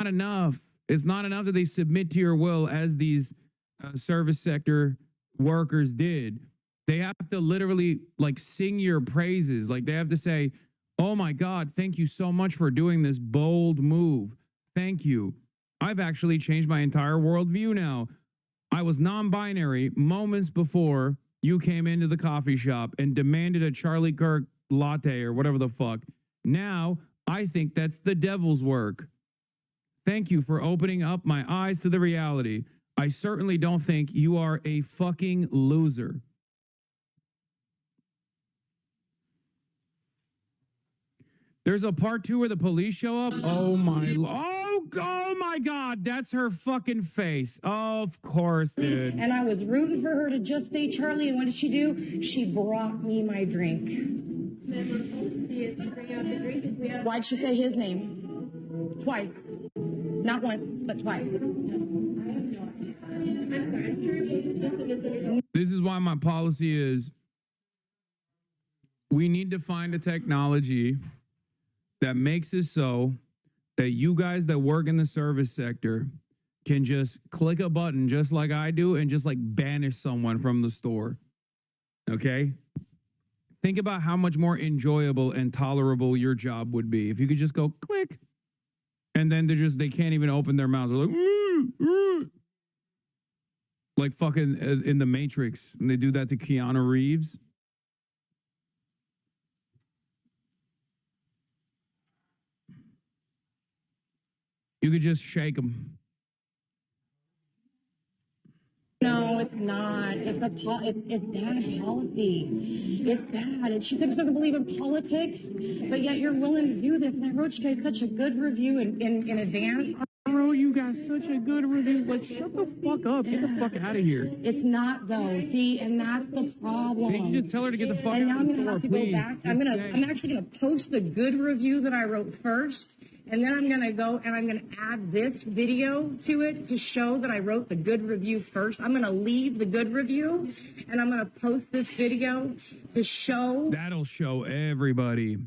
enough. It's not enough that they submit to your will as these service sector workers did. They have to literally like sing your praises. Like they have to say, oh my God, thank you so much for doing this bold move. Thank you. I've actually changed my entire worldview now. I was non-binary moments before you came into the coffee shop and demanded a Charlie Kirk latte or whatever the fuck. Now I think that's the devil's work. Thank you for opening up my eyes to the reality. I certainly don't think you are a fucking loser. There's a part 2 where the police show up. Oh my God, that's her fucking face. Of course, dude. And I was rooting for her to just say Charlie, and what did she do? She brought me my drink. Why'd she say his name? Twice. Not once, but twice. This is why my policy is we need to find a technology that makes it so that you guys that work in the service sector can just click a button just like I do and just like banish someone from the store. Okay? Think about how much more enjoyable and tolerable your job would be if you could just go click and then they can't even open their mouth. They're like fucking in the Matrix, and they do that to Keanu Reeves. You could just shake them. No, it's not. It's bad policy. It's bad. And she said she doesn't believe in politics, but yet you're willing to do this. And I wrote you guys such a good review in advance. I wrote you guys such a good review. Like, shut the fuck up. Get the fuck out of here. It's not, though. See, and that's the problem. Can't you just tell her to get the fuck and out now of the store, I'm going to have to please? go back. I'm actually going to post the good review that I wrote first. And then I'm going to go and I'm going to add this video to it to show that I wrote the good review first. I'm going to leave the good review and I'm going to post this video to show. That'll show everybody.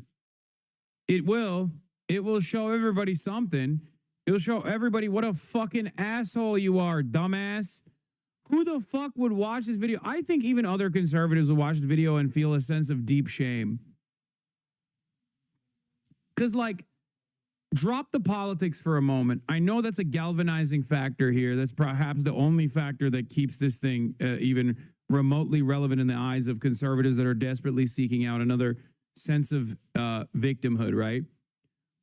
It will. It will show everybody something. It'll show everybody what a fucking asshole you are, dumbass. Who the fuck would watch this video? I think even other conservatives would watch the video and feel a sense of deep shame. Because, like, drop the politics for a moment. I know that's a galvanizing factor here. That's perhaps the only factor that keeps this thing even remotely relevant in the eyes of conservatives that are desperately seeking out another sense of victimhood, right?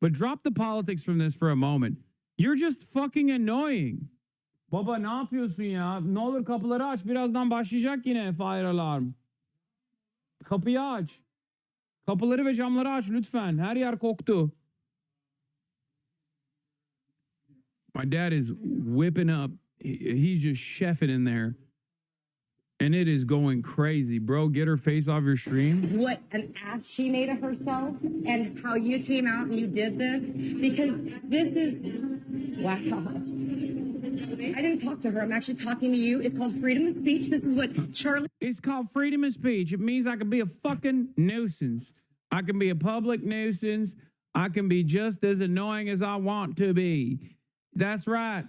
But drop the politics from this for a moment. You're just fucking annoying. Baba ne yapıyorsun ya? Ne olur kapıları aç. Birazdan başlayacak yine fire alarm. Kapıyı aç. Kapıları ve camları aç lütfen. Her yer koktu. My dad is whipping up. He's just chefing in there. And it is going crazy, bro. Get her face off your stream. What an ass she made of herself and how you came out and you did this. Because this is, wow. I didn't talk to her. I'm actually talking to you. It's called freedom of speech. This is what Charlie. It's called freedom of speech. It means I can be a fucking nuisance. I can be a public nuisance. I can be just as annoying as I want to be. That's right.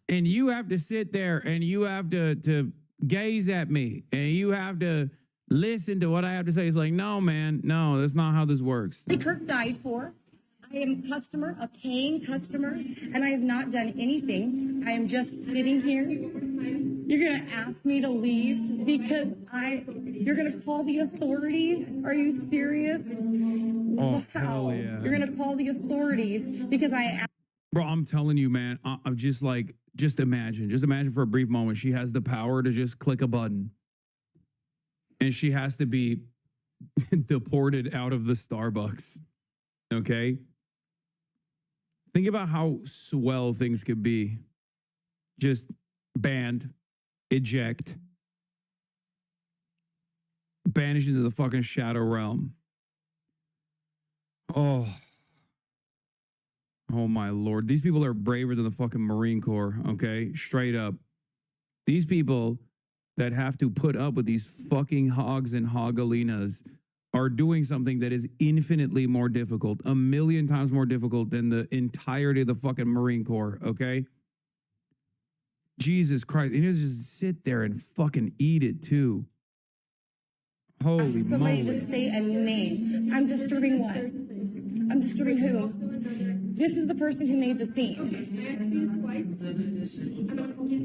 And you have to sit there and you have to gaze at me and you have to listen to what I have to say. It's like, no, man, no, that's not how this works. Kirk died for. I am a customer, a paying customer, and I have not done anything. I am just sitting here. You're going to ask me to leave because you're going to call the authorities? Are you serious? Oh, hell yeah. You're going to call the authorities because Bro, I'm telling you, man, I'm just like, just imagine for a brief moment, she has the power to just click a button and she has to be deported out of the Starbucks. Okay? Think about how swell things could be. Just banned, eject, banished into the fucking shadow realm. Oh, my Lord. These people are braver than the fucking Marine Corps, okay? Straight up. These people that have to put up with these fucking hogs and hogalinas are doing something that is infinitely more difficult, a million times more difficult than the entirety of the fucking Marine Corps, okay? Jesus Christ. And you just sit there and fucking eat it too. Holy somebody moly. to say a name. I'm disturbing what? I'm disturbing who? This is the person who made the scene.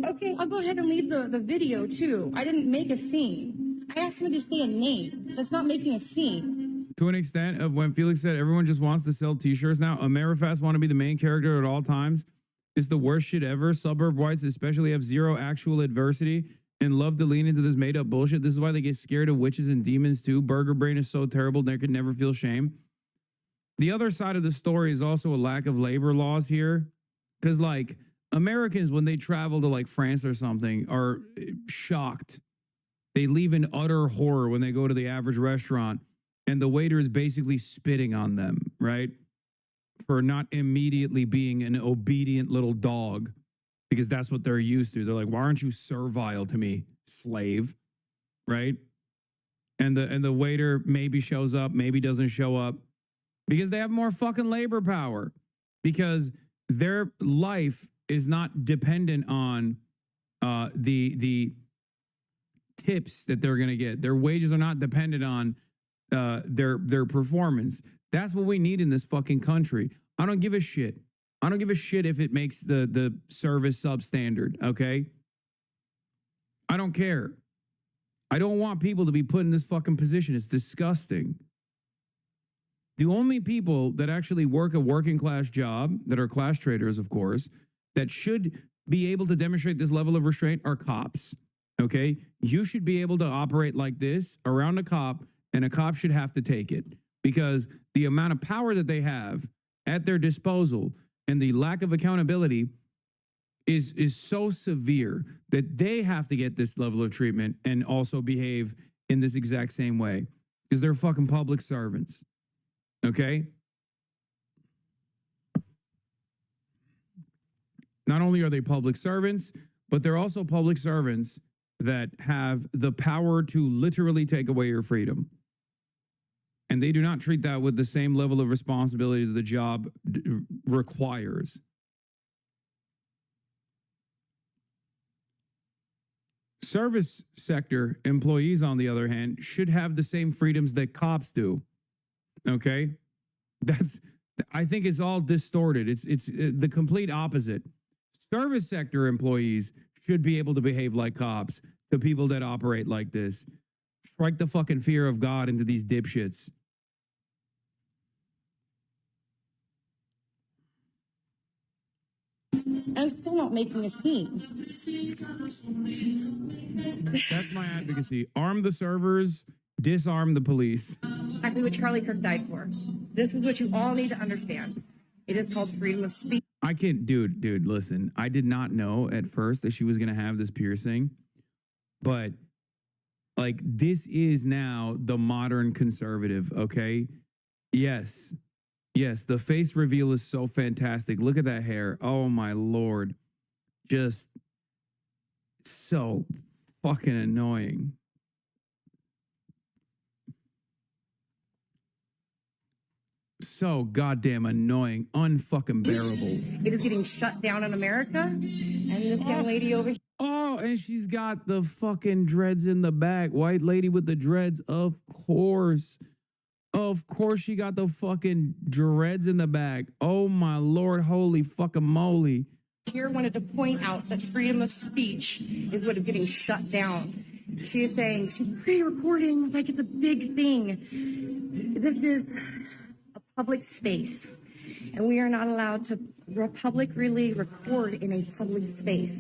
Okay, I'll go ahead and leave the video too. I didn't make a scene. I asked somebody to say a name. That's not making a scene. To an extent of when Felix said everyone just wants to sell t-shirts now, Amerifast want to be the main character at all times. It's the worst shit ever. Suburb whites especially have zero actual adversity and love to lean into this made up bullshit. This is why they get scared of witches and demons too. Burger brain is so terrible they could never feel shame. The other side of the story is also a lack of labor laws here. Because like Americans, when they travel to like France or something, are shocked. They leave in utter horror when they go to the average restaurant and the waiter is basically spitting on them, right? For not immediately being an obedient little dog, because that's what they're used to. They're like, why aren't you servile to me, slave? Right? And the waiter maybe shows up, maybe doesn't show up, because they have more fucking labor power, because their life is not dependent on the tips that they're going to get. Their wages are not dependent on their performance. That's what we need in this fucking country. I don't give a shit. I don't give a shit if it makes the service substandard, okay? I don't care. I don't want people to be put in this fucking position. It's disgusting. The only people that actually work a working class job, that are class traders, of course, that should be able to demonstrate this level of restraint are cops, okay? You should be able to operate like this around a cop, and a cop should have to take it, because the amount of power that they have at their disposal and the lack of accountability is so severe that they have to get this level of treatment and also behave in this exact same way, because they're fucking public servants. Okay? Not only are they public servants, but they're also public servants that have the power to literally take away your freedom. And they do not treat that with the same level of responsibility that the job requires. Service sector employees, on the other hand, should have the same freedoms that cops do. Okay? I think it's all distorted. It's the complete opposite. Service sector employees should be able to behave like cops to people that operate like this. Strike the fucking fear of God into these dipshits. I'm still not making a scene. That's my advocacy. Arm the servers, disarm the police. Exactly what Charlie Kirk died for. This is what you all need to understand. It is called freedom of speech. I can't, dude, listen. I did not know at first that she was going to have this piercing, but like this is now the modern conservative, okay? Yes, the face reveal is so fantastic. Look at that hair. Oh my Lord. Just so fucking annoying. So goddamn annoying, unfucking bearable. It is getting shut down in America. And this young lady over here. Oh, and she's got the fucking dreads in the back. White lady with the dreads, of course. Of course she got the fucking dreads in the back. Oh my Lord, holy fucking moly. Here wanted to point out that freedom of speech is what is getting shut down. She is saying she's pre-recording like it's a big thing. This is a public space, and we are not allowed to publicly record in a public space.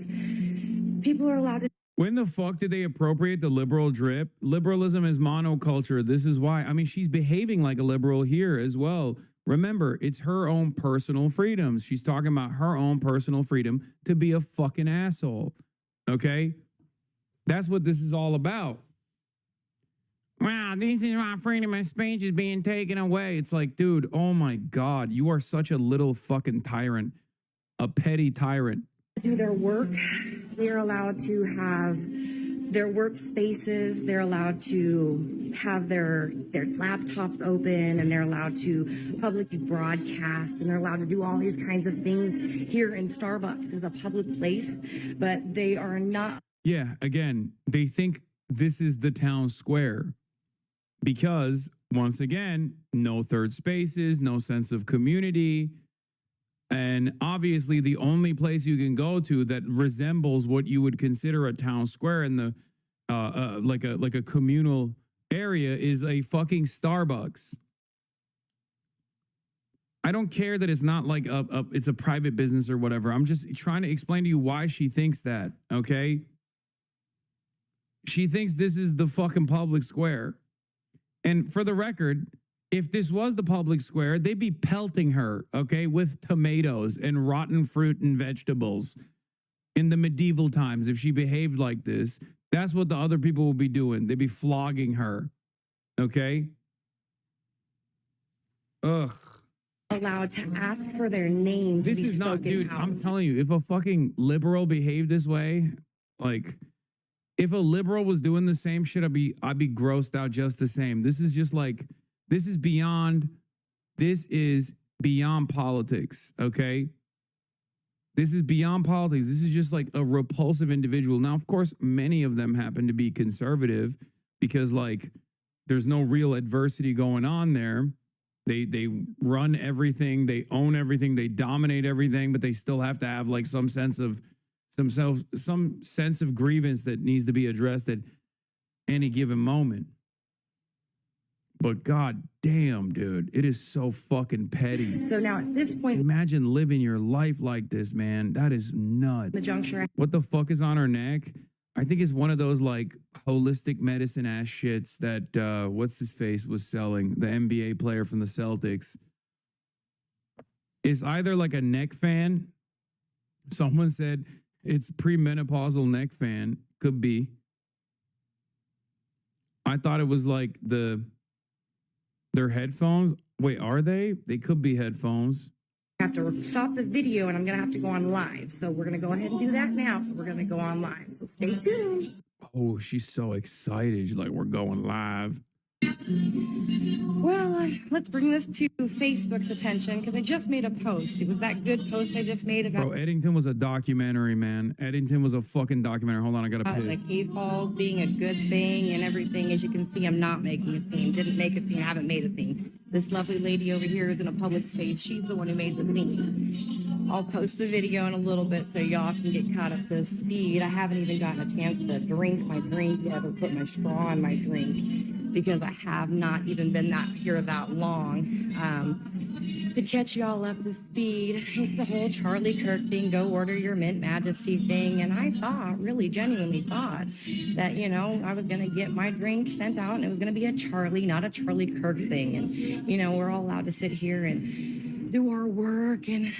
People are allowed to. When the fuck did they appropriate the liberal drip? Liberalism is monoculture. This is why. I mean, she's behaving like a liberal here as well. Remember, it's her own personal freedoms. She's talking about her own personal freedom to be a fucking asshole. Okay? That's what this is all about. Wow, this is why freedom of speech is being taken away. It's like, dude, oh my God, you are such a little fucking tyrant, a petty tyrant. Do their work. We are allowed to have their workspaces. They're allowed to have their laptops open, and they're allowed to publicly broadcast, and they're allowed to do all these kinds of things. Here in Starbucks is a public place, but they are not. Yeah, again, they think this is the town square because, once again, no third spaces, no sense of community. And obviously, the only place you can go to that resembles what you would consider a town square in the like a communal area is a fucking Starbucks. I don't care that it's not like it's a private business or whatever. I'm just trying to explain to you why she thinks that. Okay, she thinks this is the fucking public square. And for the record, if this was the public square, they'd be pelting her, okay, with tomatoes and rotten fruit and vegetables in the medieval times. If she behaved like this, that's what the other people would be doing. They'd be flogging her, okay? Ugh. Allowed to ask for their name. This is not, dude, I'm telling you, if a fucking liberal behaved this way, like, if a liberal was doing the same shit, I'd be grossed out just the same. This is just like, this is beyond politics, okay? This is beyond politics. This is just like a repulsive individual. Now, of course, many of them happen to be conservative because, like, there's no real adversity going on there. They run everything, they own everything, they dominate everything, but they still have to have like some sense of grievance that needs to be addressed at any given moment. But god damn, dude, it is so fucking petty. So now at this point, imagine living your life like this, man. That is nuts. The juncture. What the fuck is on her neck? I think it's one of those like holistic medicine ass shits that what's his face was selling, the NBA player from the Celtics. It's either like a neck fan. Someone said it's premenopausal neck fan. Could be. I thought it was like their headphones. Wait, are they? They could be headphones. I have to stop the video and I'm going to have to go on live. So we're going to go ahead and do that now. So we're going to go on live. So stay tuned. Oh, she's so excited. She's like, we're going live. Well, let's bring this to Facebook's attention because I just made a post. It was that good post I just made about... Bro, Eddington was a documentary, man. Eddington was a fucking documentary. Hold on, I got to piss. Like cave falls being a good thing and everything. As you can see, I'm not making a scene. Didn't make a scene. I haven't made a scene. This lovely lady over here is in a public space. She's the one who made the scene. I'll post the video in a little bit so y'all can get caught up to speed. I haven't even gotten a chance to drink my drink yet or put my straw in my drink because I have not even been here that long. To catch y'all up to speed, it's the whole Charlie Kirk thing, go order your Mint Majesty thing. And I thought, really genuinely thought that, you know, I was going to get my drink sent out and it was going to be a Charlie, not a Charlie Kirk thing. And, you know, we're all allowed to sit here and do our work. And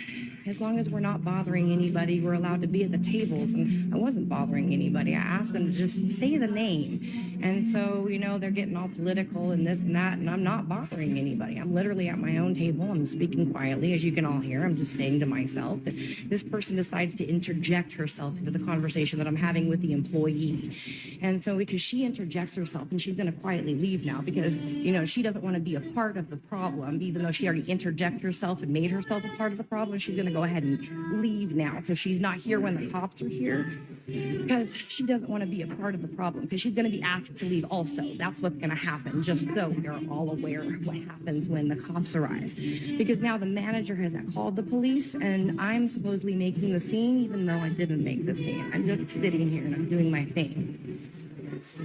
as long as we're not bothering anybody, we're allowed to be at the tables. And I wasn't bothering anybody. I asked them to just say the name. And so, you know, they're getting all political and this and that. And I'm not bothering anybody. I'm literally at my own table. I'm speaking quietly, as you can all hear. I'm just saying to myself. And this person decides to interject herself into the conversation that I'm having with the employee. And so because she interjects herself and she's going to quietly leave now because, you know, she doesn't want to be a part of the problem, even though she already interjected herself and made herself a part of the problem. She's going to go ahead and leave now. So she's not here when the cops are here because she doesn't want to be a part of the problem because she's going to be asked to leave also. That's what's going to happen, just so we are all aware of what happens when the cops arrive. Because now the manager has called the police and I'm supposedly making the scene even though I didn't make the scene. I'm just sitting here and I'm doing my thing.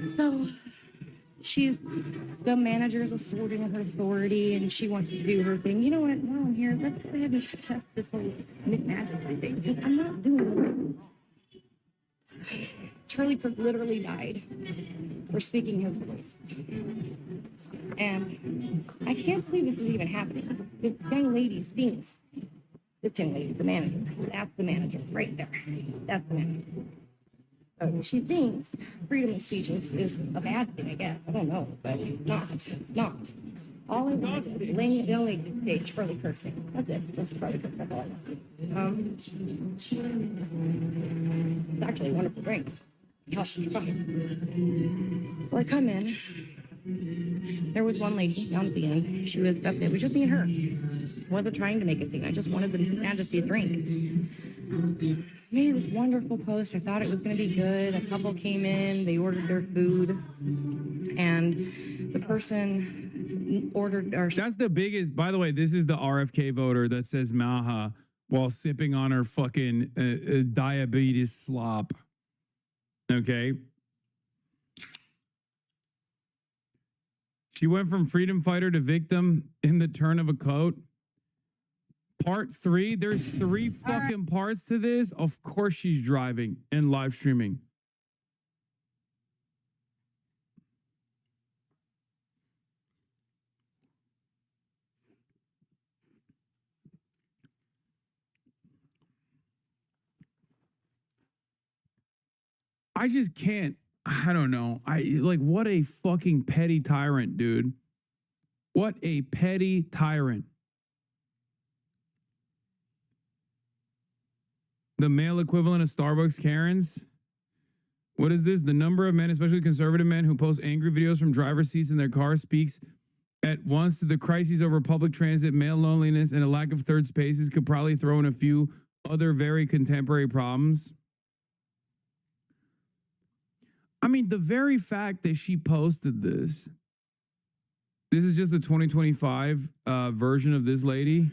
So the manager is asserting her authority and she wants to do her thing. You know what? While I'm here, let's go ahead and just test this whole Mint Majesty thing because I'm not doing it wrong. Charlie Kirk literally died for speaking his voice. And I can't believe this is even happening. This young lady thinks, this young lady, the manager, that's the manager right there. That's the manager. She thinks freedom of speech is a bad thing, I guess. I don't know, but it's not. It's not. All I want is laying it only to say Charlie Kirk thing. That's it. That's Charlie Kirk. That's all I want. It's actually a wonderful drink. Hush. So I come in. There was one lady down at the end. That's it. It was just me and her. I wasn't trying to make a scene. I just wanted the Majesty a drink. Made this wonderful post. I thought it was going to be good. A couple came in. They ordered their food. And the person ordered our... That's the biggest... By the way, this is the RFK voter that says Maha while sipping on her fucking diabetes slop. Okay? She went from freedom fighter to victim in the turn of a coat. Part 3, there's 3 fucking parts to this. Of course she's driving and live streaming. I just can't. I don't know. What a fucking petty tyrant, dude. What a petty tyrant. The male equivalent of Starbucks Karens. What is this? The number of men, especially conservative men, who post angry videos from driver's seats in their car speaks at once to the crises over public transit, male loneliness, and a lack of third spaces. Could probably throw in a few other very contemporary problems. I mean, the very fact that she posted this is just the 2025 version of this lady.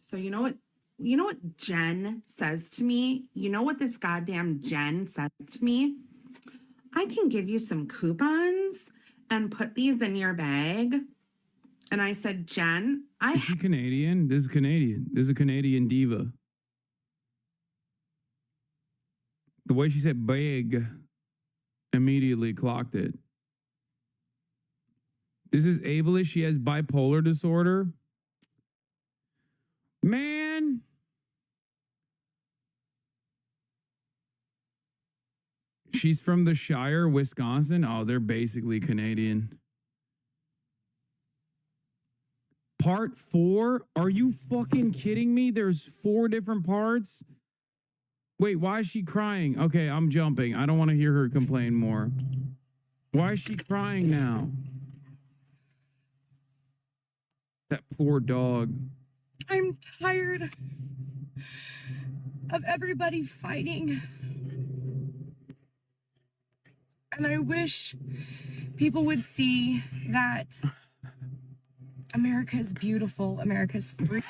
So you know what Jen says to me? You know what this goddamn Jen says to me? I can give you some coupons and put these in your bag. And I said, Jen, Is she Canadian? This is Canadian. This is a Canadian diva. The way she said bag, immediately clocked it. This is ableist. She has bipolar disorder. Man. She's from the Shire, Wisconsin. Oh, they're basically Canadian. Part 4? Are you fucking kidding me? There's 4 different parts? Wait, why is she crying? Okay, I'm jumping. I don't want to hear her complain more. Why is she crying now? That poor dog. I'm tired of everybody fighting. And I wish people would see that America is beautiful. America's free.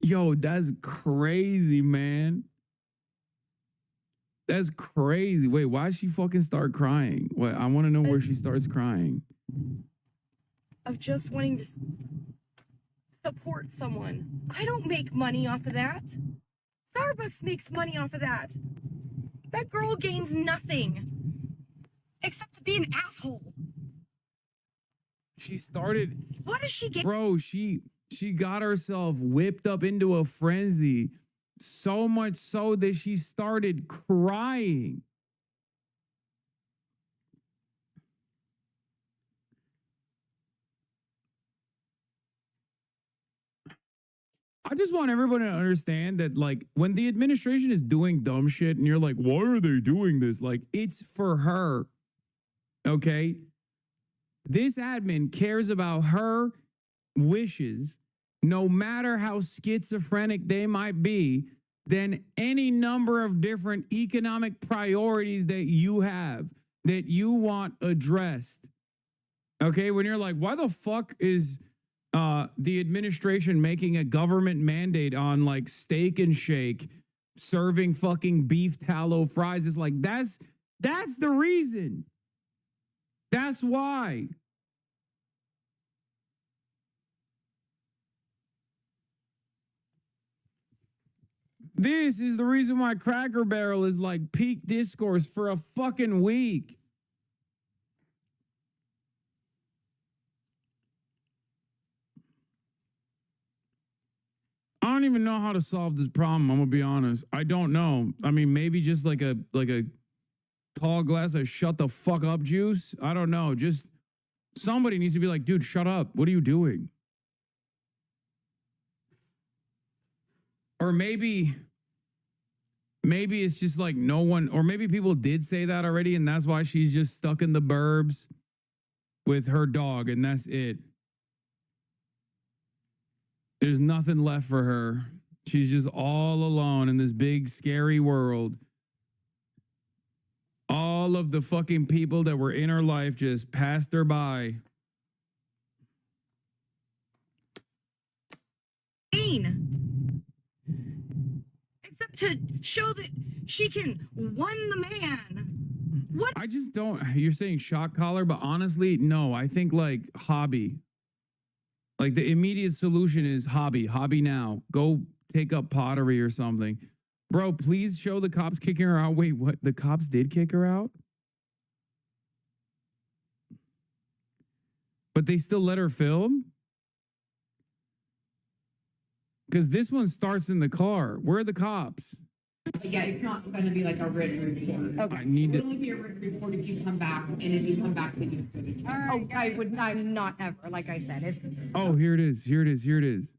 Yo, that's crazy, man. That's crazy. Wait, why did she fucking start crying? What? I want to know where she starts crying. Of just wanting to support someone. I don't make money off of that. Starbucks makes money off of that. That girl gains nothing except to be an asshole. She started. What does she get? Bro, she got herself whipped up into a frenzy. So much so that she started crying. I just want everybody to understand that, like, when the administration is doing dumb shit and you're like, why are they doing this? Like, it's for her. Okay? This admin cares about her wishes, no matter how schizophrenic they might be, than any number of different economic priorities that you have, that you want addressed. Okay? When you're like, why the fuck is the administration making a government mandate on like Steak and Shake serving fucking beef tallow fries? It's like, that's the reason. That's why. This is the reason why Cracker Barrel is like peak discourse for a fucking week. I don't even know how to solve this problem. I'm gonna be honest. I don't know. I mean, maybe just like a tall glass of shut the fuck up juice. I don't know. Just somebody needs to be like, dude, shut up. What are you doing? Or maybe it's just like no one, or maybe people did say that already, and that's why she's just stuck in the burbs with her dog, and that's it. There's nothing left for her. She's just all alone in this big, scary world. All of the fucking people that were in her life just passed her by. Except to show that she can won the man. What? I just don't. You're saying shock collar, but honestly, no. I think like hobby. Like the immediate solution is hobby. Hobby now. Go take up pottery or something. Bro, please show the cops kicking her out. Wait, what? The cops did kick her out? But they still let her film? Because this one starts in the car. Where are the cops? Yeah, it's not going to be like a written report. Okay. I need It will to. only be a written report if you come back, and if you come back with your footage. Oh, I'm not ever, like I said. It's Oh, here it is. Here it is. Here it is.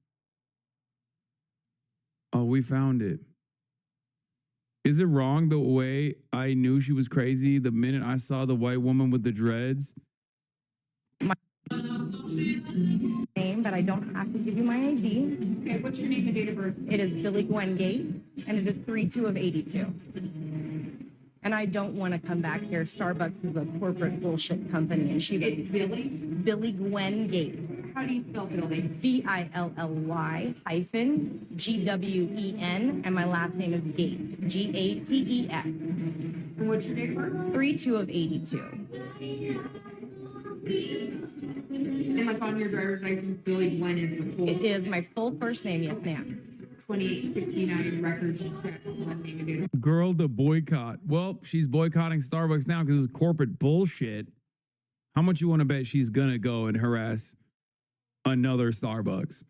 Oh, we found it. Is it wrong the way I knew she was crazy the minute I saw the white woman with the dreads? name, but I don't have to give you my ID. Okay, what's your name and date of birth? It is Billy Gwen Gates, and it is 3/2 of 82. And I don't want to come back here. Starbucks is a corporate bullshit company, and she's It's Billy. Billy Gwen Gates. How do you spell Billy? BILLY-GWEN, and my last name is Gates. GATES. And what's your date of birth? 3/2 of 82. And like on your driver's license, Billy Gwen is the full. It is my full first name, yes, ma'am. 2869 records. One name and date of birth. Girl to boycott. Well, she's boycotting Starbucks now because it's corporate bullshit. How much you want to bet she's going to go and harass another Starbucks?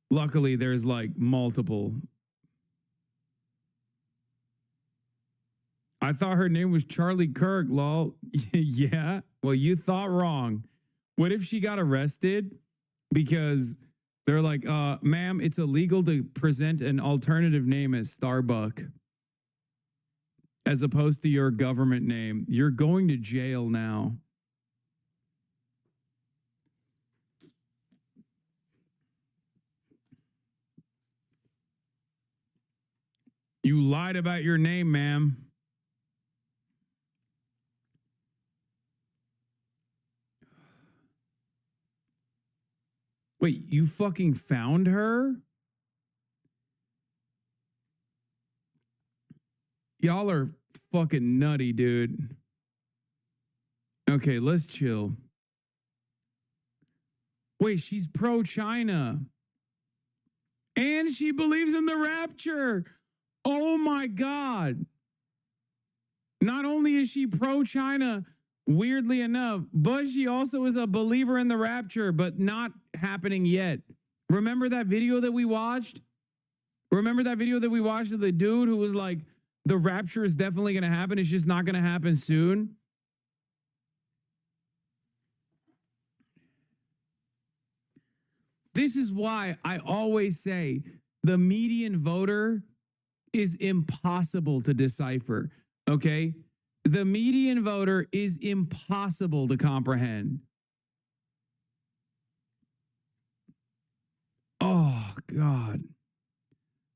Luckily, there's like multiple. I thought her name was Charlie Kirk, lol. Yeah, well, you thought wrong. What if she got arrested because they're like, ma'am, it's illegal to present an alternative name as Starbuck as opposed to your government name. You're going to jail now. You lied about your name, ma'am. Wait, you fucking found her? Y'all are fucking nutty, dude. Okay, let's chill. Wait, she's pro-China. And she believes in the rapture. Oh my God. Not only is she pro-China, weirdly enough, but she also is a believer in the rapture, but not happening yet. Remember that video that we watched? Remember that video that we watched of the dude who was like, the rapture is definitely going to happen. It's just not going to happen soon. This is why I always say the median voter is impossible to decipher, okay? The median voter is impossible to comprehend. Oh, God.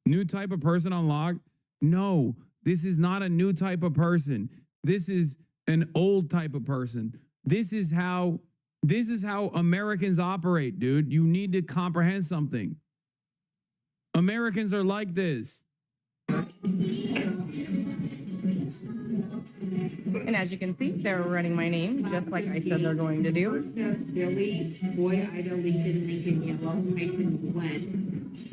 New type of person unlocked? No, this is not a new type of person. This is an old type of person. This is how Americans operate, dude. You need to comprehend something. Americans are like this. And as you can see, they're running my name, just like I said they're going to do. First name, Billy, boy, Ida, Lincoln, Lincoln, Yellow, hyphen, Gwen.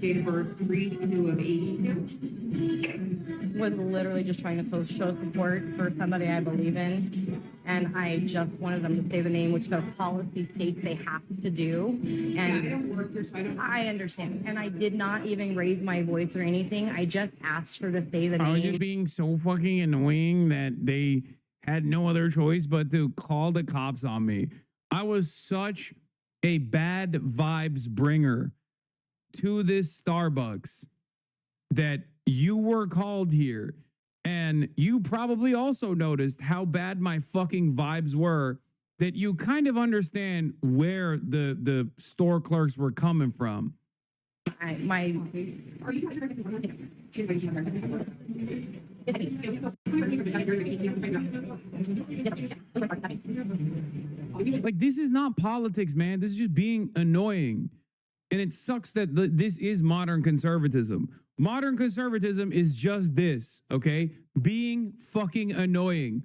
Date of birth, 3/2 of 82. Was literally just trying to show support for somebody I believe in. And I just wanted them to say the name, which their policy states they have to do. Yeah, I And don't work here, so I don't. I understand. And I did not even raise my voice or anything. I just asked her to say the Are you name. being so fucking annoying that they had no other choice but to call the cops on me? I was such a bad vibes bringer to this Starbucks. that you were called here. And you probably also noticed how bad my fucking vibes were, that you kind of understand where the store clerks were coming from. My Like, this is not politics, man. This is just being annoying. And it sucks that this is modern conservatism. Modern conservatism is just this, okay? Being fucking annoying.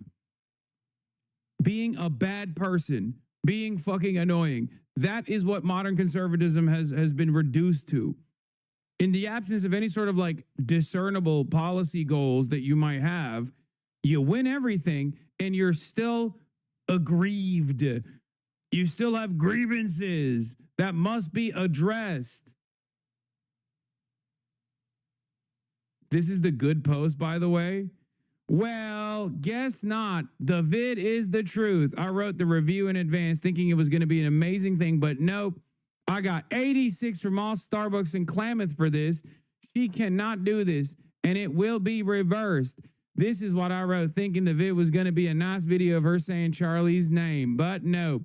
Being a bad person. Being fucking annoying. That is what modern conservatism has been reduced to. In the absence of any sort of like discernible policy goals that you might have, you win everything and you're still aggrieved. You still have grievances that must be addressed. This is the good post, by the way. Well, guess not. The vid is the truth. I wrote the review in advance thinking it was going to be an amazing thing, but nope. I got 86 from all Starbucks in Klamath for this. She cannot do this, and it will be reversed. This is what I wrote, thinking the vid was going to be a nice video of her saying Charlie's name, but nope.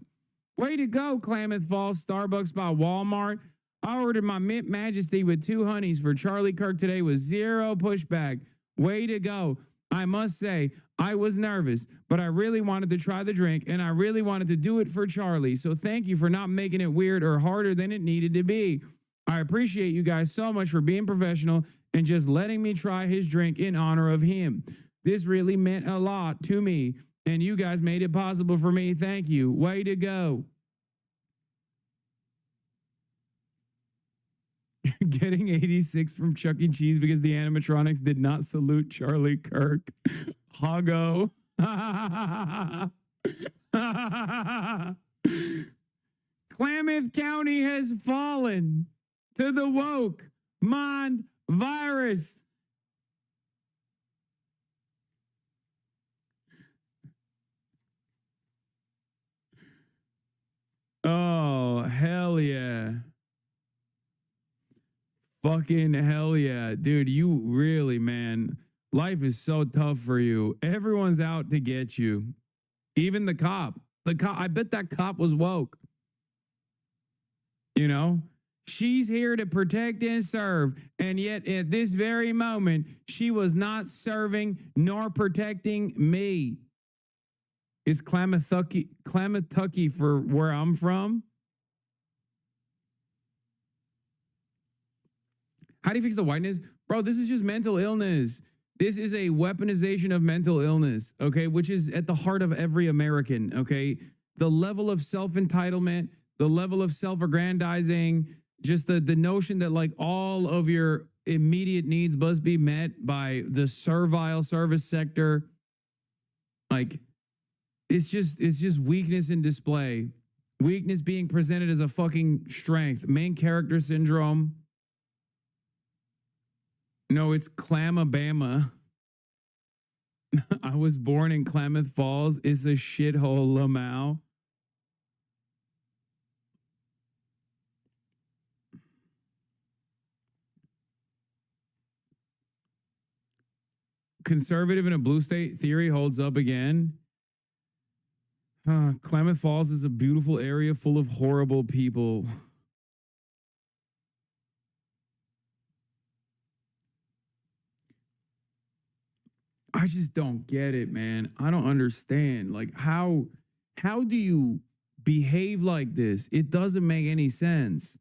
Way to go, Klamath Falls Starbucks by Walmart. I ordered my Mint Majesty with 2 honeys for Charlie Kirk today with 0 pushback. Way to go. I must say, I was nervous, but I really wanted to try the drink, and I really wanted to do it for Charlie. So thank you for not making it weird or harder than it needed to be. I appreciate you guys so much for being professional and just letting me try his drink in honor of him. This really meant a lot to me, and you guys made it possible for me. Thank you. Way to go. Getting 86 from Chuck E. Cheese because the animatronics did not salute Charlie Kirk. Hoggo. Klamath County has fallen to the woke mind virus. Oh, hell yeah. Fucking hell yeah. Dude, you really, man, life is so tough for you. Everyone's out to get you. Even the cop. I bet that cop was woke. You know? She's here to protect and serve. And yet at this very moment, she was not serving nor protecting me. It's Klamath-tucky for where I'm from. How do you fix the whiteness? Bro, this is just mental illness. This is a weaponization of mental illness, okay, which is at the heart of every American, okay? The level of self-entitlement, the level of self-aggrandizing, just the notion that like all of your immediate needs must be met by the servile service sector. Like, it's just weakness in display. Weakness being presented as a fucking strength. Main character syndrome. No, it's Clamabama. I was born in Klamath Falls. It's a shithole, Lamau. Conservative in a blue state theory holds up again. Klamath Falls is a beautiful area full of horrible people. I just don't get it, man. I don't understand. Like, how do you behave like this? It doesn't make any sense.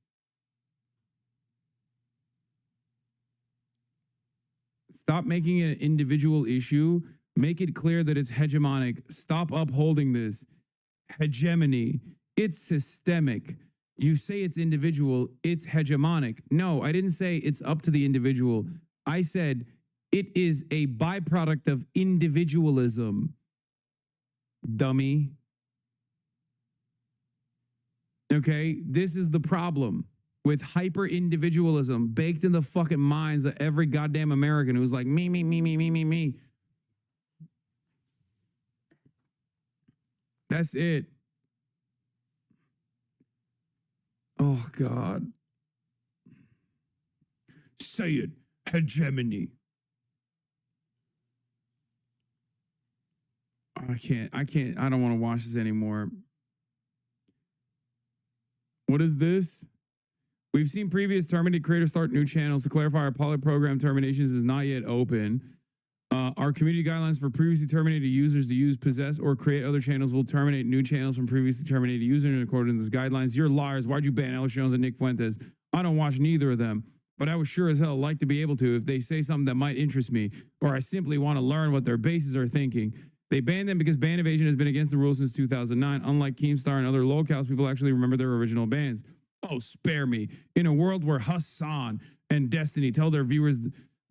Stop making it an individual issue. Make it clear that it's hegemonic. Stop upholding this hegemony. It's systemic. You say it's individual, it's hegemonic. No, I didn't say it's up to the individual. I said it is a byproduct of individualism. Dummy. Okay, this is the problem with hyper individualism baked in the fucking minds of every goddamn American who's like, me, me, me, me, me, me, me. That's it. Oh, God. Say it. hegemony. I can't, I don't want to watch this anymore. What is this? We've seen previous terminated creators start new channels. To clarify, our pilot program terminations is not yet open. Our community guidelines for previously terminated users to use, possess, or create other channels will terminate new channels from previously terminated users in accordance with those guidelines. You're liars. Why'd you ban Alex Jones and Nick Fuentes? I don't watch neither of them, but I would sure as hell like to be able to if they say something that might interest me, or I simply want to learn what their bases are thinking. They banned them because ban evasion has been against the rules since 2009. Unlike Keemstar and other locals, people actually remember their original bans. Oh, spare me. In a world where Hassan and Destiny tell their viewers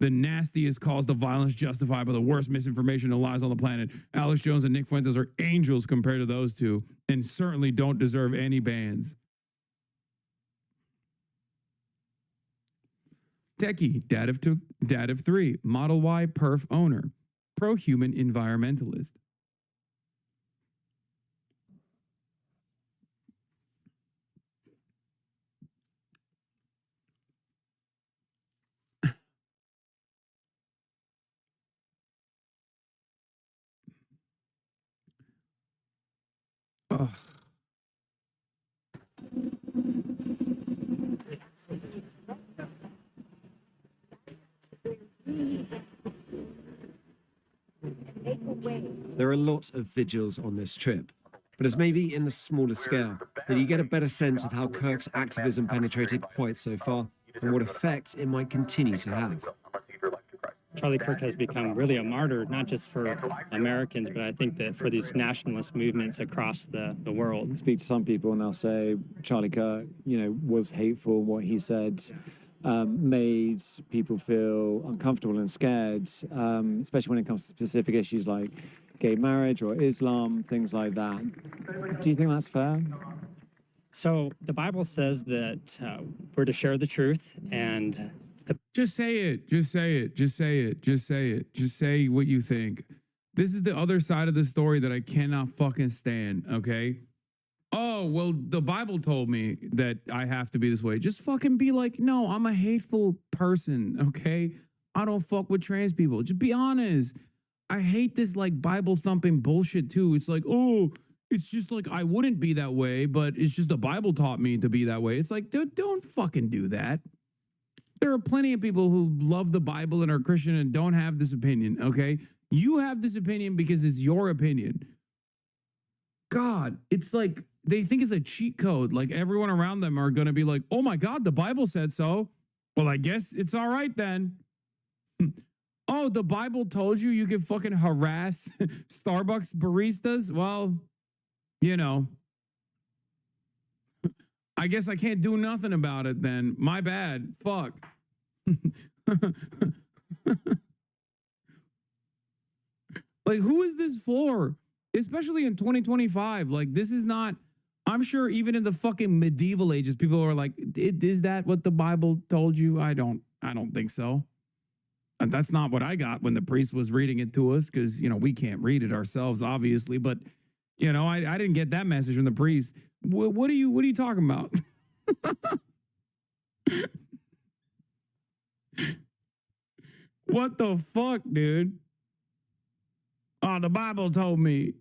the nastiest calls to violence justified by the worst misinformation and lies on the planet, Alex Jones and Nick Fuentes are angels compared to those two, and certainly don't deserve any bans. Techie, Dadiv 3, Model Y perf owner, pro-human environmentalist. Ugh. There are a lot of vigils on this trip, but it's maybe in the smaller scale that you get a better sense of how Kirk's activism penetrated quite so far and what effect it might continue to have. Charlie Kirk has become really a martyr, not just for Americans, but I think that for these nationalist movements across the world. I speak to some people and they'll say Charlie Kirk, was hateful. What he said made people feel uncomfortable and scared, especially when it comes to specific issues like gay marriage or Islam, things like that. Do you think that's fair? So the Bible says that we're to share the truth, and just say it. Just say it. Just say it. Just say it. Just say what you think. This is the other side of the story that I cannot fucking stand, okay? Oh, well, the Bible told me that I have to be this way. Just fucking be like, no, I'm a hateful person, okay? I don't fuck with trans people. Just be honest. I hate this like Bible thumping bullshit too. It's like, oh, it's just like I wouldn't be that way, but it's just the Bible taught me to be that way. It's like, dude, don't fucking do that. There are plenty of people who love the Bible and are Christian and don't have this opinion, okay? You have this opinion because it's your opinion. God, it's like they think it's a cheat code. Like everyone around them are going to be like, oh my God, the Bible said so. Well, I guess it's all right then. Oh, the Bible told you can fucking harass Starbucks baristas? Well, I guess I can't do nothing about it then. My bad. Fuck. Like, who is this for? Especially in 2025. Like, this is not, I'm sure even in the fucking medieval ages, people are like, is that what the Bible told you? I don't think so. And that's not what I got when the priest was reading it to us, because, we can't read it ourselves, obviously. But, I didn't get that message from the priest. What are you talking about? What the fuck, dude? Oh, the Bible told me.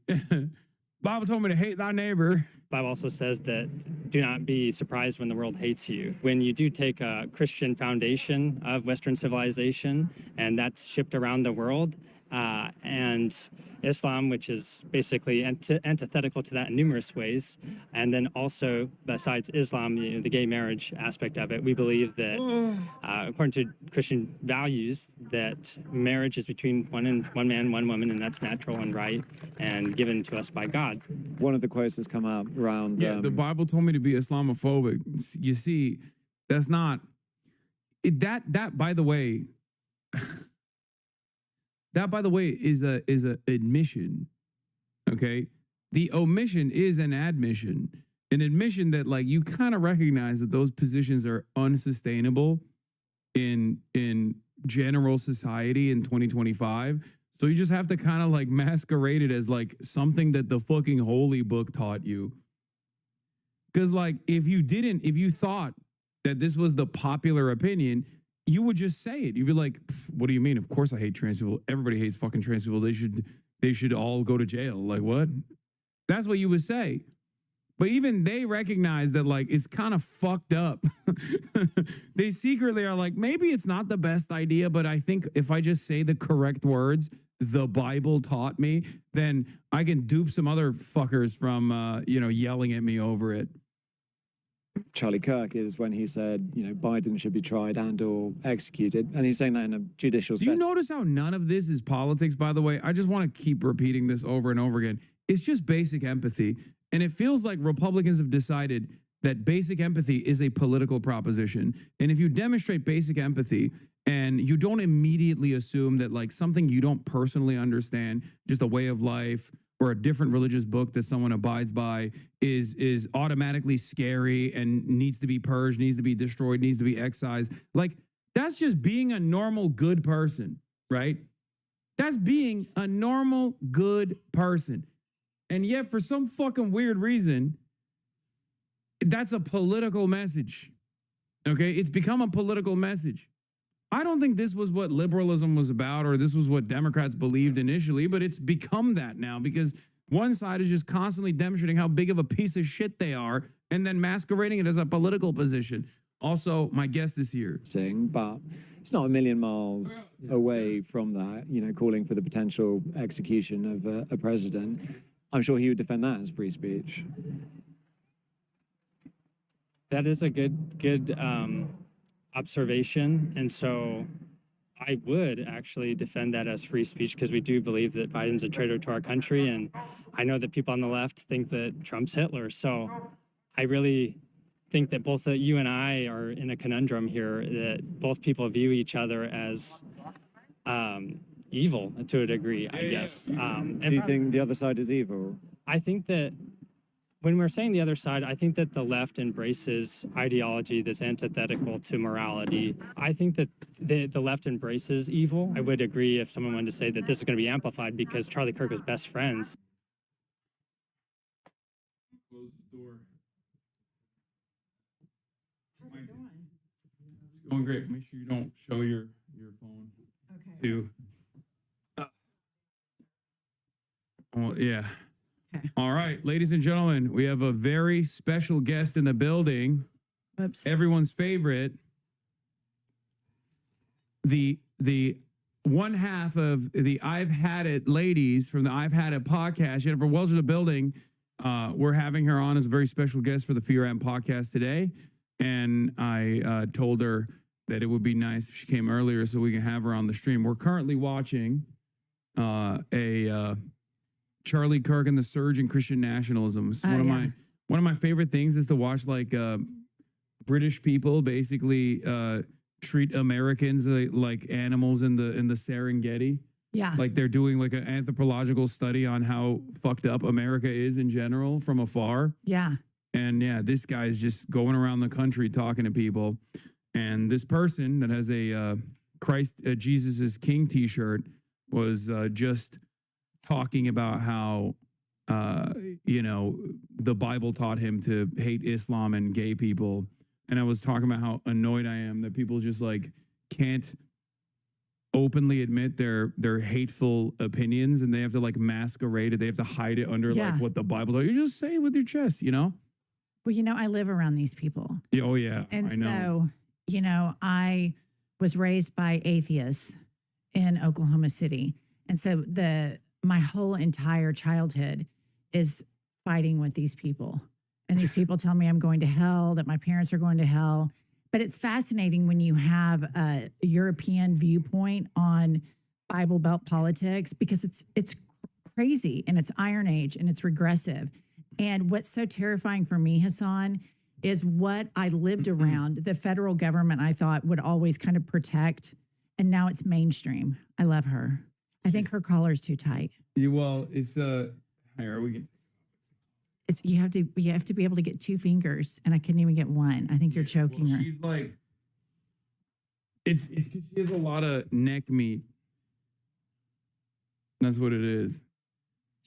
Bible told me to hate thy neighbor. Bible also says that do not be surprised when the world hates you. When you do take a Christian foundation of Western civilization and that's shipped around the world, and Islam, which is basically antithetical to that in numerous ways, and then also besides Islam, the gay marriage aspect of it, we believe that according to Christian values, that marriage is between one man, one woman, and that's natural and right and given to us by God. One of the quotes that's come up around... Yeah, the Bible told me to be Islamophobic. You see, that's not... That, by the way... That, by the way, is a admission, okay? The omission is an admission that, like, you kind of recognize that those positions are unsustainable in general society in 2025. So you just have to kind of, like, masquerade it as, like, something that the fucking holy book taught you. Because, like, if you thought that this was the popular opinion, you would just say it. You'd be like, what do you mean? Of course I hate trans people. Everybody hates fucking trans people. They should all go to jail. Like, what? That's what you would say. But even they recognize that, like, it's kind of fucked up. They secretly are like, maybe it's not the best idea, but I think if I just say the correct words, the Bible taught me, then I can dupe some other fuckers from, yelling at me over it. Charlie Kirk is when he said, Biden should be tried and or executed. And he's saying that in a judicial Do you notice how none of this is politics, by the way? I just want to keep repeating this over and over again. It's just basic empathy. And it feels like Republicans have decided that basic empathy is a political proposition. And if you demonstrate basic empathy and you don't immediately assume that like something you don't personally understand, just a way of life or a different religious book that someone abides by is automatically scary and needs to be purged, needs to be destroyed, needs to be excised. Like that's just being a normal good person, right? That's being a normal good person. And yet, for some fucking weird reason, that's a political message. Okay? It's become a political message. I don't think this was what liberalism was about or this was what Democrats believed initially, but it's become that now because one side is just constantly demonstrating how big of a piece of shit they are and then masquerading it as a political position. Also, my guest is here. But it's not a million miles away from that, calling for the potential execution of a president. I'm sure he would defend that as free speech. That is a good observation. And so I would actually defend that as free speech because we do believe that Biden's a traitor to our country. And I know that people on the left think that Trump's Hitler. So I really think that both you and I are in a conundrum here, that both people view each other as evil to a degree, I guess. Do you think the other side is evil? I think that when we're saying the other side, I think that the left embraces ideology that's antithetical to morality. I think that the left embraces evil. I would agree if someone wanted to say that this is going to be amplified because Charlie Kirk was best friends. Close the door. How's it going? It's going great. Make sure you don't show your phone to. Well, yeah. Okay. All right, ladies and gentlemen, we have a very special guest in the building. Whoops. Everyone's favorite. The one half of the I've Had It ladies from the I've Had It podcast, Jennifer Welch in the building. We're having her on as a very special guest for the Fear Amp podcast today. And I told her that it would be nice if she came earlier so we can have her on the stream. We're currently watching a Charlie Kirk and the Surge in Christian Nationalism. It's one of my favorite things is to watch like British people basically treat Americans like animals in the Serengeti. Yeah. Like they're doing like an anthropological study on how fucked up America is in general from afar. Yeah. And yeah, this guy's just going around the country talking to people. And this person that has a Jesus is King t-shirt was just talking about how, the Bible taught him to hate Islam and gay people. And I was talking about how annoyed I am that people just like can't openly admit their hateful opinions and they have to like masquerade it. They have to hide it under like what the Bible taught. You just say it with your chest, Well, I live around these people. Yeah, oh, yeah. And I know. so, I was raised by atheists in Oklahoma City. And so my whole entire childhood is fighting with these people. And these people tell me I'm going to hell, that my parents are going to hell. But it's fascinating when you have a European viewpoint on Bible Belt politics because it's crazy and it's Iron Age and it's regressive. And what's so terrifying for me, Hassan, is what I lived around. The federal government, I thought, would always kind of protect. And now it's mainstream. I love her. I think her collar's too tight. It's here we can. It's you have to be able to get two fingers, and I couldn't even get one. I think you're choking her. She's like, it's 'cause she has a lot of neck meat. That's what it is.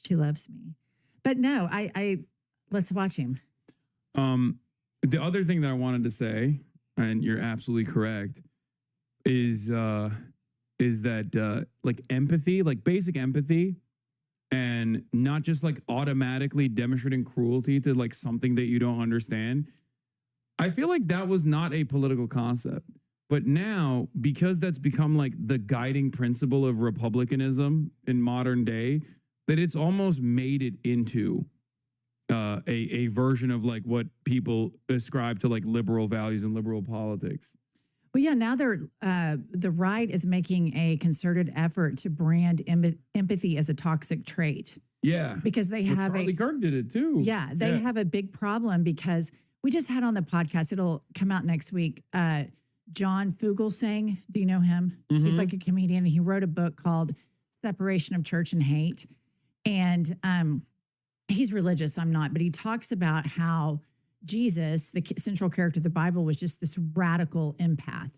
She loves me, but no, I let's watch him. The other thing that I wanted to say, and you're absolutely correct, is that like empathy, like basic empathy, and not just like automatically demonstrating cruelty to like something that you don't understand. I feel like that was not a political concept. But now, because that's become like the guiding principle of republicanism in modern day, that it's almost made it into a version of like what people ascribe to like liberal values and liberal politics. Well, yeah, now the right is making a concerted effort to brand empathy as a toxic trait. Yeah. Because they have Charlie Kirk did it too. Yeah, they have a big problem because we just had on the podcast, it'll come out next week, John Fugelsang. Do you know him? Mm-hmm. He's like a comedian. And he wrote a book called Separation of Church and Hate. And he's religious, I'm not, but he talks about how Jesus, the central character of the Bible, was just this radical empath,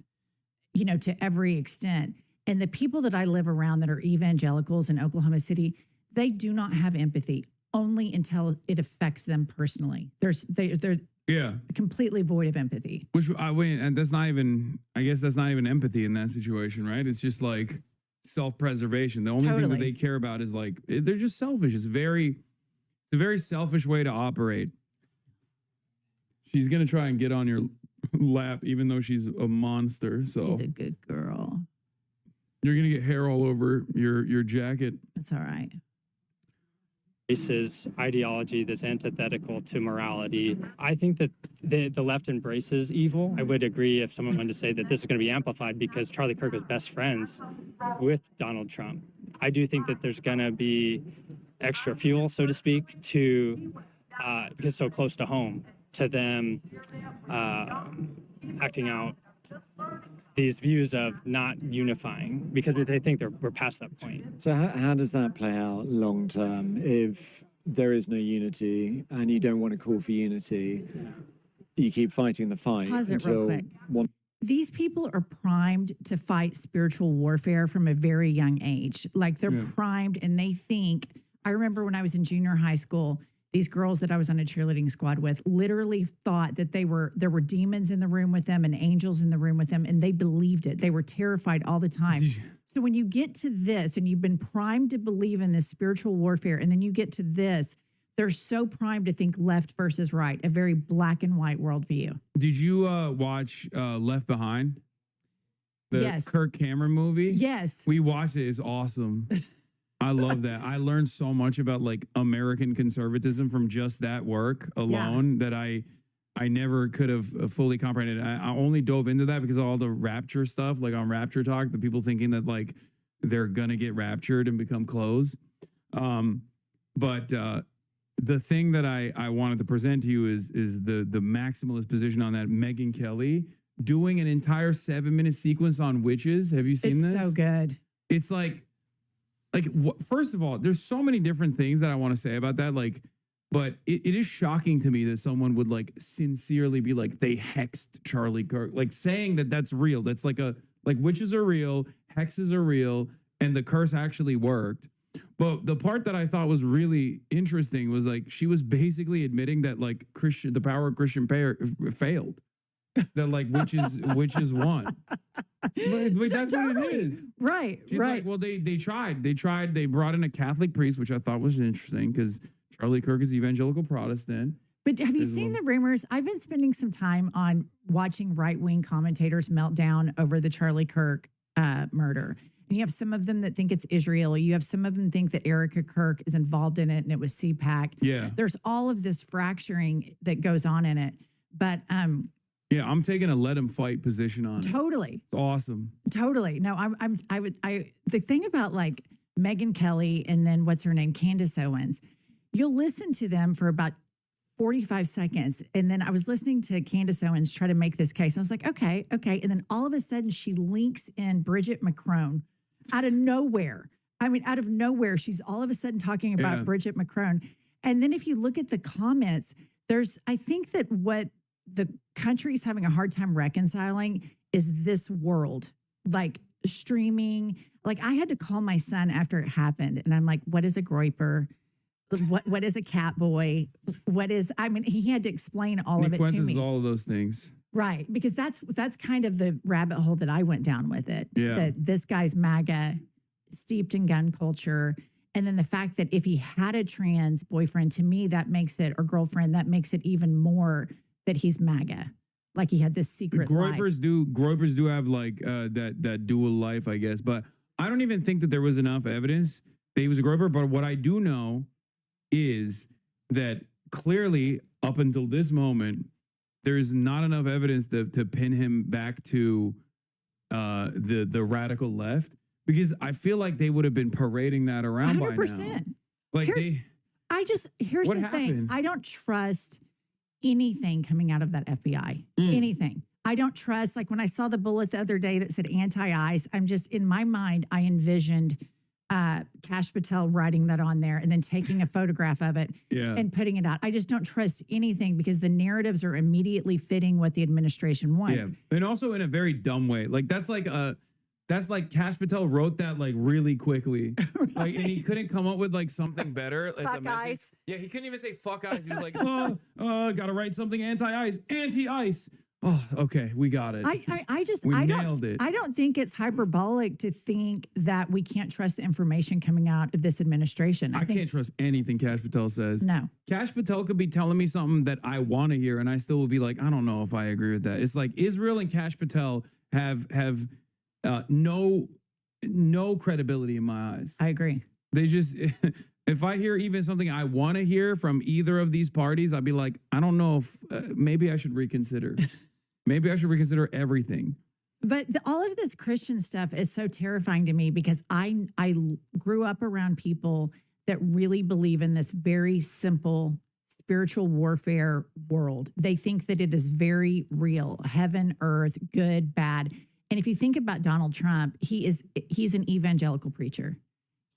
you know, to every extent. And the people that I live around that are evangelicals in Oklahoma City, they do not have empathy only until it affects them personally. They're completely void of empathy. Which and that's not even, I guess that's not even empathy in that situation, right? It's just like self-preservation. The only thing that they care about is like, they're just selfish. It's a very selfish way to operate. She's going to try and get on your lap, even though she's a monster. So she's a good girl. You're going to get hair all over your jacket. That's all right. Is ideology that's antithetical to morality. I think that the left embraces evil. I would agree if someone wanted to say that this is going to be amplified because Charlie Kirk was best friends with Donald Trump. I do think that there's going to be extra fuel, so to speak, to because so close to home, to them acting out these views of not unifying because they think we're past that point. So how does that play out long term if there is no unity and you don't want to call for unity? You keep fighting the fight Pause it real until quick. These people are primed to fight spiritual warfare from a very young age. Like they're primed and they think, I remember when I was in junior high school, these girls that I was on a cheerleading squad with literally thought that there were demons in the room with them and angels in the room with them, and they believed it. They were terrified all the time. So when you get to this and you've been primed to believe in this spiritual warfare, and then you get to this, they're so primed to think left versus right, a very black and white worldview. Did you watch Left Behind? The Kirk Cameron movie? Yes. We watched it. It's awesome. I love that. I learned so much about like American conservatism from just that work alone that I never could have fully comprehended. I only dove into that because of all the rapture stuff, like on Rapture Talk, the people thinking that like they're gonna get raptured and become clothes. But the thing that I wanted to present to you is the maximalist position on that. Megyn Kelly doing an entire 7-minute sequence on witches. Have you seen this? It's so good. It's like first of all, there's so many different things that I want to say about that. Like, but it is shocking to me that someone would like sincerely be like, they hexed Charlie Kirk, like saying that that's real. That's like witches are real, hexes are real, and the curse actually worked. But the part that I thought was really interesting was like, she was basically admitting that like the power of Christian prayer failed. That like witches won. But that's what it is. Right. She's like, well, they tried. They brought in a Catholic priest, which I thought was interesting because Charlie Kirk is evangelical Protestant. But have you seen the rumors? I've been spending some time on watching right-wing commentators melt down over the Charlie Kirk murder. And you have some of them that think it's Israel. You have some of them think that Erica Kirk is involved in it and it was CPAC. Yeah. There's all of this fracturing that goes on in it. But yeah, I'm taking a let him fight position on it. Totally. It's awesome. Totally. No, the thing about like Megyn Kelly and then what's her name, Candace Owens, you'll listen to them for about 45 seconds. And then I was listening to Candace Owens try to make this case. And I was like, okay. And then all of a sudden she links in Bridget McCrone out of nowhere. I mean, out of nowhere, she's all of a sudden talking about Bridget McCrone. And then if you look at the comments, I think that what the country's having a hard time reconciling is this world, like streaming. Like I had to call my son after it happened. And I'm like, what is a groiper? What is a cat boy? He had to explain all of it to me. All of those things. Right. Because that's kind of the rabbit hole that I went down with it. Yeah. That this guy's MAGA, steeped in gun culture. And then the fact that if he had a trans boyfriend, to me, that makes it, or girlfriend, that makes it even more that he's MAGA. Like he had this secret life. Groypers do have like that dual life, I guess. But I don't even think that there was enough evidence that he was a Groyper. But what I do know is that clearly, up until this moment, there's not enough evidence to pin him back to the radical left, because I feel like they would have been parading that around by now. 100%. Like Here's What the thing. happened? I don't trust anything coming out of that FBI. Anything. I don't trust, like when I saw the bullet the other day that said anti-ICE, I'm just, in my mind, I envisioned Kash Patel writing that on there and then taking a photograph of it and putting it out. I just don't trust anything because the narratives are immediately fitting what the administration wants. Yeah, and also in a very dumb way. Like that's like Kash Patel wrote that like really quickly, like, and he couldn't come up with like something better. As Fuck a message. ICE. Yeah, he couldn't even say fuck ICE. He was like, gotta write something anti-ICE. Oh, okay, we got it. I nailed it. I don't think it's hyperbolic to think that we can't trust the information coming out of this administration. I can't trust anything Kash Patel says. No. Kash Patel could be telling me something that I want to hear, and I still will be like, I don't know if I agree with that. It's like Israel and Kash Patel have no credibility in my eyes. I agree. They just, if I hear even something I want to hear from either of these parties, I'd be like, I don't know if maybe I should reconsider. Maybe I should reconsider everything. But all of this Christian stuff is so terrifying to me because I grew up around people that really believe in this very simple spiritual warfare world. They think that it is very real, heaven, earth, good, bad. And if you think about Donald Trump, he's an evangelical preacher.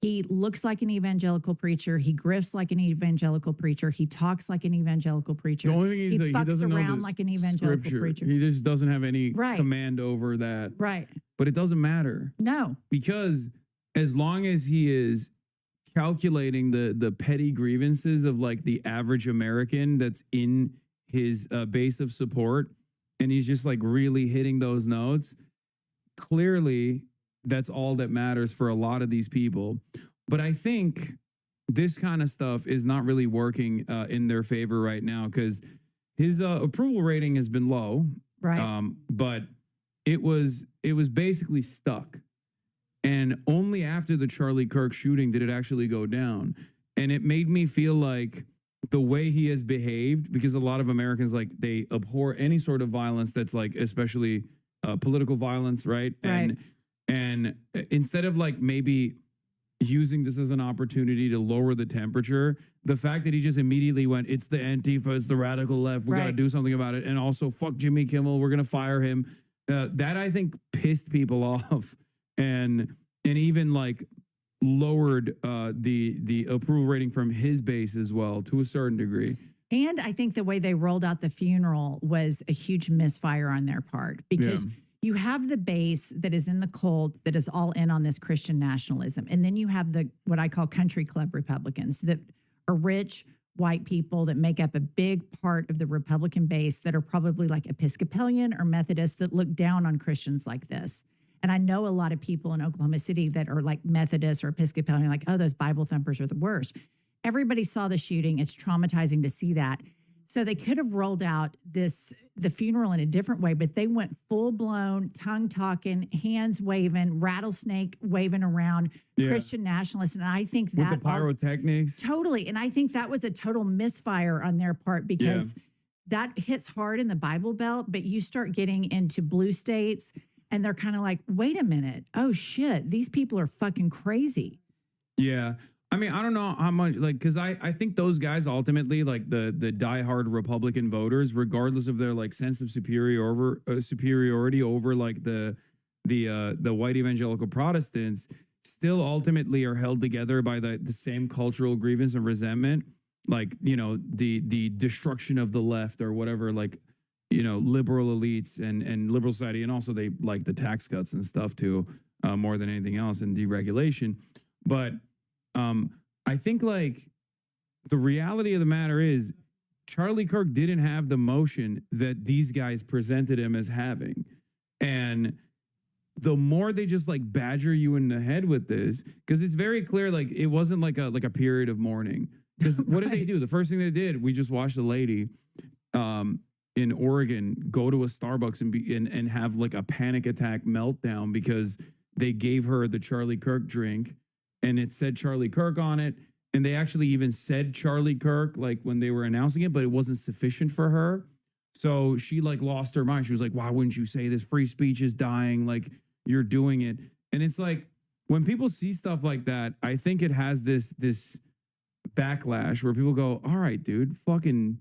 He looks like an evangelical preacher. He grifts like an evangelical preacher. He talks like an evangelical preacher. The only thing he he doesn't know around the like an evangelical scripture. preacher. He just doesn't have any Right. command over that. Right. But it doesn't matter, No. because as long as he is calculating the petty grievances of like the average American that's in his base of support, and he's just like really hitting those notes, clearly that's all that matters for a lot of these people. But I think this kind of stuff is not really working in their favor right now, because his approval rating has been low. Right. But it was basically stuck. And only after the Charlie Kirk shooting did it actually go down. And it made me feel like the way he has behaved, because a lot of Americans, like, they abhor any sort of violence that's like, especially political violence, right? Right. And instead of like maybe using this as an opportunity to lower the temperature, the fact that he just immediately went, it's the Antifa, it's the radical left, we got to do something about it. And also, fuck Jimmy Kimmel, we're going to fire him. That I think pissed people off and even like lowered the approval rating from his base as well to a certain degree. And I think the way they rolled out the funeral was a huge misfire on their part, because you have the base that is in the cult that is all in on this Christian nationalism. And then you have the what I call country club Republicans that are rich white people that make up a big part of the Republican base that are probably like Episcopalian or Methodist that look down on Christians like this. And I know a lot of people in Oklahoma City that are like Methodist or Episcopalian, like, oh, those Bible thumpers are the worst. Everybody saw the shooting. It's traumatizing to see that. So they could have rolled out the funeral in a different way, but they went full blown, tongue talking, hands waving, rattlesnake waving around, Christian nationalists. And I think that with the pyrotechnics. Totally. And I think that was a total misfire on their part, because that hits hard in the Bible Belt, but you start getting into blue states and they're kind of like, wait a minute. Oh shit. These people are fucking crazy. Yeah. I mean, I don't know how much, like, because I think those guys ultimately, like the diehard Republican voters, regardless of their like sense of superiority over like the white evangelical Protestants, still ultimately are held together by the same cultural grievance and resentment, like, you know, the destruction of the left or whatever, like, you know, liberal elites and liberal society, and also they like the tax cuts and stuff too, more than anything else, and deregulation, but. I think like the reality of the matter is Charlie Kirk didn't have the motion that these guys presented him as having. And the more they just like badger you in the head with this, because it's very clear, like it wasn't like a period of mourning. Because what did they do? The first thing they did, we just watched a lady in Oregon go to a Starbucks and have like a panic attack meltdown because they gave her the Charlie Kirk drink and it said Charlie Kirk on it. And they actually even said Charlie Kirk like when they were announcing it, but it wasn't sufficient for her. So she like lost her mind. She was like, why wouldn't you say this? Free speech is dying. Like you're doing it. And it's like when people see stuff like that, I think it has this backlash where people go, all right, dude, fucking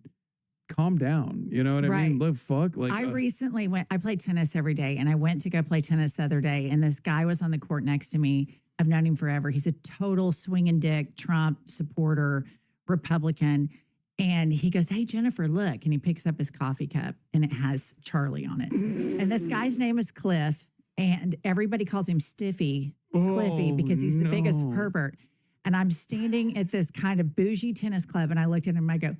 calm down. You know what I mean? Like, fuck. Like I recently I play tennis every day, and I went to go play tennis the other day, and this guy was on the court next to me. I've known him forever. He's a total swinging dick, Trump supporter, Republican. And he goes, hey, Jennifer, look. And he picks up his coffee cup and it has Charlie on it. And this guy's name is Cliff. And everybody calls him Cliffy, because he's the biggest pervert. And I'm standing at this kind of bougie tennis club. And I looked at him and I go,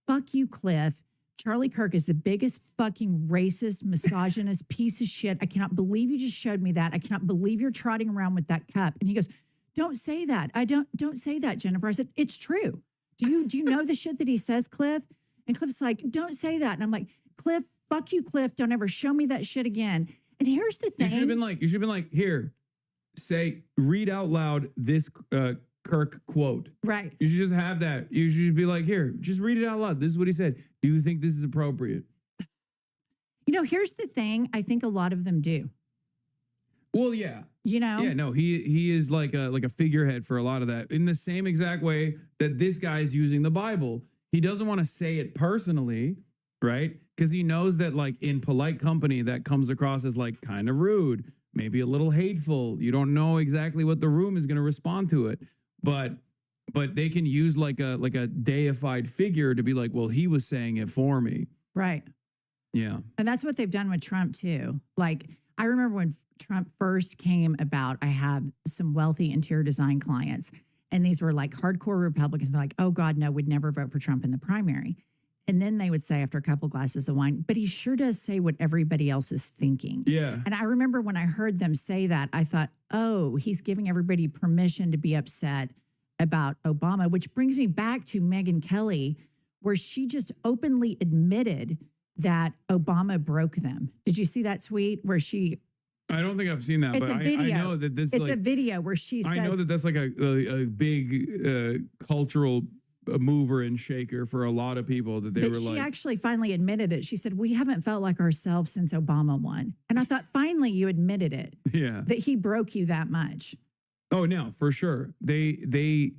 fuck you, Cliff. Charlie Kirk is the biggest fucking racist, misogynist piece of shit. I cannot believe you just showed me that. I cannot believe you're trotting around with that cup. And he goes, don't say that. Don't say that, Jennifer. I said, it's true. Do you know the shit that he says, Cliff? And Cliff's like, don't say that. And I'm like, Cliff, fuck you, Cliff. Don't ever show me that shit again. And here's the thing. You should have been like, here, read out loud this Kirk quote. Right. You should just have that. You should be like, here, just read it out loud. This is what he said. Do you think this is appropriate? You know, here's the thing. I think a lot of them do. Well, yeah. You know? Yeah, no, he is like a figurehead for a lot of that. In the same exact way that this guy is using the Bible. He doesn't want to say it personally, right? Because he knows that like in polite company that comes across as like kind of rude, maybe a little hateful. You don't know exactly what the room is going to respond to it. But they can use like a deified figure to be like, well, he was saying it for me. Right. Yeah. And that's what they've done with Trump too. Like I remember when Trump first came about, I have some wealthy interior design clients, and these were like hardcore Republicans. They're like, oh God, no, we'd never vote for Trump in the primary. And then they would say after a couple glasses of wine, but he sure does say what everybody else is thinking. Yeah. And I remember when I heard them say that, I thought, oh, he's giving everybody permission to be upset about Obama, which brings me back to Megyn Kelly, where she just openly admitted that Obama broke them. Did you see that tweet where she... I don't think I've seen that, It's but a video. I know that this It's like, a video where she says... I know that that's like a big cultural mover and shaker for a lot of people that they but were she like... actually finally admitted it. She said, we haven't felt like ourselves since Obama won. And I thought, finally, you admitted it. Yeah. That he broke you that much. Oh, no, for sure. They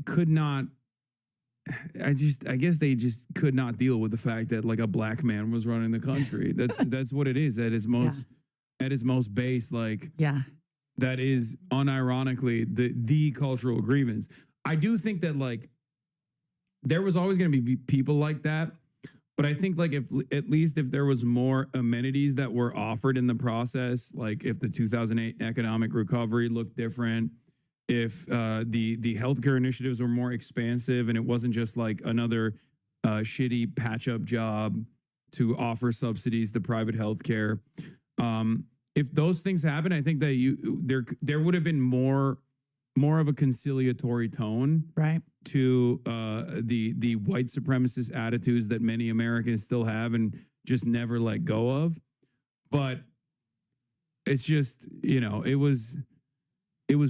could not... I guess they just could not deal with the fact that like a black man was running the country. That's what it is at its most base. Like, yeah, that is unironically the cultural grievance. I do think that like there was always going to be people like that, but I think like if at least if there was more amenities that were offered in the process, like if the 2008 economic recovery looked different, if the healthcare initiatives were more expansive and it wasn't just like another shitty patch-up job to offer subsidies to private healthcare. If those things happen, I think that there would have been more of a conciliatory tone, right, to the white supremacist attitudes that many Americans still have and just never let go of. But it's just, you know, it was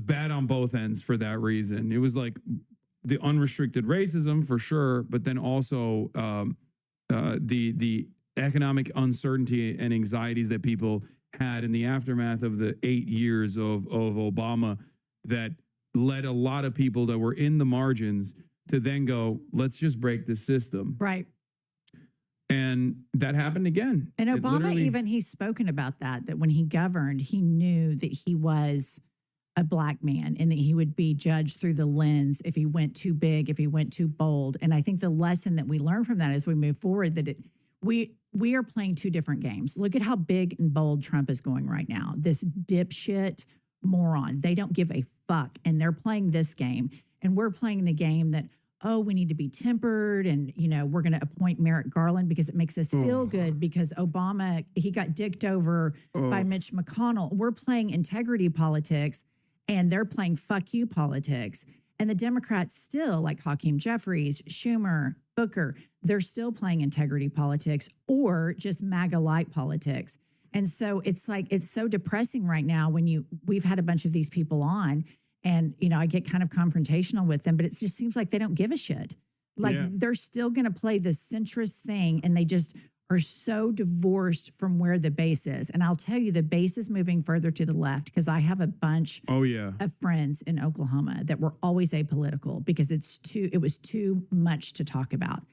bad on both ends for that reason. It was like the unrestricted racism for sure, but then also the economic uncertainty and anxieties that people had in the aftermath of the 8 years of Obama that led a lot of people that were in the margins to then go, let's just break the system. Right. And that happened again. And Obama he's spoken about that when he governed, he knew that he was a black man and that he would be judged through the lens if he went too big, if he went too bold. And I think the lesson that we learn from that as we move forward, that we are playing two different games. Look at how big and bold Trump is going right now. This dipshit moron. They don't give a fuck. And they're playing this game. And we're playing the game that, oh, we need to be tempered. And, you know, we're going to appoint Merrick Garland because it makes us feel good because Obama, he got dicked over by Mitch McConnell. We're playing integrity politics and they're playing fuck you politics. And the Democrats still, like Hakeem Jeffries, Schumer, Booker, they're still playing integrity politics or just MAGA light politics. And so it's like, it's so depressing right now when we've had a bunch of these people on and, you know, I get kind of confrontational with them, but it just seems like they don't give a shit. Like they're still going to play this centrist thing and they just are so divorced from where the base is. And I'll tell you, the base is moving further to the left because I have a bunch of friends in Oklahoma that were always apolitical because it was too much to talk about.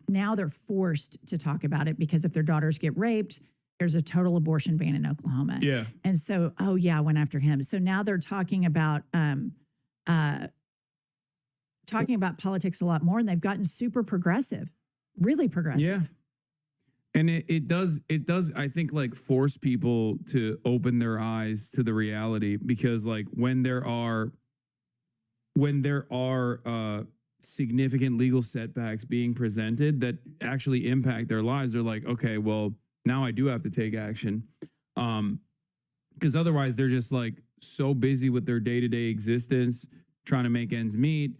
Now they're forced to talk about it because if their daughters get raped, there's a total abortion ban in Oklahoma. Yeah. And so, I went after him. So now they're talking about politics a lot more and they've gotten super progressive, really progressive. Yeah. And it does, I think, like force people to open their eyes to the reality because like when there are significant legal setbacks being presented that actually impact their lives, they're like, okay, well, now I do have to take action. Because otherwise they're just like so busy with their day-to-day existence, trying to make ends meet,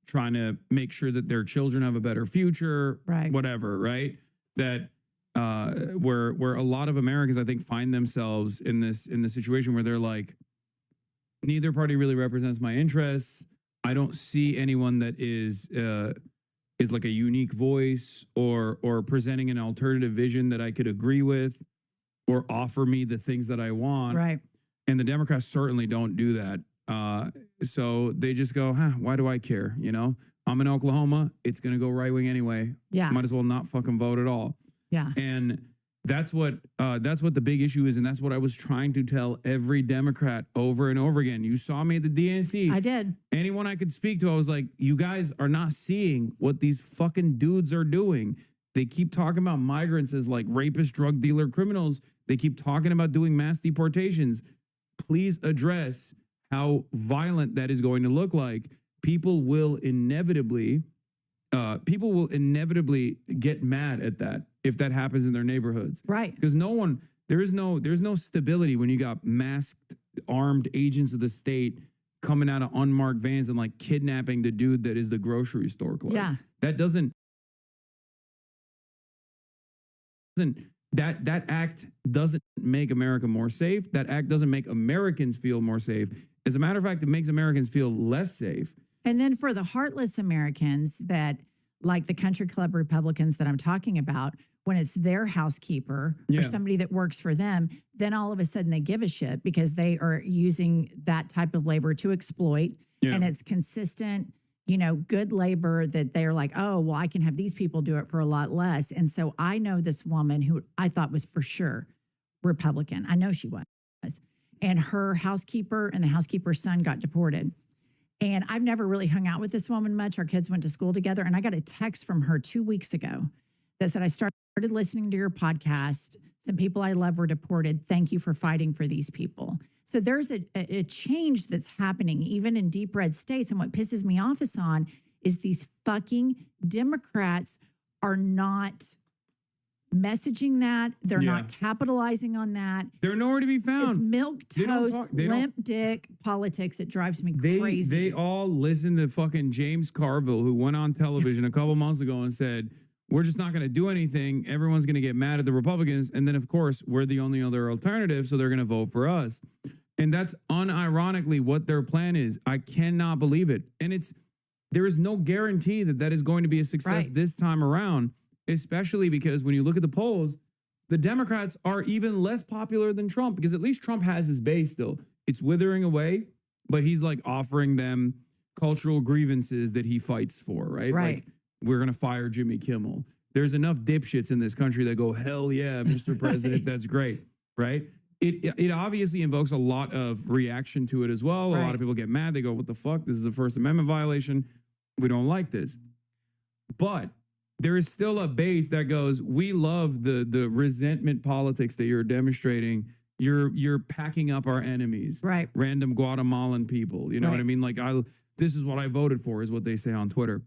trying to make sure that their children have a better future, whatever, right? That where a lot of Americans, I think, find themselves in this situation where they're like, neither party really represents my interests. I don't see anyone that is like a unique voice or presenting an alternative vision that I could agree with or offer me the things that I want. Right. And the Democrats certainly don't do that. So they just go, why do I care? You know, I'm in Oklahoma. It's going to go right wing anyway. Yeah. Might as well not fucking vote at all. Yeah. And that's what the big issue is. And that's what I was trying to tell every Democrat over and over again. You saw me at the DNC. I did. Anyone I could speak to, I was like, you guys are not seeing what these fucking dudes are doing. They keep talking about migrants as like rapists, drug dealer, criminals. They keep talking about doing mass deportations. Please address how violent that is going to look like. People will inevitably get mad at that if that happens in their neighborhoods. Right. Because there's no stability when you got masked, armed agents of the state coming out of unmarked vans and like kidnapping the dude that is the grocery store clerk. Yeah. That act doesn't make America more safe. That act doesn't make Americans feel more safe. As a matter of fact, it makes Americans feel less safe. And then for the heartless Americans that, like the country club Republicans that I'm talking about, when it's their housekeeper or somebody that works for them, then all of a sudden they give a shit because they are using that type of labor to exploit. Yeah. And it's consistent, you know, good labor that they're like, oh, well, I can have these people do it for a lot less. And so I know this woman who I thought was for sure Republican. I know she was. And her housekeeper and the housekeeper's son got deported. And I've never really hung out with this woman much. Our kids went to school together. And I got a text from her 2 weeks ago that said, I started listening to your podcast. Some people I love were deported. Thank you for fighting for these people. So there's a change that's happening even in deep red states. And what pisses me off is these fucking Democrats are not messaging that. They're not capitalizing on that. They're nowhere to be found. It's milquetoast, limp dick politics. It drives me crazy. They all listen to fucking James Carville, who went on television a couple months ago and said, we're just not going to do anything. Everyone's going to get mad at the Republicans. And then, of course, we're the only other alternative, so they're going to vote for us. And that's unironically what their plan is. I cannot believe it. And there is no guarantee that is going to be a success this time around, especially because when you look at the polls, the Democrats are even less popular than Trump, because at least Trump has his base still. It's withering away, but he's like offering them cultural grievances that he fights for, right? Like, we're going to fire Jimmy Kimmel. There's enough dipshits in this country that go, hell yeah, Mr. President, that's great, right? It obviously invokes a lot of reaction to it as well. A lot of people get mad. They go, what the fuck? This is a First Amendment violation. We don't like this. But there is still a base that goes, we love the resentment politics that you're demonstrating. You're packing up our enemies. Right. Random Guatemalan people. You know what I mean? Like, this is what I voted for, is what they say on Twitter.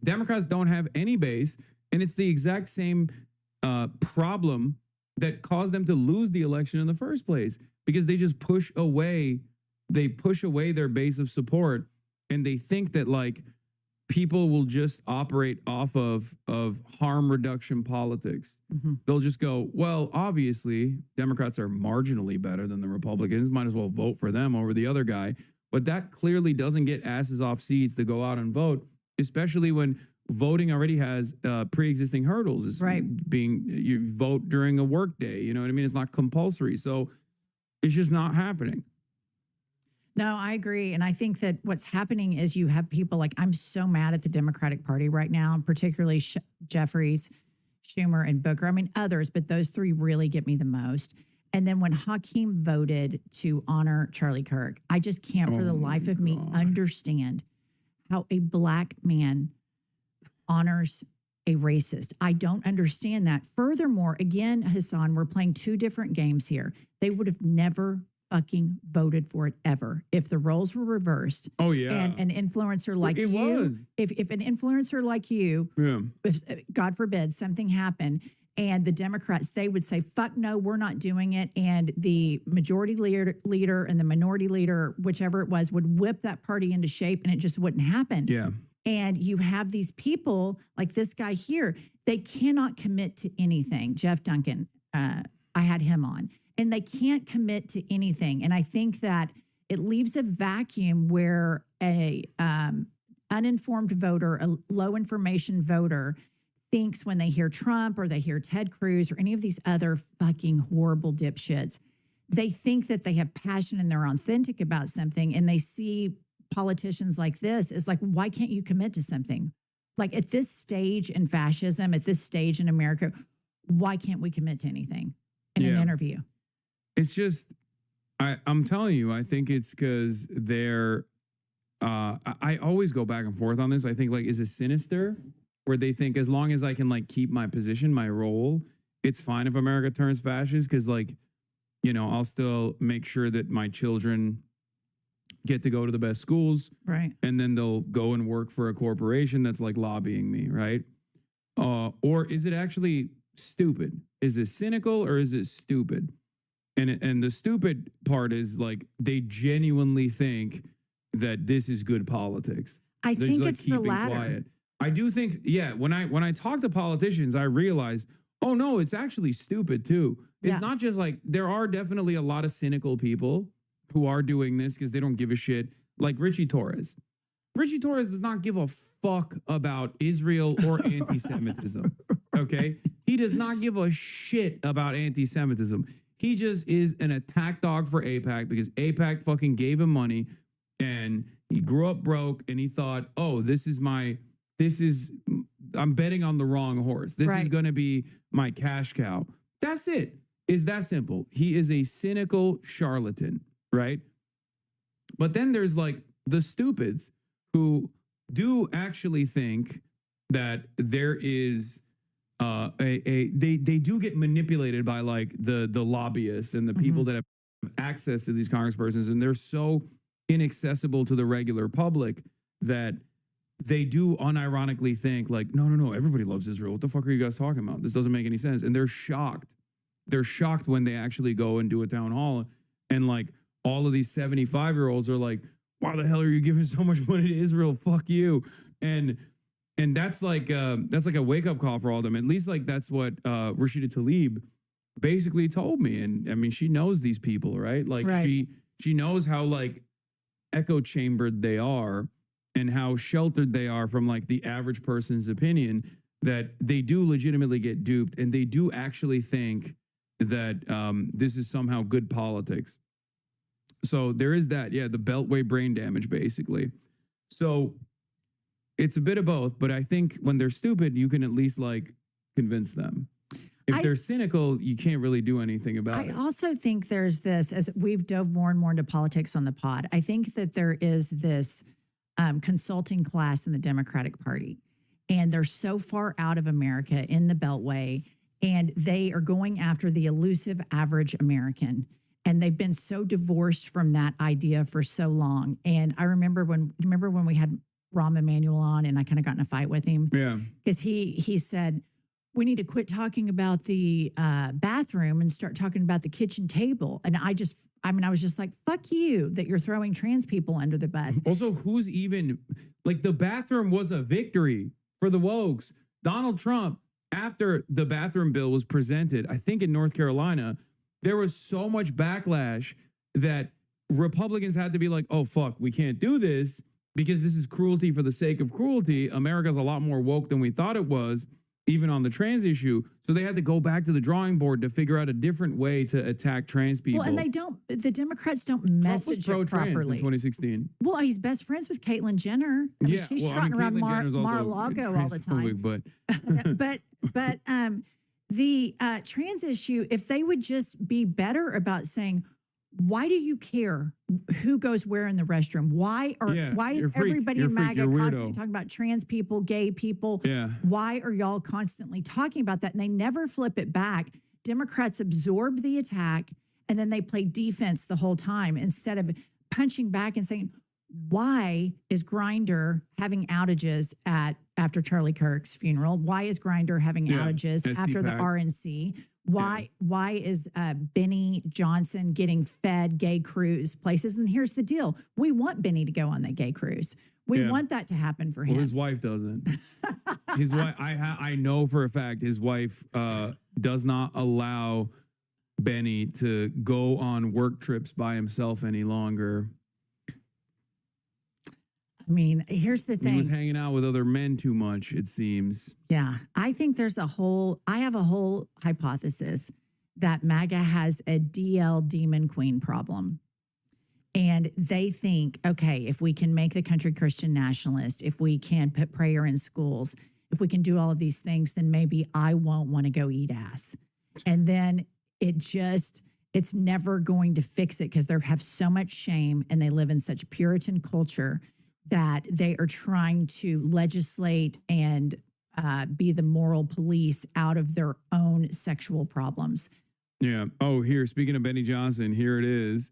Democrats don't have any base, and it's the exact same problem that caused them to lose the election in the first place, because they just push away their base of support, and they think that like people will just operate off of harm reduction politics. They'll just go, well, obviously Democrats are marginally better than the Republicans, might as well vote for them over the other guy. But that clearly doesn't get asses off seats to go out and vote, especially when voting already has pre-existing hurdles. It's you vote during a work day. You know what I mean? It's not compulsory. So it's just not happening. No, I agree. And I think that what's happening is you have people like, I'm so mad at the Democratic Party right now, particularly Jeffries, Schumer, and Booker. I mean, others, but those three really get me the most. And then when Hakeem voted to honor Charlie Kirk, I just can't for the life of me understand how a black man honors a racist. I don't understand that. Furthermore, again, Hassan, we're playing two different games here. They would have never fucking voted for it ever if the roles were reversed. Oh yeah. And an influencer like It you, was. if an influencer like you, if, God forbid, something happened, and the Democrats, they would say, fuck no, we're not doing it. And the majority leader and the minority leader, whichever it was, would whip that party into shape, and it just wouldn't happen. Yeah. And you have these people like this guy here, they cannot commit to anything. Jeff Duncan, I had him on, and they can't commit to anything. And I think that it leaves a vacuum where a uninformed voter, a low information voter, thinks when they hear Trump or they hear Ted Cruz or any of these other fucking horrible dipshits, they think that they have passion and they're authentic about something, and they see politicians like this is like, why can't you commit to something? Like at this stage in fascism, at this stage in America, why can't we commit to anything in an interview? It's just, I'm telling you, I think it's because they're, I always go back and forth on this. I think like, is it sinister where they think as long as I can like keep my position, my role, it's fine if America turns fascist, because like, you know, I'll still make sure that my children get to go to the best schools. Right. And then they'll go and work for a corporation that's like lobbying me, right? Or is it actually stupid? Is it cynical or is it stupid? And the stupid part is like they genuinely think that this is good politics. I They're think just, like, it's the keeping latter. quiet. I do think, yeah, when I talk to politicians, I realize, oh no, it's actually stupid too. It's not just like, there are definitely a lot of cynical people who are doing this because they don't give a shit. Like Richie Torres. Richie Torres does not give a fuck about Israel or anti-Semitism. Okay? He does not give a shit about anti-Semitism. He just is an attack dog for AIPAC because AIPAC fucking gave him money, and he grew up broke, and he thought, oh, I'm betting on the wrong horse. This is going to be my cash cow. That's it. It's that simple. He is a cynical charlatan, right? But then there's like the stupids who do actually think that there is they do get manipulated by like the lobbyists and the people that have access to these congresspersons, and they're so inaccessible to the regular public that they do unironically think like, no, everybody loves Israel. What the fuck are you guys talking about? This doesn't make any sense. And they're shocked. They're shocked when they actually go and do a town hall, and like all of these 75-year-olds are like, why the hell are you giving so much money to Israel? Fuck you. And that's like a wake up call for all of them. At least like that's what Rashida Tlaib basically told me. And I mean, she knows these people, right? Like she knows how like echo chambered they are and how sheltered they are from like the average person's opinion, that they do legitimately get duped, and they do actually think that this is somehow good politics. So there is that, the Beltway brain damage, basically. So it's a bit of both, but I think when they're stupid, you can at least like convince them. If they're cynical, you can't really do anything about it. I also think there's this, as we've dove more and more into politics on the pod, I think that there is this consulting class in the Democratic Party, and they're so far out of America in the Beltway, and they are going after the elusive average American. And they've been so divorced from that idea for so long. And I remember when we had Rahm Emanuel on, and I kind of got in a fight with him. Yeah. Because he said, we need to quit talking about the bathroom and start talking about the kitchen table. And I was just like, fuck you that you're throwing trans people under the bus. Also, who's even like the bathroom was a victory for the wokes. Donald Trump, after the bathroom bill was presented, I think in North Carolina, there was so much backlash that Republicans had to be like, oh, fuck, we can't do this because this is cruelty for the sake of cruelty. America's a lot more woke than we thought it was, even on the trans issue. So they had to go back to the drawing board to figure out a different way to attack trans people. Well, and the Democrats don't Trump was message it pro-trans properly. in 202016. Well, he's best friends with Caitlyn Jenner. I mean, she's trotting around Mar-a-Lago all the time. But but the trans issue, if they would just be better about saying, why do you care who goes where in the restroom? Why is you're a freak. everybody You're a in freak. MAGA You're a weirdo. constantly talking about trans people, gay people? Yeah. Why are y'all constantly talking about that? And they never flip it back. Democrats absorb the attack and then they play defense the whole time instead of punching back and saying, why is Grindr having outages after Charlie Kirk's funeral? Why is Grindr having outages after the SCPAC. RNC? Why is Benny Johnson getting fed gay cruise places? And here's the deal. We want Benny to go on that gay cruise. We want that to happen for him. Well, his wife doesn't. His wife, I know for a fact, his wife does not allow Benny to go on work trips by himself any longer. I mean, here's the thing. He was hanging out with other men too much, it seems. Yeah, I think I have a whole hypothesis that MAGA has a DL demon queen problem. And they think, okay, if we can make the country Christian nationalist, if we can put prayer in schools, if we can do all of these things, then maybe I won't want to go eat ass. And then it's never going to fix it because they have so much shame and they live in such Puritan culture that they are trying to legislate and be the moral police out of their own sexual problems. Yeah. Oh, here, speaking of Benny Johnson, here it is.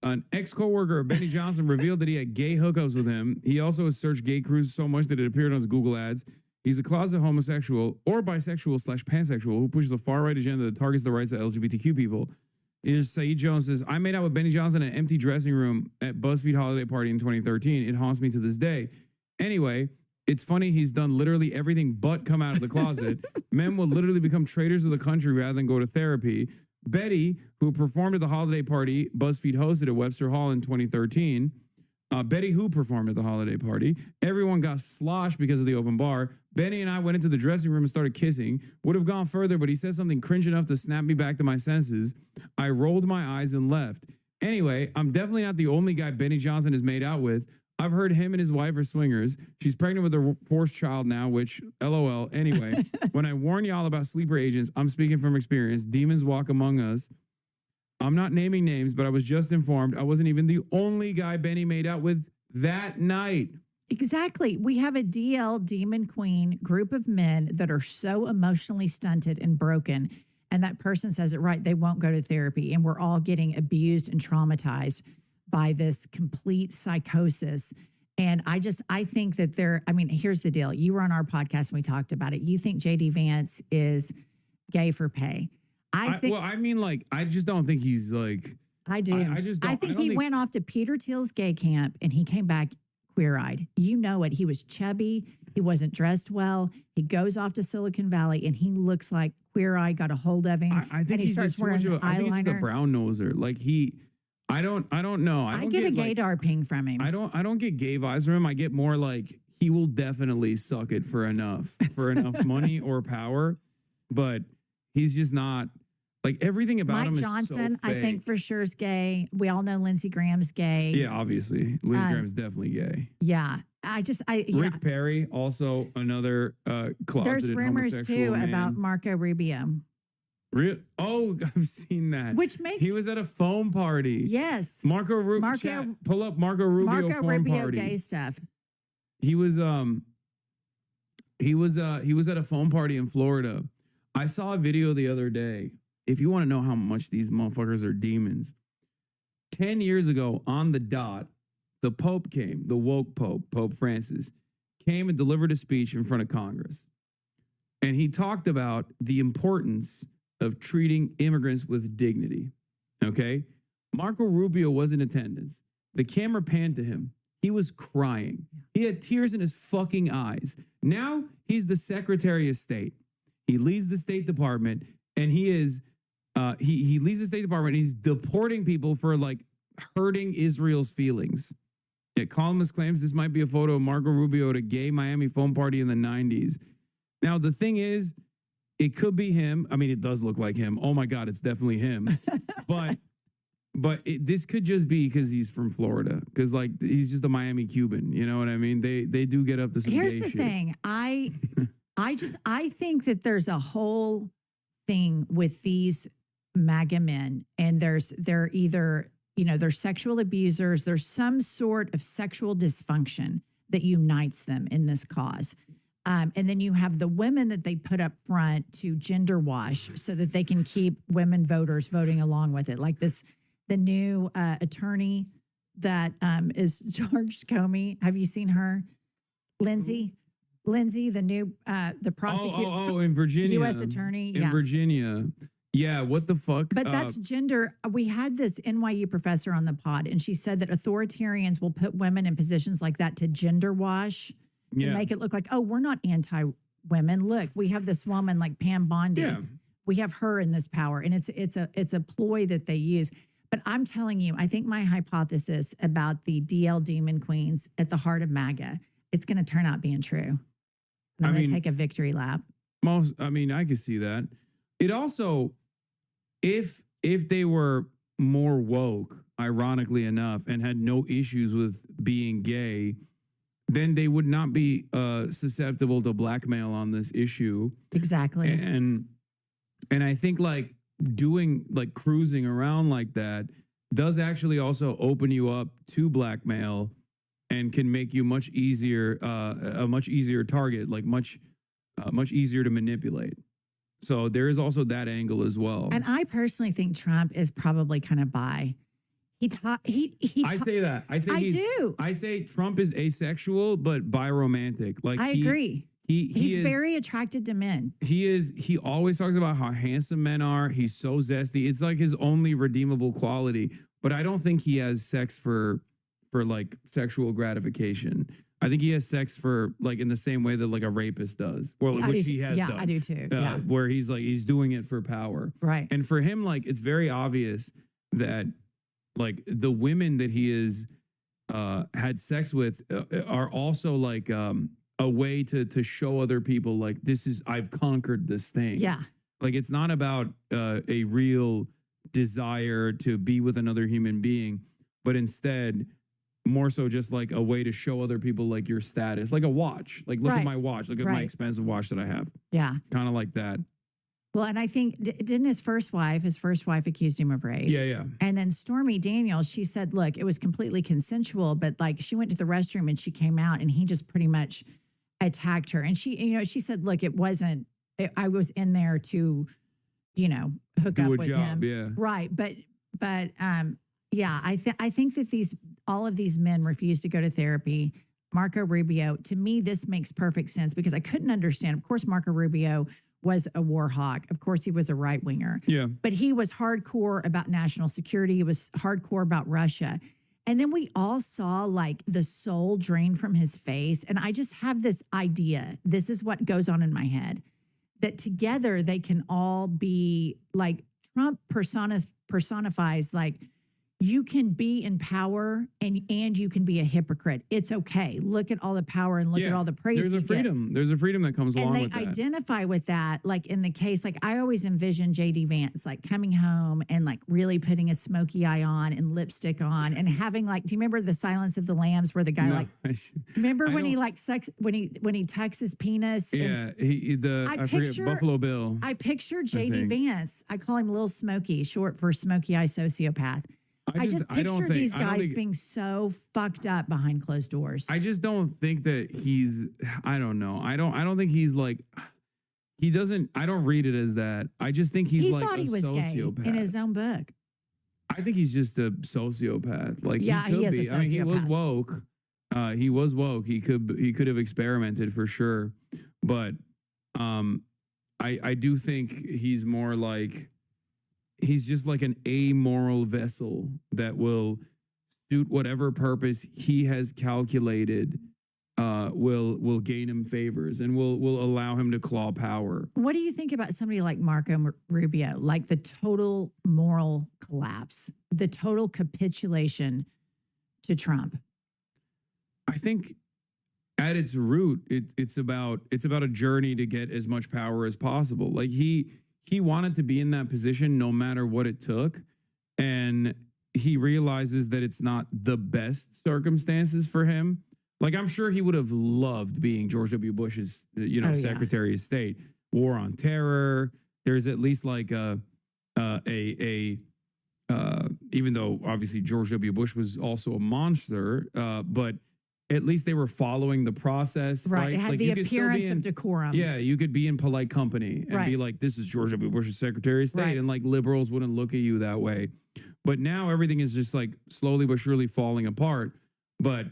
An ex-coworker of Benny Johnson revealed that he had gay hookups with him. He also has searched gay cruises so much that it appeared on his Google ads. He's a closet homosexual or bisexual/pansexual who pushes a far-right agenda that targets the rights of LGBTQ people. Is Saeed Jones says, I made out with Benny Johnson in an empty dressing room at BuzzFeed holiday party in 2013. It haunts me to this day. Anyway, it's funny he's done literally everything but come out of the closet. Men will literally become traitors of the country rather than go to therapy. Betty, who performed at the holiday party BuzzFeed hosted at Webster Hall in 2013, Betty, who performed at the holiday party, everyone got sloshed because of the open bar. Benny and I went into the dressing room and started kissing. Would have gone further, but he said something cringe enough to snap me back to my senses. I rolled my eyes and left. Anyway, I'm definitely not the only guy Benny Johnson has made out with. I've heard him and his wife are swingers. She's pregnant with her fourth child now, which, LOL. Anyway, when I warn y'all about sleeper agents, I'm speaking from experience. Demons walk among us. I'm not naming names, but I was just informed I wasn't even the only guy Benny made out with that night. Exactly. We have a DL demon queen group of men that are so emotionally stunted and broken. And that person says it right. They won't go to therapy. And we're all getting abused and traumatized by this complete psychosis. And I think that here's the deal. You were on our podcast and we talked about it. You think JD Vance is gay for pay. I just don't think he's like. I do. I just don't. I think he went off to Peter Thiel's gay camp and he came back queer-eyed. You know it. He was chubby. He wasn't dressed well. He goes off to Silicon Valley and he looks like queer-eye got a hold of him. I think he starts wearing eyeliner. I think he's a brown noser. Like I don't know. I get a gaydar ping from him. I don't get gay vibes from him. I get more like he will definitely suck it for enough money or power, but he's just not. Like everything about him Mike is Johnson, so fake. I think for sure is gay. We all know Lindsey Graham's gay. Yeah, obviously. Lindsey Graham's definitely gay. Yeah. Rick Perry, also another closeted There's rumors homosexual too man. about Marco Rubio. Oh, I've seen that. Which makes he was at a foam party. Yes. Marco Rubio. Pull up Marco Rubio foam party. Gay stuff. He was at a foam party in Florida. I saw a video the other day. If you want to know how much these motherfuckers are demons, 10 years ago on the dot, the Pope came, the woke Pope, Pope Francis, came and delivered a speech in front of Congress. And he talked about the importance of treating immigrants with dignity. Okay? Marco Rubio was in attendance. The camera panned to him. He was crying. He had tears in his fucking eyes. Now he's the Secretary of State. He leads the State Department, and he leads the State Department. And he's deporting people for like hurting Israel's feelings. Yet columnist claims this might be a photo of Marco Rubio at a gay Miami phone party in the 90s. Now, the thing is, it could be him. I mean, it does look like him. Oh my God, it's definitely him. But this could just be because he's from Florida. Because like he's just a Miami Cuban. You know what I mean? They do get up to some Here's gay the shit. thing. I think that there's a whole thing with these MAGA men, and they're either, you know, they're sexual abusers. There's some sort of sexual dysfunction that unites them in this cause. And then you have the women that they put up front to gender wash so that they can keep women voters voting along with it. Like the new attorney that is charged Comey. Have you seen her? Lindsay, the new the prosecutor. Oh, in Virginia. U.S. attorney. In Virginia. Yeah, what the fuck? But that's gender. We had this NYU professor on the pod, and she said that authoritarians will put women in positions like that to gender wash, to make it look like, oh, we're not anti-women. Look, we have this woman like Pam Bondi. Yeah. We have her in this power, and it's a ploy that they use. But I'm telling you, I think my hypothesis about the DL Demon Queens at the heart of MAGA, it's going to turn out being true. And I'm going to take a victory lap. I can see that. It also, if they were more woke, ironically enough, and had no issues with being gay, then they would not be susceptible to blackmail on this issue. Exactly. And I think like doing like cruising around like that does actually also open you up to blackmail and can make you much easier, a much easier target, like much easier to manipulate. So there is also that angle as well. And I personally think Trump is probably kind of bi. I say that. I say Trump is asexual, but biromantic. Like I agree. He's is very attracted to men. He always talks about how handsome men are. He's so zesty. It's like his only redeemable quality. But I don't think he has sex for like sexual gratification. I think he has sex for like in the same way that like a rapist does, or which he has done. Yeah, I do too. Where he's doing it for power. Right. And for him, like it's very obvious that like the women that he is had sex with are also like a way to show other people like I've conquered this thing. Yeah. Like it's not about a real desire to be with another human being, but instead more so just like a way to show other people like your status, like a watch, like look at my watch, look at my expensive watch that I have. Yeah. Kind of like that. Well, and I think, didn't his first wife accused him of rape? Yeah. And then Stormy Daniels, she said, look, it was completely consensual, but like she went to the restroom and she came out and he just pretty much attacked her. And she said, look, I was in there to, hook up with him. Yeah. Right. But yeah, I think that all of these men refuse to go to therapy. Marco Rubio, to me, this makes perfect sense because I couldn't understand. Of course, Marco Rubio was a war hawk. Of course, he was a right winger. Yeah. But he was hardcore about national security. He was hardcore about Russia. And then we all saw like the soul drain from his face. And I just have this idea. This is what goes on in my head, that together they can all be like Trump personifies like, you can be in power and you can be a hypocrite. It's okay. Look at all the power and look at all the praise. There's a freedom. There's a freedom that comes along with that. And they identify with that. Like in the case, like I always envision JD Vance like coming home and like really putting a smoky eye on and lipstick on and having like, do you remember the Silence of the Lambs where the guy remember when he like sucks when he tucks his penis? Yeah, I forget Buffalo Bill. I picture JD Vance. I call him Lil Smokey, short for Smokey Eye Sociopath. I just picture these guys being so fucked up behind closed doors. I just don't think that he's, I don't know. I don't think he's like, he doesn't, I don't read it as that. I just think he's like thought a he was sociopath. gay in his own book. I think he's just a sociopath. Like Yeah, he he could is a be. I mean, he was sociopath. woke. He was woke. He could have experimented for sure. But I do think he's more like he's just like an amoral vessel that will suit whatever purpose he has calculated will gain him favors and will allow him to claw power. What do you think about somebody like Marco Rubio, like the total moral collapse, the total capitulation to Trump? I think at its root, it's about a journey to get as much power as possible. Like he wanted to be in that position no matter what it took, and he realizes that it's not the best circumstances for him. Like I'm sure he would have loved being George W. Bush's, Secretary of State. War on Terror. There's at least like even though obviously George W. Bush was also a monster, but at least they were following the process. Right. It had Like the you could still be appearance of decorum. Yeah, you could be in polite company and be Right. like, this is George W. Bush's Secretary of State. Right. And like liberals wouldn't look at you that way. But now everything is just like slowly but surely falling apart. But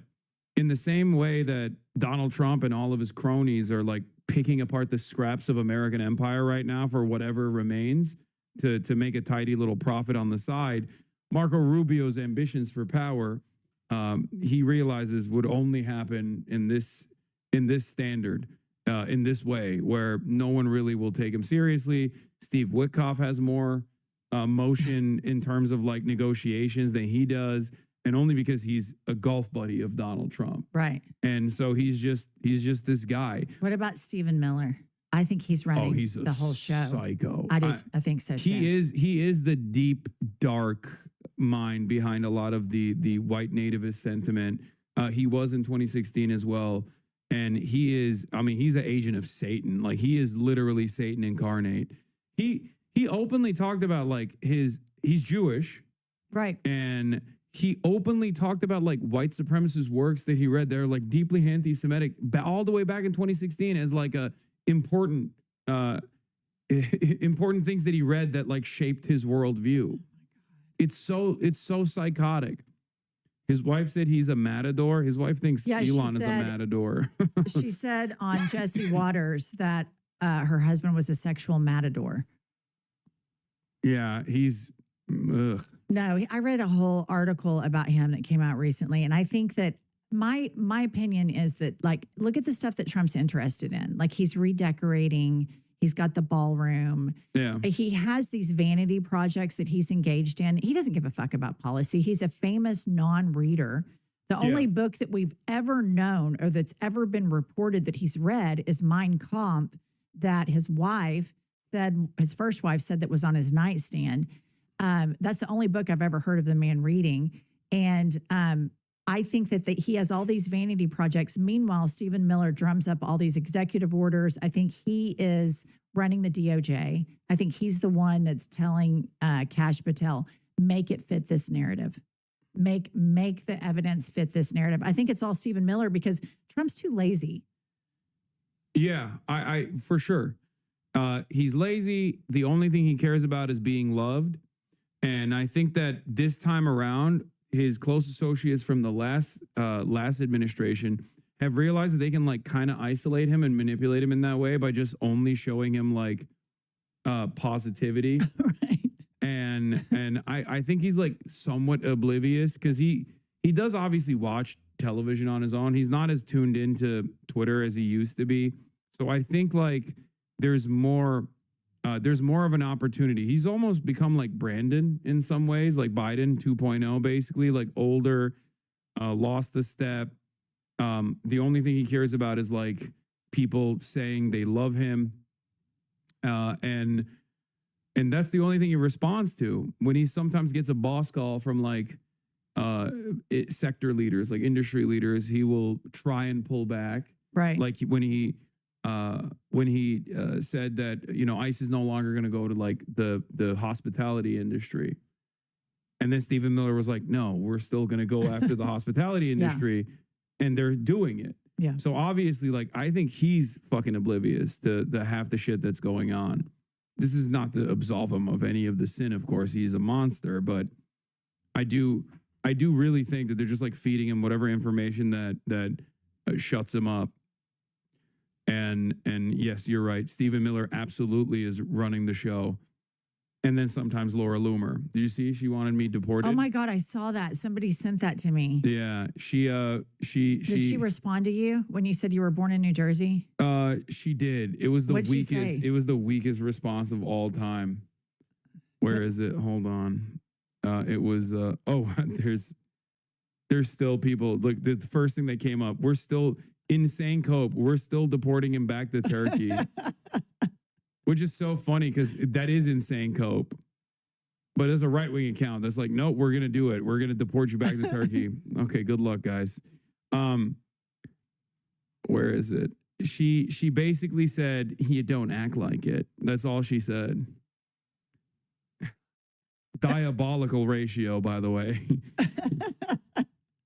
in the same way that Donald Trump and all of his cronies are like picking apart the scraps of American empire right now for whatever remains to make a tidy little profit on the side, Marco Rubio's ambitions for power, he realizes would only happen in this standard, in this way, where no one really will take him seriously. Steve Witkoff has more motion in terms of like negotiations than he does, and only because he's a golf buddy of Donald Trump. Right. And so he's just this guy. What about Stephen Miller? I think he's running He's a the whole show. psycho. I think so too. He is the deep, dark mind behind a lot of the white nativist sentiment. He was in 2016 as well. And he's an agent of Satan. Like he is literally Satan incarnate. He openly talked about like he's Jewish. Right. And he openly talked about like white supremacist works that he read. They're like deeply anti-Semitic all the way back in 2016 as like a important things that he read that like shaped his worldview. It's so psychotic. His wife said he's a matador. His wife thinks Elon is a matador. She said on Jesse Waters that her husband was a sexual matador. Yeah, he's ugh. No, I read a whole article about him that came out recently, and I think that my opinion is that like look at the stuff that Trump's interested in. Like he's redecorating, he's got the ballroom. Yeah. He has these vanity projects that he's engaged in. He doesn't give a fuck about policy. He's a famous non-reader. The only book that we've ever known or that's ever been reported that he's read is Mein Kampf, that his first wife said that was on his nightstand. That's the only book I've ever heard of the man reading. And I think that he has all these vanity projects. Meanwhile, Stephen Miller drums up all these executive orders. I think he is running the DOJ. I think he's the one that's telling Kash Patel, make it fit this narrative. Make the evidence fit this narrative. I think it's all Stephen Miller because Trump's too lazy. Yeah, I for sure. He's lazy. The only thing he cares about is being loved. And I think that this time around, his close associates from the last administration have realized that they can like kind of isolate him and manipulate him in that way by just only showing him like positivity. Right. And I think he's like somewhat oblivious because he does obviously watch television on his own. He's not as tuned into Twitter as he used to be. So I think like there's more of an opportunity. He's almost become like Brandon in some ways, like Biden 2.0, basically, like older, lost the step. The only thing he cares about is like people saying they love him. And that's the only thing he responds to when he sometimes gets a boss call from like sector leaders, like industry leaders. He will try and pull back. Right. Like when he said that, ICE is no longer going to go to like the hospitality industry. And then Stephen Miller was like, no, we're still going to go after the hospitality industry. And they're doing it. Yeah. So obviously, like, I think he's fucking oblivious to the half the shit that's going on. This is not to absolve him of any of the sin, of course. He's a monster, but I do really think that they're just like feeding him whatever information that shuts him up. And yes, you're right. Stephen Miller absolutely is running the show. And then sometimes Laura Loomer. Did you see? She wanted me deported. Oh my God, I saw that. Somebody sent that to me. Yeah, Did she respond to you when you said you were born in New Jersey? She did. It was the What'd she weakest. say? It was the weakest response of all time. Where is it? Hold on. It was. There's still people. Look, the first thing that came up. We're still insane cope. We're still deporting him back to Turkey. Which is so funny because that is insane cope. But as a right-wing account, that's like, no, we're going to do it. We're going to deport you back to Turkey. Okay, good luck, guys. Where is it? She basically said, you don't act like it. That's all she said. Diabolical ratio, by the way.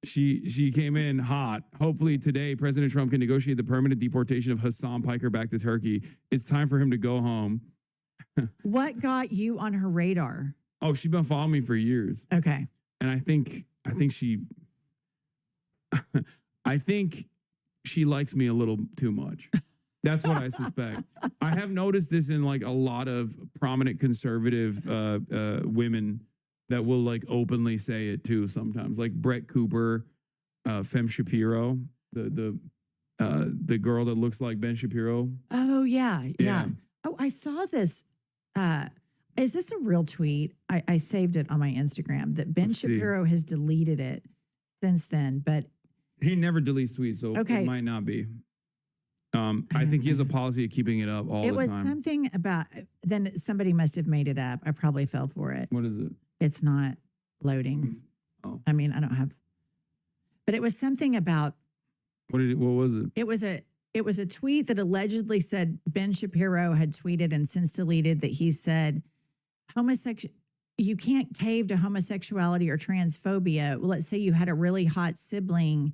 She came in hot. Hopefully today, President Trump can negotiate the permanent deportation of Hassan Piker back to Turkey. It's time for him to go home. What got you on her radar? Oh, she's been following me for years. Okay. And I think she likes me a little too much. That's what I suspect. I have noticed this in like a lot of prominent conservative women that will like openly say it too sometimes. Like Brett Cooper, Fem Shapiro, the girl that looks like Ben Shapiro. Oh yeah. Oh, I saw this. Is this a real tweet? I saved it on my Instagram that Ben Let's see. Shapiro has deleted it since then, but He never deletes tweets, so Okay. it might not be. I think he has a policy of keeping it up all it the was time. something about, then somebody must have made it up. I probably fell for it. What is it? It's not loading. Oh. I mean, I don't have, but it was something about, What was it? it was a tweet that allegedly said Ben Shapiro had tweeted and since deleted that he said, you can't cave to homosexuality or transphobia. Well, let's say you had a really hot sibling.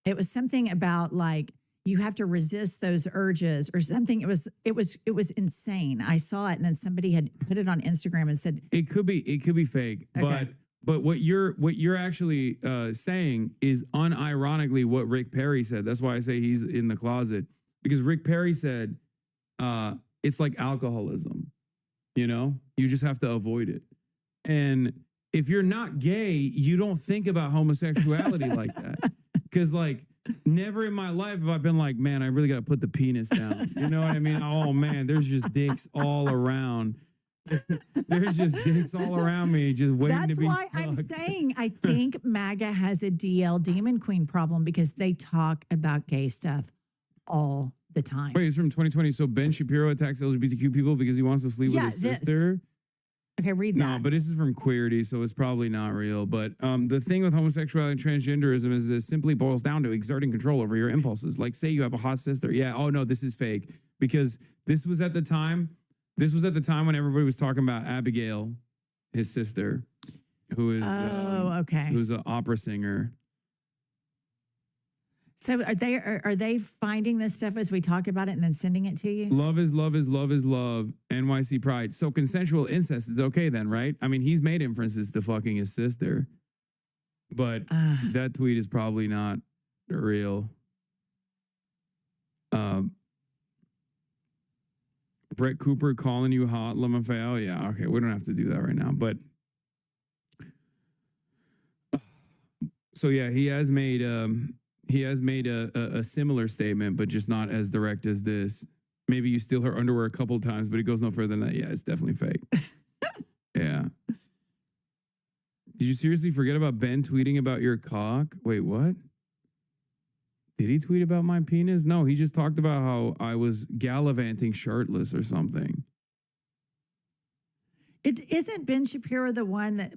It was something about like, you have to resist those urges or something. It was insane. I saw it and then somebody had put it on Instagram and said, It could be fake, Okay. but what you're actually saying is unironically what Rick Perry said. That's why I say he's in the closet, because Rick Perry said it's like alcoholism. You know, you just have to avoid it. And if you're not gay, you don't think about homosexuality like that. Because like never in my life have I been like, man, I really got to put the penis down. You know what I mean? Oh man, there's just dicks all around. There's just dicks all around me, just waiting that's to be why I'm sucked. saying I think MAGA has a DL Demon Queen problem because they talk about gay stuff all the time. Wait, it's from 2020. So Ben Shapiro attacks LGBTQ people because he wants to sleep with his this. sister. Okay, read that. No, but this is from Queerty, so it's probably not real. But the thing with homosexuality and transgenderism is it simply boils down to exerting control over your impulses. Like, say you have a hot sister. Yeah, oh no, this is fake. Because this was at the time when everybody was talking about Abigail, his sister, who is okay. who's an opera singer. So are they finding this stuff as we talk about it and then sending it to you? Love is love is love is love. NYC Pride. So consensual incest is okay then, right? I mean, he's made inferences to fucking his sister. But that tweet is probably not real. Brett Cooper calling you hot, LaMaFeo. Yeah, okay, we don't have to do that right now. But so yeah, he has made a similar statement, but just not as direct as this. Maybe you steal her underwear a couple of times, but it goes no further than that. Yeah, it's definitely fake. Yeah. Did you seriously forget about Ben tweeting about your cock? Wait, what? Did he tweet about my penis? No, he just talked about how I was gallivanting shirtless or something. It isn't Ben Shapiro the one that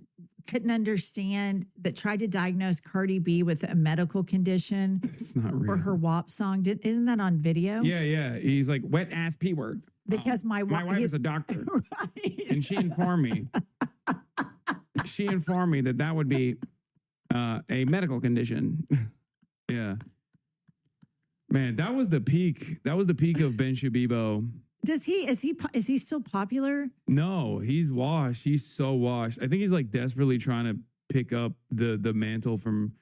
couldn't understand, that tried to diagnose Cardi B with a medical condition It's not real. for her WAP song? Isn't that on video? Yeah. He's like, wet ass P word. Because my wife is a doctor. Right. And she informed me. She informed me that would be a medical condition. Yeah. Man, that was the peak. That was the peak of Ben Shabibo. Is he still popular? No, he's washed. He's so washed. I think he's like desperately trying to pick up the mantle from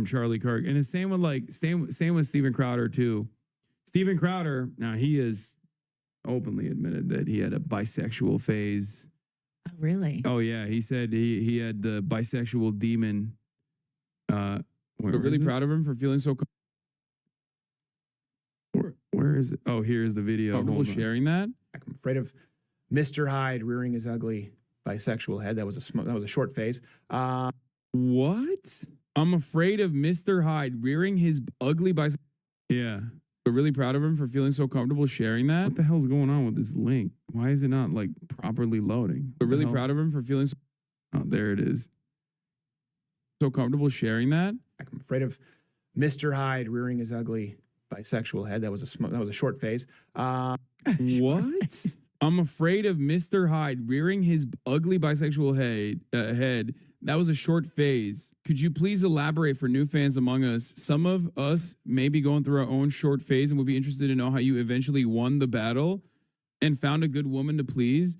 Charlie Kirk. And the same with same with Steven Crowder too. Steven Crowder, now he has openly admitted that he had a bisexual phase. Oh, really? Oh yeah, he said he had the bisexual demon. We're really proud of him for feeling so. Where is it? Oh, here's the video. Comfortable sharing that. I'm afraid of Mr. Hyde rearing his ugly bisexual head. That was a short phase. What? I'm afraid of Mr. Hyde rearing his ugly bisexual. Yeah. We're really proud of him for feeling so comfortable sharing that. What the hell's going on with this link? Why is it not like properly loading? We're really proud of him for feeling so. Oh, there it is. So comfortable sharing that. I'm afraid of Mr. Hyde rearing his ugly bisexual head. That was a short phase. What? I'm afraid of Mr. Hyde rearing his ugly bisexual head. That was a short phase. Could you please elaborate for new fans among us? Some of us may be going through our own short phase and would be interested to know how you eventually won the battle and found a good woman to please.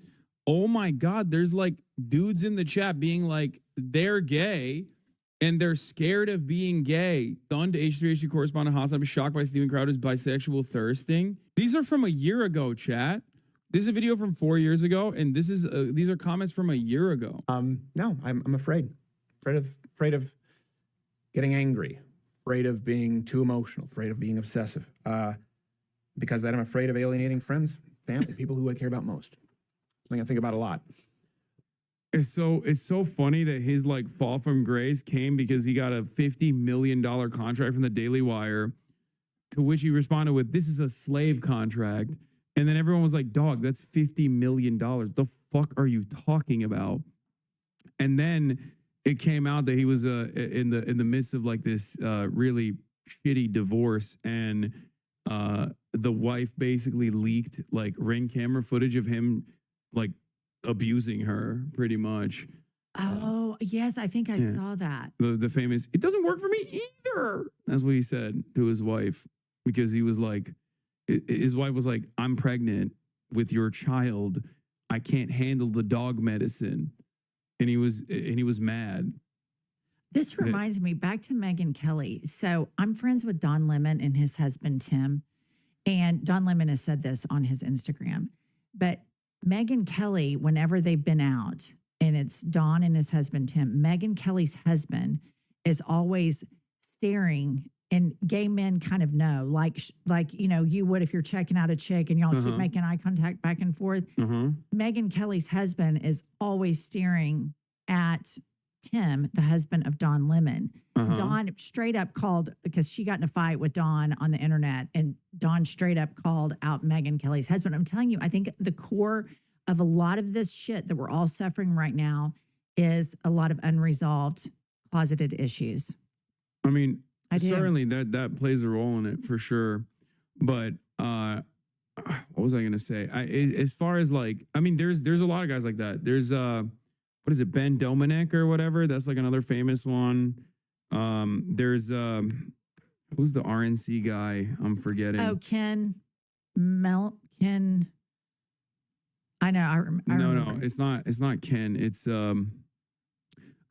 Oh my God, there's like dudes in the chat being like, they're gay and they're scared of being gay. Stunned H3H2 correspondent Hasanabi shocked by Steven Crowder's bisexual thirsting. These are from a year ago, chat. This is a video from 4 years ago, and these are comments from a year ago. No, I'm afraid of getting angry, afraid of being too emotional, afraid of being obsessive. Because then I'm afraid of alienating friends, family, people who I care about most. Something I think about a lot. It's so funny that his like fall from grace came because he got a $50 million contract from the Daily Wire, to which he responded with, "This is a slave contract." And then everyone was like, "Dog, that's $50 million. The fuck are you talking about?" And then it came out that he was in the midst of like this really shitty divorce, and the wife basically leaked like Ring camera footage of him like abusing her, pretty much. Oh, yes, I think I saw that. The famous, "It doesn't work for me either." That's what he said to his wife, because he was like, his wife was like, "I'm pregnant with your child. I can't handle the dog medicine." And he was mad. This reminds me back to Megyn Kelly. So I'm friends with Don Lemon and his husband, Tim. And Don Lemon has said this on his Instagram. But Megyn Kelly, whenever they've been out, and it's Don and his husband, Tim, Megyn Kelly's husband is always staring. And gay men kind of know, like you know, you would if you're checking out a chick and y'all keep making eye contact back and forth. Megyn Kelly's husband is always staring at Tim, the husband of Don Lemon. Don straight up called, because she got in a fight with Don on the internet, and Don straight up called out Megyn Kelly's husband. I'm telling you, I think the core of a lot of this shit that we're all suffering right now is a lot of unresolved, closeted issues. I mean, certainly that plays a role in it for sure. But what was I going to say? As far as like, I mean, there's a lot of guys like that. There's what is it, Ben Dominic or whatever? That's like another famous one. There's who's the RNC guy? I'm forgetting. Oh, Ken. I know. I remember. No, it's not Ken. It's I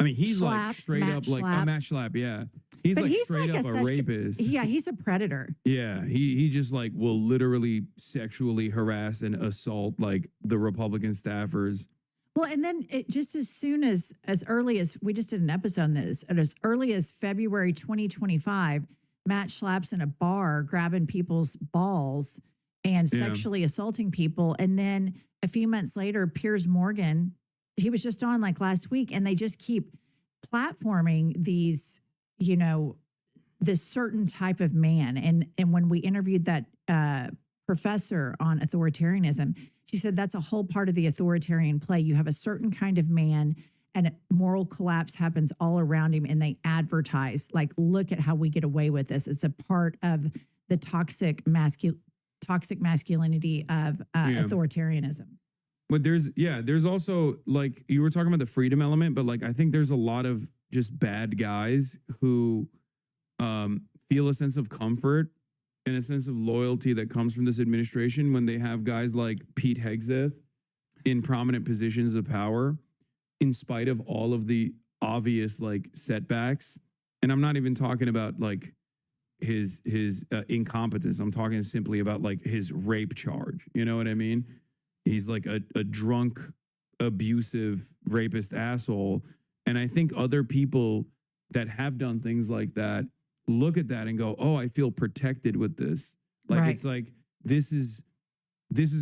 mean, he's like straight up like a Matt Schlapp, yeah. He's like straight up a rapist. Yeah, he's a predator. Yeah, he just like will literally sexually harass and assault like the Republican staffers. Well, and then just as soon as early as, we just did an episode on this, as early as February 2025, Matt Schlapp's in a bar grabbing people's balls and sexually assaulting people. And then a few months later, Piers Morgan, he was just on like last week, and they just keep platforming these, you know, this certain type of man. And when we interviewed that professor on authoritarianism, she said that's a whole part of the authoritarian play. You have a certain kind of man, and moral collapse happens all around him, and they advertise, like, look at how we get away with this. It's a part of the toxic masculinity of authoritarianism. But there's also, like, you were talking about the freedom element, but like, I think there's a lot of just bad guys who feel a sense of comfort and a sense of loyalty that comes from this administration when they have guys like Pete Hegseth in prominent positions of power, in spite of all of the obvious like setbacks. And I'm not even talking about like his incompetence. I'm talking simply about like his rape charge. You know what I mean? He's like a drunk, abusive, rapist asshole. And I think other people that have done things like that look at that and go, oh, I feel protected with this. Like, it's like, this is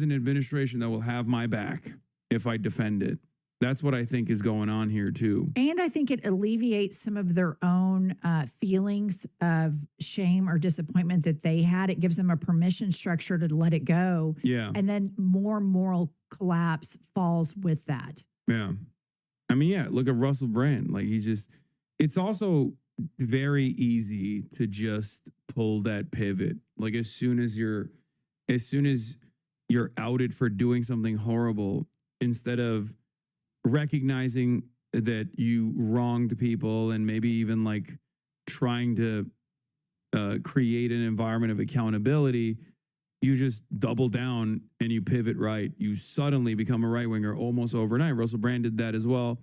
an administration that will have my back if I defend it. That's what I think is going on here too. And I think it alleviates some of their own feelings of shame or disappointment that they had. It gives them a permission structure to let it go. Yeah. And then more moral collapse falls with that. Yeah. I mean, yeah, look at Russell Brand. Like it's also very easy to just pull that pivot. Like as soon as you're outed for doing something horrible, instead of recognizing that you wronged people and maybe even like trying to create an environment of accountability, you just double down and you pivot right. You suddenly become a right winger almost overnight. Russell Brand did that as well.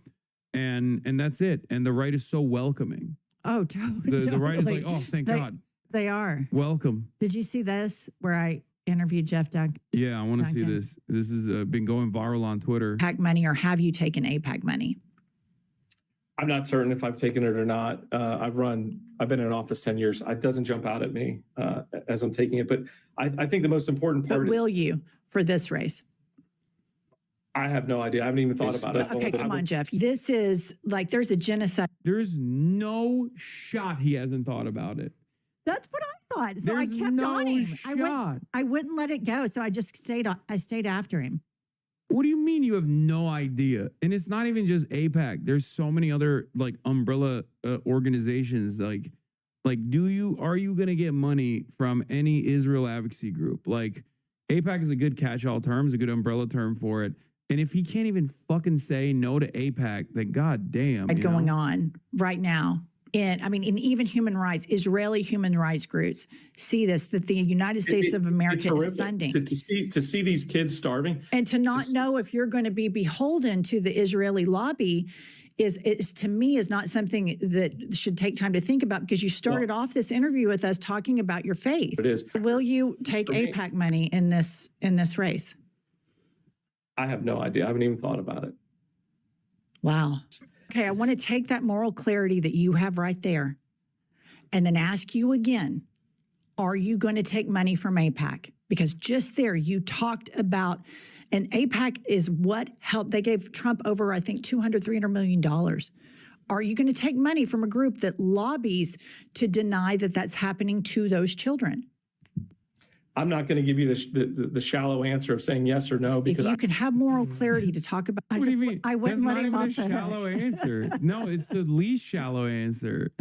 And that's it. And the right is so welcoming. Oh, totally. The right is like, oh, thank God. They are. Welcome. Did you see this where I interviewed Jeff Duncan? Yeah, I want to see this. This has been going viral on Twitter. AIPAC money, or have you taken AIPAC money? I'm not certain if I've taken it or not. I've been in office 10 years. It doesn't jump out at me as I'm taking it. But I think the most important part But will you for this race? I have no idea. I haven't even thought about it. Okay, come on, Jeff. This is like, there's a genocide. There's no shot he hasn't thought about it. That's what I thought. So There's I kept no on him. shot. I wouldn't let it go. So I just stayed after him. What do you mean you have no idea? And it's not even just AIPAC. There's so many other like umbrella organizations. Like, are you going to get money from any Israel advocacy group? Like, AIPAC is a good catch-all term, is a good umbrella term for it. And if he can't even fucking say no to AIPAC, then goddamn. Going on right now. And even human rights, Israeli human rights groups see this, that the United States of America is funding. To see these kids starving. And to not know if you're going to be beholden to the Israeli lobby is to me is not something that should take time to think about, because you started off this interview with us talking about your faith. It is. Will you take AIPAC money in this race? I have no idea. I haven't even thought about it. Wow. Okay, I want to take that moral clarity that you have right there and then ask you again, are you going to take money from AIPAC? Because just there you talked about, and AIPAC is what helped. They gave Trump over, I think, $200-300 million. Are you going to take money from a group that lobbies to deny that that's happening to those children? I'm not going to give you the shallow answer of saying yes or no, because if you can have moral clarity to talk about, what do you mean? I wouldn't let him off the hook. That's not even a shallow answer. No, it's the least shallow answer.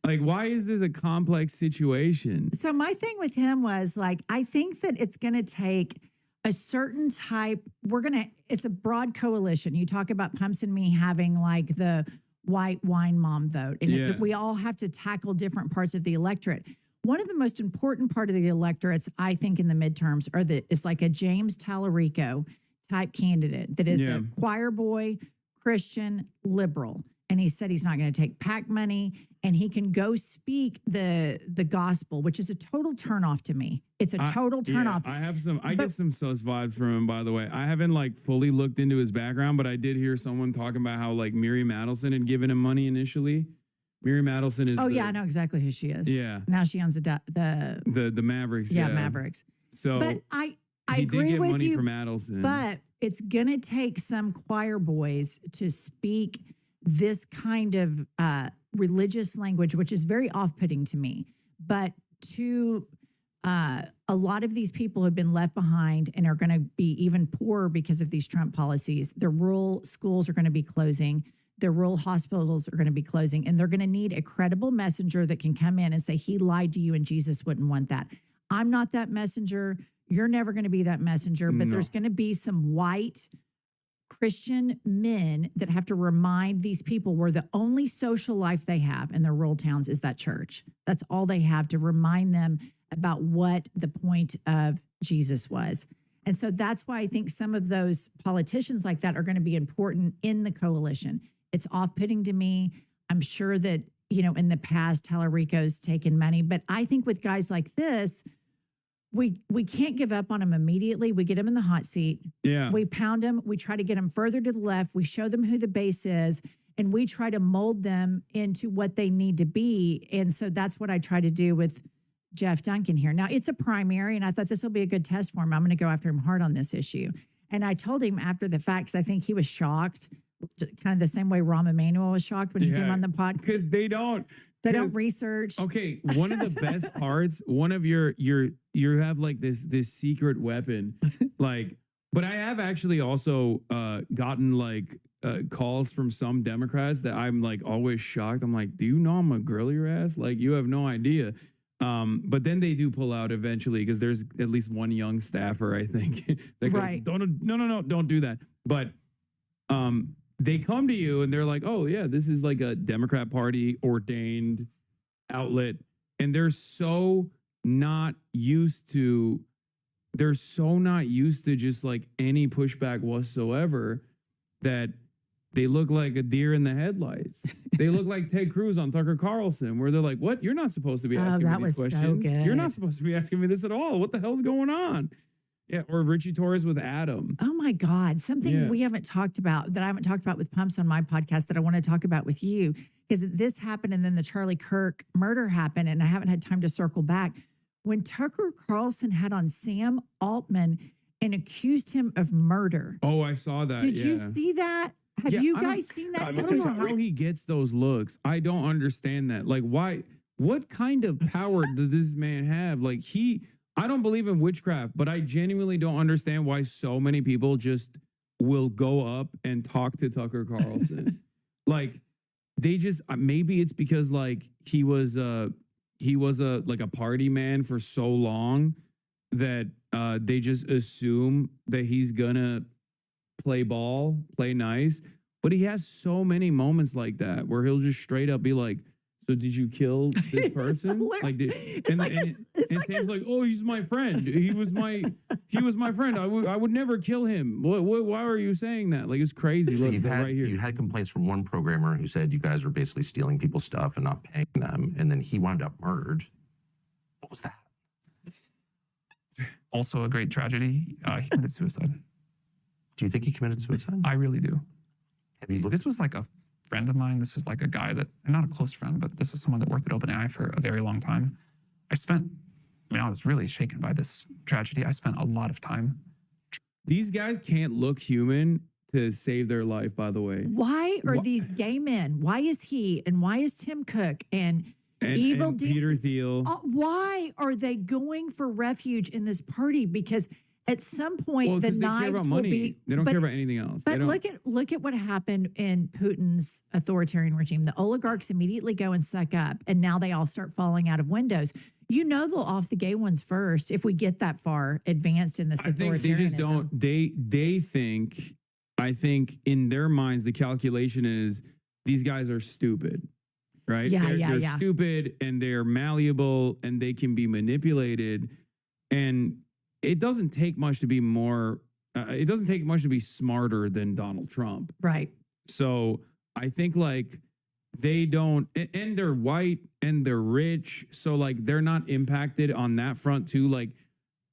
Like, why is this a complex situation? So my thing with him was like, I think that it's going to take a certain type. It's a broad coalition. You talk about Pumps and me having like the white wine mom vote, and we all have to tackle different parts of the electorate. One of the most important part of the electorates, I think, in the midterms is like a James Tallarico type candidate that is a choir boy, Christian, liberal. And he said he's not going to take PAC money, and he can go speak the gospel, which is a total turnoff to me. It's a total turnoff. I get some sus vibes from him, by the way. I haven't like fully looked into his background, but I did hear someone talking about how like Miriam Adelson had given him money initially. Miriam Adelson is. I know exactly who she is. Yeah. Now she owns the Mavericks. Yeah, Mavericks. So, but I he agree did get with money you from Adelson. But it's gonna take some choir boys to speak this kind of religious language, which is very off-putting to me. But to a lot of these people have been left behind and are going to be even poorer because of these Trump policies. The rural schools are going to be closing. The rural hospitals are going to be closing, and they're going to need a credible messenger that can come in and say, he lied to you and Jesus wouldn't want that. I'm not that messenger. You're never going to be that messenger, but there's going to be some white Christian men that have to remind these people where the only social life they have in their rural towns is that church. That's all they have to remind them about what the point of Jesus was. And so that's why I think some of those politicians like that are going to be important in the coalition. It's off-putting to me. I'm sure that, you know, in the past, Tallarico's taken money, but I think with guys like this, we can't give up on them immediately. We get them in the hot seat. Yeah. We pound them. We try to get them further to the left. We show them who the base is, and we try to mold them into what they need to be. And so that's what I try to do with Jeff Duncan here. Now, it's a primary, and I thought this will be a good test for him. I'm going to go after him hard on this issue. And I told him after the fact, because I think he was shocked, kind of the same way Rahm Emanuel was shocked when he came on the podcast. Because they don't research. Okay, one of the best parts, one of you have like this secret weapon, like, but I have actually also gotten like calls from some Democrats that I'm like always shocked. I'm like, do you know I'm gonna grill your ass? Like, you have no idea. But then they do pull out eventually because there's at least one young staffer, I think, that goes, Right. no, don't do that. But they come to you and they're like, oh yeah, this is like a Democrat Party ordained outlet, and they're so not used to just like any pushback whatsoever that they look like a deer in the headlights. They look like Ted Cruz on Tucker Carlson, where they're like, what? You're not supposed to be asking me these questions. So You're not good. supposed to be asking me this at all. What the hell's going on? Yeah, or Richie Torres with Adam. Oh my God. Something Yeah. we haven't talked about that I haven't talked about with Pumps on my podcast that I want to talk about with you, because this happened and then the Charlie Kirk murder happened and I haven't had time to circle back. When Tucker Carlson had on Sam Altman and accused him of murder. Oh, I saw that. Did you see that? Have Yeah, you I don't- guys seen that? I don't know how he gets those looks. I don't understand that. Like, why? What kind of power does this man have? Like, I don't believe in witchcraft, but I genuinely don't understand why so many people just will go up and talk to Tucker Carlson. Like, they just, maybe it's because like he was a like a party man for so long that they just assume that he's gonna play ball, play nice. But he has so many moments like that where he'll just straight up be like, so did you kill this person? Sam's like, oh, he's my friend. He was my friend. I would never kill him. Why are you saying that? Like, it's crazy. Look, right here. You had complaints from one programmer who said you guys are basically stealing people's stuff and not paying them, and then he wound up murdered. What was that? Also a great tragedy. He committed suicide. Do you think he committed suicide? I really do. Have you looked? This was like a friend of mine. This was like a guy that, and not a close friend, but this was someone that worked at OpenAI for a very long time. I was really shaken by this tragedy. I spent a lot of time. These guys can't look human to save their life, by the way. Why are these gay men? Why is he and why is Tim Cook and Evil and Peter Thiel. Why are they going for refuge in this party? Because at some point the they care knife about will money. be. They don't care about anything else. But look at what happened in Putin's authoritarian regime. The oligarchs immediately go and suck up, and now they all start falling out of windows. You know they'll off the gay ones first if we get that far advanced in this I think they just don't. They think. I think in their minds the calculation is these guys are stupid, right? They're stupid and they're malleable and they can be manipulated, and it doesn't take much to be more. It doesn't take much to be smarter than Donald Trump, right? So I think like they don't, and they're white and they're rich, so like they're not impacted on that front too. Like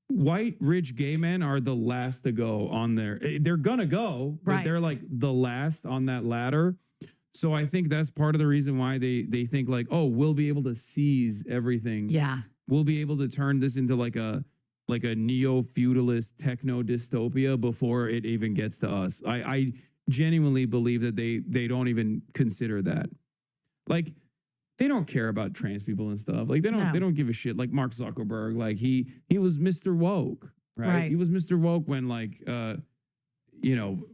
white rich gay men are the last to go on there. They're gonna go, but they're like the last on that ladder. So I think that's part of the reason why they think like, oh, we'll be able to seize everything. Yeah, we'll be able to turn this into like a neo-feudalist techno dystopia before it even gets to us. I genuinely believe that they don't even consider that. Like they don't care about trans people and stuff. Like they don't give a shit. Like Mark Zuckerberg, like he was Mr. Woke, right? He was Mr. Woke when like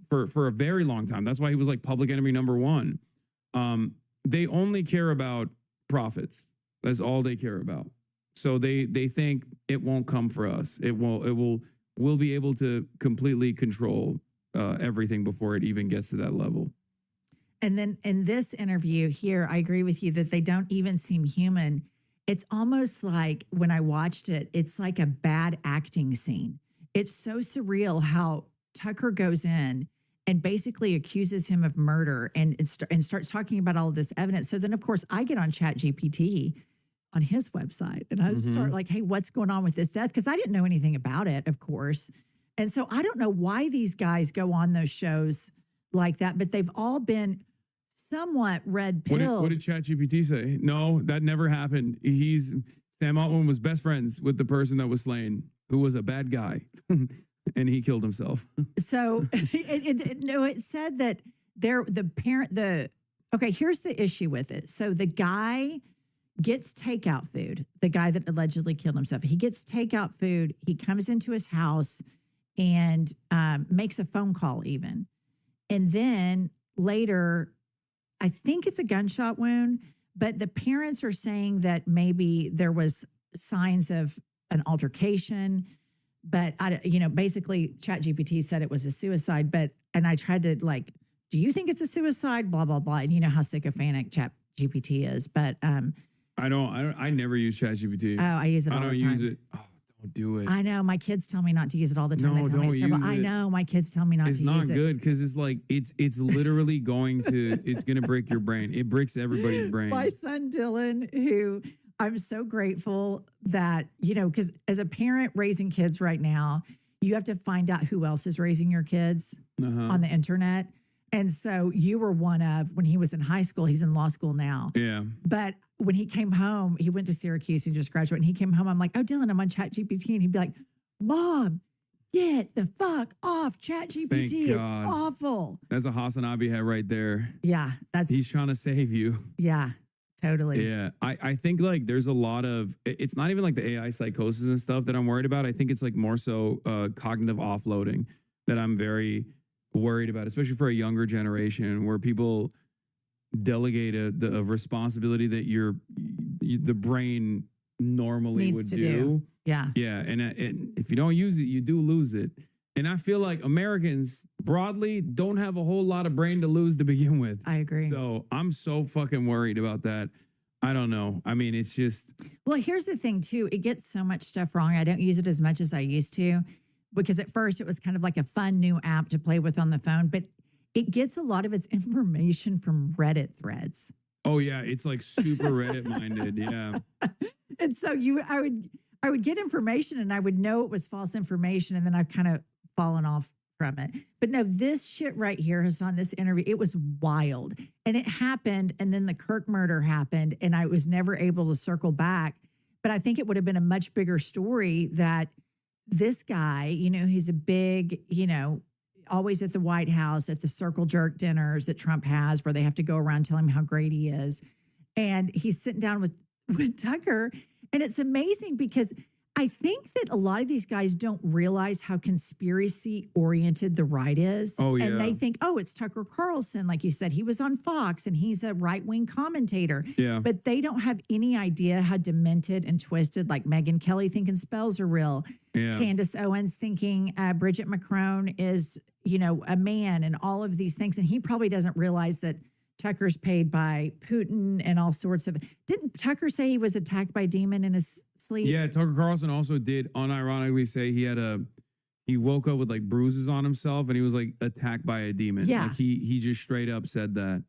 for a very long time. That's why he was like public enemy number one. They only care about profits. That's all they care about. So they think it won't come for us. We'll be able to completely control everything before it even gets to that level. And then in this interview here, I agree with you that they don't even seem human. It's almost like when I watched it, it's like a bad acting scene. It's so surreal how Tucker goes in and basically accuses him of murder and starts talking about all of this evidence. So then, of course, I get on ChatGPT on his website and I start like, hey, what's going on with this death? Because I didn't know anything about it, of course. And so I don't know why these guys go on those shows like that, but they've all been somewhat red pilled. What did ChatGPT say? No, that never happened. Sam Altman was best friends with the person that was slain, who was a bad guy, and he killed himself. So it said that okay, here's the issue with it. So the guy gets takeout food, the guy that allegedly killed himself. He gets takeout food. He comes into his house and makes a phone call even. And then later, I think it's a gunshot wound, but the parents are saying that maybe there was signs of an altercation. But basically ChatGPT said it was a suicide. And I tried to do you think it's a suicide? Blah, blah, blah. And you know how sycophantic ChatGPT is. But I never use ChatGPT. Oh, I use it all the time. I don't use it. Oh, don't do it. I know. My kids tell me not to use it all the time. No, They tell me it's don't terrible. use I it. know. My kids tell me not It's to not use it. good because it's literally going to break your brain. It breaks everybody's brain. My son Dylan, who I'm so grateful that, because as a parent raising kids right now, you have to find out who else is raising your kids on the internet. And so you were one of, when he was in high school, he's in law school now. Yeah. But when he came home, he went to Syracuse and just graduated. And he came home, I'm like, oh, Dylan, I'm on ChatGPT. And he'd be like, Mom, get the fuck off ChatGPT. Thank It's God. awful. That's a Hasanabi hat right there. Yeah. He's trying to save you. Yeah, totally. Yeah. I think there's a lot of, it's not even the AI psychosis and stuff that I'm worried about. I think it's more so cognitive offloading that I'm very worried about, especially for a younger generation where people delegate a responsibility that the brain normally Needs would to do. Yeah. Yeah. And if you don't use it, you do lose it. And I feel like Americans broadly don't have a whole lot of brain to lose to begin with. I agree. So I'm so fucking worried about that. I don't know. I mean, it's just. Well, here's the thing, too. It gets so much stuff wrong. I don't use it as much as I used to because at first it was kind of like a fun new app to play with on the phone, but it gets a lot of its information from Reddit threads. Oh, yeah. It's super Reddit minded. Yeah. And so I would get information and I would know it was false information. And then I've kind of fallen off from it. But no, this shit right here is on this interview. It was wild. And it happened. And then the Kirk murder happened. And I was never able to circle back. But I think it would have been a much bigger story that this guy, he's a big, always at the White House, at the circle jerk dinners that Trump has, where they have to go around telling him how great he is. And he's sitting down with Tucker. And it's amazing because I think that a lot of these guys don't realize how conspiracy oriented the right is. Oh, yeah. And they think, oh, it's Tucker Carlson. Like you said, he was on Fox and he's a right wing commentator. Yeah. But they don't have any idea how demented and twisted, like Megyn Kelly thinking spells are real. Yeah. Candace Owens thinking Bridget Macron is, a man and all of these things. And he probably doesn't realize that Tucker's paid by Putin and all sorts of. Didn't Tucker say he was attacked by a demon in his sleep? Yeah, Tucker Carlson also did unironically say he woke up with bruises on himself and he was attacked by a demon. Yeah. He just straight up said that.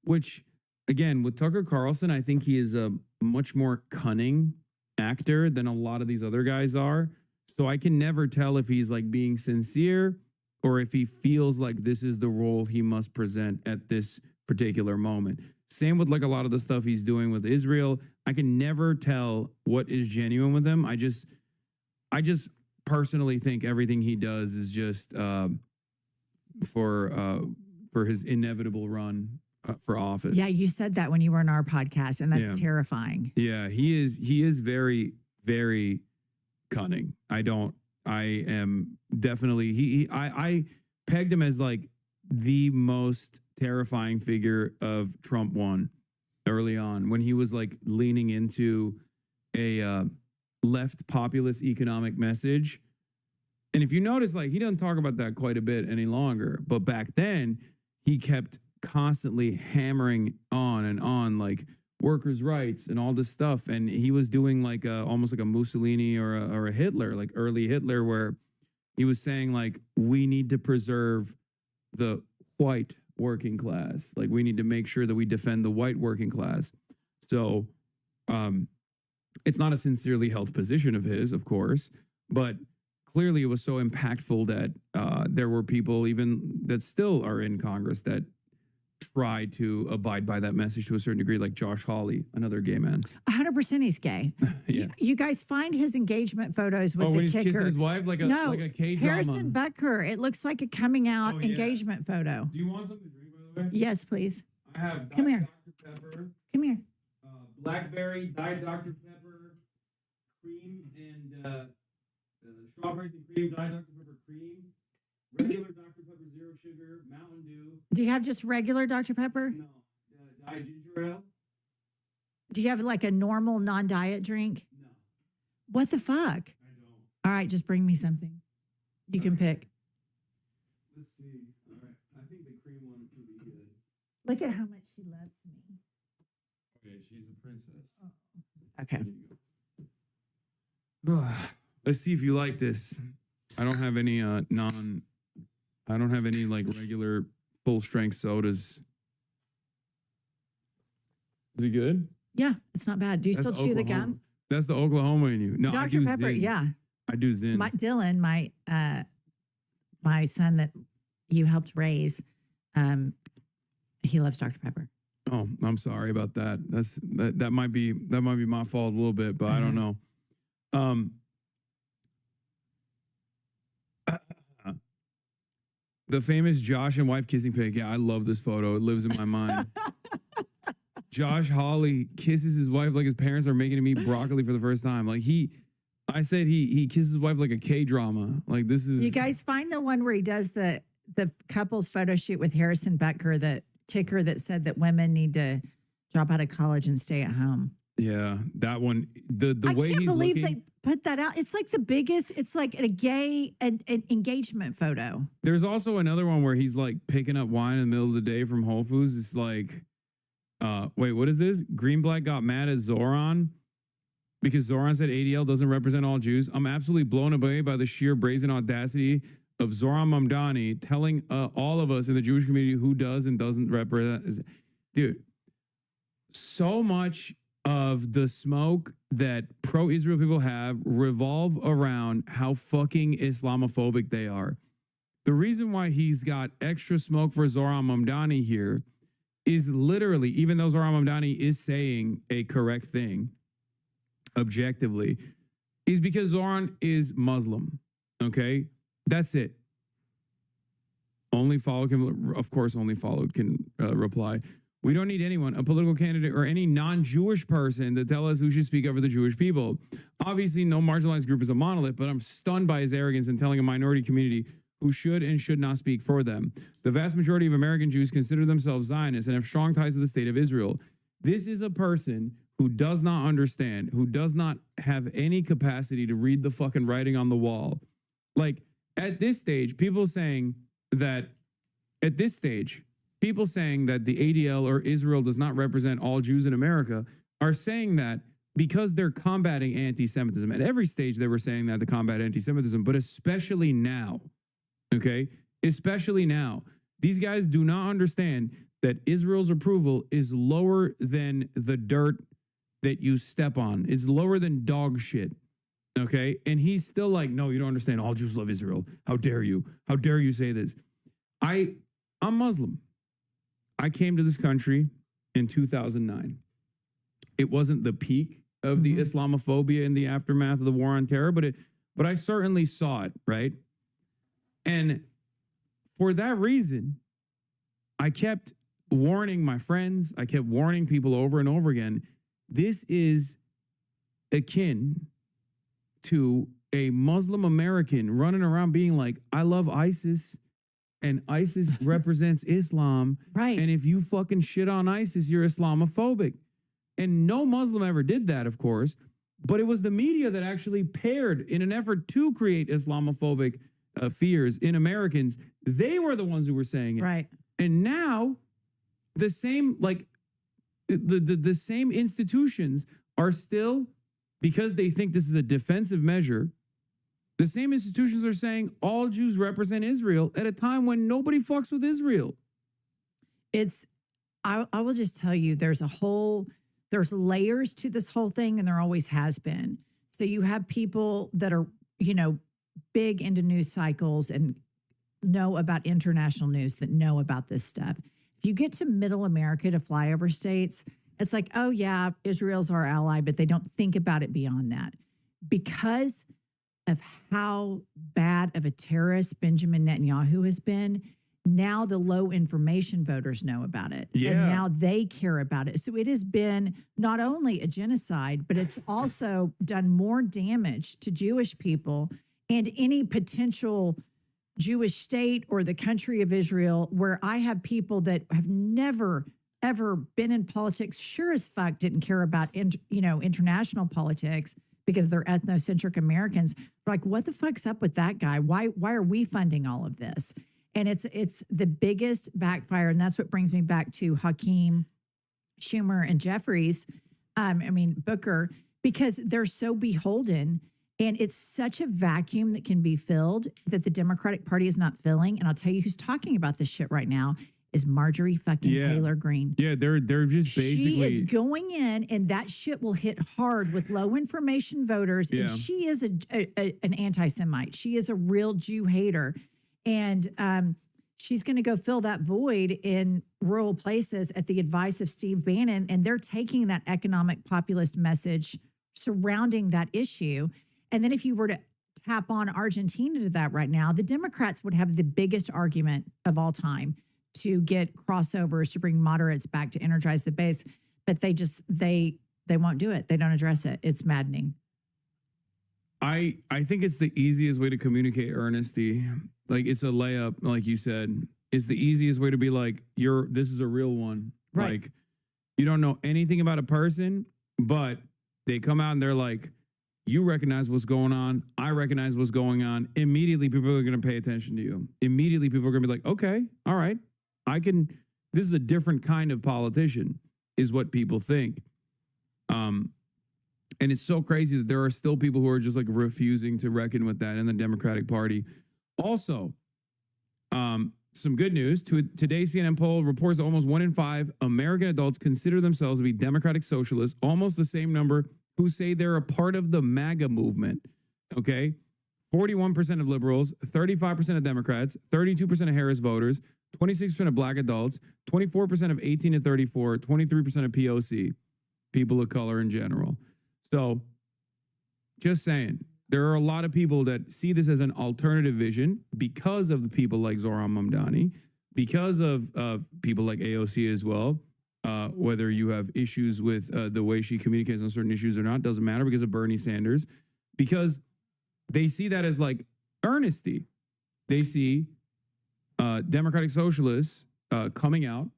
Which again, with Tucker Carlson, I think he is a much more cunning actor than a lot of these other guys are. So I can never tell if he's being sincere or if he feels like this is the role he must present at this particular moment. Same with a lot of the stuff he's doing with Israel. I can never tell what is genuine with him. I just personally think everything he does is just for his inevitable run for office. Yeah, you said that when you were on our podcast, and that's Yeah. terrifying. Yeah, he is very, very cunning. I am definitely I pegged him as the most terrifying figure of Trump 1 early on when he was leaning into a left populist economic message. And if you notice, he doesn't talk about that quite a bit any longer. But back then, he kept constantly hammering on and on, workers' rights and all this stuff. And he was doing almost like a Mussolini or a Hitler, early Hitler, where he was saying we need to preserve the white working class. Like, we need to make sure that we defend the white working class. So it's not a sincerely held position of his, of course, but clearly it was so impactful that there were people even that still are in Congress that try to abide by that message to a certain degree, like Josh Hawley, another gay man. 100% he's gay. Yeah. You guys find his engagement photos with when the he's kicker. kissing his wife like a No, K-drama. Harrison Becker. It looks like a coming out Oh, yeah. engagement photo. Do you want something to drink, by the way? Yes, please. I have Come here. Dr. Pepper, Come here. blackberry, Diet Dr. Pepper, cream, and strawberries and cream, Diet Dr. Pepper cream, regular Dr. Pepper zero sugar, Mountain Dew. Do you have just regular Dr. Pepper? No, Diet Ginger Ale. Do you have like a normal non-diet drink? No, What the fuck? I don't. All right, just bring me something. You can pick. Let's see. All right, I think the cream one could be good. Look at how much she loves me. Okay, she's a princess. Okay. Let's see if you like this. I don't have any I don't have any like regular full strength sodas. Is it good? Yeah, it's not bad. Do you still chew the Oklahoma. gum? That's the Oklahoma in you. No, I Dr. do Pepper, Zins. yeah. I do Zins. Dylan, my son that you helped raise, he loves Dr. Pepper. Oh, I'm sorry about that. That might be my fault a little bit, but I don't know. The famous Josh and wife kissing pic. Yeah, I love this photo. It lives in my mind. Josh Hawley kisses his wife like his parents are making him eat broccoli for the first time. Like I said he kisses his wife like a K-drama. Like, this is. You guys find the one where he does the couple's photo shoot with Harrison Becker, the kicker that said that women need to drop out of college and stay at home. Yeah, that one. The I way can't he's believe looking. they put that out. It's like the biggest. It's like a gay an engagement photo. There's also another one where he's like picking up wine in the middle of the day from Whole Foods. It's like, wait, what is this? Greenblatt got mad at Zoran because Zoran said ADL doesn't represent all Jews. I'm absolutely blown away by the sheer brazen audacity of Zoran Mamdani telling all of us in the Jewish community who does and doesn't represent. Dude, so much of the smoke that pro-Israel people have revolve around how fucking Islamophobic they are. The reason why he's got extra smoke for Zoran Mamdani here is literally, even though Zoran Mamdani is saying a correct thing objectively, is because Zoran is Muslim. Okay? That's it. Only Follow can, of course, Only Followed can reply. We don't need anyone, a political candidate or any non-Jewish person to tell us who should speak up for the Jewish people. Obviously, no marginalized group is a monolith, but I'm stunned by his arrogance in telling a minority community who should and should not speak for them. The vast majority of American Jews consider themselves Zionists and have strong ties to the state of Israel. This is a person who does not understand, who does not have any capacity to read the fucking writing on the wall. Like, at this stage, people saying that the ADL or Israel does not represent all Jews in America are saying that because they're combating anti-Semitism. At every stage, they were saying that to combat anti-Semitism, but especially now, okay? Especially now. These guys do not understand that Israel's approval is lower than the dirt that you step on. It's lower than dog shit, okay? And he's still like, no, you don't understand. All Jews love Israel. How dare you? How dare you say this? I'm Muslim. I came to this country in 2009. It wasn't the peak of the Islamophobia in the aftermath of the war on terror, but I certainly saw it, right? And for that reason, I kept warning my friends, I kept warning people over and over again, this is akin to a Muslim American running around being like, I love ISIS. And ISIS represents Islam. Right. And if you fucking shit on ISIS, you're Islamophobic. And no Muslim ever did that, of course. But it was the media that actually paired in an effort to create Islamophobic fears in Americans. They were the ones who were saying it. Right. And now the same, like, the same institutions are still, because they think this is a defensive measure, The same institutions are saying all Jews represent Israel at a time when nobody fucks with Israel. I will just tell you, there's layers to this whole thing, and there always has been. So you have people that are, big into news cycles and know about international news, that know about this stuff. If you get to middle America, to flyover states, it's like, oh yeah, Israel's our ally, but they don't think about it beyond that. Because of how bad of a terrorist Benjamin Netanyahu has been, now the low information voters know about it. Yeah. And now they care about it. So it has been not only a genocide, but it's also done more damage to Jewish people and any potential Jewish state or the country of Israel, where I have people that have never, ever been in politics, sure as fuck didn't care about, international politics because they're ethnocentric Americans. Like, what the fuck's up with that guy? Why are we funding all of this? And it's the biggest backfire. And that's what brings me back to Hakeem, Schumer, and Jeffries. Booker, because they're so beholden. And it's such a vacuum that can be filled that the Democratic Party is not filling. And I'll tell you who's talking about this shit right now is Marjorie fucking Taylor Greene. Yeah, they're just basically. She is going in, and that shit will hit hard with low information voters. Yeah. And she is an anti-Semite. She is a real Jew hater. And she's going to go fill that void in rural places at the advice of Steve Bannon. And they're taking that economic populist message surrounding that issue. And then if you were to tap on Argentina to that right now, the Democrats would have the biggest argument of all time to get crossovers, to bring moderates back, to energize the base. But they won't do it. They don't address it. It's maddening. I think it's the easiest way to communicate earnesty. Like, it's a layup, like you said. It's the easiest way to be like, this is a real one. Right. Like, you don't know anything about a person, but they come out and they're like, you recognize what's going on. I recognize what's going on. Immediately, people are going to pay attention to you. Immediately, people are going to be like, okay, all right, this is a different kind of politician, is what people think. And it's so crazy that there are still people who are just like refusing to reckon with that in the Democratic Party. Also, some good news. Today's CNN poll reports that almost 1 in 5 American adults consider themselves to be Democratic Socialists, almost the same number who say they're a part of the MAGA movement. Okay? 41% of liberals, 35% of Democrats, 32% of Harris voters, 26% of black adults, 24% of 18 to 34, 23% of POC, people of color in general. So, just saying, there are a lot of people that see this as an alternative vision because of the people like Zohran Mamdani, because of people like AOC as well. Whether you have issues with the way she communicates on certain issues or not, doesn't matter, because of Bernie Sanders, because they see that as like earnesty. They see Democratic Socialists coming out,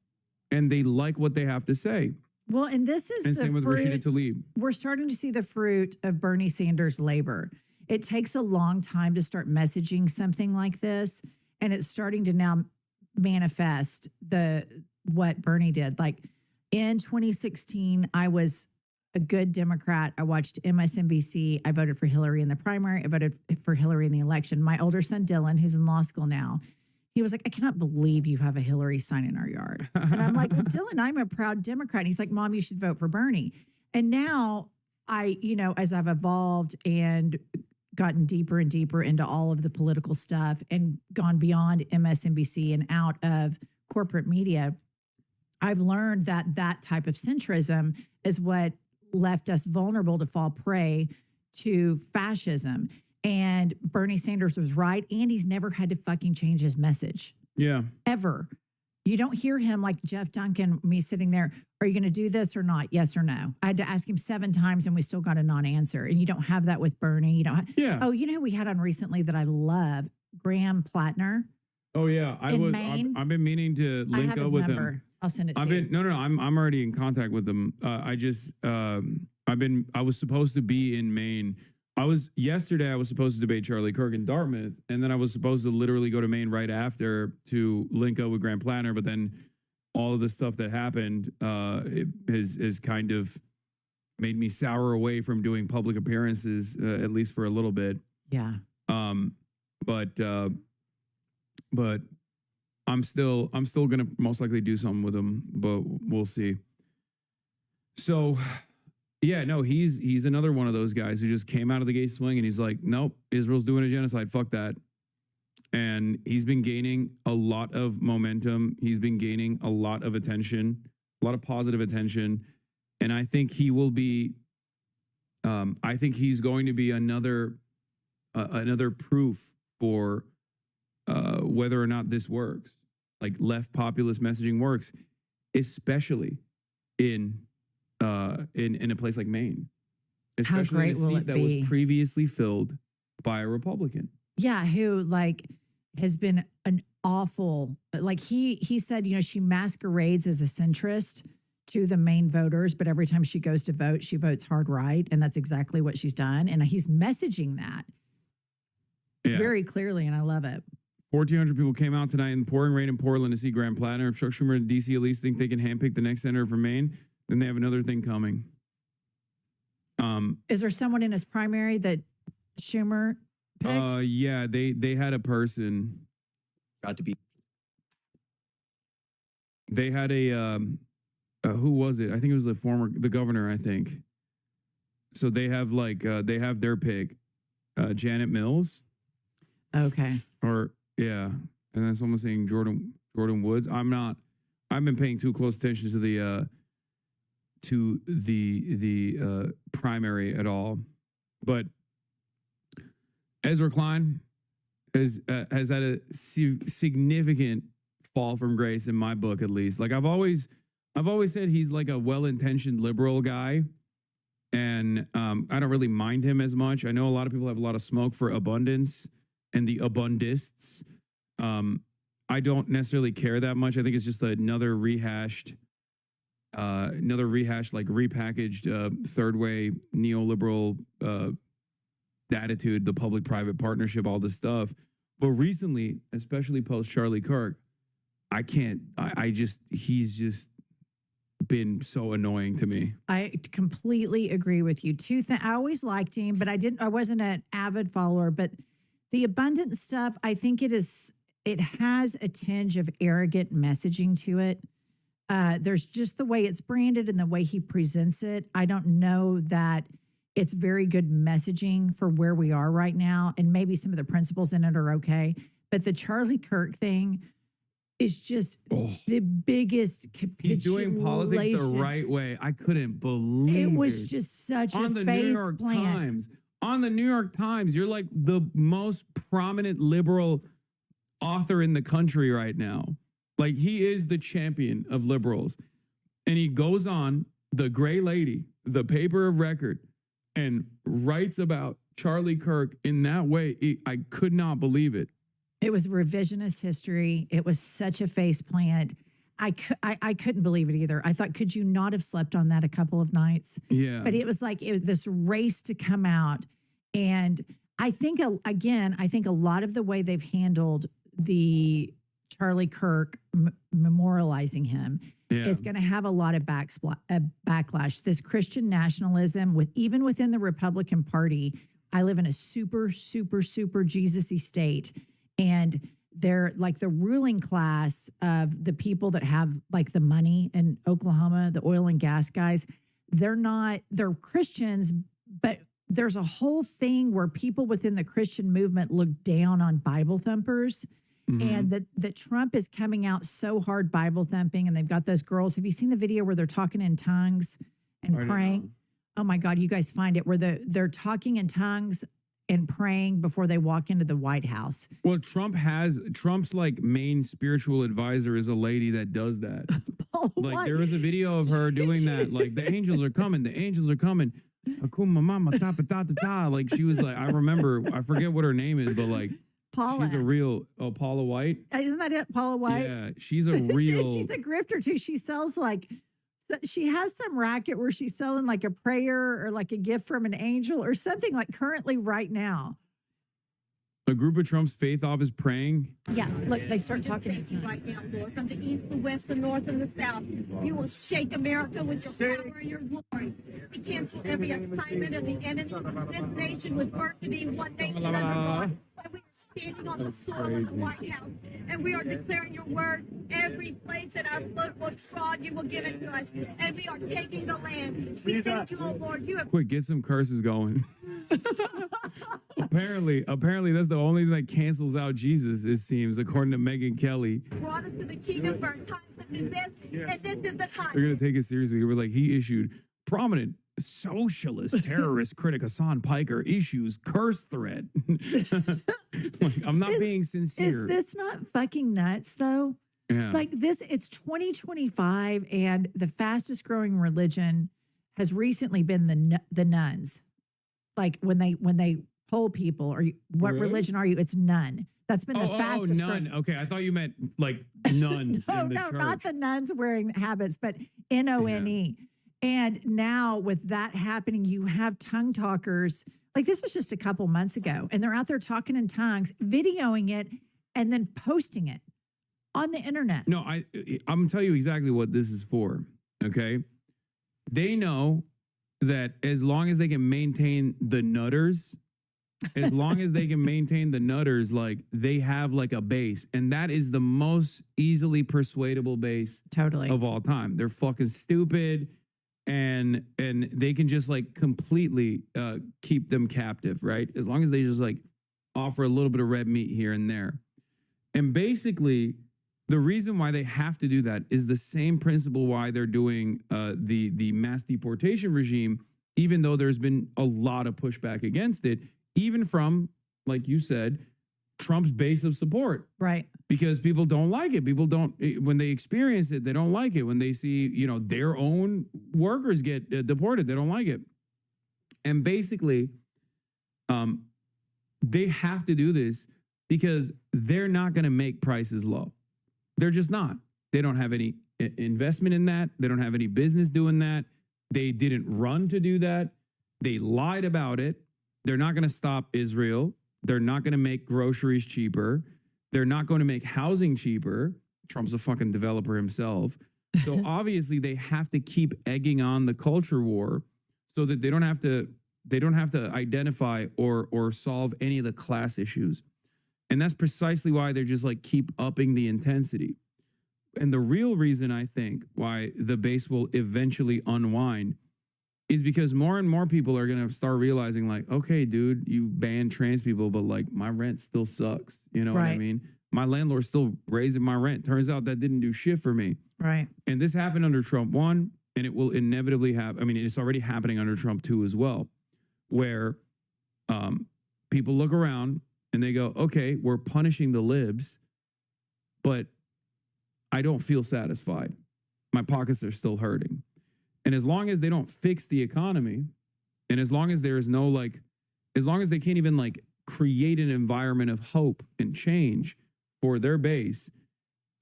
and they like what they have to say. Well, and this is And the same with Rashida fruit. Tlaib. We're starting to see the fruit of Bernie Sanders' labor. It takes a long time to start messaging something like this, and it's starting to now manifest what Bernie did. Like in 2016, I was a good Democrat. I watched MSNBC. I voted for Hillary in the primary. I voted for Hillary in the election. My older son, Dylan, who's in law school now, he was like, I cannot believe you have a Hillary sign in our yard. And I'm like, well, Dylan, I'm a proud Democrat. And he's like, Mom, you should vote for Bernie. And now as I've evolved and gotten deeper and deeper into all of the political stuff and gone beyond MSNBC and out of corporate media, I've learned that type of centrism is what left us vulnerable to fall prey to fascism. And Bernie Sanders was right. And he's never had to fucking change his message. Yeah. Ever. You don't hear him like Jeff Duncan, me sitting there, are you going to do this or not? Yes or no? I had to ask him 7 times and we still got a non-answer. And you don't have that with Bernie. You don't. Oh, you know who we had on recently that I love? Graham Plattner. Oh yeah, I've been meaning to link up with him. I'll send it to you. No. I'm already in contact with him. I was supposed to be in Maine. Yesterday I was supposed to debate Charlie Kirk in Dartmouth, and then I was supposed to literally go to Maine right after to link up with Graham Plattner, but then all of the stuff that happened it has kind of made me sour away from doing public appearances, at least for a little bit. Yeah. But I'm still gonna most likely do something with him, but we'll see. So yeah, no, he's another one of those guys who just came out of the gate swinging. He's like, nope, Israel's doing a genocide. Fuck that. And he's been gaining a lot of momentum. He's been gaining a lot of attention, a lot of positive attention. And I think he will be, I think he's going to be another proof for whether or not this works, like left populist messaging works, especially in a place like Maine, especially in a seat that was previously filled by a Republican. Yeah, who like has been an awful, like he said, you know, she masquerades as a centrist to the Maine voters, but every time she goes to vote, she votes hard right, and that's exactly what she's done. And he's messaging that very clearly, and I love it. 1,400 people came out tonight in pouring rain in Portland to see Graham Plattner. If Chuck Schumer and DC at least think they can handpick the next senator from Maine, then they have another thing coming. Is there someone in his primary that Schumer picked? Yeah, they had a person. Got to be. They had a who was it? I think it was the governor, I think. So they have they have their pick, Janet Mills. Okay. Or yeah, and then someone saying Jordan Woods. I've been paying too close attention to the primary at all, but Ezra Klein has had a significant fall from grace in my book, at least. Like I've always said, he's like a well-intentioned liberal guy, and I don't really mind him as much. I know a lot of people have a lot of smoke for abundance and the abundists. I don't necessarily care that much. I think it's just another rehashed, like repackaged third way neoliberal attitude, the public-private partnership, all this stuff. But recently, especially post Charlie Kirk, he's just been so annoying to me. I completely agree with you. I always liked him, but I wasn't an avid follower, but the abundant stuff, I think it has a tinge of arrogant messaging to it. There's just the way it's branded and the way he presents it. I don't know that it's very good messaging for where we are right now. And maybe some of the principles in it are okay. But the Charlie Kirk thing is just the biggest capitulation. He's doing politics the right way. I couldn't believe it. It was just such on a the face New York plant. Times. On the New York Times, you're like the most prominent liberal author in the country right now. Like he is the champion of liberals. And he goes on the Gray Lady, the paper of record, and writes about Charlie Kirk in that way. I could not believe it. It was revisionist history. It was such a face plant. I couldn't believe it either. I thought, could you not have slept on that a couple of nights? Yeah. But it was like this race to come out. And I think, again, I think a lot of the way they've handled the Charlie Kirk memorializing him is going to have a lot of backlash. This Christian nationalism, even within the Republican Party, I live in a super, super, super Jesus-y state. And they're like the ruling class of the people that have like the money in Oklahoma, the oil and gas guys. They're Christians, but there's a whole thing where people within the Christian movement look down on Bible thumpers. Mm-hmm. And that Trump is coming out so hard Bible thumping, and they've got those girls. Have you seen the video where they're talking in tongues and praying? Oh my God, you guys find it where they're talking in tongues and praying before they walk into the White House. Well, Trump's like main spiritual advisor is a lady that does that. Like there was a video of her doing that. Like the angels are coming. The angels are coming. Akuma mama ta ta ta ta. Like she was like, I forget what her name is, but like Paula. She's a real Paula White. Isn't that it? Paula White? Yeah, she's a real. She's a grifter too. She sells she has some racket where she's selling like a prayer or like a gift from an angel or something like currently right now. A group of Trump's faith office praying. Yeah, look, they start talking right now, Lord, from the east, the west, the north, and the south. You will shake America with your power and your glory. We cancel every assignment of the enemy. This nation was birthed to be one nation under God. we are standing on the soil of the White House, and we are declaring your word. Every place that our foot will trod, you will give it to us, and we are taking the land. We thank you, oh Lord. You have Quick, get some curses going. apparently, that's the only thing that cancels out Jesus, it seems, according to Megyn Kelly. brought us to the kingdom for times such as this, and this is the time. They're going to take it seriously. We're like, he issued prominent socialist terrorist critic Hassan Piker issues curse threat. Like, I'm not being sincere. Is this not fucking nuts though? Yeah. Like this, it's 2025, and the fastest growing religion has recently been the nuns. Like when they poll people, or what Really? religion are you? It's nun. That's been the fastest. none. Okay, I thought you meant like nuns in the No, church. not the nuns wearing habits, but NONE. And now with that happening, you have tongue talkers. Like this was just a couple months ago, and they're out there talking in tongues, videoing it, and then posting it on the internet. No, I'm gonna tell you exactly what this is for. Okay, they know that as long as they can maintain the nutters, like they have like a base, and that is the most easily persuadable base Totally. of all time. They're fucking stupid, and they can just like completely keep them captive, right? As long as they just like offer a little bit of red meat here and there. And basically, the reason why they have to do that is the same principle why they're doing the mass deportation regime, even though there's been a lot of pushback against it, even from, like you said, Trump's base of support. Right. Because people don't like it. People don't, when they experience it, they don't like it. When they see, their own workers get deported, they don't like it. And basically, they have to do this because they're not going to make prices low. They're just not. They don't have any investment in that. They don't have any business doing that. They didn't run to do that. They lied about it. They're not going to stop Israel. They're not going to make groceries cheaper. They're not going to make housing cheaper. Trump's a fucking developer himself. So obviously they have to keep egging on the culture war so that they don't have to identify or solve any of the class issues. And that's precisely why they're just like keep upping the intensity. And the real reason I think why the base will eventually unwind is because more and more people are going to start realizing like, okay, dude, you ban trans people, but like my rent still sucks. You know what I mean? My landlord's still raising my rent. Turns out that didn't do shit for me. Right. And this happened under Trump 1, and it will inevitably have, it's already happening under Trump 2 as well, where people look around and they go, okay, we're punishing the libs, but I don't feel satisfied. My pockets are still hurting. And as long as they don't fix the economy, and as long as there is no as long as they can't even create an environment of hope and change for their base,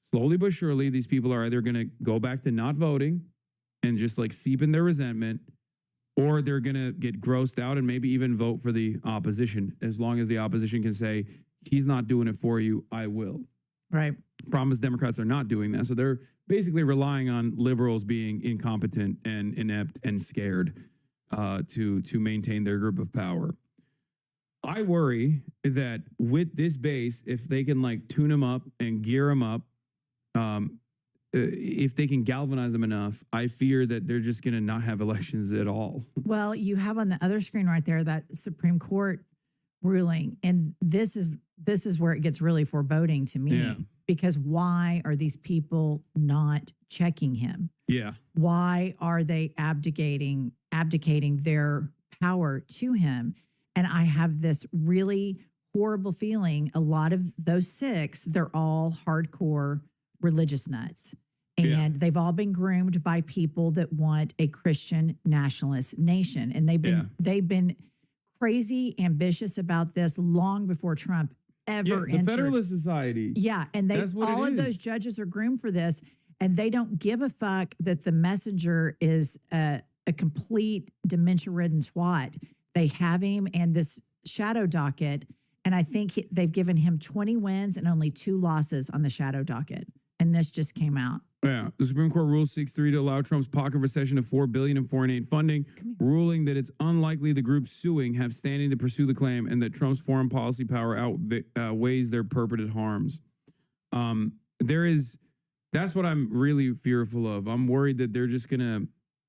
slowly but surely, these people are either going to go back to not voting and just seep in their resentment, or they're going to get grossed out and maybe even vote for the opposition, as long as the opposition can say, he's not doing it for you, I will. Right. Problem is Democrats are not doing that. So they're basically relying on liberals being incompetent and inept and scared to maintain their group of power. I worry that with this base, if they can tune them up and gear them up, if they can galvanize them enough, I fear that they're just going to not have elections at all. Well, you have on the other screen right there that Supreme Court ruling, and this is where it gets really foreboding to me. Yeah. Because why are these people not checking him? Yeah. Why are they abdicating their power to him? And I have this really horrible feeling. A lot of those 6, they're all hardcore religious nuts. And they've all been groomed by people that want a Christian nationalist nation. And they've been crazy ambitious about this long before Trump ever the entered. Federalist Society. Yeah, and all of those judges are groomed for this, and they don't give a fuck that the messenger is a complete dementia-ridden twat. They have him and this shadow docket, and I think they've given him 20 wins and only 2 losses on the shadow docket, and this just came out. Yeah, the Supreme Court ruled 6-3 to allow Trump's pocket recession of $4 billion in foreign aid funding, ruling that it's unlikely the group suing have standing to pursue the claim and that Trump's foreign policy power outweighs their purported harms. That's what I'm really fearful of. I'm worried that they're just gonna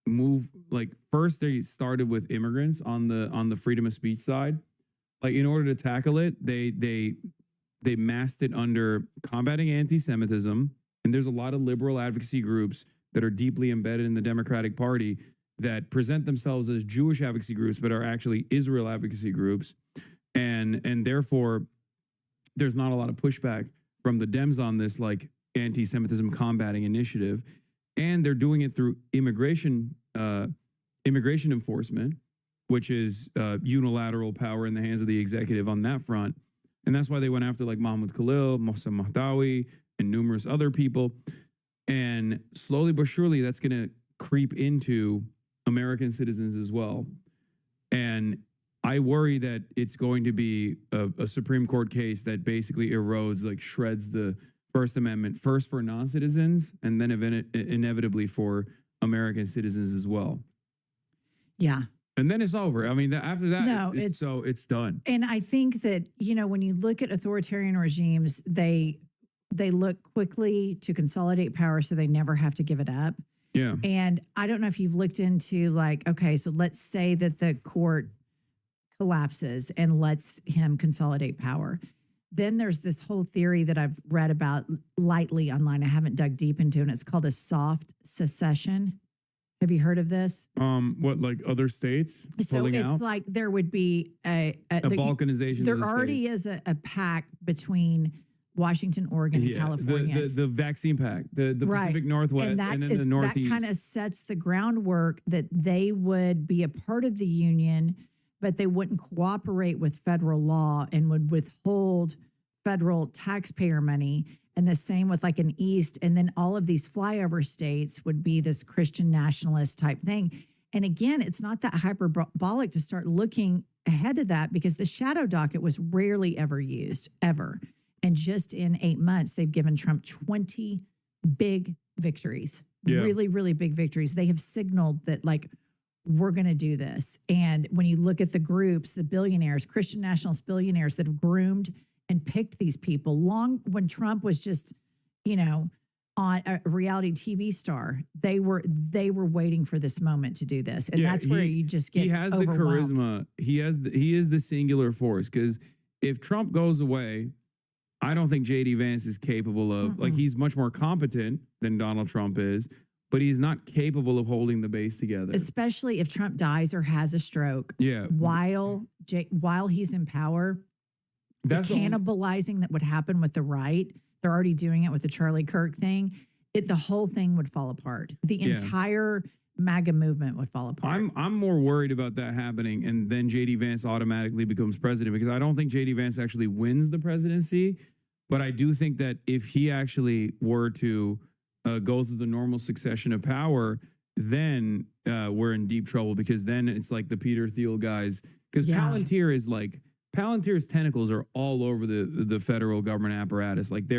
move. Like, first they started with immigrants on the freedom of speech side. Like, in order to tackle it, they masked it under combating anti-Semitism. And there's a lot of liberal advocacy groups that are deeply embedded in the Democratic Party that present themselves as Jewish advocacy groups, but are actually Israel advocacy groups. And therefore, there's not a lot of pushback from the Dems on this, like, anti-Semitism combating initiative. And they're doing it through immigration enforcement, which is unilateral power in the hands of the executive on that front. And that's why they went after, like, Mahmoud Khalil, Mohsen Mahdawi, and numerous other people. And slowly but surely, that's going to creep into American citizens as well. And I worry that it's going to be a Supreme Court case that basically erodes, like, shreds the First Amendment, first for non-citizens, and then inevitably for American citizens as well. Yeah. And then it's over. I mean, after that, No, it's done. And I think that, you know, when you look at authoritarian regimes, they look quickly to consolidate power so they never have to give it up. Yeah. And I don't know if you've looked into, like, okay, so let's say that the court collapses and lets him consolidate power. Then there's this whole theory that I've read about lightly online. I haven't dug deep into, and it's called a soft secession. Have you heard of this? What, like other states pulling out? Like there would be a balkanization. There already is a pact between Washington, Oregon, and California. The vaccine pact, the Pacific Northwest, and then the Northeast. That kind of sets the groundwork that they would be a part of the union, but they wouldn't cooperate with federal law and would withhold federal taxpayer money. And the same with, like, an East. And then all of these flyover states would be this Christian nationalist type thing. And again, it's not that hyperbolic to start looking ahead of that, because the shadow docket was rarely ever used, ever. And just in 8 months, they've given Trump 20 big victories, really, really big victories. They have signaled that, like, we're going to do this. And when you look at the groups, the billionaires, Christian nationalist billionaires that have groomed and picked these people long when Trump was just, you know, on a reality TV star, they were waiting for this moment to do this. And that's where you just get the charisma. He is the singular force, because if Trump goes away, I don't think JD Vance is capable of, like, he's much more competent than Donald Trump is, but he's not capable of holding the base together. Especially if Trump dies or has a stroke. Yeah. While he's in power, that's the cannibalizing that would happen with the right. They're already doing it with the Charlie Kirk thing. The whole thing would fall apart. The entire MAGA movement would fall apart. I'm more worried about that happening, and then JD Vance automatically becomes president, because I don't think JD Vance actually wins the presidency. But I do think that if he actually were to go through the normal succession of power, then we're in deep trouble, because then it's like the Peter Thiel guys. Because Palantir's tentacles are all over the federal government apparatus. Like, they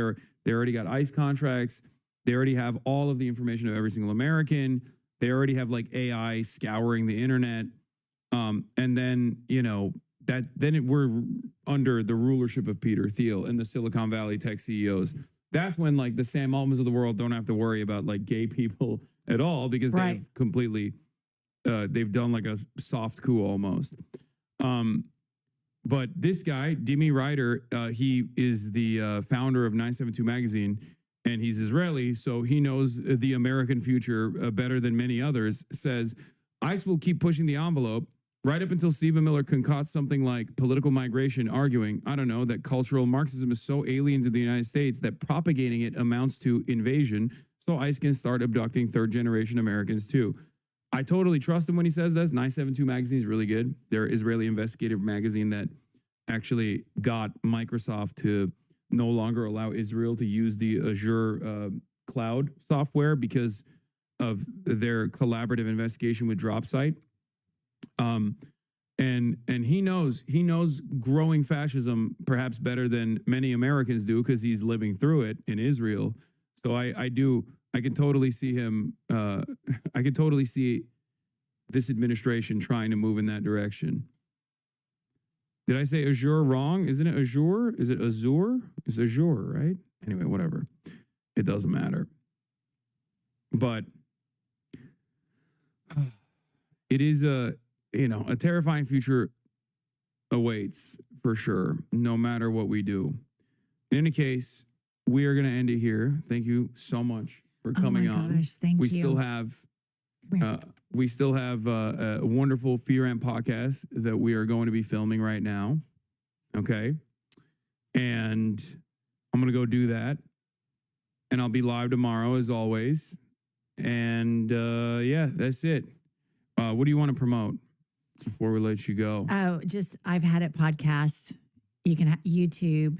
already got ICE contracts. They already have all of the information of every single American. They already have, like, AI scouring the internet. And then, you know, we're under the rulership of Peter Thiel and the Silicon Valley tech CEOs. That's when, like, the Sam Altmans of the world don't have to worry about, like, gay people at all, because they've completely, they've done, like, a soft coup almost. But this guy, Dimi Ryder, he is the founder of 972 magazine, and he's Israeli, so he knows the American future better than many others, says, ICE will keep pushing the envelope right up until Stephen Miller concocts something like political migration, arguing, I don't know, that cultural Marxism is so alien to the United States that propagating it amounts to invasion, so ICE can start abducting third-generation Americans too. I totally trust him when he says this. 972 magazine is really good. They're Israeli investigative magazine that actually got Microsoft to no longer allow Israel to use the Azure cloud software because of their collaborative investigation with DropSite. And he knows growing fascism perhaps better than many Americans do, because he's living through it in Israel. So I do I can totally see him. I can totally see this administration trying to move in that direction. Did I say Azure wrong? Isn't it Azure? Is it Azure? It's Azure, right? Anyway, whatever. It doesn't matter. But it is a terrifying future awaits for sure, no matter what we do. In any case, we are going to end it here. Thank you so much for coming on. Thank we you. Still have a wonderful Fear Amp podcast that we are going to be filming right now. Okay. And I'm going to go do that. And I'll be live tomorrow as always. And yeah, that's it. What do you want to promote before we let you go? Oh, just I've Had It podcast. You can YouTube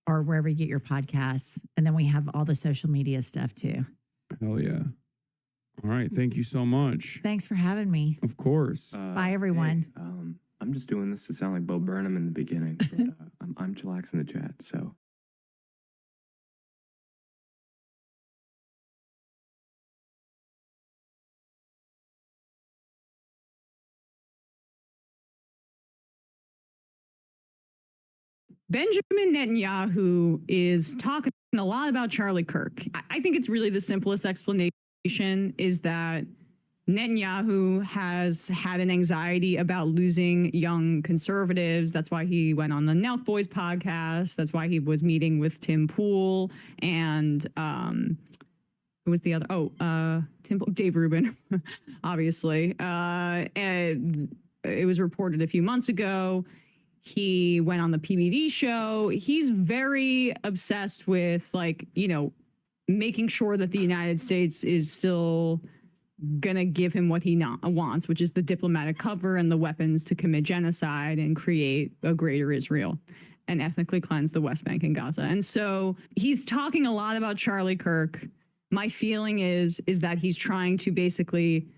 or wherever you get your podcasts. And then we have all the social media stuff too. Hell yeah. All right. Thank you so much. Thanks for having me. Of course. Bye, everyone. Hey, I'm just doing this to sound like Bo Burnham in the beginning. But, I'm chillaxing the chat, so. Benjamin Netanyahu is talking a lot about Charlie Kirk. I think it's really the simplest explanation is that Netanyahu has had an anxiety about losing young conservatives. That's why he went on the Nelk Boys podcast. That's why he was meeting with Tim Pool and who was the other? Dave Rubin, obviously. And it was reported a few months ago. He went on the PBD show. He's very obsessed with, making sure that the United States is still gonna give him what he wants, which is the diplomatic cover and the weapons to commit genocide and create a greater Israel and ethnically cleanse the West Bank and Gaza. And so he's talking a lot about Charlie Kirk. My feeling is that he's trying to basically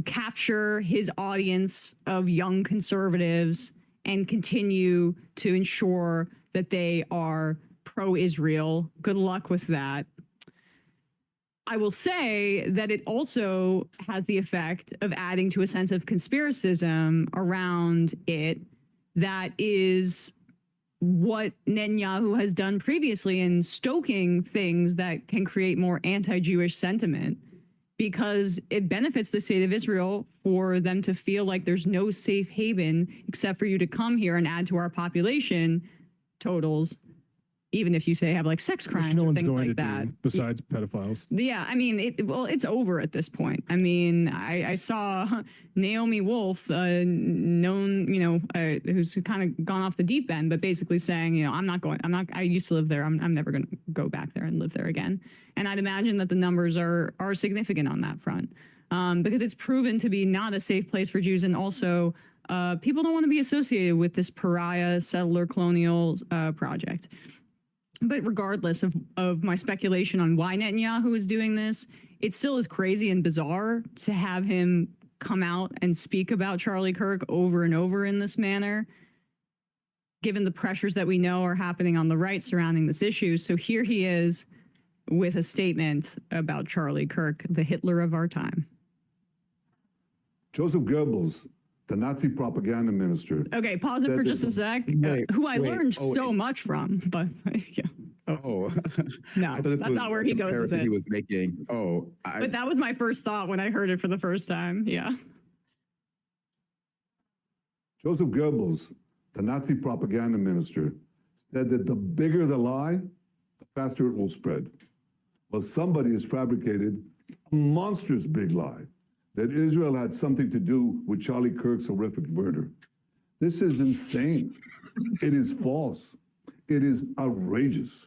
capture his audience of young conservatives and continue to ensure that they are pro-Israel. Good luck with that. I will say that it also has the effect of adding to a sense of conspiracism around it that is what Netanyahu has done previously in stoking things that can create more anti-Jewish sentiment, because it benefits the state of Israel for them to feel like there's no safe haven except for you to come here and add to our population totals, even if you say have sex crimes or things like that. Besides pedophiles. Yeah, I mean, it's over at this point. I mean, I saw Naomi Wolf, who's kind of gone off the deep end, but basically saying, I used to live there. I'm never going to go back there and live there again. And I'd imagine that the numbers are significant on that front, because it's proven to be not a safe place for Jews. And also, people don't want to be associated with this pariah settler colonial project. But regardless of my speculation on why Netanyahu is doing this, it still is crazy and bizarre to have him come out and speak about Charlie Kirk over and over in this manner, given the pressures that we know are happening on the right surrounding this issue. So here he is with a statement about Charlie Kirk, the Hitler of our time. Joseph Goebbels, the Nazi propaganda minister. Okay, pause it for just a sec. Who I learned so much from, but yeah. Oh, no, that's not where he goes with it. He was making. But that was my first thought when I heard it for the first time. Yeah. Joseph Goebbels, the Nazi propaganda minister, said that the bigger the lie, the faster it will spread. Well, somebody has fabricated a monstrous big lie that Israel had something to do with Charlie Kirk's horrific murder. This is insane. It is false. It is outrageous.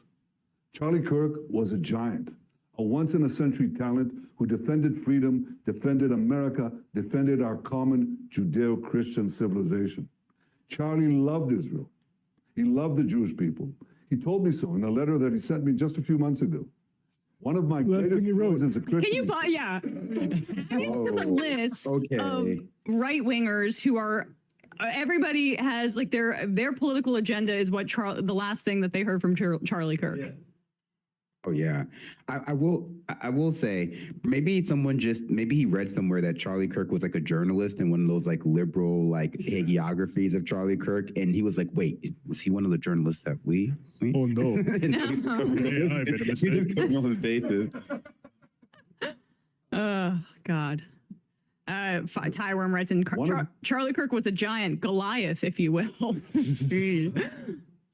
Charlie Kirk was a giant, a once-in-a-century talent who defended freedom, defended America, defended our common Judeo-Christian civilization. Charlie loved Israel. He loved the Jewish people. He told me so in a letter that he sent me just a few months ago. One of my greatest heroes as a Christian. Can you buy? Yeah. I mean, a list of right-wingers who are. Everybody has their political agenda is what the last thing that they heard from Charlie Kirk. Yeah. Oh yeah, I will say maybe he read somewhere that Charlie Kirk was like a journalist in one of those like liberal like hagiographies of Charlie Kirk, and he was like, wait, was he one of the journalists that we? Oh no! He's just covering all the bases. Oh God. Tyworm writes in, Charlie Kirk was a giant Goliath, if you will.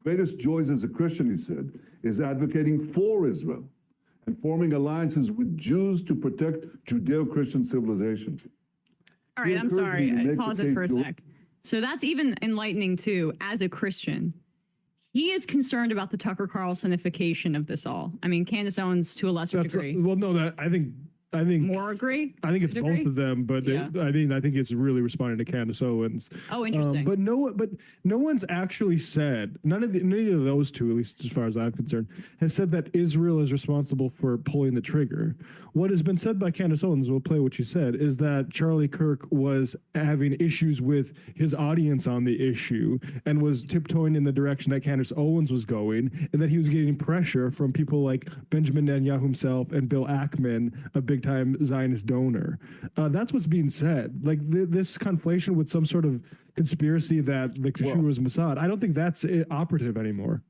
Greatest joys as a Christian, he said, is advocating for Israel and forming alliances with Jews to protect Judeo-Christian civilization. All right, I'm sorry. Pause it for a sec. So that's even enlightening too, as a Christian. He is concerned about the Tucker Carlsonification of this all. I mean, Candace Owens to a lesser degree. Well, no, I think more agree. I think it's both of them, but Yeah. I think it's really responding to Candace Owens. Oh, interesting. But no one's actually said, neither of those two, at least as far as I'm concerned, has said that Israel is responsible for pulling the trigger. What has been said by Candace Owens, we'll play what she said, is that Charlie Kirk was having issues with his audience on the issue and was tiptoeing in the direction that Candace Owens was going, and that he was getting pressure from people like Benjamin Netanyahu himself and Bill Ackman, a big-time Zionist donor. That's what's being said. Like this conflation with some sort of conspiracy that the shooter was Mossad, I don't think that's operative anymore.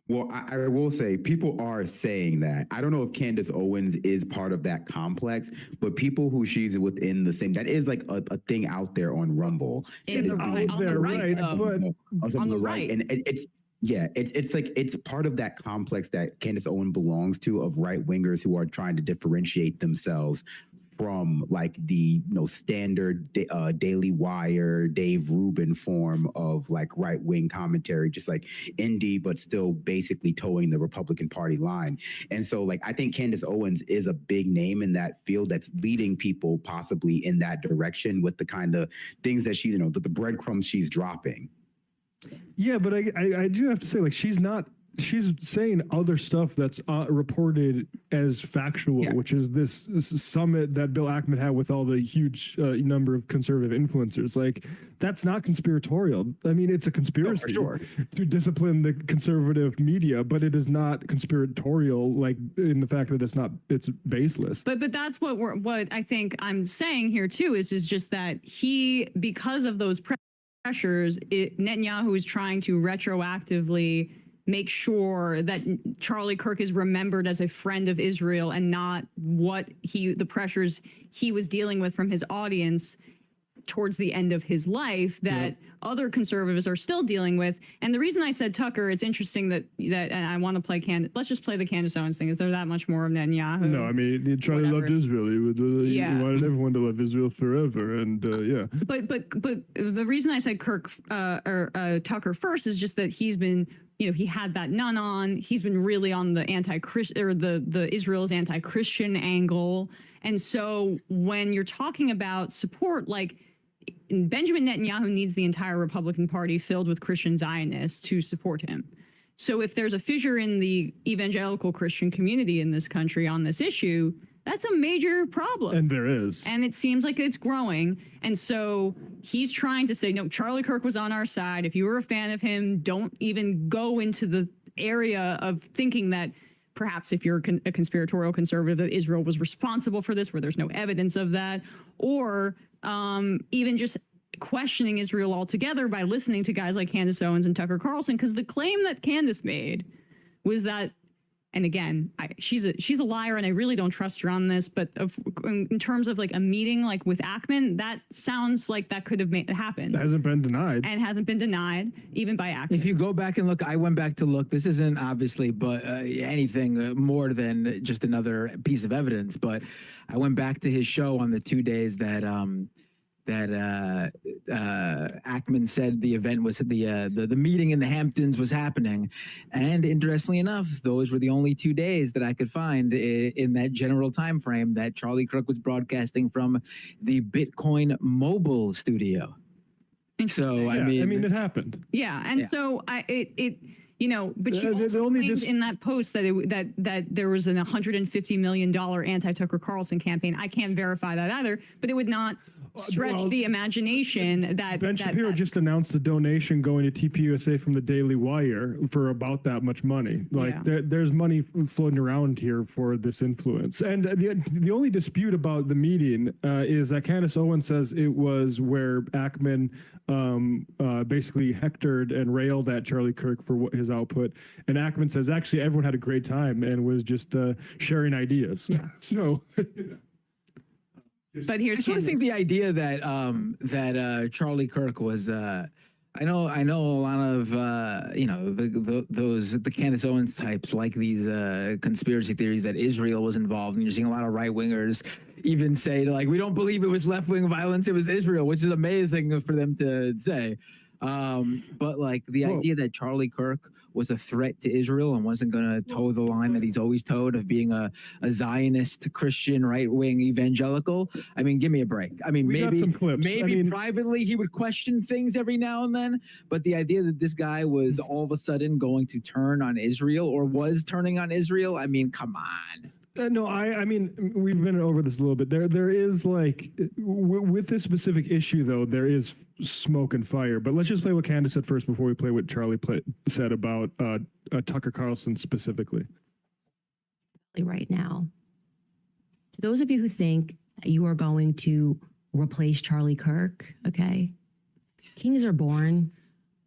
Well, I will say people are saying that. I don't know if Candace Owens is part of that complex, but people who she's within the same, that is like a thing out there on Rumble. It's out there, right? On the right. And it's like, it's part of that complex that Candace Owens belongs to, of right wingers who are trying to differentiate themselves from like the standard Daily Wire, Dave Rubin form of like right wing commentary, just like indie, but still basically towing the Republican Party line. And so like I think Candace Owens is a big name in that field that's leading people possibly in that direction with the kind of things that she's, the breadcrumbs she's dropping. Yeah, but I do have to say, like, she's saying other stuff that's reported as factual, which is this summit that Bill Ackman had with all the huge number of conservative influencers. Like, that's not conspiratorial. I mean, it's a conspiracy to discipline the conservative media, but it is not conspiratorial, like in the fact that it's baseless. But that's what I think I'm saying here too, is just that because of those pressures, Netanyahu is trying to retroactively make sure that Charlie Kirk is remembered as a friend of Israel and not the pressures he was dealing with from his audience towards the end of his life that other conservatives are still dealing with. And the reason I said Tucker, it's interesting that and I want to play let's just play the Candace Owens thing. Is there that much more of Netanyahu? No, I mean, Charlie loved Israel. He wanted everyone to love Israel forever, and But the reason I said Tucker first is just that he's been, he had that nun on. He's been really on the anti-Christian, or the Israel's anti-Christian angle. And so when you're talking about support, like Benjamin Netanyahu needs the entire Republican Party filled with Christian Zionists to support him. So if there's a fissure in the evangelical Christian community in this country on this issue, that's a major problem. And there is. And it seems like it's growing. And so he's trying to say, no, Charlie Kirk was on our side. If you were a fan of him, don't even go into the area of thinking that perhaps if you're a conspiratorial conservative, that Israel was responsible for this, where there's no evidence of that, or even just questioning Israel altogether by listening to guys like Candace Owens and Tucker Carlson. Because the claim that Candace made was that, and again, she's a liar, and I really don't trust her on this. But in terms of like a meeting like with Ackman, that sounds like that could have happened. It hasn't been denied, and hasn't been denied even by Ackman. If you go back and look, I went back to look. This isn't obviously, but anything more than just another piece of evidence. But I went back to his show on the 2 days that Ackman said the event was the meeting in the Hamptons was happening. And interestingly enough, those were the only 2 days that I could find in that general time frame that Charlie Kirk was broadcasting from the Bitcoin mobile studio. So I mean, it happened. Yeah, and so You know, but she also claimed in that post that that there was an $150 million anti-Tucker Carlson campaign. I can't verify that either, but it would not stretch the imagination that Ben Shapiro just announced a donation going to TPUSA from the Daily Wire for about that much money. Like there's money floating around here for this influence. And the only dispute about the meeting is that Candace Owens says it was where Ackman basically hectored and railed at Charlie Kirk for his output. And Ackman says, actually, everyone had a great time and was just sharing ideas. So... But here's I sort of think the idea that that Charlie Kirk was I know a lot of you know the Candace Owens types like these conspiracy theories that Israel was involved, and you're seeing a lot of right wingers even say like, we don't believe it was left wing violence, it was Israel, which is amazing for them to say. But like the idea that Charlie Kirk was a threat to Israel and wasn't going to toe the line that he's always towed of being a Zionist Christian right-wing evangelical. I mean, give me a break. I mean, maybe privately he would question things every now and then, but the idea that this guy was all of a sudden going to turn on Israel or was turning on Israel, I mean, come on. No, I mean, we've been over this a little bit. There is like, with this specific issue, though, there is smoke and fire. But let's just play what Candace said first before we play what Charlie said about Tucker Carlson specifically. Right now, to those of you who think that you are going to replace Charlie Kirk, okay, kings are born.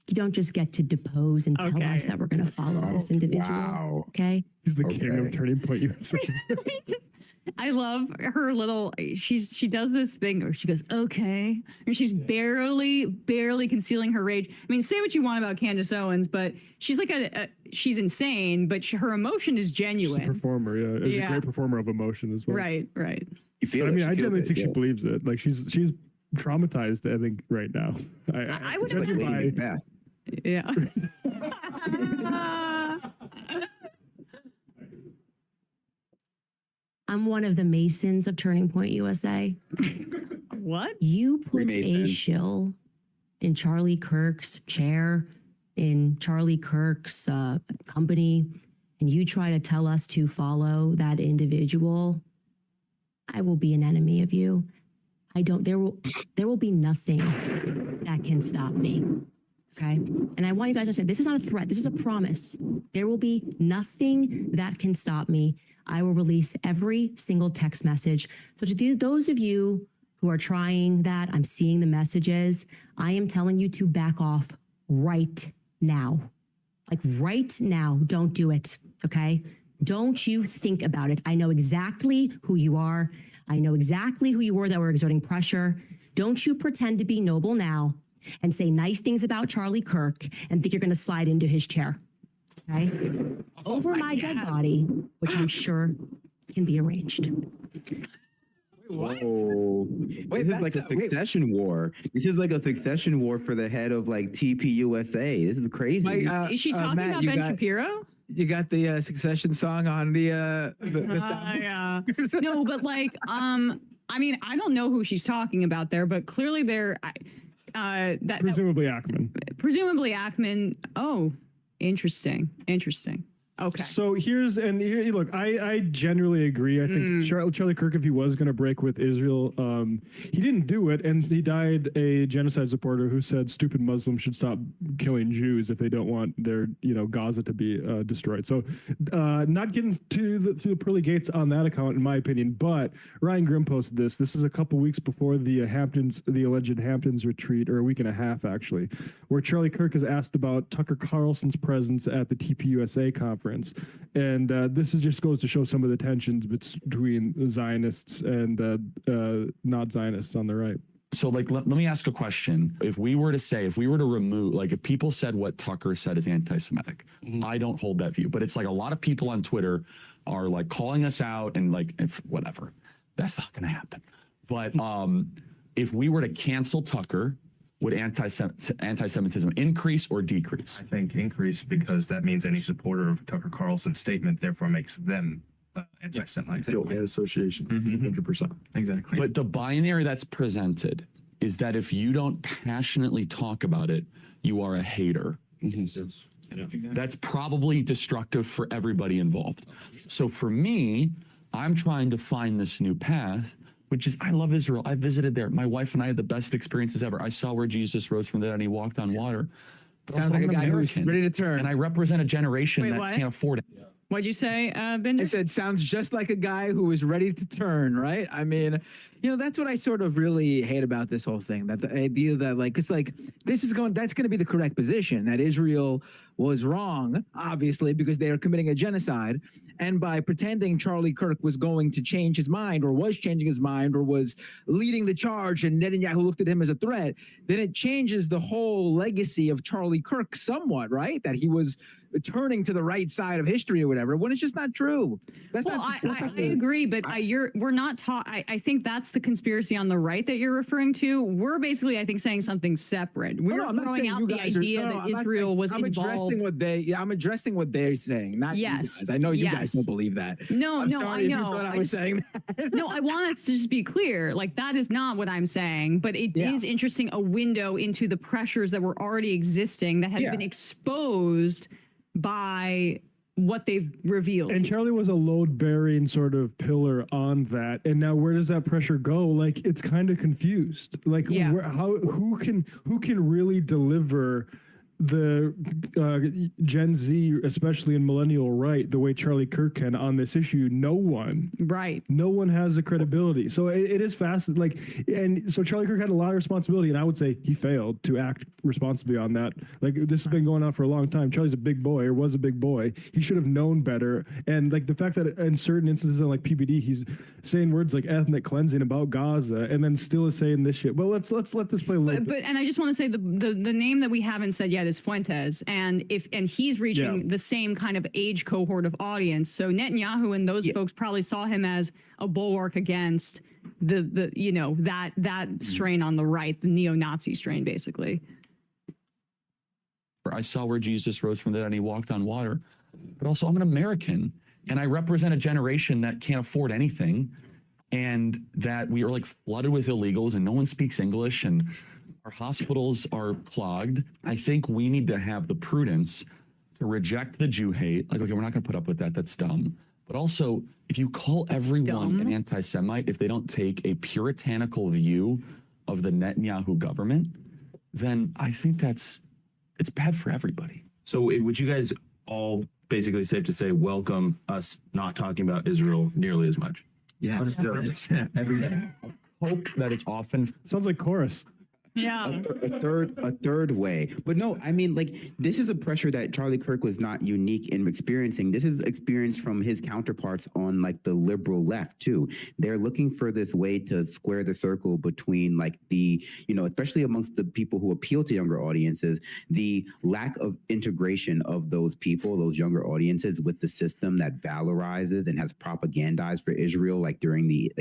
You don't just get to depose and tell us that we're going to follow this individual. Okay. He's the king of Turning Point USA. I love her little, she does this thing where she goes, okay. And she's barely concealing her rage. I mean, say what you want about Candace Owens, but she's like she's insane, but her emotion is genuine. She's a performer, yeah. She's a great performer of emotion as well. Right. You feel I mean, I generally think she believes it. Like she's traumatized, I think, right now. I would like Lady Macbeth. Yeah. I'm one of the Masons of Turning Point USA. What? You put Freemason. a shill in Charlie Kirk's chair, in Charlie Kirk's company, and you try to tell us to follow that individual, I will be an enemy of you. There will be nothing that can stop me. Okay. And I want you guys to understand, this is not a threat. This is a promise. There will be nothing that can stop me. I will release every single text message. So to those of you who are trying that, I'm seeing the messages. I am telling you to back off right now. Like right now, don't do it. Okay. Don't you think about it. I know exactly who you are. I know exactly who you were that were exerting pressure. Don't you pretend to be noble now and say nice things about Charlie Kirk and think you're going to slide into his chair. Okay? Over my dead body, which I'm sure can be arranged. Whoa. This is like a succession war. This is like a succession war for the head of like TPUSA. This is crazy. Is she talking Matt, about Ben Shapiro? You got the Succession song on the yeah. No, but like, I mean, I don't know who she's talking about there, but clearly they're presumably Ackman. Presumably Ackman. Oh, interesting. Okay. So here, look, I generally agree. I think Charlie Kirk, if he was going to break with Israel, he didn't do it, and he died a genocide supporter who said stupid Muslims should stop killing Jews if they don't want their, Gaza to be destroyed. So, not getting through the pearly gates on that account, in my opinion. But Ryan Grimm posted this. This is a couple weeks before the alleged Hamptons retreat, or a week and a half actually, where Charlie Kirk is asked about Tucker Carlson's presence at the TPUSA conference. And this just goes to show some of the tensions between Zionists and not Zionists on the right. So let me ask a question. If we were to remove, like if people said what Tucker said is anti-Semitic, I don't hold that view, but it's like a lot of people on Twitter are like calling us out and like, whatever, that's not going to happen. But if we were to cancel Tucker, would anti-Semitism increase or decrease? I think increase, because that means any supporter of Tucker Carlson's statement therefore makes them anti-Semitic. Association, 100%. Exactly. But the binary that's presented is that if you don't passionately talk about it, you are a hater. That's probably destructive for everybody involved. So for me, I'm trying to find this new path, which is I love Israel. I visited there. My wife and I had the best experiences ever. I saw where Jesus rose from the dead and he walked on water. But Sounds also, like I'm a an guy who's American, ready to turn. and I represent a generation Wait, that what? can't afford it. What'd you say, Ben? I said, sounds just like a guy who is ready to turn, right? I mean, that's what I sort of really hate about this whole thing. That the idea that it's like, that's going to be the correct position, that Israel was wrong, obviously, because they are committing a genocide. And by pretending Charlie Kirk was going to change his mind, or was changing his mind, or was leading the charge, and Netanyahu looked at him as a threat, then it changes the whole legacy of Charlie Kirk somewhat, right? That he was turning to the right side of history or whatever, when it's just not true. That's I agree, but we're not taught. I think that's the conspiracy on the right that you're referring to. We're basically, I think, saying something separate. We're throwing out the idea that Israel was involved. I'm addressing what they're saying, not you guys. I know you guys don't believe that. No, I'm no, sorry I if you know. thought I was saying that. No, I want us to just be clear. Like, that is not what I'm saying, but it is interesting, a window into the pressures that were already existing that has been exposed by what they've revealed. And Charlie was a load-bearing sort of pillar on that. And now where does that pressure go? Like, it's kind of confused. Like, who can really deliver the Gen Z, especially in millennial right, the way Charlie Kirk can on this issue? No one. Right. No one has the credibility. So it is fast. Like, and so Charlie Kirk had a lot of responsibility, and I would say he failed to act responsibly on that. Like, this has been going on for a long time. Charlie's a big boy, or was a big boy. He should have known better. And like the fact that in certain instances on like PBD, he's saying words like ethnic cleansing about Gaza, and then still is saying this shit. Well, let's let this play a little bit. But and I just want to say the name that we haven't said yet is Fuentes, and he's reaching the same kind of age cohort of audience. So Netanyahu and those folks probably saw him as a bulwark against that strain on the right, the neo-Nazi strain, basically. I saw where Jesus rose from the dead and he walked on water. But also, I'm an American, and I represent a generation that can't afford anything, and that we are like flooded with illegals, and no one speaks English, and our hospitals are clogged. I think we need to have the prudence to reject the Jew hate. Like, okay, we're not going to put up with that. That's dumb. But also, if you call everyone an anti-Semite, if they don't take a puritanical view of the Netanyahu government, then I think it's bad for everybody. So would you guys all basically safe to say welcome us not talking about Israel nearly as much? Yes. Every day. Hope that it's often. Sounds like chorus. Yeah. A third way. But no, I mean, like, this is a pressure that Charlie Kirk was not unique in experiencing. This is experience from his counterparts on like the liberal left too. They're looking for this way to square the circle between like the, especially amongst the people who appeal to younger audiences, the lack of integration of those people, those younger audiences, with the system that valorizes and has propagandized for Israel, like during the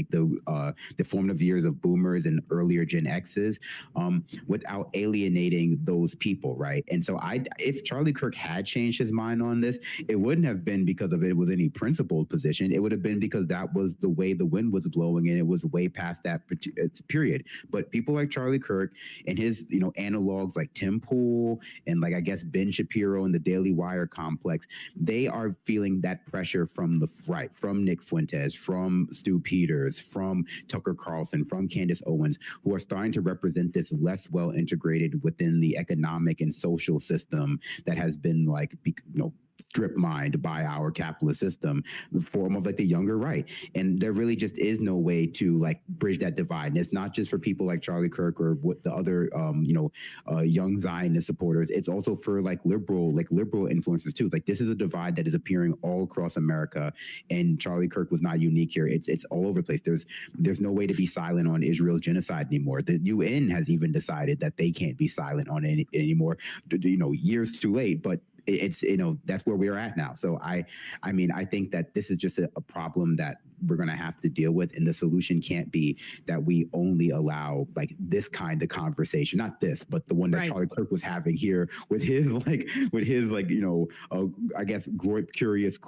formative years of boomers and earlier Gen X's. Without alienating those people, right? And so if Charlie Kirk had changed his mind on this, it wouldn't have been because of it was any principled position. It would have been because that was the way the wind was blowing, and it was way past that period. But people like Charlie Kirk and his, analogs like Tim Pool and like, I guess, Ben Shapiro and the Daily Wire complex, they are feeling that pressure from the right, from Nick Fuentes, from Stu Peters, from Tucker Carlson, from Candace Owens, who are starting to represent this less well integrated within the economic and social system that has been like, strip mined by our capitalist system, the form of like the younger right. And there really just is no way to like bridge that divide. And it's not just for people like Charlie Kirk or what the other, young Zionist supporters. It's also for like liberal influencers too. Like, this is a divide that is appearing all across America, and Charlie Kirk was not unique here. It's all over the place. There's no way to be silent on Israel's genocide anymore. The UN has even decided that they can't be silent on it anymore. Years too late, but it's that's where we're at now. So I think that this is just a problem that we're going to have to deal with, and the solution can't be that we only allow like this kind of conversation, not this, but the one that Charlie Kirk was having here with his I guess groip curious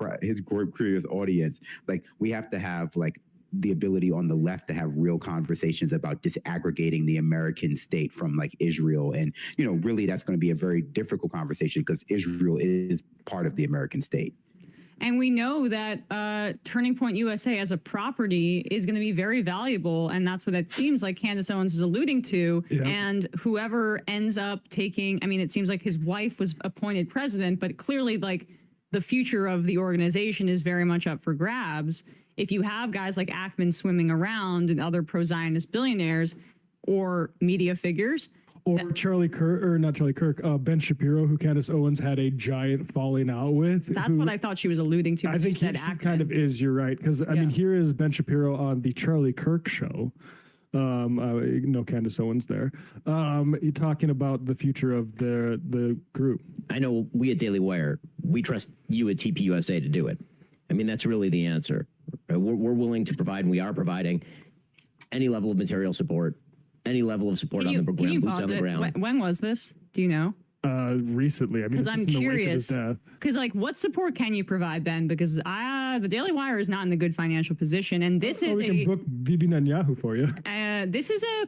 audience. Like, we have to have like the ability on the left to have real conversations about disaggregating the American state from like Israel. And, you know, really that's going to be a very difficult conversation because Israel is part of the American state. And we know that Turning Point USA as a property is going to be very valuable. And that's what it seems like Candace Owens is alluding to. Yeah. And whoever ends up taking, I mean, it seems like his wife was appointed president, but clearly like the future of the organization is very much up for grabs. If you have guys like Ackman swimming around and other pro-Zionist billionaires or media figures, or Charlie Kirk, or not Charlie Kirk, Ben Shapiro, who Candace Owens had a giant falling out with. that's what I thought she was alluding to. I When you think said he Ackman. kind of is. You're right, because I mean, here is Ben Shapiro on the Charlie Kirk show. No Candace Owens there. Talking about the future of the group. I know we at Daily Wire, we trust you at TPUSA to do it. I mean, that's really the answer. We're willing to provide, and we are providing any level of material support, any level of support on the program, boots on the ground. When was this? Do you know? Recently. I mean, Because this I'm is in the wake of his curious. death. Because like, what support can you provide, Ben? Because the Daily Wire is not in a good financial position, and this is we can book Bibi Netanyahu for you. this is a.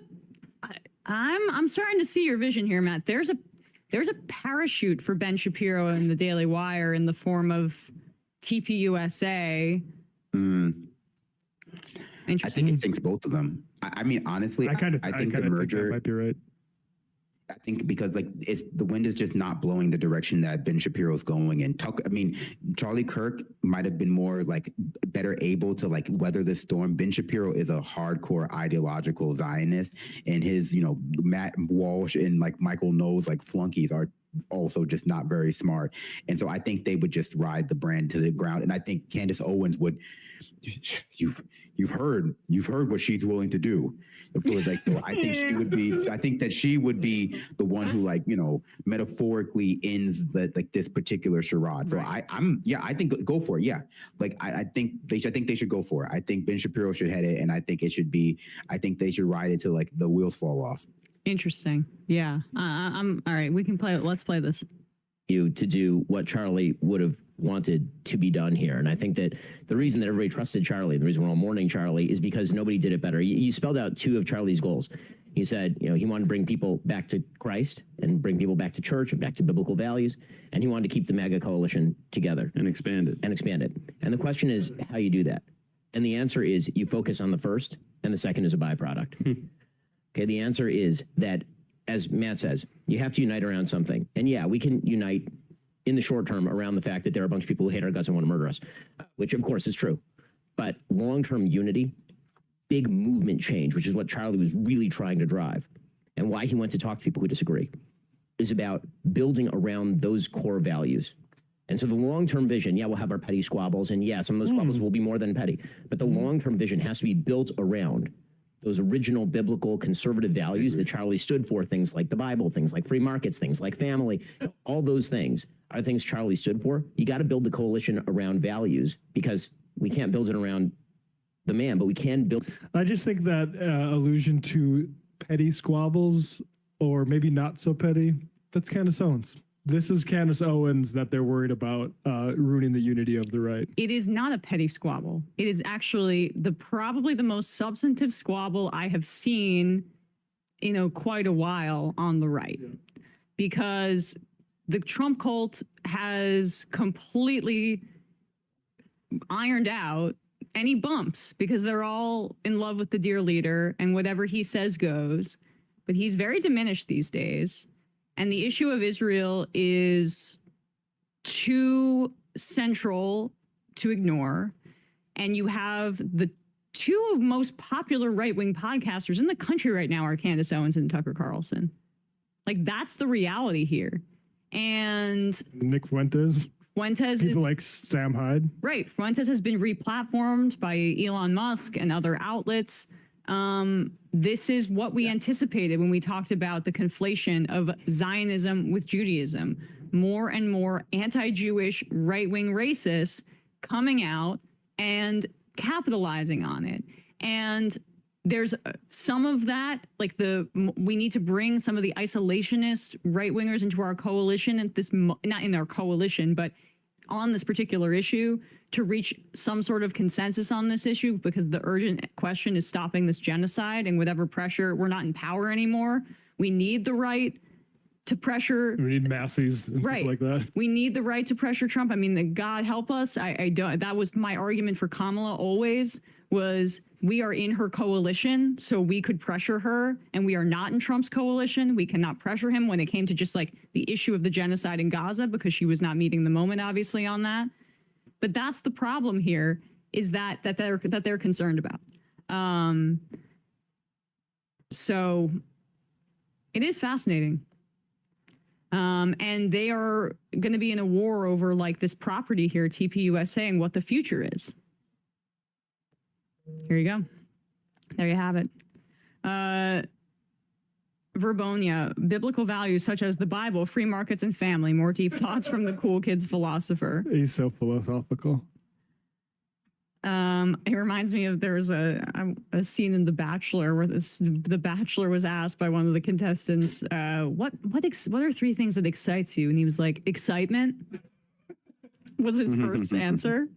I'm starting to see your vision here, Matt. There's a parachute for Ben Shapiro and the Daily Wire in the form of TPUSA. I think it sinks both of them. I mean, honestly, I think the merger might be right. I think because like the wind is just not blowing the direction that Ben Shapiro's going. And Charlie Kirk might have been more like better able to like weather the storm. Ben Shapiro is a hardcore ideological Zionist, and his, you know, Matt Walsh and like Michael Knowles like flunkies are also just not very smart. And so I think they would just ride the brand to the ground. And I think Candace Owens would. You've heard what she's willing to do. Like, so I think she would be. I think that she would be the one who, like, you know, metaphorically ends this particular charade. So I think go for it. Yeah, like I think they should go for it. I think Ben Shapiro should head it, and I think it should be. I think they should ride it till like the wheels fall off. Interesting. Yeah. I'm all right. We can play it. Let's play this. You to do what Charlie would have wanted to be done here. And I think that the reason that everybody trusted Charlie, the reason we're all mourning Charlie, is because nobody did it better. You spelled out two of Charlie's goals. He said, you know, he wanted to bring people back to Christ and bring people back to church and back to biblical values. And he wanted to keep the MAGA coalition together. And expand it. And the question is how you do that. And the answer is you focus on the first, and the second is a byproduct. Okay, the answer is that, as Matt says, you have to unite around something. And yeah, we can unite in the short term around the fact that there are a bunch of people who hate our guts and want to murder us, which of course is true. But long-term unity, big movement change, which is what Charlie was really trying to drive, and why he went to talk to people who disagree, is about building around those core values. And so the long-term vision, yeah, we'll have our petty squabbles, and yeah, some of those squabbles will be more than petty, but the long-term vision has to be built around those original biblical conservative values that Charlie stood for, things like the Bible, things like free markets, things like family, all those things are things Charlie stood for. You got to build the coalition around values, because we can't build it around the man, but we can build. I just think that allusion to petty squabbles, or maybe not so petty, that's Candace Owens. This is Candace Owens that they're worried about ruining the unity of the right. It is not a petty squabble. It is actually probably the most substantive squabble I have seen in quite a while on the right, because the Trump cult has completely ironed out any bumps, because they're all in love with the dear leader and whatever he says goes. But he's very diminished these days. And the issue of Israel is too central to ignore. And you have the two most popular right-wing podcasters in the country right now are Candace Owens and Tucker Carlson. Like, that's the reality here. And Nick Fuentes. People like Sam Hyde. Right. Fuentes has been replatformed by Elon Musk and other outlets. This is what we anticipated when we talked about the conflation of Zionism with Judaism. More and more anti-Jewish right-wing racists coming out and capitalizing on it. And there's some of that, like we need to bring some of the isolationist right-wingers into our coalition, and not in our coalition, but on this particular issue to reach some sort of consensus on this issue, because the urgent question is stopping this genocide, and whatever pressure, we're not in power anymore. We need the right to pressure. We need Massey's and Right. people like that. We need the right to pressure Trump. I mean, God help us. I don't, that was my argument for Kamala always, was we are in her coalition, so we could pressure her, and we are not in Trump's coalition. We cannot pressure him when it came to just like the issue of the genocide in Gaza, because she was not meeting the moment, obviously, on that. But that's the problem here, is that they're concerned about. So it is fascinating. And they are going to be in a war over like this property here, TPUSA, and what the future is. Here you go. There you have it. Verbonia, biblical values such as the Bible, free markets, and family. More deep thoughts from the cool kids philosopher. He's so philosophical. It reminds me of, there was a scene in The Bachelor where the Bachelor was asked by one of the contestants, what are 3 things that excites you? And he was like, excitement was his first answer.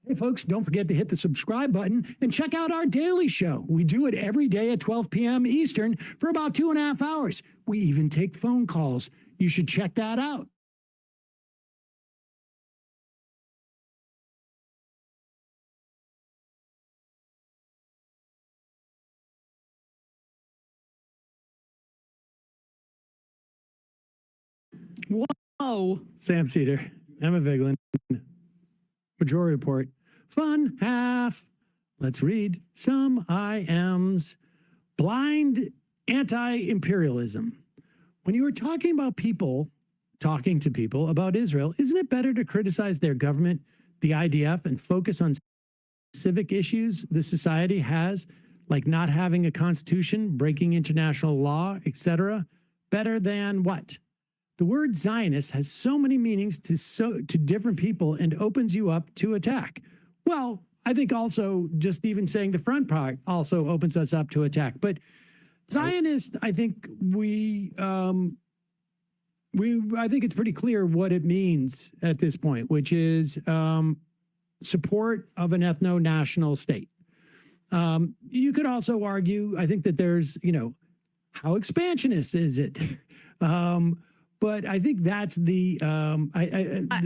Hey, folks, don't forget to hit the subscribe button and check out our daily show. We do it every day at 12 p.m. Eastern for about 2.5 hours. We even take phone calls. You should check that out. Whoa. Sam Cedar, Emma Vigeland, Majority Report, fun half. Let's read some IMs. Blind anti-imperialism. When you are talking to people about Israel, isn't it better to criticize their government, the IDF, and focus on civic issues the society has, like not having a constitution, breaking international law, etc., better than what? The word Zionist has so many meanings to different people and opens you up to attack. Well, I think also just even saying the front part also opens us up to attack. But Zionist, I think I think it's pretty clear what it means at this point, which is support of an ethno-national state. You could also argue, I think that there's, how expansionist is it? But I think that's the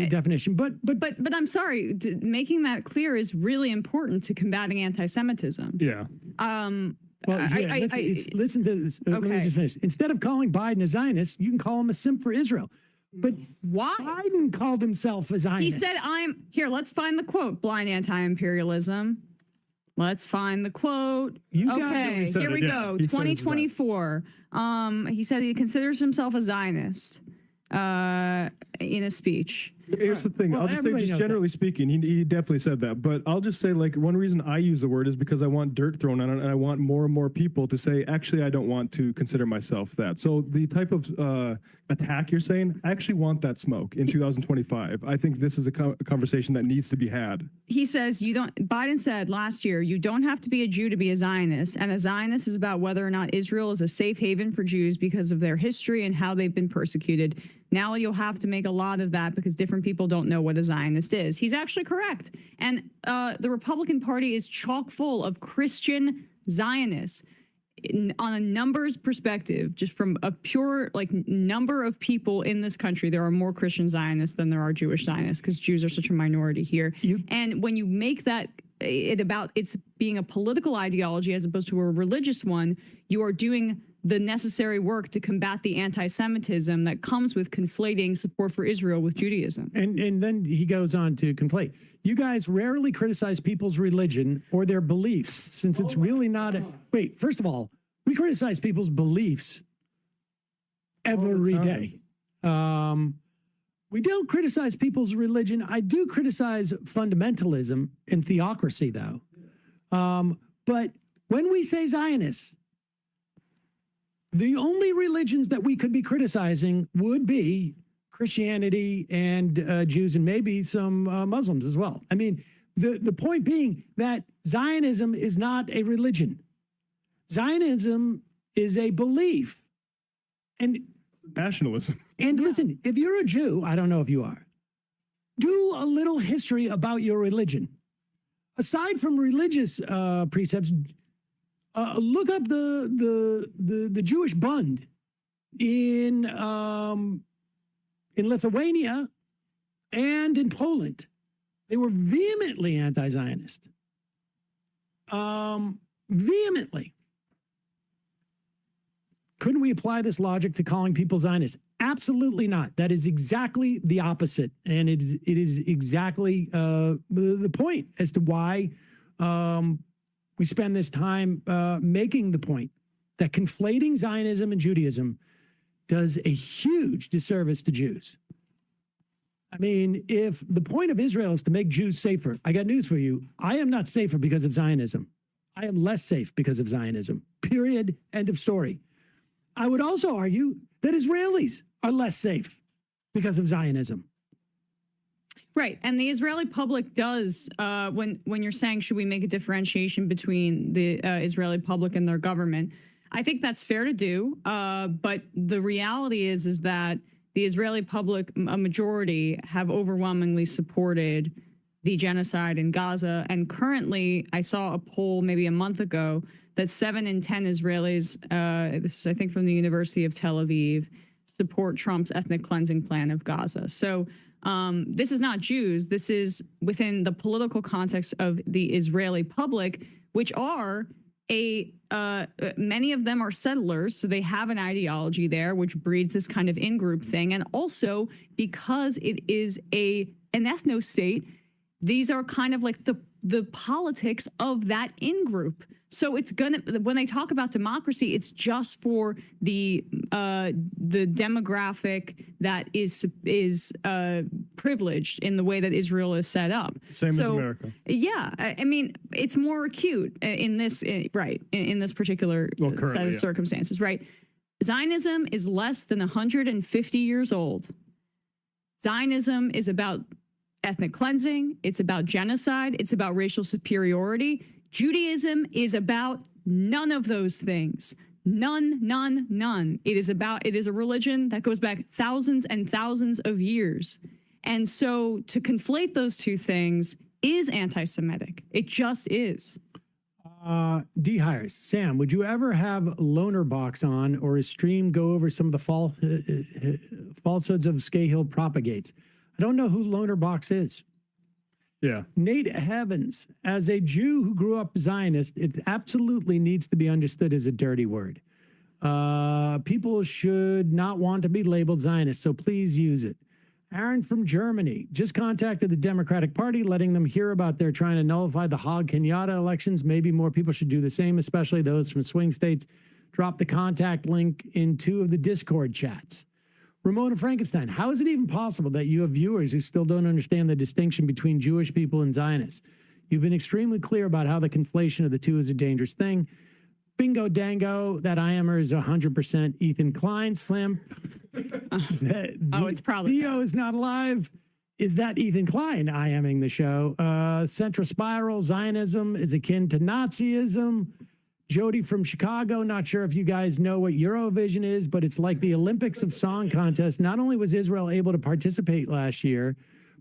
definition. But I'm sorry, making that clear is really important to combating anti-Semitism. Yeah. Listen to this. Let me just finish. Instead of calling Biden a Zionist, you can call him a simp for Israel. But why? Biden called himself a Zionist. He said, let's find the quote, blind anti-imperialism. Let's find the quote. Okay, here we go. 2024. He said he considers himself a Zionist in a speech. Here's the thing. I'll just say, just generally speaking, he definitely said that. But I'll just say, like, one reason I use the word is because I want dirt thrown on it, and I want more and more people to say, actually, I don't want to consider myself that. So the type of attack you're saying, I actually want that smoke in 2025. I think this is a conversation that needs to be had. He says, Biden said last year, you don't have to be a Jew to be a Zionist. And a Zionist is about whether or not Israel is a safe haven for Jews because of their history and how they've been persecuted. Now you'll have to make a lot of that because different people don't know what a Zionist is. He's actually correct. And the Republican Party is chock full of Christian Zionists. On a numbers perspective, just from a pure number of people in this country, there are more Christian Zionists than there are Jewish Zionists because Jews are such a minority here. And when you make that it's being a political ideology as opposed to a religious one, you are doing the necessary work to combat the anti-Semitism that comes with conflating support for Israel with Judaism. And then he goes on to conflate. You guys rarely criticize people's religion or their beliefs, since it's really not wait, first of all, we criticize people's beliefs every day. We don't criticize people's religion. I do criticize fundamentalism and theocracy, though. But when we say Zionists, the only religions that we could be criticizing would be Christianity and Jews and maybe some Muslims as well. I mean, the point being that Zionism is not a religion. Zionism is a belief. And nationalism. And listen, if you're a Jew, I don't know if you are, do a little history about your religion. Aside from religious precepts, look up the Jewish Bund in Lithuania and in Poland. They were vehemently anti-Zionist. Vehemently. Couldn't we apply this logic to calling people Zionists? Absolutely not. That is exactly the opposite. And it is exactly the point as to why we spend this time making the point that conflating Zionism and Judaism does a huge disservice to Jews. I mean, if the point of Israel is to make Jews safer, I got news for you. I am not safer because of Zionism. I am less safe because of Zionism. Period. End of story. I would also argue that Israelis are less safe because of Zionism. Right. And the Israeli public does, when you're saying, should we make a differentiation between the Israeli public and their government? I think that's fair to do. But the reality is that the Israeli public, a majority, have overwhelmingly supported the genocide in Gaza. And currently, I saw a poll maybe a month ago that 7 in 10 Israelis, this is I think from the University of Tel Aviv, support Trump's ethnic cleansing plan of Gaza. So this is not Jews. This is within the political context of the Israeli public, which are many of them are settlers, so they have an ideology there, which breeds this kind of in-group thing. And also because it is an ethno-state, these are kind of like the politics of that in-group. So it's gonna, when they talk about democracy, it's just for the demographic that is privileged in the way that Israel is set up. Same as America. Yeah, I mean, it's more acute in this in this particular set of circumstances, right? Zionism is less than 150 years old. Zionism is about ethnic cleansing. It's about genocide. It's about racial superiority. Judaism is about none of those things. None. It is a religion that goes back thousands and thousands of years. And so to conflate those two things is anti-Semitic. It just is. D-Hires. Sam, would you ever have Loner Box on or his stream go over some of the falsehoods of Scahill propagates? I don't know who Loner Box is. Yeah. Nate Heavens, as a Jew who grew up Zionist, it absolutely needs to be understood as a dirty word. People should not want to be labeled Zionist, so please use it. Aaron from Germany just contacted the Democratic Party, letting them hear about their trying to nullify the Haag Kenyatta elections. Maybe more people should do the same, especially those from swing states. Drop the contact link in 2 of the Discord chats. Ramona Frankenstein, how is it even possible that you have viewers who still don't understand the distinction between Jewish people and Zionists? You've been extremely clear about how the conflation of the two is a dangerous thing. Bingo dango, that IMer is 100% Ethan Klein. Slim. It's probably Theo is not alive. Is that Ethan Klein IMing the show? Central Spiral, Zionism is akin to Nazism. Jody from Chicago, not sure if you guys know what Eurovision is, but it's like the Olympics of Song Contest. Not only was Israel able to participate last year,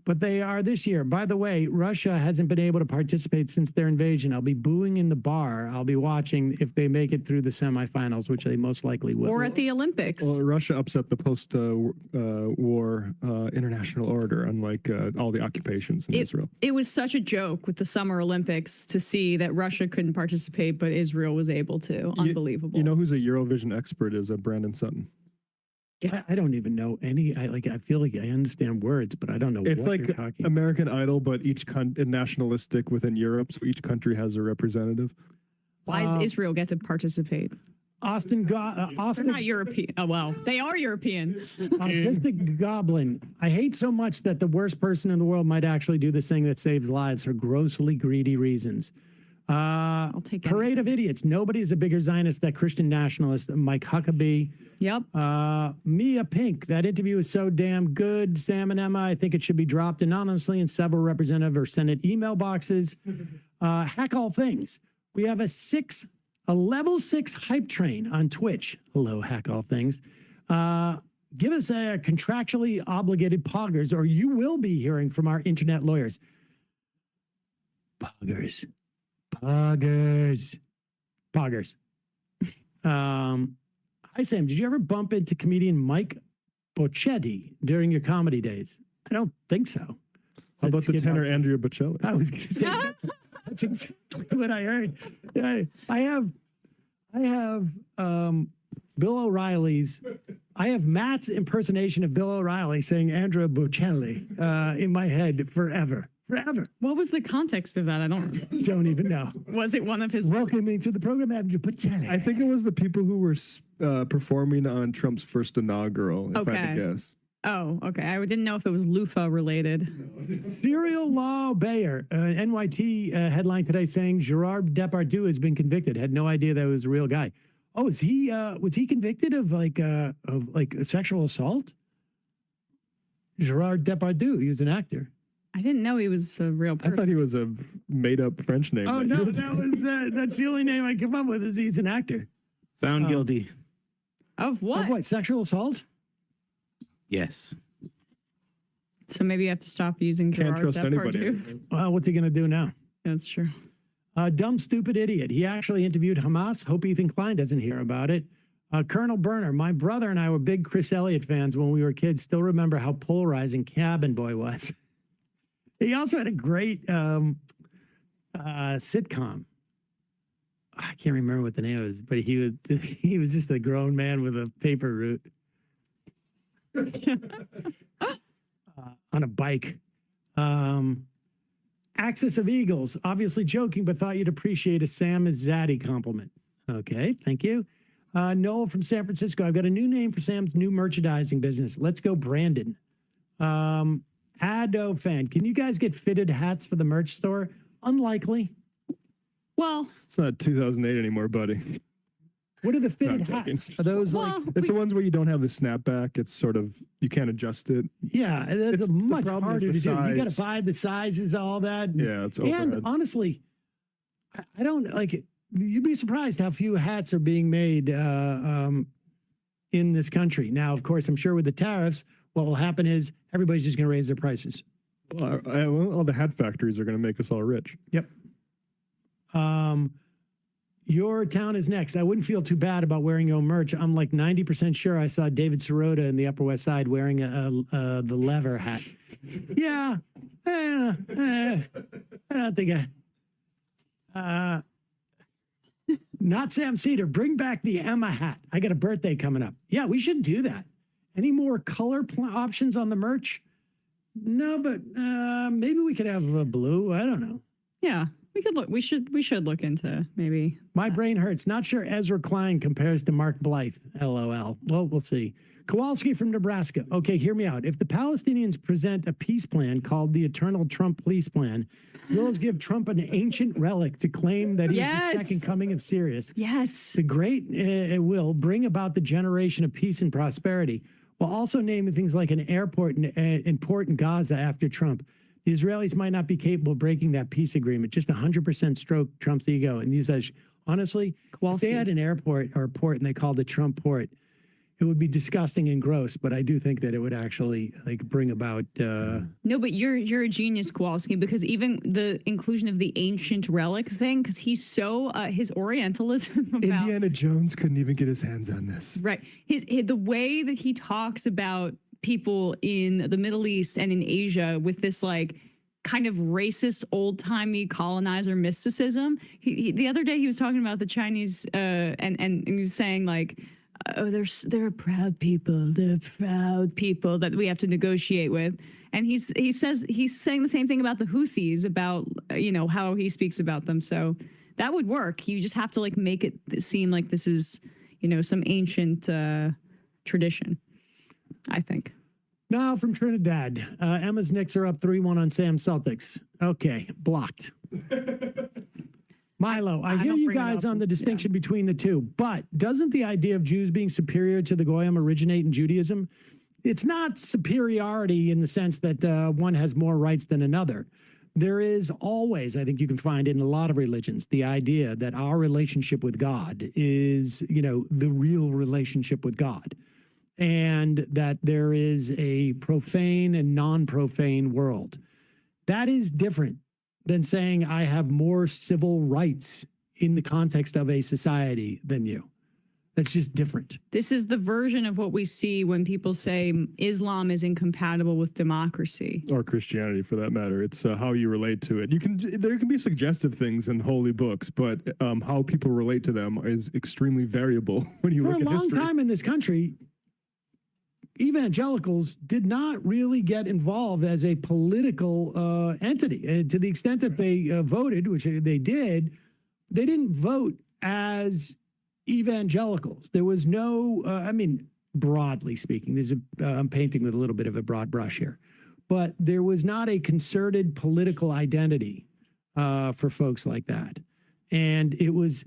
but they are this year. By the way, Russia hasn't been able to participate since their invasion. I'll be booing in the bar. I'll be watching if they make it through the semifinals, which they most likely will. Or at the Olympics. Well, Russia upset the post-war international order, unlike all the occupations in Israel. It was such a joke with the Summer Olympics to see that Russia couldn't participate, but Israel was able to. Unbelievable. You know who's a Eurovision expert is Brandon Sutton. I don't even know any. I feel like I understand words, but I don't know It's what like you're talking about. American Idol, but each nationalistic within Europe, so each country has a representative. Why did Israel get to participate? Austin. They're not European. Oh, well, they are European. Autistic Goblin. I hate so much that the worst person in the world might actually do this thing that saves lives for grossly greedy reasons. I'll take it. Parade of Idiots. Nobody is a bigger Zionist than Christian nationalist. Mike Huckabee. Yep. Mia Pink. That interview is so damn good. Sam and Emma, I think it should be dropped anonymously in several representative or Senate email boxes. Hack all things. We have a level 6 hype train on Twitch. Hello, Hack all things. Give us a contractually obligated poggers, or you will be hearing from our internet lawyers. Poggers. Hi, Sam. Did you ever bump into comedian Mike Bocchetti during your comedy days? I don't think so. How about the tenor Andrea Bocelli? I was going to say that's exactly what I heard. Yeah, I have Bill O'Reilly's. I have Matt's impersonation of Bill O'Reilly saying Andrea Bocelli in my head forever. What was the context of that? I don't even know. Was it one of his? Welcoming to the program, Andrea Bocelli. I think it was the people who were performing on Trump's first inaugural, if I had to guess. Oh, okay. I didn't know if it was loofah related. Serial law Bayer, NYT headline today saying Gerard Depardieu has been convicted. Had no idea that was a real guy. Oh, was he convicted of sexual assault? Gerard Depardieu, he was an actor. I didn't know he was a real person. I thought he was a made-up French name. Oh no, that's the only name I come up with is he's an actor. Found guilty. Of what? Of what? Sexual assault? Yes. So maybe you have to stop using Can't Gerard trust anybody. Depardieu. Well, what's he going to do now? That's true. Dumb, stupid idiot. He actually interviewed Hamas. Hope Ethan Klein doesn't hear about it. Colonel Burner, my brother and I were big Chris Elliott fans when we were kids. Still remember how polarizing Cabin Boy was. He also had a great sitcom. I can't remember what the name was, but he was just a grown man with a paper route on a bike. Axis of Eagles, obviously joking, but thought you'd appreciate a Sam is Zaddy compliment. Okay, thank you. Noel from San Francisco, I've got a new name for Sam's new merchandising business. Let's go, Brandon. Ado fan, can you guys get fitted hats for the merch store? Unlikely. Well, it's not 2008 anymore, buddy. What are the fitted hats? Are those It's the ones where you don't have the snapback. It's sort of, you can't adjust it. Yeah, it's much harder to do. Size. You got to buy the sizes, all that. Yeah, it's overhead. And honestly, I don't like it. You'd be surprised how few hats are being made in this country. Now, of course, I'm sure with the tariffs, what will happen is everybody's just going to raise their prices. Well, all the hat factories are going to make us all rich. Yep. Your town is next. I wouldn't feel too bad about wearing your own merch. I'm like 90% sure I saw David Sirota in the Upper West Side wearing the leather hat. Yeah. I don't think not Sam Cedar. Bring back the Emma hat. I got a birthday coming up. Yeah, we should do that. Any more color options on the merch? No, but maybe we could have a blue. I don't know. Yeah, we could look. We should look into maybe. My brain hurts. Not sure Ezra Klein compares to Mark Blythe. LOL. Well, we'll see. Kowalski from Nebraska. Okay, hear me out. If the Palestinians present a peace plan called the Eternal Trump Peace Plan, as well as give Trump an ancient relic to claim that he's the second coming of Sirius, yes, the great it will bring about the generation of peace and prosperity. While also naming things like an airport and port in Gaza after Trump. The Israelis might not be capable of breaking that peace agreement. Just 100% stroke Trump's ego. And he says, honestly, if they had an airport or a port and they called it Trump Port, it would be disgusting and gross. But I do think that it would actually bring about. No, but you're a genius, Kowalski, because even the inclusion of the ancient relic thing, because he's so his Orientalism about Indiana Jones couldn't even get his hands on this. Right. The way that he talks about people in the Middle East and in Asia with this kind of racist old-timey colonizer mysticism. The other day he was talking about the Chinese and he was saying oh, they're proud people. They're proud people that we have to negotiate with. And he's saying the same thing about the Houthis, about how he speaks about them. So that would work. You just have to make it seem like this is some ancient tradition, I think. Now from Trinidad, Emma's Knicks are up 3-1 on Sam Celtics. Okay, blocked. Milo, I hear you guys on the distinction between the two, but doesn't the idea of Jews being superior to the Goyim originate in Judaism? It's not superiority in the sense that one has more rights than another. There is always, I think you can find in a lot of religions, the idea that our relationship with God is, the real relationship with God. and that there is a profane and non-profane world. That is different than saying I have more civil rights in the context of a society than you. That's just different. This is the version of what we see when people say Islam is incompatible with democracy. Or Christianity, for that matter. It's how you relate to it. There can be suggestive things in holy books, but how people relate to them is extremely variable when you look at history. For a long time in this country, evangelicals did not really get involved as a political entity. To the extent that they voted, which they did, they didn't vote as evangelicals. There was no, broadly speaking, I'm painting with a little bit of a broad brush here, but there was not a concerted political identity for folks like that. And it was,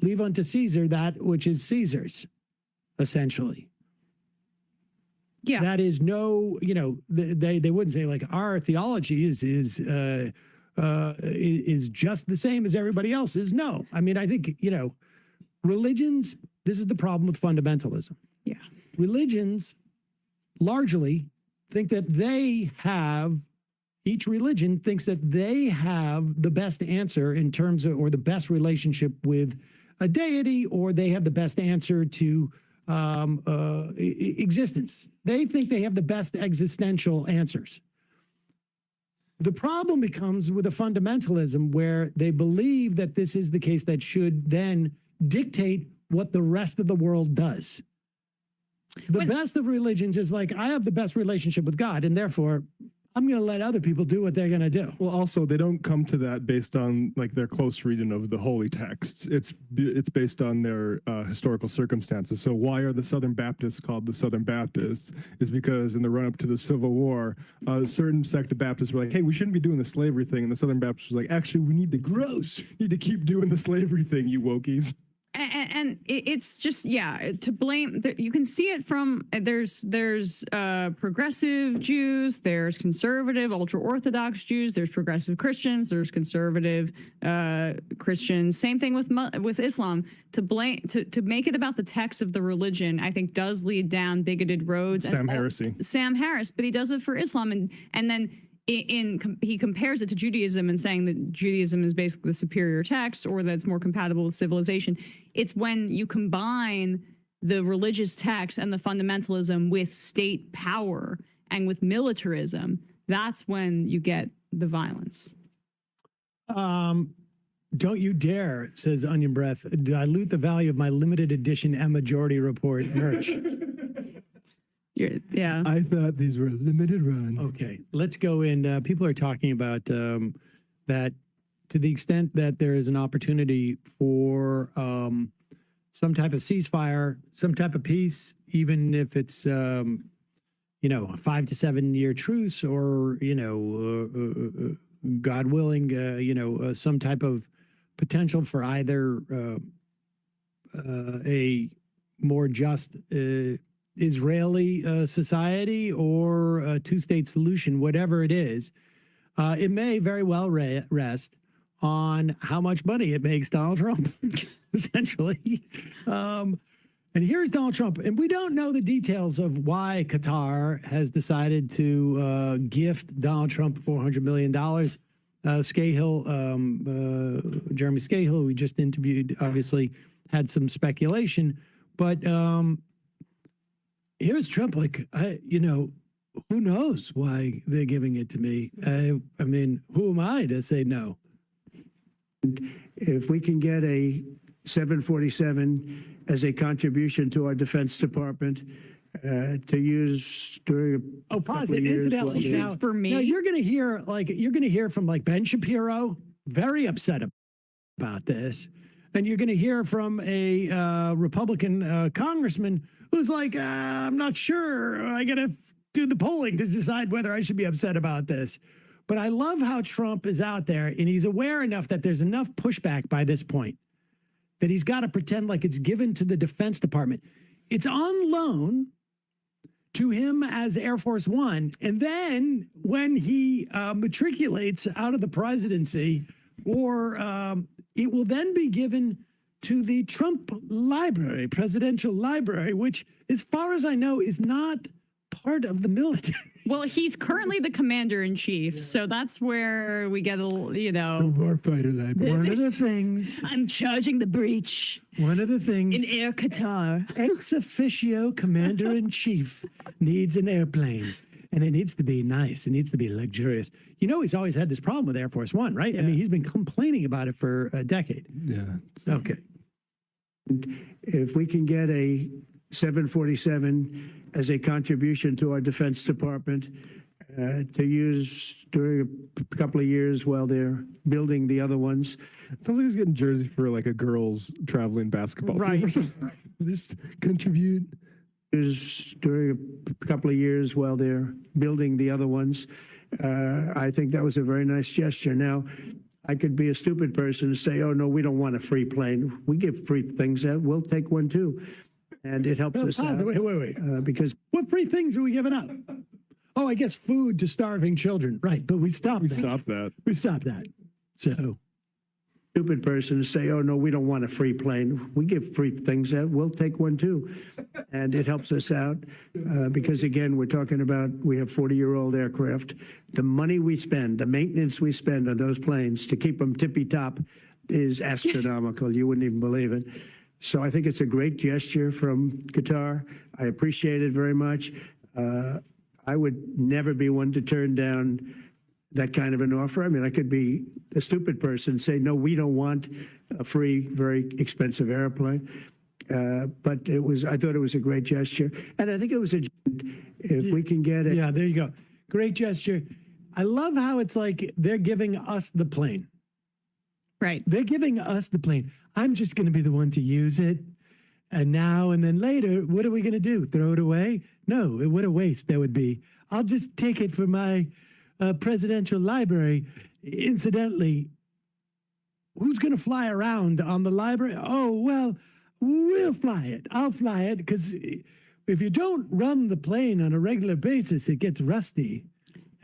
leave unto Caesar that which is Caesar's, essentially. Yeah. That is no, they wouldn't say like our theology is just the same as everybody else's. No, I think, religions, this is the problem with fundamentalism. Yeah. Religions largely think that each religion thinks that they have the best answer in terms of, or the best relationship with a deity, or they have the best answer to existence. They think they have the best existential answers. The problem becomes with a fundamentalism where they believe that this is the case that should then dictate what the rest of the world does. The best of religions is like, I have the best relationship with God, and therefore I'm going to let other people do what they're going to do. Well, also, they don't come to that based on like their close reading of the holy texts. It's based on their historical circumstances. So why are the Southern Baptists called the Southern Baptists? Is because in the run-up to the Civil War, a certain sect of Baptists were like, hey, we shouldn't be doing the slavery thing. And the Southern Baptists was like, actually, we need to gross. You need to keep doing the slavery thing, you wokies. And it's just, to blame. You can see it from, there's progressive Jews, there's conservative, ultra-Orthodox Jews, there's progressive Christians, there's conservative Christians. Same thing with Islam. To make it about the text of the religion, I think does lead down bigoted roads. Sam Harris, but he does it for Islam. And then he compares it to Judaism and saying that Judaism is basically the superior text, or that it's more compatible with civilization. It's when you combine the religious text and the fundamentalism with state power and with militarism, that's when you get the violence. Don't you dare, says Onion Breath, dilute the value of my limited edition and Majority Report merch. Yeah. I thought these were limited run. Okay, let's go in. People are talking about that to the extent that there is an opportunity for some type of ceasefire, some type of peace, even if it's, a 5 to 7 year truce, or, God willing, some type of potential for either a more just Israeli society or a two-state solution, whatever it is, it may very well rest on how much money it makes Donald Trump, essentially. And here's Donald Trump. And we don't know the details of why Qatar has decided to gift Donald Trump $400 million. Jeremy Scahill, who we just interviewed, obviously had some speculation. But here's Trump, like, who knows why they're giving it to me? I mean, who am I to say no? If we can get a 747 as a contribution to our Defense Department to use during pause it. Incidentally, now, for me, now you're going to hear from like Ben Shapiro, very upset about this, and you're going to hear from a Republican congressman who's like, I'm not sure. I got to do the polling to decide whether I should be upset about this. But I love how Trump is out there, and he's aware enough that there's enough pushback by this point that he's got to pretend like it's given to the Defense Department. It's on loan to him as Air Force One. And then when he matriculates out of the presidency, or it will then be given to the Trump library, presidential library, which, as far as I know, is not part of the military. Well, he's currently the commander in chief, so that's where we get a little, you know. Warfighter library. One of the things. I'm charging the breach. One of the things. In Air Qatar. Ex officio commander in chief needs an airplane. And it needs to be nice. It needs to be luxurious. You know, he's always had this problem with Air Force One, right? I mean, he's been complaining about it for a decade. Yeah. Okay. If we can get a 747 as a contribution to our Defense Department to use during a couple of years while they're building the other ones. It sounds like he's getting jersey for like a girls traveling basketball team or something. Just contribute. Use during a couple of years while they're building the other ones. I think that was a very nice gesture. Now, I could be a stupid person and say, oh, no, we don't want a free plane. We give free things out. We'll take one too. And it helps us out. Wait. Because what free things are we giving up? Oh, I guess food to starving children. Right, but we stopped that. We stopped that. So. Stupid person to say, oh, no, we don't want a free plane. We give free things out. We'll take one too. And it helps us out because, again, we're talking about we have 40-year-old aircraft. The money we spend, the maintenance we spend on those planes to keep them tippy-top is astronomical. You wouldn't even believe it. So I think it's a great gesture from Qatar. I appreciate it very much. I would never be one to turn down that kind of an offer. I mean, I could be a stupid person, say, no, we don't want a free, very expensive airplane. But I thought it was a great gesture. And I think it was if we can get it. Yeah, there you go. Great gesture. I love how it's like they're giving us the plane. Right. They're giving us the plane. I'm just going to be the one to use it. And now and then later, what are we going to do? Throw it away? No, what a waste that would be. I'll just take it for my presidential library. Incidentally, who's going to fly around on the library? Oh, well, we'll fly it. I'll fly it because if you don't run the plane on a regular basis, it gets rusty.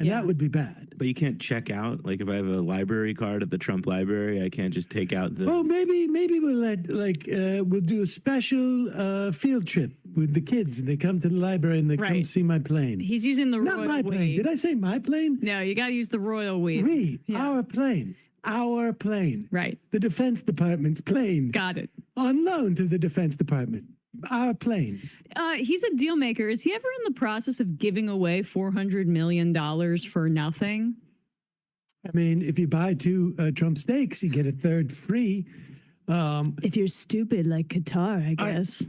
And that would be bad. But you can't check out. Like if I have a library card at the Trump library, I can't just take out the. Oh, maybe we'll do a special field trip with the kids, and they come to the library and they come see my plane. He's using the Not royal my plane. we. Did I say my plane? No, you got to use the royal we. We, our plane. Our plane. Right. The Defense Department's plane. Got it. On loan to the Defense Department. Our plane. He's a deal maker. Is he ever in the process of giving away $400 million for nothing? I mean, if you buy 2 Trump steaks, you get a third free. If you're stupid like Qatar, I guess.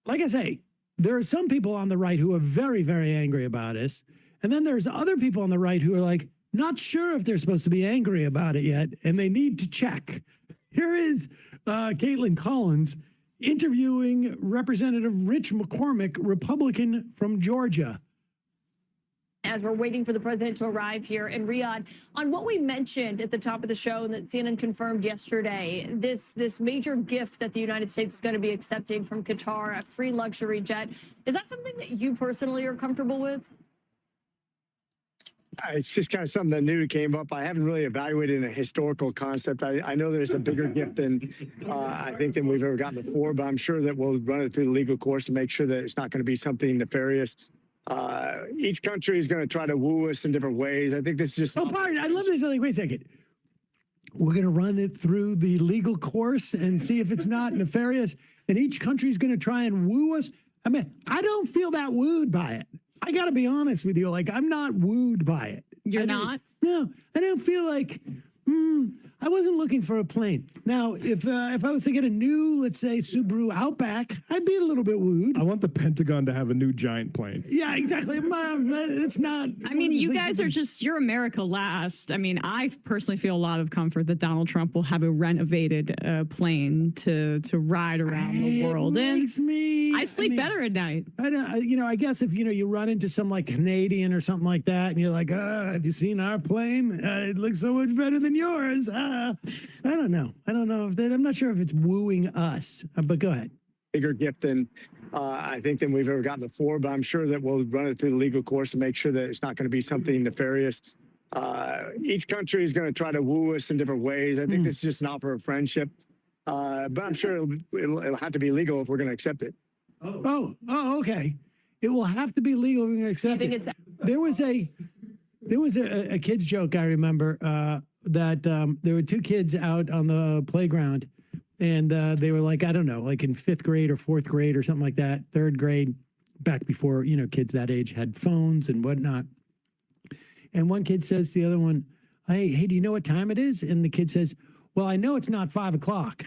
Like I say, there are some people on the right who are very, very angry about us. And then there's other people on the right who are like, not sure if they're supposed to be angry about it yet, and they need to check. Here is Caitlin Collins interviewing Representative Rich McCormick, Republican from Georgia. As we're waiting for the president to arrive here in Riyadh, on what we mentioned at the top of the show and that CNN confirmed yesterday, this major gift that the United States is going to be accepting from Qatar, a free luxury jet. Is that something that you personally are comfortable with? It's just kind of something that new came up. I haven't really evaluated a historical concept. I know there's a bigger gift than I think than we've ever gotten before, but I'm sure that we'll run it through the legal course to make sure that it's not going to be something nefarious. Each country is going to try to woo us in different ways. I think this is just. Oh, pardon. I love this. Like, wait a second. We're going to run it through the legal course and see if it's not nefarious. And each country is going to try and woo us. I mean, I don't feel that wooed by it. I got to be honest with you. Like, I'm not wooed by it. You're not? No, I don't feel like, I wasn't looking for a plane. Now, if I was to get a new, let's say, Subaru Outback, I'd be a little bit wooed. I want the Pentagon to have a new giant plane. Yeah, exactly. It's not. I mean, you guys are you're America last. I mean, I personally feel a lot of comfort that Donald Trump will have a renovated plane to ride around the world. I sleep better at night. I guess if, you run into some like Canadian or something like that and you're like, have you seen our plane? It looks so much better than yours. I don't know. I'm not sure if it's wooing us, but go ahead. Bigger gift than I think than we've ever gotten before, but I'm sure that we'll run it through the legal course to make sure that it's not going to be something nefarious. Each country is going to try to woo us in different ways. I think this is just an offer of friendship. but I'm sure it'll have to be legal if we're going to accept it. Oh, okay. It will have to be legal if we're going to accept it. There was a kid's joke I remember that there were two kids out on the playground, and they were like, I don't know, like in 5th grade or 4th grade or something like that, 3rd grade, back before, kids that age had phones and whatnot. And one kid says to the other one, hey, do you know what time it is? And the kid says, well, I know it's not 5 o'clock.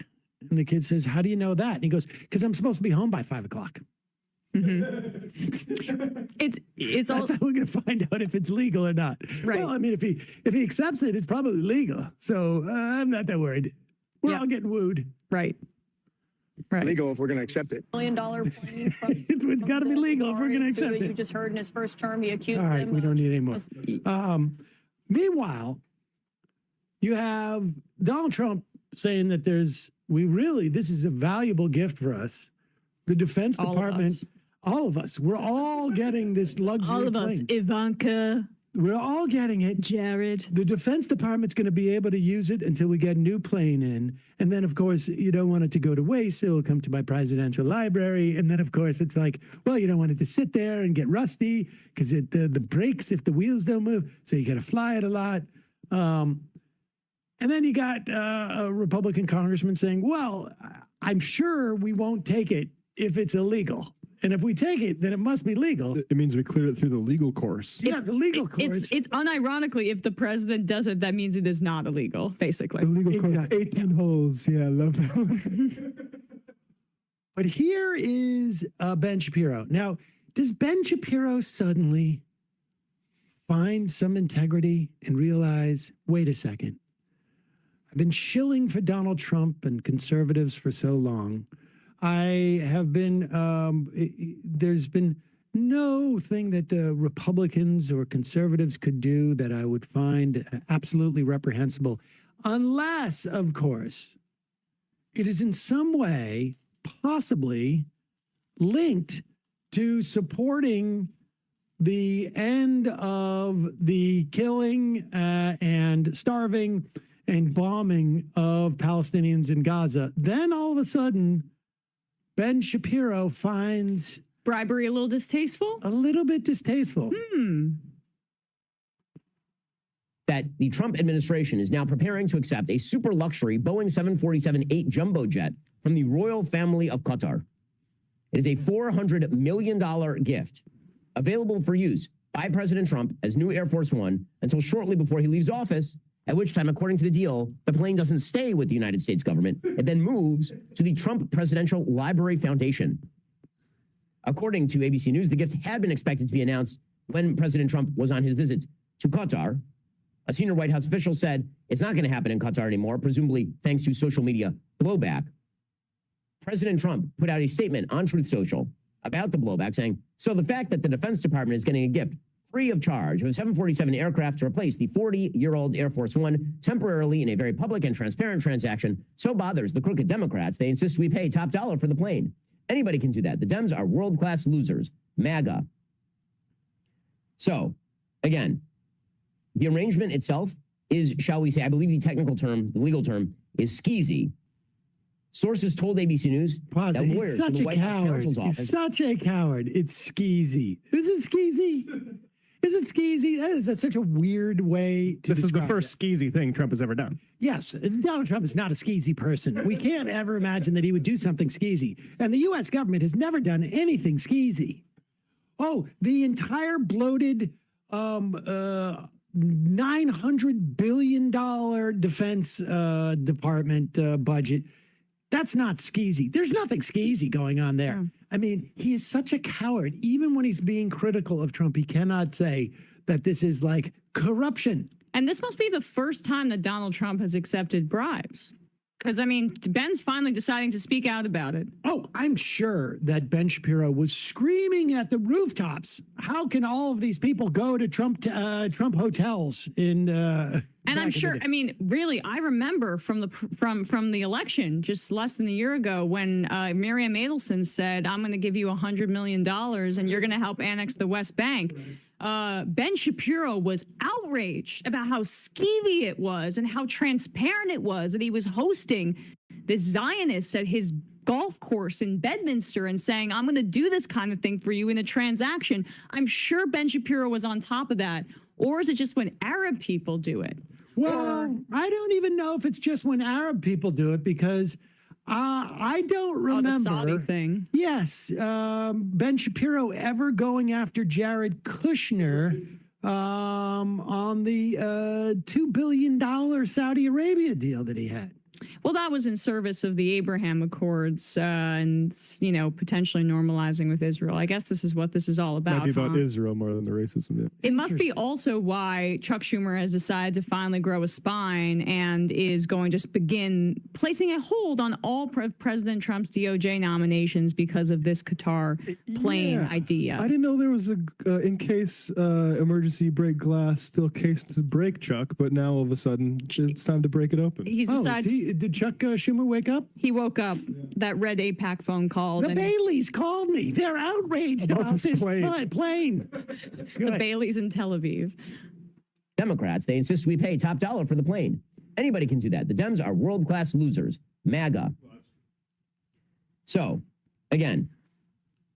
And the kid says, how do you know that? And he goes, because I'm supposed to be home by 5 o'clock. Mm-hmm. It's That's how we're going to find out if it's legal or not. Right. Well, I mean, if he accepts it, it's probably legal. So I'm not that worried. We're all getting wooed. Right. Legal if we're going to accept it. $1 million plane from It's got to be legal if we're going to accept You it. just heard in his first term, he accused All right, him we don't of- need any more. Meanwhile, you have Donald Trump saying that this is a valuable gift for us. The Defense Department, all of us, we're all getting this luxury all of plane. us, Ivanka. We're all getting it. Jared. The Defense Department's going to be able to use it until we get a new plane in. And then, of course, you don't want it to go to waste. It will come to my presidential library. And then, of course, it's like, well, you don't want it to sit there and get rusty because the brakes if the wheels don't move. So you got to fly it a lot. And then you got a Republican congressman saying, well, I'm sure we won't take it if it's illegal. And if we take it, then it must be legal. It means we cleared it through the legal course. Yeah, the legal course. It's unironically, if the president does it, that means it is not illegal, basically. The legal course, 18 holes. Yeah, I love that. But here is Ben Shapiro. Now, does Ben Shapiro suddenly find some integrity and realize, wait a second, I've been shilling for Donald Trump and conservatives for so long. I have been, there's been no thing that the Republicans or conservatives could do that I would find absolutely reprehensible, unless, of course, it is in some way possibly linked to supporting the end of the killing and starving and bombing of Palestinians in Gaza. Then all of a sudden, Ben Shapiro finds bribery a little distasteful? A little bit distasteful. That the Trump administration is now preparing to accept a super luxury Boeing 747-8 jumbo jet from the royal family of Qatar. It is a $400 million gift available for use by President Trump as new Air Force One until shortly before he leaves office, at which time, according to the deal, the plane doesn't stay with the United States government. It then moves to the Trump Presidential Library Foundation. According to ABC News, the gift had been expected to be announced when President Trump was on his visit to Qatar. A senior White House official said it's not going to happen in Qatar anymore, presumably thanks to social media blowback. President Trump put out a statement on Truth Social about the blowback, saying, so the fact that the Defense Department is getting a gift free of charge of a 747 aircraft to replace the 40-year-old Air Force One temporarily in a very public and transparent transaction so bothers the crooked Democrats, they insist we pay top dollar for the plane. Anybody can do that. The Dems are world-class losers. MAGA. So, again, the arrangement itself is, shall we say, I believe the technical term, the legal term, is skeezy. Sources told ABC News that lawyers from the White House counsel's office... He's such a coward. It's skeezy. Is it skeezy? Is it skeezy? That is such a weird way to This is the describe first skeezy thing Trump has ever done. Yes, Donald Trump is not a skeezy person. We can't ever imagine that he would do something skeezy. And the U.S. government has never done anything skeezy. Oh, the entire bloated $900 billion defense department budget, that's not skeezy. There's nothing skeezy going on there. I mean, he is such a coward. Even when he's being critical of Trump, he cannot say that this is like corruption. And this must be the first time that Donald Trump has accepted bribes. Because, I mean, Ben's finally deciding to speak out about it. Oh, I'm sure that Ben Shapiro was screaming at the rooftops. How can all of these people go to Trump hotels in and I'm sure, I mean, really, I remember from the election just less than a year ago when Miriam Adelson said, I'm going to give you $100 million and you're going to help annex the West Bank. Ben Shapiro was outraged about how skeevy it was and how transparent it was that he was hosting this Zionist at his golf course in Bedminster and saying, I'm going to do this kind of thing for you in a transaction. I'm sure Ben Shapiro was on top of that. Or is it just when Arab people do it? Well, I don't even know if it's just when Arab people do it, because I don't remember. the Saudi thing. Yes. Ben Shapiro ever going after Jared Kushner on the $2 billion Saudi Arabia deal that he had. Well, that was in service of the Abraham Accords and, you know, potentially normalizing with Israel. I guess this is what this is all about. Might be about huh? Israel more than the racism. Yeah. It must be also why Chuck Schumer has decided to finally grow a spine and is going to begin placing a hold on all President Trump's DOJ nominations because of this Qatar plane idea. I didn't know there was a in case emergency break glass still case to break, Chuck, but now all of a sudden it's time to break it open. He's decided. Did Chuck Schumer wake up? He woke up. That red AIPAC phone called. The Baileys called me. They're outraged about this plane. The Baileys in Tel Aviv. Democrats, they insist we pay top dollar for the plane. Anybody can do that. The Dems are world-class losers. MAGA. So, again,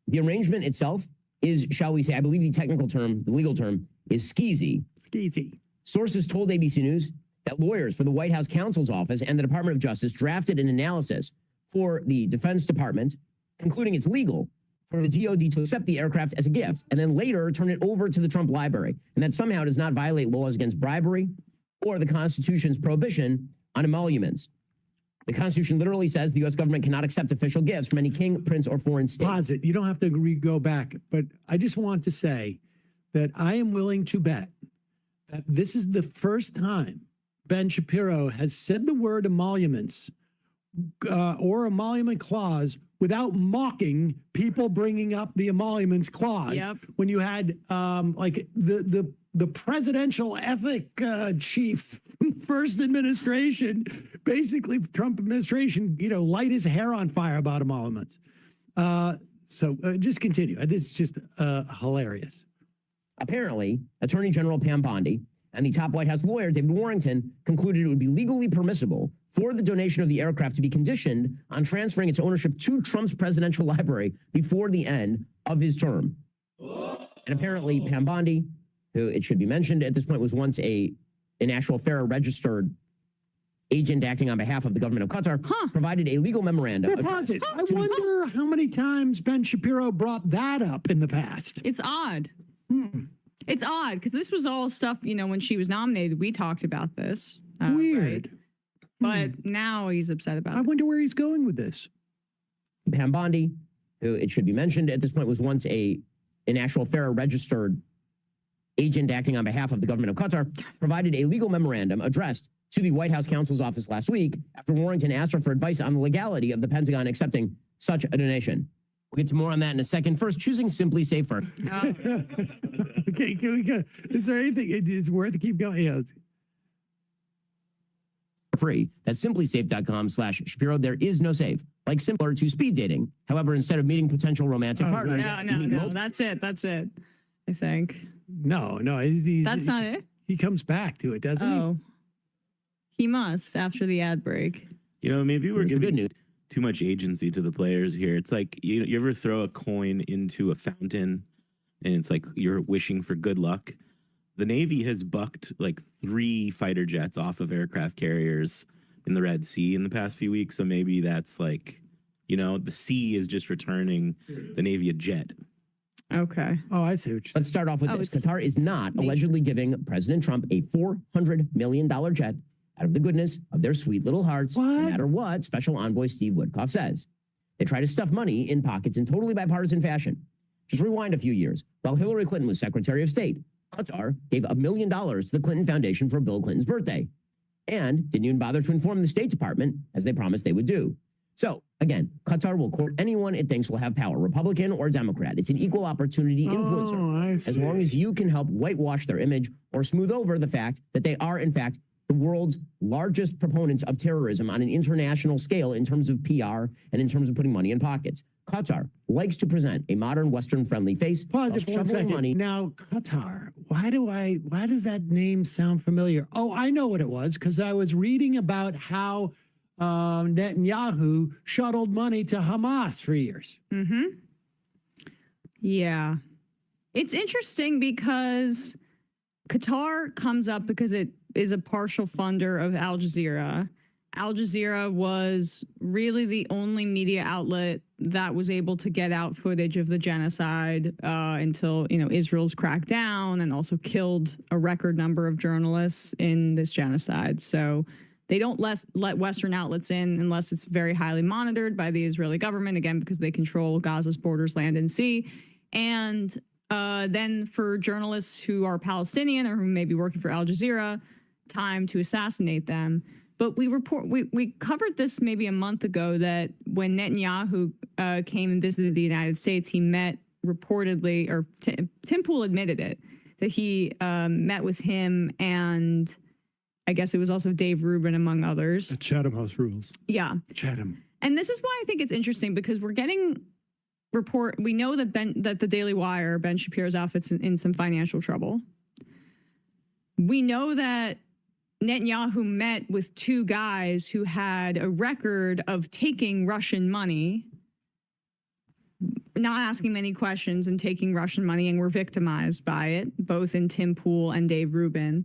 the arrangement itself is, shall we say, I believe the technical term, the legal term, is skeezy. Skeezy. Sources told ABC News that lawyers for the White House counsel's office and the Department of Justice drafted an analysis for the Defense Department, concluding it's legal for the DOD to accept the aircraft as a gift and then later turn it over to the Trump Library, and that somehow does not violate laws against bribery or the Constitution's prohibition on emoluments. The Constitution literally says the U.S. government cannot accept official gifts from any king, prince, or foreign state. Pause it. You don't have to go back, but I just want to say that I am willing to bet that this is the first time Ben Shapiro has said the word emoluments or emolument clause without mocking people bringing up the emoluments clause. Yep. When you had like the presidential ethic chief first administration, basically Trump administration, you know, light his hair on fire about emoluments. So just continue. This is just hilarious. Apparently, Attorney General Pam Bondi and the top White House lawyer, David Warrington, concluded it would be legally permissible for the donation of the aircraft to be conditioned on transferring its ownership to Trump's presidential library before the end of his term. And apparently, Pam Bondi, who it should be mentioned at this point was once an actual FARA registered agent acting on behalf of the government of Qatar, provided a legal memorandum. Deposit. I wonder how many times Ben Shapiro brought that up in the past. It's odd. It's odd because this was all stuff, you know, when she was nominated, we talked about this. Weird. Right? But now he's upset about it. I wonder where he's going with this. Pam Bondi, who it should be mentioned at this point was once an actual FARA registered agent acting on behalf of the government of Qatar, provided a legal memorandum addressed to the White House counsel's office last week after Warrington asked her for advice on the legality of the Pentagon accepting such a donation. We'll get to more on that in a second. First, choosing Simply Safer. Okay, can we go? Is there anything it's worth to keep going? Yeah. Free. That's simplysafe.com/Shapiro. There is no safe. Like similar to speed dating. However, instead of meeting potential romantic partners, No. That's it. I think. No. That's not it. He comes back to it, doesn't he? He must after the ad break. You know, maybe we're Here's the good giving news. too much agency to the players here. It's like you ever throw a coin into a fountain and it's like you're wishing for good luck. The Navy has bucked like 3 fighter jets off of aircraft carriers in the Red Sea in the past few weeks. So maybe that's like, you know, the sea is just returning the Navy a jet. Okay. Oh, I see. Let's start off with this. Qatar is not allegedly giving President Trump a $400 million jet out of the goodness of their sweet little hearts, no matter what Special Envoy Steve Witkoff says. They try to stuff money in pockets in totally bipartisan fashion. Just rewind a few years. While Hillary Clinton was Secretary of State, Qatar gave $1 million to the Clinton Foundation for Bill Clinton's birthday and didn't even bother to inform the State Department as they promised they would do. So, again, Qatar will court anyone it thinks will have power, Republican or Democrat. It's an equal opportunity influencer, as long as you can help whitewash their image or smooth over the fact that they are, in fact, the world's largest proponents of terrorism on an international scale in terms of PR and in terms of putting money in pockets. Qatar likes to present a modern Western-friendly face. Pause it for 1 second. Money. Now, Qatar, why does that name sound familiar? Oh, I know what it was, because I was reading about how Netanyahu shuttled money to Hamas for years. Mm-hmm. Yeah. It's interesting because Qatar comes up because it is a partial funder of Al Jazeera. Al Jazeera was really the only media outlet that was able to get out footage of the genocide until, Israel's cracked down and also killed a record number of journalists in this genocide. So they don't let Western outlets in unless it's very highly monitored by the Israeli government, again, because they control Gaza's borders, land and sea. And then for journalists who are Palestinian or who may be working for Al Jazeera, time to assassinate them. But we covered this maybe a month ago that when Netanyahu came and visited the United States, he met reportedly, or Tim Pool admitted it, that he met with him and I guess it was also Dave Rubin, among others. At Chatham House Rules. Yeah. Chatham. And this is why I think it's interesting because we're getting we know that that the Daily Wire, Ben Shapiro's outfit's in some financial trouble. We know that Netanyahu met with two guys who had a record of taking Russian money, not asking many questions and taking Russian money, and were victimized by it, both in Tim Pool and Dave Rubin.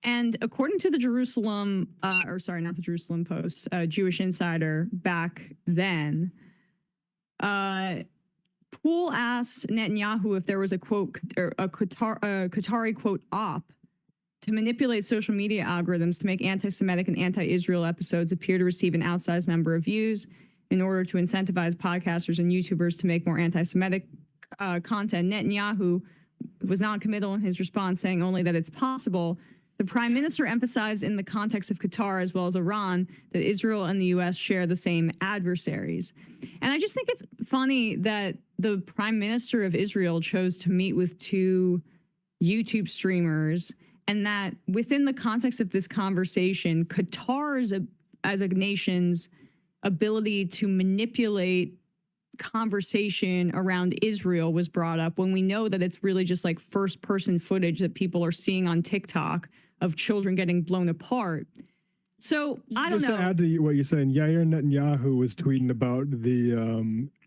And according to the Jerusalem, not the Jerusalem Post, Jewish Insider back then, Pool asked Netanyahu if there was a quote, or a Qatari quote op to manipulate social media algorithms to make anti-Semitic and anti-Israel episodes appear to receive an outsized number of views in order to incentivize podcasters and YouTubers to make more anti-Semitic content. Netanyahu was non-committal in his response, saying only that it's possible. The prime minister emphasized in the context of Qatar as well as Iran that Israel and the U.S. share the same adversaries. And I just think it's funny that the prime minister of Israel chose to meet with two YouTube streamers, and that within the context of this conversation, Qatar's, as a nation's ability to manipulate conversation around Israel was brought up when we know that it's really just like first-person footage that people are seeing on TikTok of children getting blown apart. So I don't know. Just to add to what you're saying, Yair Netanyahu was tweeting about the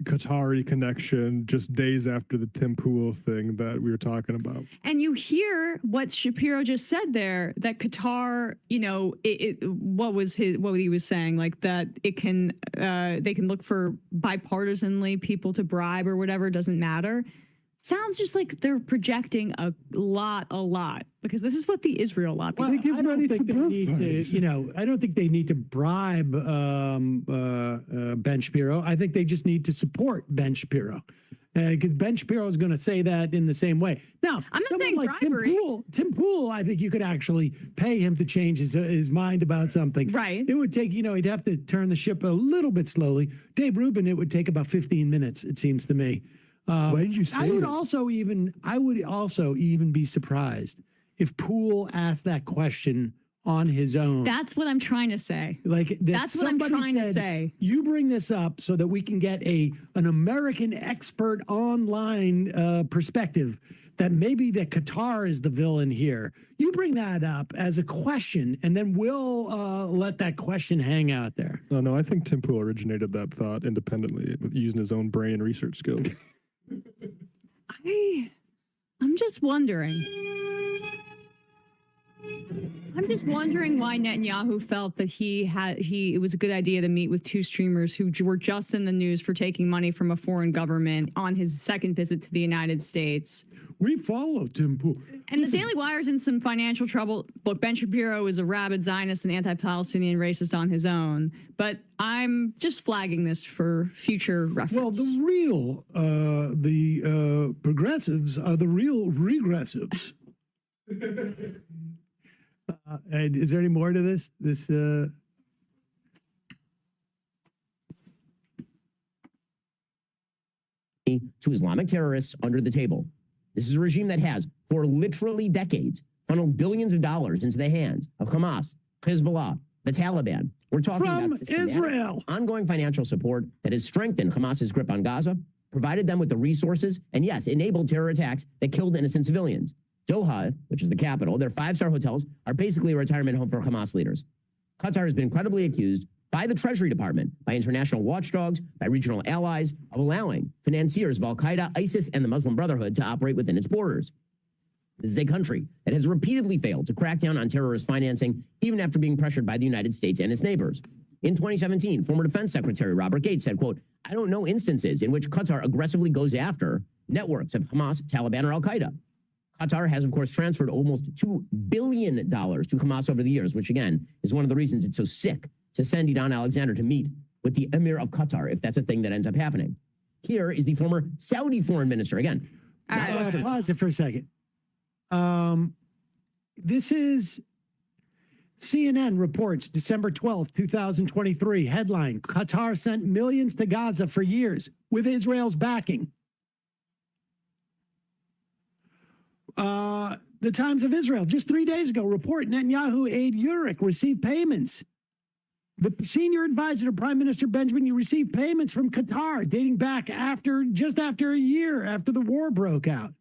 Qatari connection just days after the Tim Pool thing that we were talking about. And you hear what Shapiro just said there, that Qatar, what he was saying, like that they can look for bipartisanly people to bribe or whatever, doesn't matter. Sounds just like they're projecting a lot, because this is what the Israel lobby. Well, I don't think they need to, I don't think they need to bribe Ben Shapiro. I think they just need to support Ben Shapiro. Because Ben Shapiro is going to say that in the same way. Now, I'm not someone saying like bribery. Tim Pool, I think you could actually pay him to change his mind about something. Right. It would take, he'd have to turn the ship a little bit slowly. Dave Rubin, it would take about 15 minutes, it seems to me. Why did you say I would also even be surprised if Poole asked that question on his own. That's what I'm trying to say. Like that's what I'm trying to say. You bring this up so that we can get an American expert online perspective that maybe that Qatar is the villain here. You bring that up as a question, and then we'll let that question hang out there. No, I think Tim Pool originated that thought independently with using his own brain and research skills. I'm just wondering why Netanyahu felt that it was a good idea to meet with two streamers who were just in the news for taking money from a foreign government on his second visit to the United States. We follow Tim Pool. And the Daily Wire's in some financial trouble. Look, Ben Shapiro is a rabid Zionist and anti-Palestinian racist on his own. But I'm just flagging this for future reference. Well, the progressives are the real regressives. Is there any more to this? To Islamic terrorists under the table. This is a regime that has, for literally decades, funneled billions of dollars into the hands of Hamas, Hezbollah, the Taliban. We're talking about Israel. Ongoing financial support that has strengthened Hamas's grip on Gaza, provided them with the resources, and yes, enabled terror attacks that killed innocent civilians. Doha, which is the capital, their 5-star hotels are basically a retirement home for Hamas leaders. Qatar has been credibly accused by the Treasury Department, by international watchdogs, by regional allies, of allowing financiers of al-Qaeda, ISIS, and the Muslim Brotherhood to operate within its borders. This is a country that has repeatedly failed to crack down on terrorist financing, even after being pressured by the United States and its neighbors. In 2017, former Defense Secretary Robert Gates said, quote, "I don't know instances in which Qatar aggressively goes after networks of Hamas, Taliban, or al-Qaeda." Qatar has, of course, transferred almost $2 billion to Hamas over the years, which, again, is one of the reasons it's so sick to send Idan Alexander to meet with the Emir of Qatar, if that's a thing that ends up happening. Here is the former Saudi foreign minister. Again, pause it for a second. This is CNN reports December 12th, 2023. Headline, Qatar sent millions to Gaza for years with Israel's backing. The Times of Israel, just 3 days ago, report Netanyahu aide Yurik received payments. The senior advisor to Prime Minister Benjamin, you received payments from Qatar dating back just after a year after the war broke out.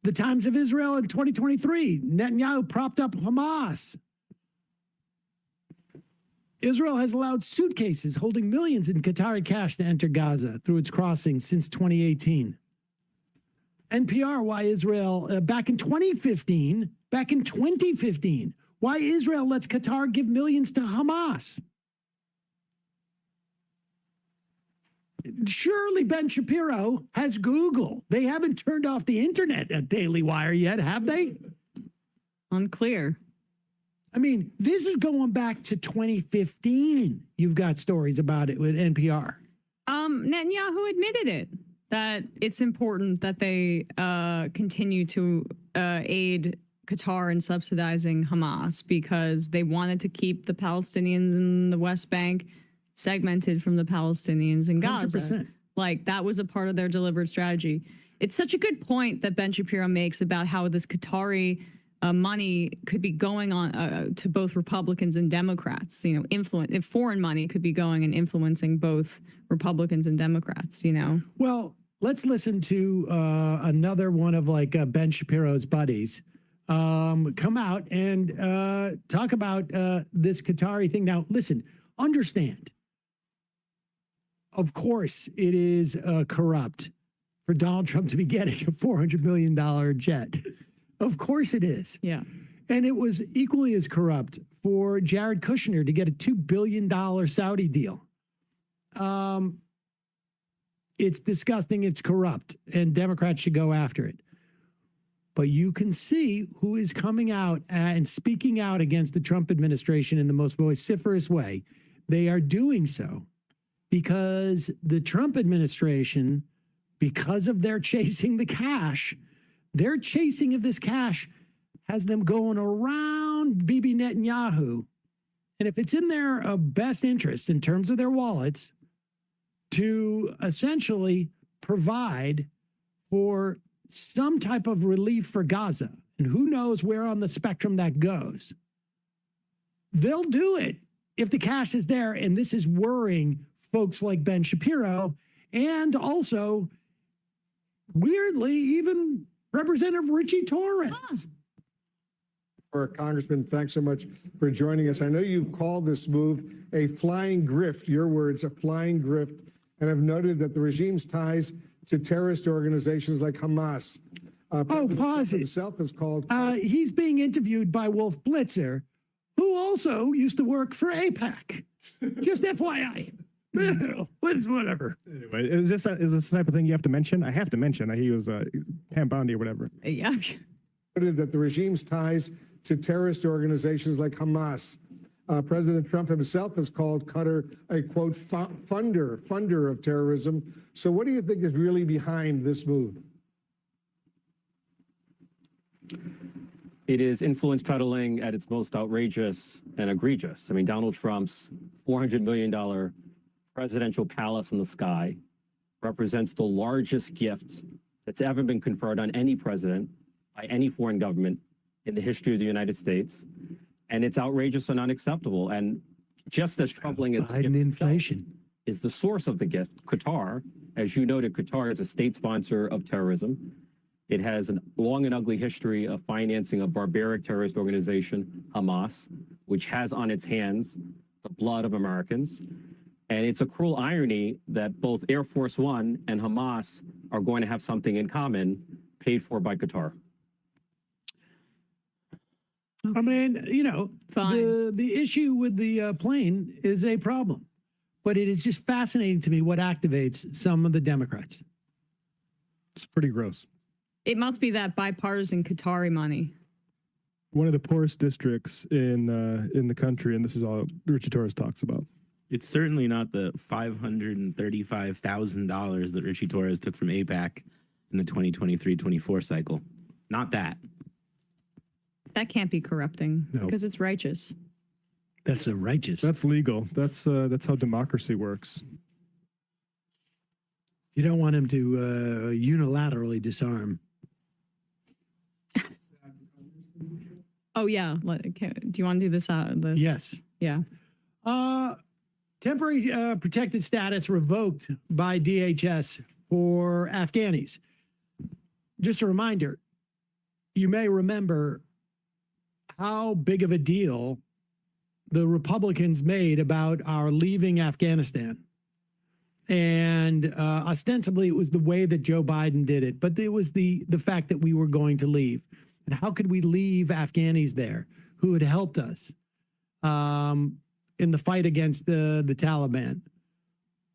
The Times of Israel in 2023, Netanyahu propped up Hamas. Israel has allowed suitcases holding millions in Qatari cash to enter Gaza through its crossings since 2018. NPR, why Israel, back in 2015, why Israel lets Qatar give millions to Hamas. Surely Ben Shapiro has Google. They haven't turned off the internet at Daily Wire yet, have they? Unclear. I mean, this is going back to 2015. You've got stories about it with NPR. Netanyahu admitted it, that it's important that they continue to aid Qatar in subsidizing Hamas because they wanted to keep the Palestinians in the West Bank segmented from the Palestinians in Gaza. 100%. Like, that was a part of their deliberate strategy. It's such a good point that Ben Shapiro makes about how this Qatari money could be going on to both Republicans and Democrats. You know, if foreign money could be going and influencing both Republicans and Democrats, you know. Well, let's listen to another one of Ben Shapiro's buddies come out and talk about this Qatari thing. Now, listen, understand. Of course, it is corrupt for Donald Trump to be getting a $400 million jet. Of course it is. Yeah. And it was equally as corrupt for Jared Kushner to get a $2 billion Saudi deal. It's disgusting. It's corrupt. And Democrats should go after it. But you can see who is coming out and speaking out against the Trump administration in the most vociferous way. They are doing so because the Trump administration, because of their chasing the cash, their chasing of this cash has them going around Bibi Netanyahu. And if it's in their best interest in terms of their wallets to essentially provide for some type of relief for Gaza, and who knows where on the spectrum that goes, they'll do it if the cash is there. And this is worrying folks like Ben Shapiro and also, weirdly, even Representative Richie Torres. Congressman, thanks so much for joining us. I know you've called this move a flying grift, your words, a flying grift, and have noted that the regime's ties to terrorist organizations like Hamas. Pause it. Himself is called. He's being interviewed by Wolf Blitzer, who also used to work for AIPAC. Just FYI. Whatever. Anyway, is this the type of thing you have to mention? I have to mention that he was Pam Bondi or whatever. Yeah. That the regime's ties to terrorist organizations like Hamas. President Trump himself has called Qatar a, quote, funder of terrorism. So what do you think is really behind this move? It is influence peddling at its most outrageous and egregious. I mean, Donald Trump's $400 million presidential palace in the sky represents the largest gift that's ever been conferred on any president by any foreign government in the history of the United States. And it's outrageous and unacceptable. And just as troubling as Biden inflation is the source of the gift, Qatar, as you noted, Qatar is a state sponsor of terrorism. It has a long and ugly history of financing a barbaric terrorist organization, Hamas, which has on its hands the blood of Americans. And it's a cruel irony that both Air Force One and Hamas are going to have something in common paid for by Qatar. I mean, you know, the issue with the plane is a problem, but it is just fascinating to me what activates some of the Democrats. It's pretty gross. It must be that bipartisan Qatari money. One of the poorest districts in the country, and this is all Richie Torres talks about. It's certainly not the $535,000 that Richie Torres took from AIPAC in the 2023-24 cycle. Not that. That can't be corrupting because it's righteous. That's a righteous. That's legal. That's how democracy works. You don't want him to unilaterally disarm. Oh yeah. Do you want to do this? Yes. Yeah. Temporary protected status revoked by DHS for Afghanis. Just a reminder, you may remember how big of a deal the Republicans made about our leaving Afghanistan. And ostensibly, it was the way that Joe Biden did it. But it was the fact that we were going to leave. And how could we leave Afghanis there who had helped us in the fight against the Taliban?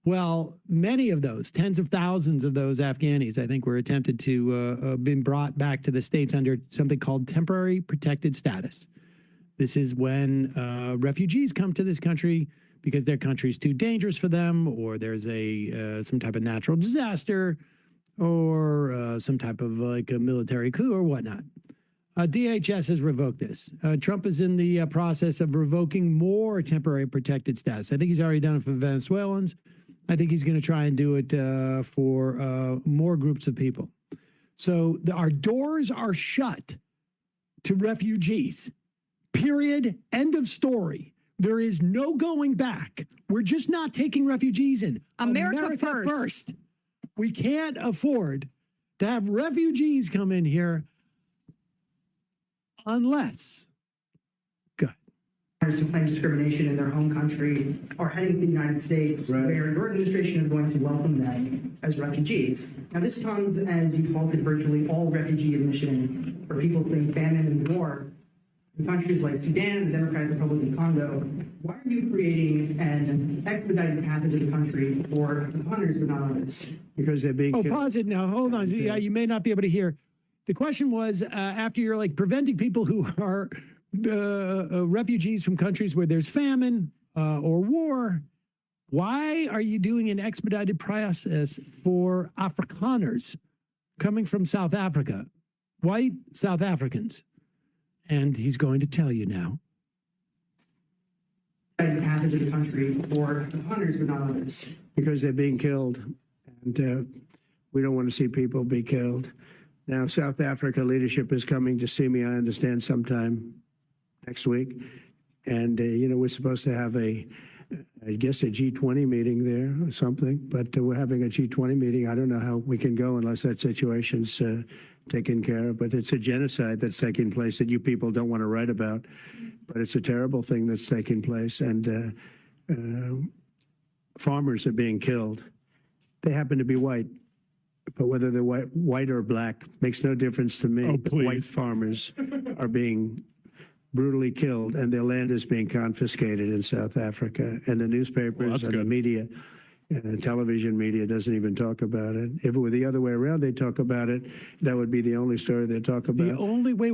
Well, many of those, tens of thousands of those Afghanis, I think, were attempted to been brought back to the States under something called temporary protected status. This is when refugees come to this country because their country is too dangerous for them, or there's some type of natural disaster, or some type of like a military coup or whatnot. DHS has revoked this. Trump is in the process of revoking more temporary protected status. I think he's already done it for Venezuelans. I think he's going to try and do it for more groups of people. So our doors are shut to refugees. Period. End of story. There is no going back. We're just not taking refugees in. America first. We can't afford to have refugees come in here unless. Who claim discrimination in their home country are heading to the United States, where your administration is going to welcome them as refugees. Now, this comes as you halted virtually all refugee admissions for people fleeing famine and war in countries like Sudan, the Democratic Republic of Congo. Why are you creating an expedited path into the country for hundreds but not others? Because they're being killed. Pause it now. Hold on. Yeah, you may not be able to hear. The question was, after you're like preventing people who are refugees from countries where there's famine or war, why are you doing an expedited process for Afrikaners coming from South Africa, white South Africans? And he's going to tell you now. Path into the country for hundreds but not others. Because they're being killed, and we don't want to see people be killed. Now, South Africa leadership is coming to see me, I understand, sometime next week. And, we're supposed to have I guess a G20 meeting there or something, but we're having a G20 meeting. I don't know how we can go unless that situation's taken care of, but it's a genocide that's taking place that you people don't want to write about, but it's a terrible thing that's taking place. And farmers are being killed. They happen to be white. But whether they're white or black makes no difference to me. White farmers are being brutally killed, and their land is being confiscated in South Africa. And the newspapers and the media, television media doesn't even talk about it. If it were the other way around, they talk about it. That would be the only story they talk about. The only wait.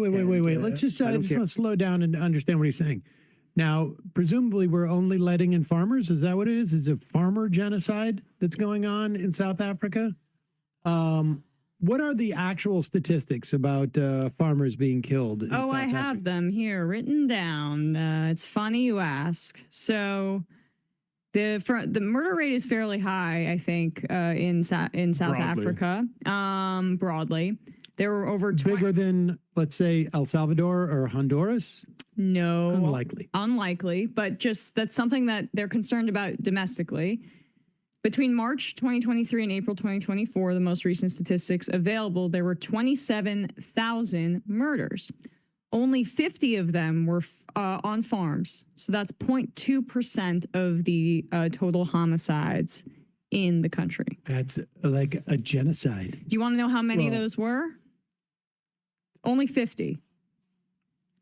Let's just I just want to slow down and understand what he's saying. Now, presumably, we're only letting in farmers. Is that what it is? Is it farmer genocide that's going on in South Africa? What are the actual statistics about farmers being killed? In South I have Africa? them here written down. It's funny you ask. So the murder rate is fairly high, I think, in South Africa. Broadly, there were over bigger than, let's say, El Salvador or Honduras. No, unlikely, but just that's something that they're concerned about domestically. Between March 2023 and April 2024, the most recent statistics available, there were 27,000 murders. only 50 of them were on farms. So that's 0.2% of the total homicides in the country. That's like a genocide. Do you want to know how many of those were? Only 50.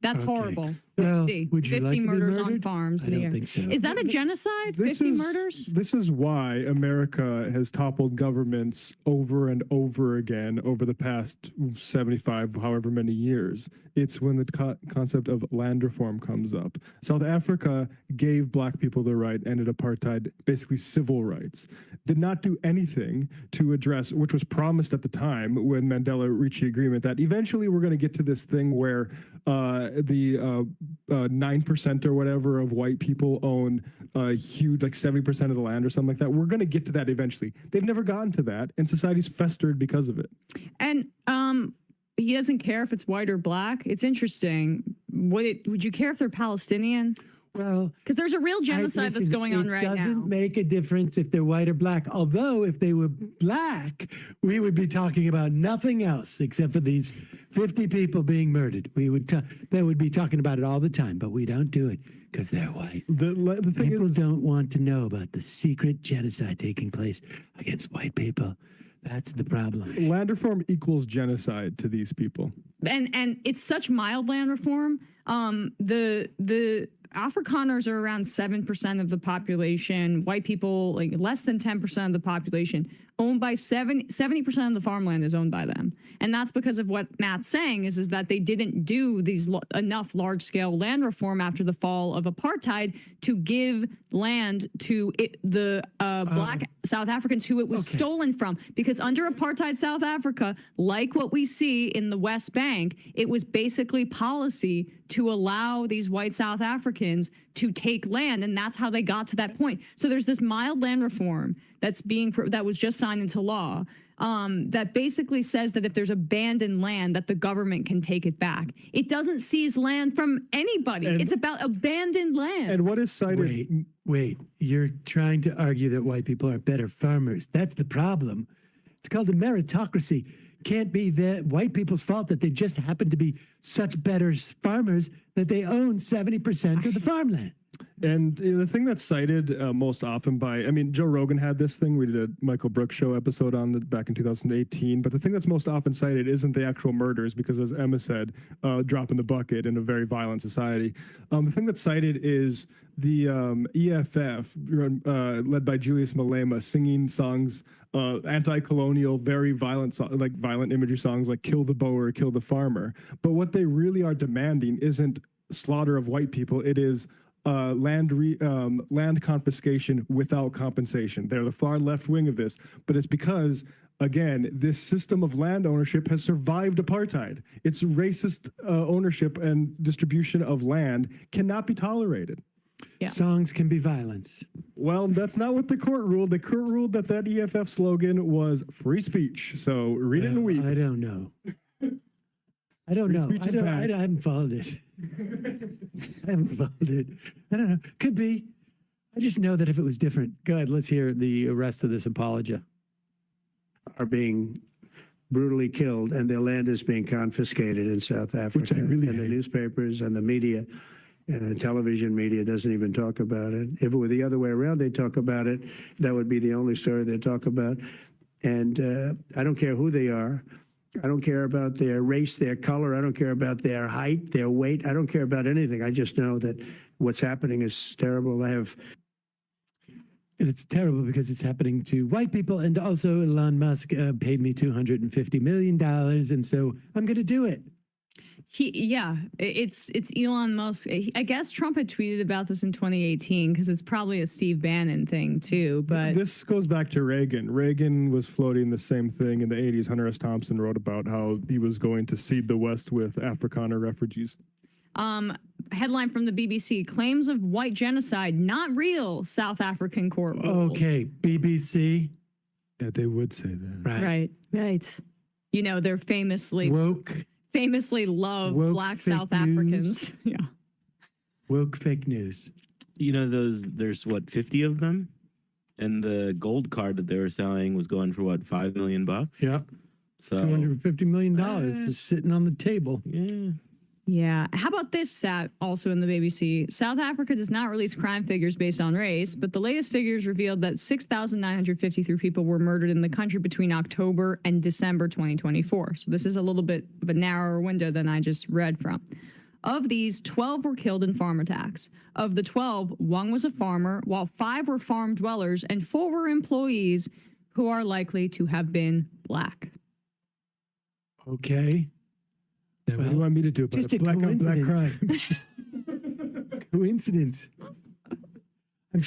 That's horrible. 50, would you 50 like to be murders on murdered? farms. I in the don't year. think so. Is that a genocide? 50 murders? This is why America has toppled governments over and over again over the past 75, however many years. It's when the concept of land reform comes up. South Africa gave black people the right, ended apartheid, basically civil rights. Did not do anything to address, which was promised at the time when Mandela reached the agreement that eventually we're going to get to this thing where the 9% or whatever of white people own huge, like 70% of the land or something like that. We're going to get to that eventually. They've never gotten to that, and society's festered because of it. And he doesn't care if it's white or black. It's interesting. Would you care if they're Palestinian? Well, because there's a real genocide that's going on right now. It doesn't make a difference if they're white or black. Although if they were black, we would be talking about nothing else except for these 50 people being murdered. They would be talking about it all the time, but we don't do it because they're white. The thing People don't want to know about the secret genocide taking place against white people. That's the problem. Land reform equals genocide to these people. And it's such mild land reform. The Afrikaners are around 7% of the population. White people, like less than 10% of the population, owned by 70% of the farmland is owned by them. And that's because of what Matt's saying is that they didn't do these enough large scale land reform after the fall of apartheid to give land to the black South Africans who it was stolen from. Because under apartheid South Africa, like what we see in the West Bank, it was basically policy to allow these white South Africans to take land, and that's how they got to that point. So there's this mild land reform that was just signed into law that basically says that if there's abandoned land, that the government can take it back. It doesn't seize land from anybody. It's about abandoned land. And what is cited? Wait, you're trying to argue that white people are better farmers. That's the problem. It's called a meritocracy. Can't be the white people's fault that they just happen to be such better farmers that they own 70% of the farmland. And the thing that's cited most often by, I mean, Joe Rogan had this thing. We did a Michael Brooks show episode on it back in 2018. But the thing that's most often cited isn't the actual murders, because as Emma said, drop in the bucket in a very violent society. The thing that's cited is the EFF, led by Julius Malema, singing songs, anti-colonial, very violent, like violent imagery songs like "Kill the Boer, Kill the Farmer." But what they really are demanding isn't slaughter of white people. It is land confiscation without compensation. They're the far left wing of this, but it's because, again, this system of land ownership has survived apartheid. Its racist ownership and distribution of land cannot be tolerated. Yeah. Songs can be violence. Well, that's not what the court ruled. The court ruled that EFF slogan was free speech. So read it and weep. I don't know. I don't know. I haven't followed it. I haven't followed it. I don't know. Could be. I just know that if it was different. Go ahead. Let's hear the rest of this apologia. Are being brutally killed, and their land is being confiscated in South Africa. Which I really and hate. the newspapers and the media, television media doesn't even talk about it. If it were the other way around, they'd talk about it. That would be the only story they'd talk about. And I don't care who they are. I don't care about their race, their color. I don't care about their height, their weight. I don't care about anything. I just know that what's happening is terrible. And it's terrible because it's happening to white people. And also Elon Musk paid me $250 million. And so I'm going to do it. It's Elon Musk. I guess Trump had tweeted about this in 2018 because it's probably a Steve Bannon thing too. But this goes back to Reagan. Reagan was floating the same thing in the 80s. Hunter S. Thompson wrote about how he was going to seed the West with Afrikaner refugees. Headline from the BBC: claims of white genocide not real. South African court rules. Okay, BBC. Yeah, they would say that. Right. You know, they're famously love Woke black fake South news. Africans. Yeah. Woke fake news. You know, there's what, 50 of them? And the gold card that they were selling was going for what, $5 million? Yep. So $250 million just sitting on the table. Yeah. Yeah. How about this stat also in the BBC? South Africa does not release crime figures based on race, but the latest figures revealed that 6,953 people were murdered in the country between October and December 2024. So this is a little bit of a narrower window than I just read from. Of these, 12 were killed in farm attacks. Of the 12, 1 was a farmer, while 5 were farm dwellers and 4 were employees who are likely to have been black. Okay. What do you want me to do about Just a black on black coincidence. crime? Coincidence. I'm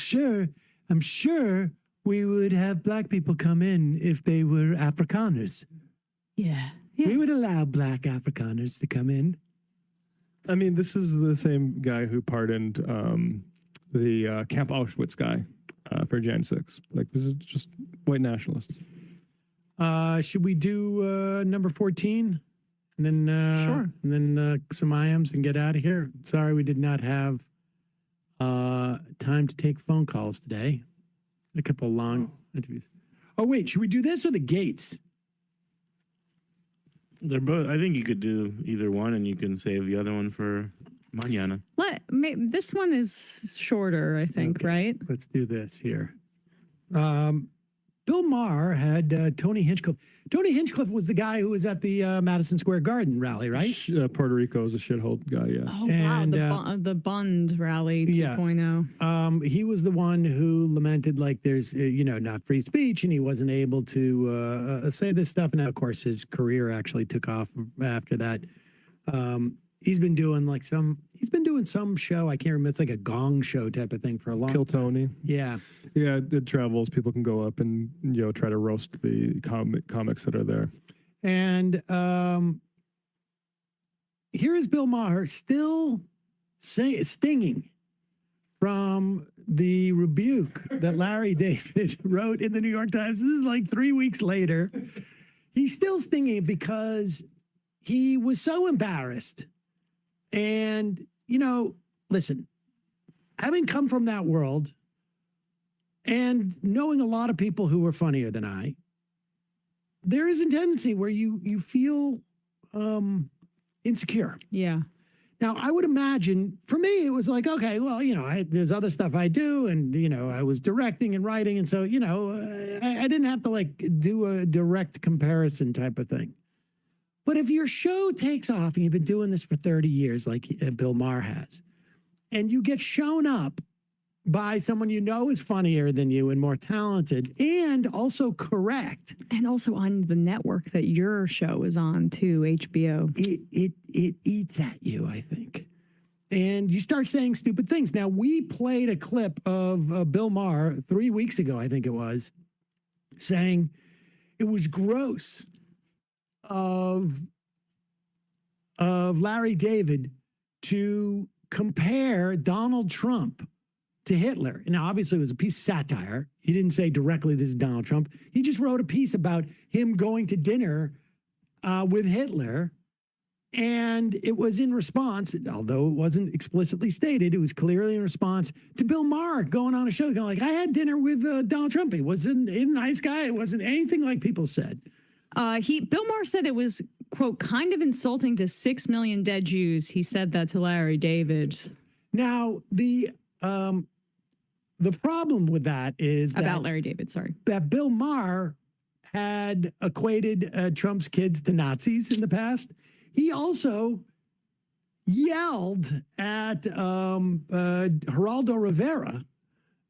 sure we would have black people come in if they were Afrikaners. Yeah. We would allow black Afrikaners to come in. I mean, this is the same guy who pardoned the Camp Auschwitz guy for Jan 6. Like, this is just white nationalists. Should we do number 14? And then, Sure. And then some IMs and get out of here. Sorry, we did not have time to take phone calls today. A couple of long interviews. Oh, wait, should we do this or the gates? They're both. I think you could do either one, and you can save the other one for mañana. This one is shorter, I think, right? Let's do this here. Bill Maher had Tony Hinchcliffe. Tony Hinchcliffe was the guy who was at the Madison Square Garden rally, right? Puerto Rico is a shithole guy, yeah. Oh, And, wow. The Bund rally 2.0. He was the one who lamented, like, there's, not free speech, and he wasn't able to say this stuff. And now, of course, his career actually took off after that. He's been doing some show. I can't remember. It's like a gong show type of thing for a long Kill time. Tony. Yeah. Yeah, it travels. People can go up and, try to roast the comics that are there. And here is Bill Maher still stinging from the rebuke that Larry David wrote in the New York Times. This is like 3 weeks later. He's still stinging because he was so embarrassed. And, listen, having come from that world and knowing a lot of people who were funnier than I, there is a tendency where you feel insecure. Yeah. Now, I would imagine, for me, it was like, okay, well, there's other stuff I do, and, I was directing and writing, and so, I didn't have to, like, do a direct comparison type of thing. But if your show takes off, and you've been doing this for 30 years, like Bill Maher has, and you get shown up by someone is funnier than you and more talented and also correct. And also on the network that your show is on too, HBO. It eats at you, I think. And you start saying stupid things. Now, we played a clip of Bill Maher 3 weeks ago, I think it was, saying it was gross of Larry David to compare Donald Trump to Hitler. Now, obviously, it was a piece of satire. He didn't say directly this is Donald Trump. He just wrote a piece about him going to dinner with Hitler. And it was in response, although it wasn't explicitly stated, it was clearly in response to Bill Maher going on a show, going like, I had dinner with Donald Trump. He wasn't a nice guy. It wasn't anything like people said. Bill Maher said it was, quote, kind of insulting to 6 million dead Jews. He said that to Larry David. Now, the problem with that is about Larry David, sorry. That Bill Maher had equated Trump's kids to Nazis in the past. He also yelled at Geraldo Rivera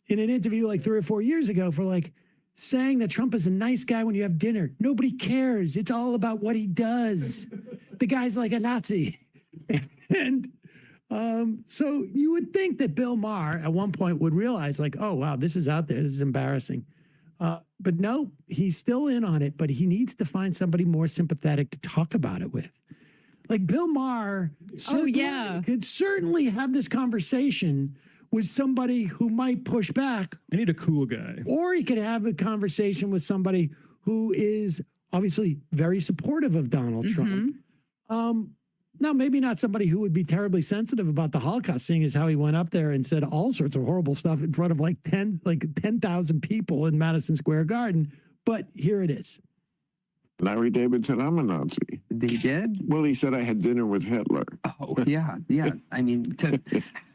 in an interview like 3 or 4 years ago for like saying that Trump is a nice guy when you have dinner. Nobody cares. It's all about what he does. The guy's like a Nazi. And so you would think that Bill Maher at one point would realize like, oh, wow, this is out there. This is embarrassing. But no, he's still in on it, but he needs to find somebody more sympathetic to talk about it with. Like Bill Maher could certainly have this conversation with somebody who might push back. I need a cool guy. Or he could have the conversation with somebody who is obviously very supportive of Donald Trump. Now, maybe not somebody who would be terribly sensitive about the Holocaust, seeing as how he went up there and said all sorts of horrible stuff in front of like 10,000 people in Madison Square Garden. But here it is. Larry David said I'm a Nazi. They did? Well, he said I had dinner with Hitler. Oh, yeah. I mean,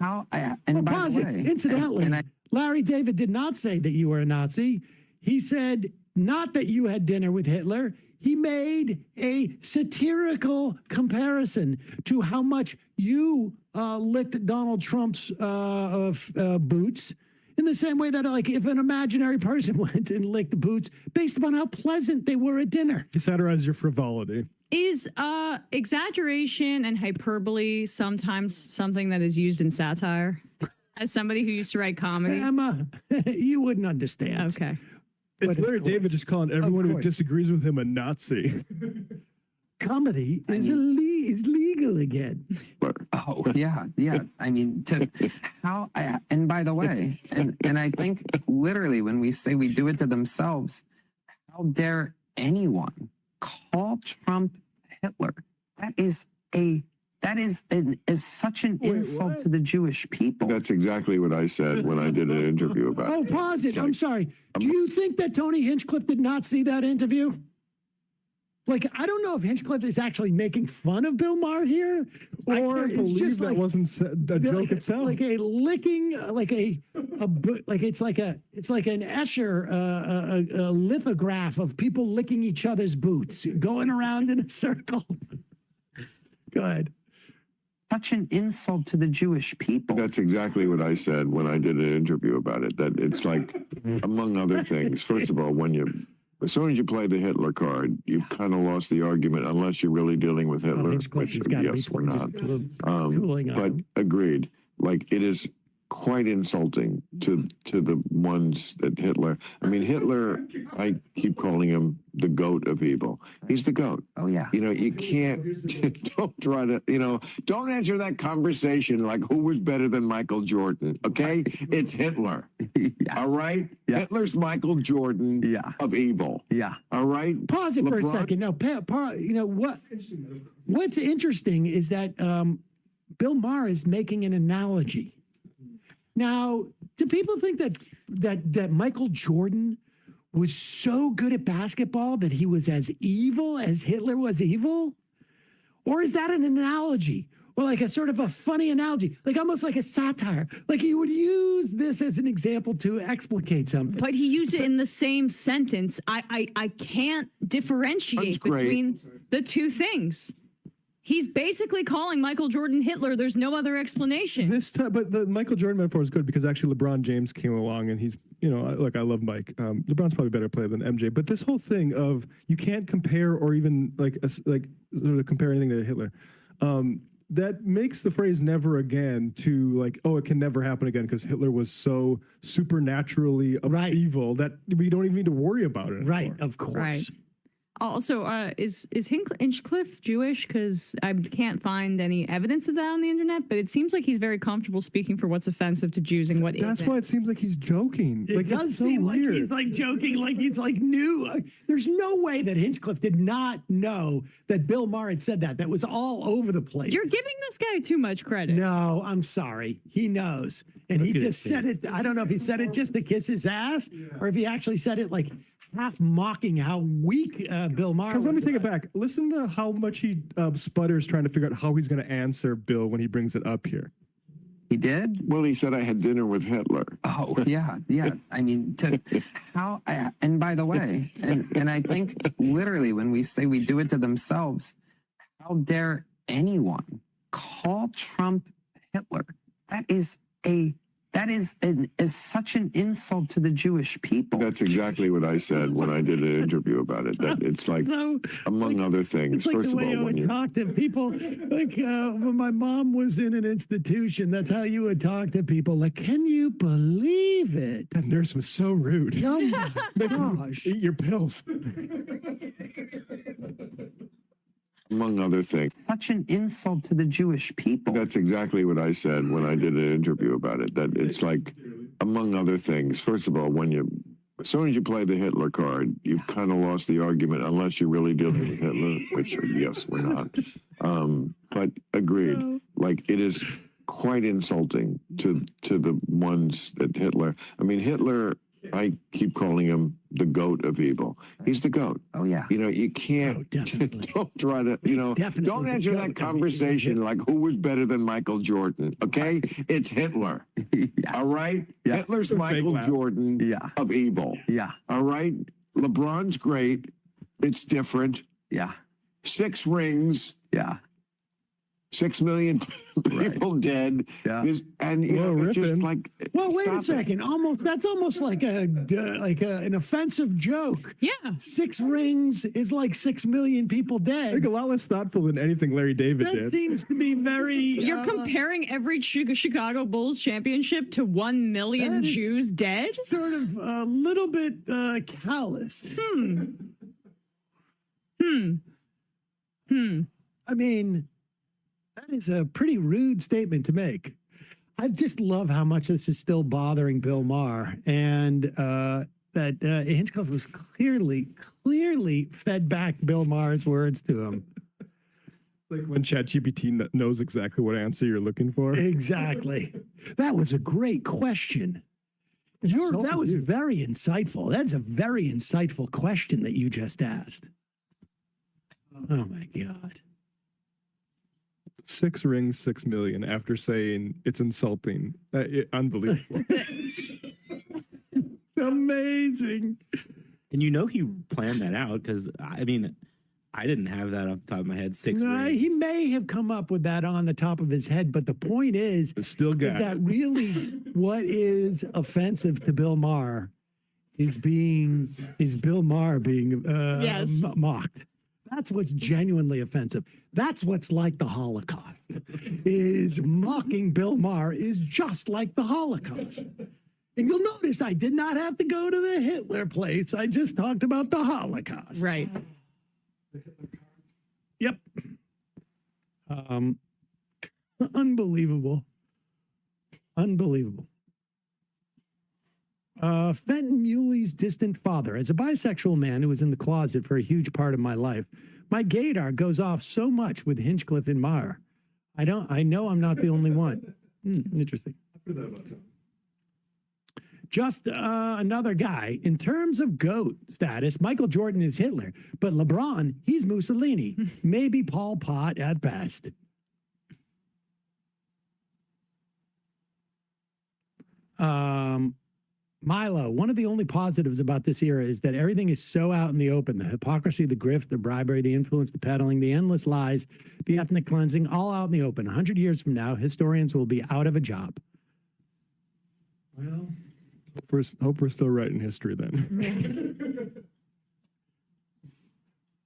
and by Pause the it. way, Incidentally, Larry David did not say that you were a Nazi. He said not that you had dinner with Hitler. He made a satirical comparison to how much you licked Donald Trump's boots, in the same way that, like, if an imaginary person went and licked boots based upon how pleasant they were at dinner. He satirized your frivolity. Is exaggeration and hyperbole sometimes something that is used in satire? As somebody who used to write comedy, Emma, you wouldn't understand. Okay. It's Larry David just calling everyone who disagrees with him a Nazi. Comedy is legal again. Oh, yeah. I mean, and by the way, and I think literally when we say we do it to themselves, how dare anyone call Trump Hitler? That is such an insult to the Jewish people. That's exactly what I said when I did an interview about Oh, it. pause it. I'm sorry. Do you think that Tony Hinchcliffe did not see that interview? Like, I don't know if Hinchcliffe is actually making fun of Bill Maher here, or it's just that like wasn't a joke itself. like a licking, like it's like an Escher a lithograph of people licking each other's boots, going around in a circle. Go ahead. Such an insult to the Jewish people. That's exactly what I said when I did an interview about it. That it's like, among other things, first of all, as soon as you play the Hitler card, you've kind of lost the argument, unless you're really dealing with Hitler, which, yes, we're not. But agreed. Like, it is quite insulting to the ones that Hitler. I mean, Hitler, I keep calling him the goat of evil. He's the goat. Oh, yeah. You know, you can't, don't try to, don't answer that conversation like who was better than Michael Jordan, okay? It's Hitler. All right? Yeah. Hitler's Michael Jordan of evil. Yeah. All right? Pause it for a second. No, what's interesting is that Bill Maher is making an analogy. Now, do people think that Michael Jordan was so good at basketball that he was as evil as Hitler was evil? Or is that an analogy? Or like a sort of a funny analogy, like almost like a satire? Like you would use this as an example to explicate something. But he used it in the same sentence. I can't differentiate between the two things. He's basically calling Michael Jordan Hitler. There's no other explanation. But the Michael Jordan metaphor is good because actually LeBron James came along and he's, look, I love Mike. LeBron's probably a better player than MJ. But this whole thing of you can't compare or even sort of compare anything to Hitler, that makes the phrase "never again" to like, oh, it can never happen again because Hitler was so supernaturally evil that we don't even need to worry about it anymore. Right, of course. Right. Also, is Hinchcliffe Jewish? Because I can't find any evidence of that on the internet, but it seems like he's very comfortable speaking for what's offensive to Jews and what isn't. That's why it seems like he's joking. It does seem like he's like joking, like he's like new. There's no way that Hinchcliffe did not know that Bill Maher had said that. That was all over the place. You're giving this guy too much credit. No, I'm sorry. He knows. And he just said it. I don't know if he said it just to kiss his ass or if he actually said it like half mocking how weak Bill Maher was. Because let me take it back. Listen to how much he sputters trying to figure out how he's going to answer Bill when he brings it up here. He did? Well, he said I had dinner with Hitler. Oh, yeah. I mean, and by the way, and I think literally when we say we do it to themselves, how dare anyone call Trump Hitler? That is such an insult to the Jewish people. That's exactly what I said when I did an interview about it. That it's like, among other things. It's like First the way of all, I would talk to people. Like when my mom was in an institution, that's how you would talk to people. Like, can you believe it? That nurse was so rude. Oh my gosh! Eat your pills. Among other things. Such an insult to the Jewish people. That's exactly what I said when I did an interview about it. That it's like, among other things. First of all, as soon as you play the Hitler card, you've kind of lost the argument, unless you're really dealing with Hitler, which, yes, we're not. But agreed. Like, it is quite insulting to the ones that Hitler. I mean, Hitler, I keep calling him the goat of evil. He's the goat. Oh yeah. You know, you can't, don't try to, you know, don't enter that conversation like who was better than Michael Jordan, okay? It's Hitler, all right? Hitler's Michael Jordan of evil. Yeah. All right? LeBron's great. It's different. Yeah. 6 rings. Yeah. 6 million people dead. Yeah. And you know, it's just like. Well, wait a stop it. second. That's almost like an offensive joke. Yeah. 6 rings is like 6 million people I think dead. a lot less thoughtful than anything Larry David That did. seems to be very. You're comparing every Chicago Bulls championship to 1 million That is Jews dead? sort of a little bit callous. I mean, that is a pretty rude statement to make. I just love how much this is still bothering Bill Maher, and that Hinchcliffe was clearly fed back Bill Maher's words to him. It's like when ChatGPT knows exactly what answer you're looking for. Exactly. That was a great question. That was very insightful. That's a very insightful question that you just asked. Oh my God. 6 rings, 6 million after saying it's insulting. Unbelievable. Amazing. And you know he planned that out because, I mean, I didn't have that off the top of my head. 6 No, rings. he may have come up with that on the top of his head, but the point is, still got that really what is offensive to Bill Maher is Bill Maher being Yes. mocked. That's what's genuinely offensive. That's what's like the Holocaust. Is mocking Bill Maher is just like the Holocaust. And you'll notice I did not have to go to the Hitler place. I just talked about the Holocaust. Right. Yep. Unbelievable. Unbelievable. Fenton Muley's distant father. As a bisexual man who was in the closet for a huge part of my life, my gaydar goes off so much with Hinchcliffe and Maher. I know I'm not the only one. Interesting. Just another guy. In terms of GOAT status, Michael Jordan is Hitler, but LeBron, he's Mussolini. Maybe Pol Pot at best. Milo, one of the only positives about this era is that everything is so out in the open. The hypocrisy, the grift, the bribery, the influence, the peddling, the endless lies, the ethnic cleansing, all out in the open. 100 years from now, historians will be out of a job. Well, hope we're still writing history then.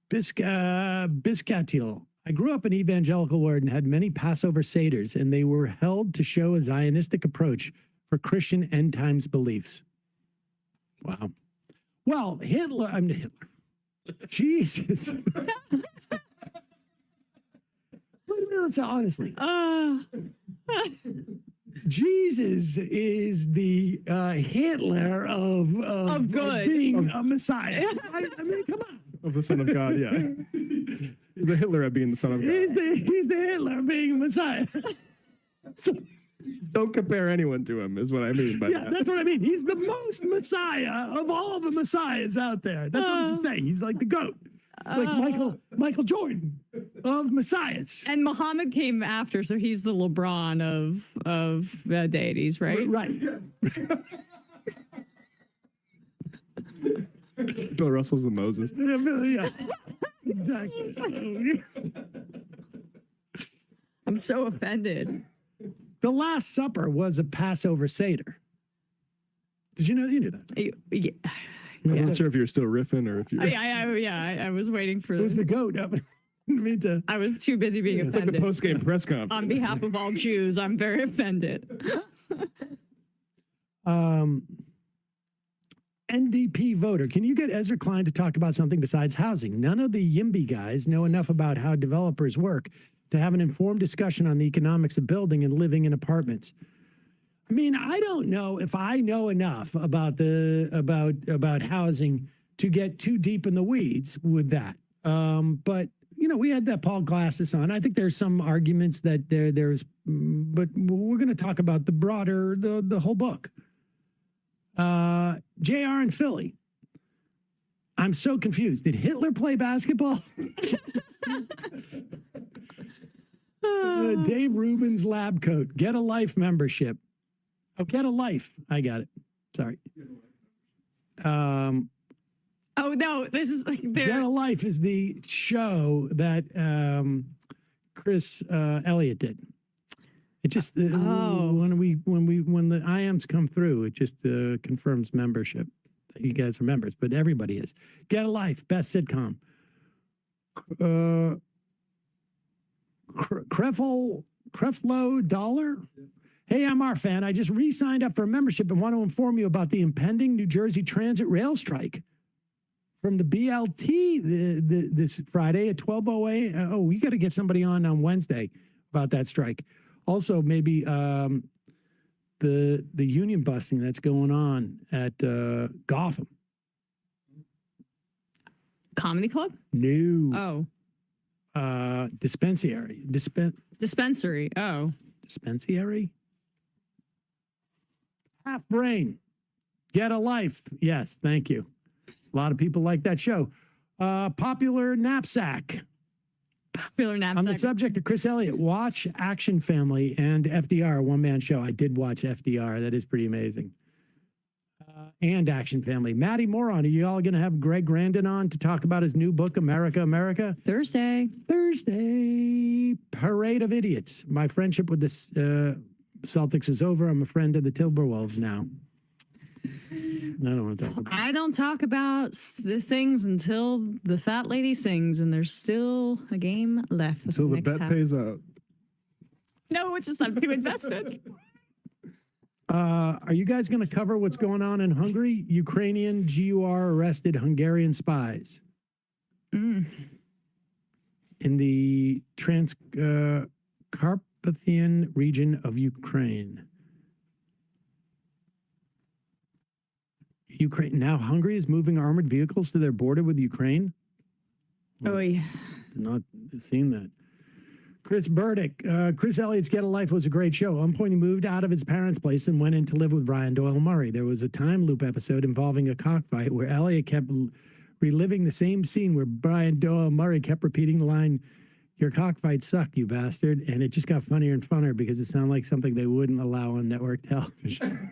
Biscatil. I grew up in evangelical world and had many Passover Seders, and they were held to show a Zionistic approach for Christian end times beliefs. Wow. Well, Hitler. Jesus. So honestly, Jesus is the Hitler of good. being a Messiah. I mean, come on. Of the Son of God, yeah. He's the Hitler at being the Son of God. He's the Hitler of being a Messiah. So, don't compare anyone to him, is what I mean by that. That's what I mean. He's the most Messiah of all the Messiahs out there. That's what I'm saying. He's like the GOAT. Like Michael Jordan of Messiahs. And Muhammad came after, so he's the LeBron of deities, right? Right. Bill Russell's the Moses. Yeah, exactly. I'm so offended. The Last Supper was a Passover Seder. Did you know that? Yeah. I wasn't sure if you were still riffing or if you. I was waiting for. It was the GOAT. I was too busy being It's offended. like the post-game press conference. On behalf of all Jews, I'm very offended. NDP voter. Can you get Ezra Klein to talk about something besides housing? None of the YIMBY guys know enough about how developers work to have an informed discussion on the economics of building and living in apartments. I mean, I don't know if I know enough about about housing to get too deep in the weeds with that. But you know, we had that Paul Glasses on. I think there's some arguments that there's, but we're going to talk about the broader, the whole book. JR in Philly. I'm so confused. Did Hitler play basketball? Dave Rubin's lab coat. Get a Life membership. Oh, Get a Life. I got it. Sorry. Oh no, this is like Get a Life is the show that Chris Elliott did. It just when the IMs come through, it just confirms membership. That you guys are members, but everybody is. Get a Life, best sitcom. Creflo Dollar. Hey, MR fan, I just re-signed up for a membership and want to inform you about the impending New Jersey Transit rail strike from the BLT this Friday at 12:08. We got to get somebody on Wednesday about that strike. Also, maybe the union busting that's going on at Gotham. Comedy Club? No. Oh. Dispensary. Dispensary. Oh. Dispensary? Half Brain. Get a Life. Yes, thank you. A lot of people like that show. Popular Knapsack. Popular Knapsack. On the subject of Chris Elliott, watch Action Family and FDR, one-man show. I did watch FDR. That is pretty amazing. And Action Family. Maddie Moron, are you all going to have Greg Grandin on to talk about his new book, America, America? Thursday. Parade of Idiots. My friendship with the Celtics is over. I'm a friend of the Timberwolves now. I don't want to talk about it. I don't talk about the things until the fat lady sings, and there's still a game left. Until the bet pays out. No, it's just I'm too invested. Are you guys going to cover what's going on in Hungary? Ukrainian GUR arrested Hungarian spies in the Transcarpathian region of Ukraine. Now Hungary is moving armored vehicles to their border with Ukraine? Oh, yeah. Not seen that. Chris Burdick. Chris Elliott's Get a Life was a great show. At one point, he moved out of his parents' place and went in to live with Brian Doyle Murray. There was a time loop episode involving a cockfight where Elliott kept reliving the same scene where Brian Doyle Murray kept repeating the line, "Your cockfights suck, you bastard." And it just got funnier and funnier because it sounded like something they wouldn't allow on network television.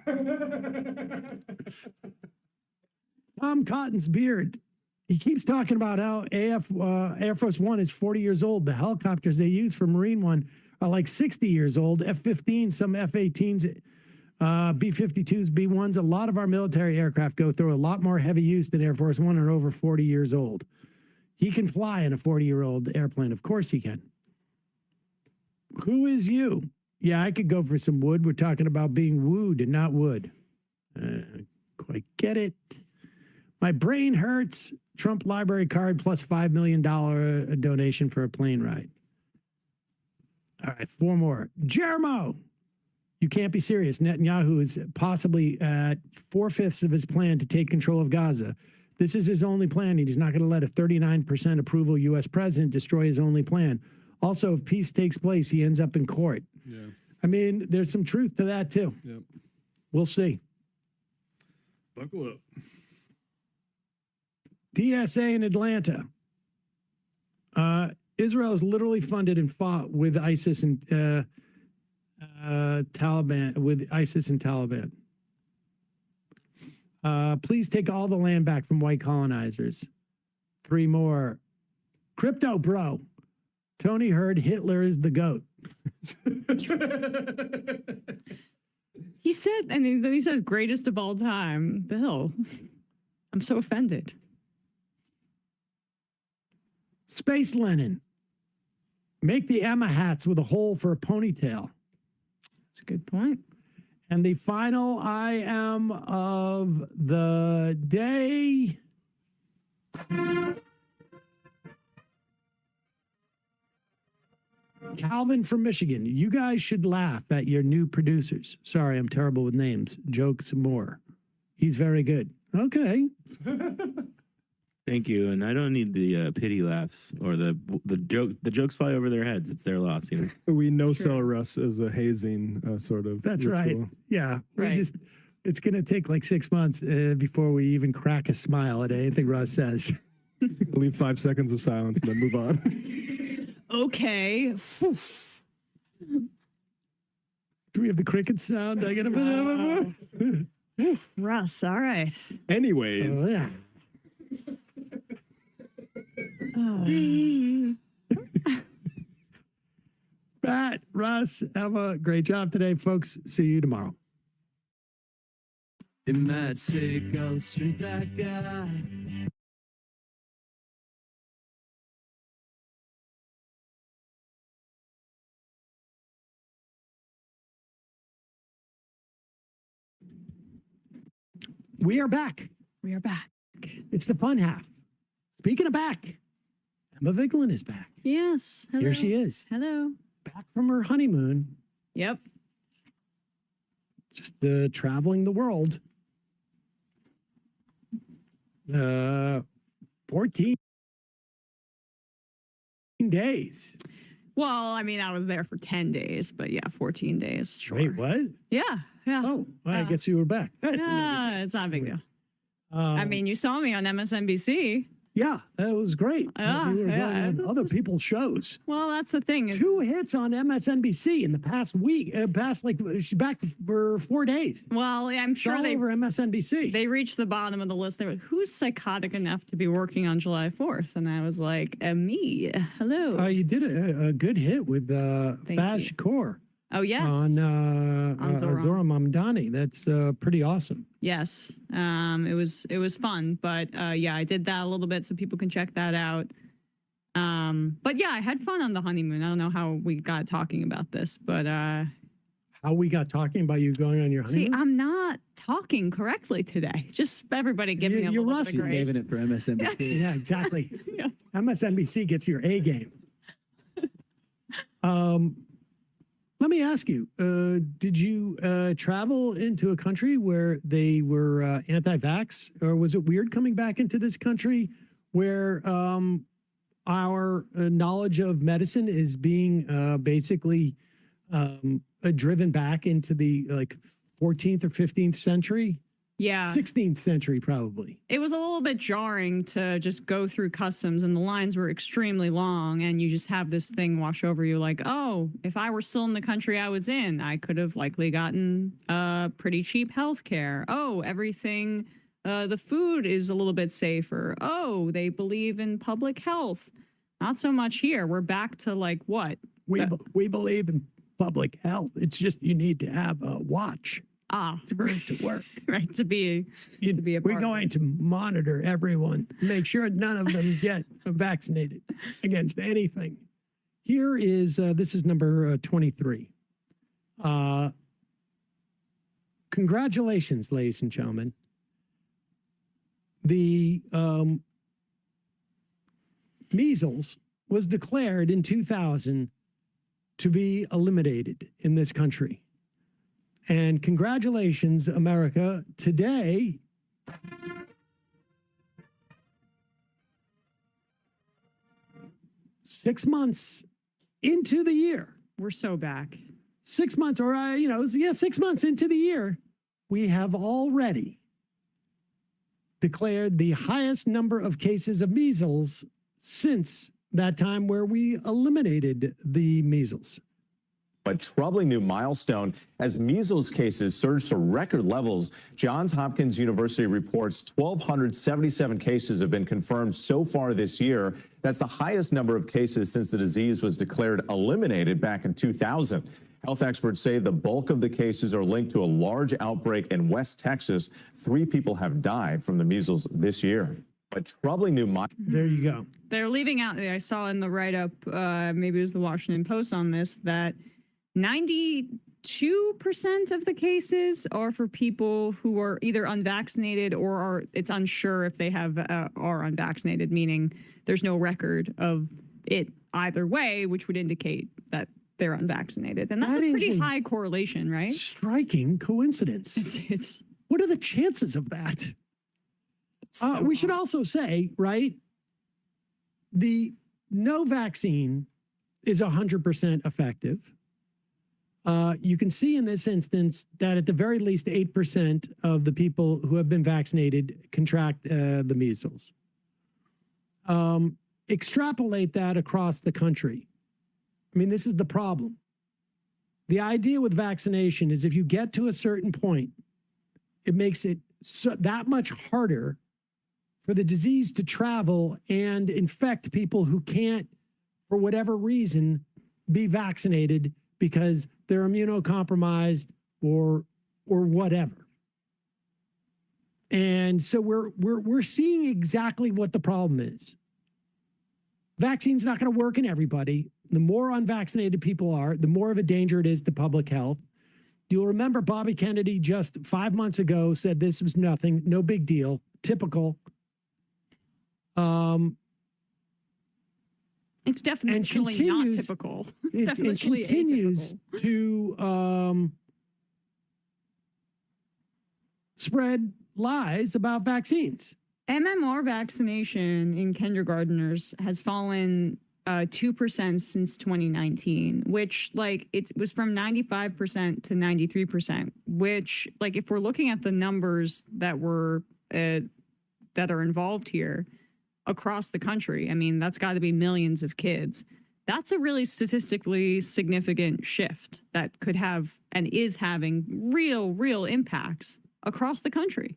Tom Cotton's beard. He keeps talking about how Air Force One is 40 years old. The helicopters they use for Marine One are like 60 years old. F-15s, some F-18s, B-52s, B-1s. A lot of our military aircraft go through a lot more heavy use than Air Force One and are over 40 years old. He can fly in a 40-year-old airplane. Of course he can. Who is you? Yeah, I could go for some wood. We're talking about being wooed and not wood. Quite get it. My brain hurts. Trump library card plus $5 million donation for a plane ride. All right, 4 more. Jermo. You can't be serious. Netanyahu is possibly at 4/5 of his plan to take control of Gaza. This is his only plan. He's not going to let a 39% approval U.S. president destroy his only plan. Also, if peace takes place, he ends up in court. Yeah. I mean, there's some truth to that, too. Yep. We'll see. Buckle up. DSA in Atlanta. Israel is literally funded and fought with ISIS and Taliban. Please take all the land back from white colonizers. 3 more. Crypto bro. Tony heard Hitler is the GOAT. He said, and then he says, greatest of all time. Bill, I'm so offended. Space Lenin. Make the Emma hats with a hole for a ponytail. That's a good point. And the final I am of the day. Calvin from Michigan. You guys should laugh at your new producers. Sorry, I'm terrible with names. Jokes more. He's very good. Okay. Thank you, and I don't need the pity laughs or the joke. The jokes fly over their heads. It's their loss. You know? We no sell Russ as a hazing sort of. That's ritual. right. Yeah, Right. It's going to take like 6 months before we even crack a smile at anything Russ says. Leave 5 seconds of silence and then move on. Okay. Do we have the cricket sound? I gotta put it Russ, all right. Anyways. Oh, yeah. Pat, Russ, have a great job today, folks. See you tomorrow. It might take all the strength I got. We are back. We are back. It's the fun half. Speaking of back, Emma Vigeland is back. Yes. Hello. Here she is. Hello. Back from her honeymoon. Yep. Just traveling the world. 14 days. Well, I mean, I was there for 10 days, but yeah, 14 days. Sure. Wait, what? Yeah. Yeah. Oh, well, I guess you were back. It's not a big deal. I mean, you saw me on MSNBC. Yeah, that was great. Yeah, we were yeah, going on other people's shows. Well, that's the thing. 2 hits on MSNBC in the past week. She's back for 4 days. Well, I'm sure all over MSNBC. They reached the bottom of the list. They were like, who's psychotic enough to be working on July 4th? And I was like, me. Hello. You did a good hit with Faz Shakur. Oh, yes. On Zohran Mamdani. That's pretty awesome. Yes. It was fun. But yeah, I did that a little bit so people can check that out. But yeah, I had fun on the honeymoon. I don't know how we got talking about this, but how we got talking about you going on your honeymoon? See, I'm not talking correctly today. Just everybody give me a little bit of grace. Saving it for MSNBC. Yeah, exactly. Yeah. MSNBC gets your A game. Let me ask you, did you travel into a country where they were anti-vax, or was it weird coming back into this country where our knowledge of medicine is being basically driven back into the 14th or 15th century? Yeah. 16th century, probably. It was a little bit jarring to just go through customs, and the lines were extremely long, and you just have this thing wash over you like, oh, if I were still in the country I was in, I could have likely gotten pretty cheap health care. Oh, everything, the food is a little bit safer. Oh, they believe in public health. Not so much here. We're back to like what? We believe in public health. It's just you need to have a watch. For it to work. Right, to be a we're going to monitor everyone, make sure none of them get vaccinated against anything. Here is, this is number 23. Congratulations, ladies and gentlemen. The measles was declared in 2000 to be eliminated in this country. And congratulations, America. Today, six months into the year. We're so back. 6 months, or 6 months into the year, we have already declared the highest number of cases of measles since that time where we eliminated the measles. A troubling new milestone as measles cases surge to record levels. Johns Hopkins University reports 1,277 cases have been confirmed so far this year. That's the highest number of cases since the disease was declared eliminated back in 2000. Health experts say the bulk of the cases are linked to a large outbreak in West Texas. 3 people have died from the measles this year. A troubling new There you go. They're leaving out, I saw in the write-up, maybe it was the Washington Post on this, that 92% of the cases are for people who are either unvaccinated or it's unsure if they are unvaccinated, meaning there's no record of it either way, which would indicate that they're unvaccinated. And that's a pretty high correlation, right? Striking coincidence. What are the chances of that? We should also say, right, the no vaccine is 100% effective. You can see in this instance that at the very least 8% of the people who have been vaccinated contract the measles. Extrapolate that across the country. I mean, this is the problem. The idea with vaccination is if you get to a certain point, it makes it that much harder for the disease to travel and infect people who can't, for whatever reason, be vaccinated because they're immunocompromised or whatever. And so we're seeing exactly what the problem is. Vaccine's not going to work in everybody. The more unvaccinated people are, the more of a danger it is to public health. You'll remember Bobby Kennedy just 5 months ago said this was nothing, no big deal, typical. It's definitely not typical. It continues to spread lies about vaccines. MMR vaccination in kindergartners has fallen 2% since 2019, which like it was from 95% to 93%, which like if we're looking at the numbers that were that are involved here across the country, I mean, that's got to be millions of kids. That's a really statistically significant shift that could have and is having real impacts across the country.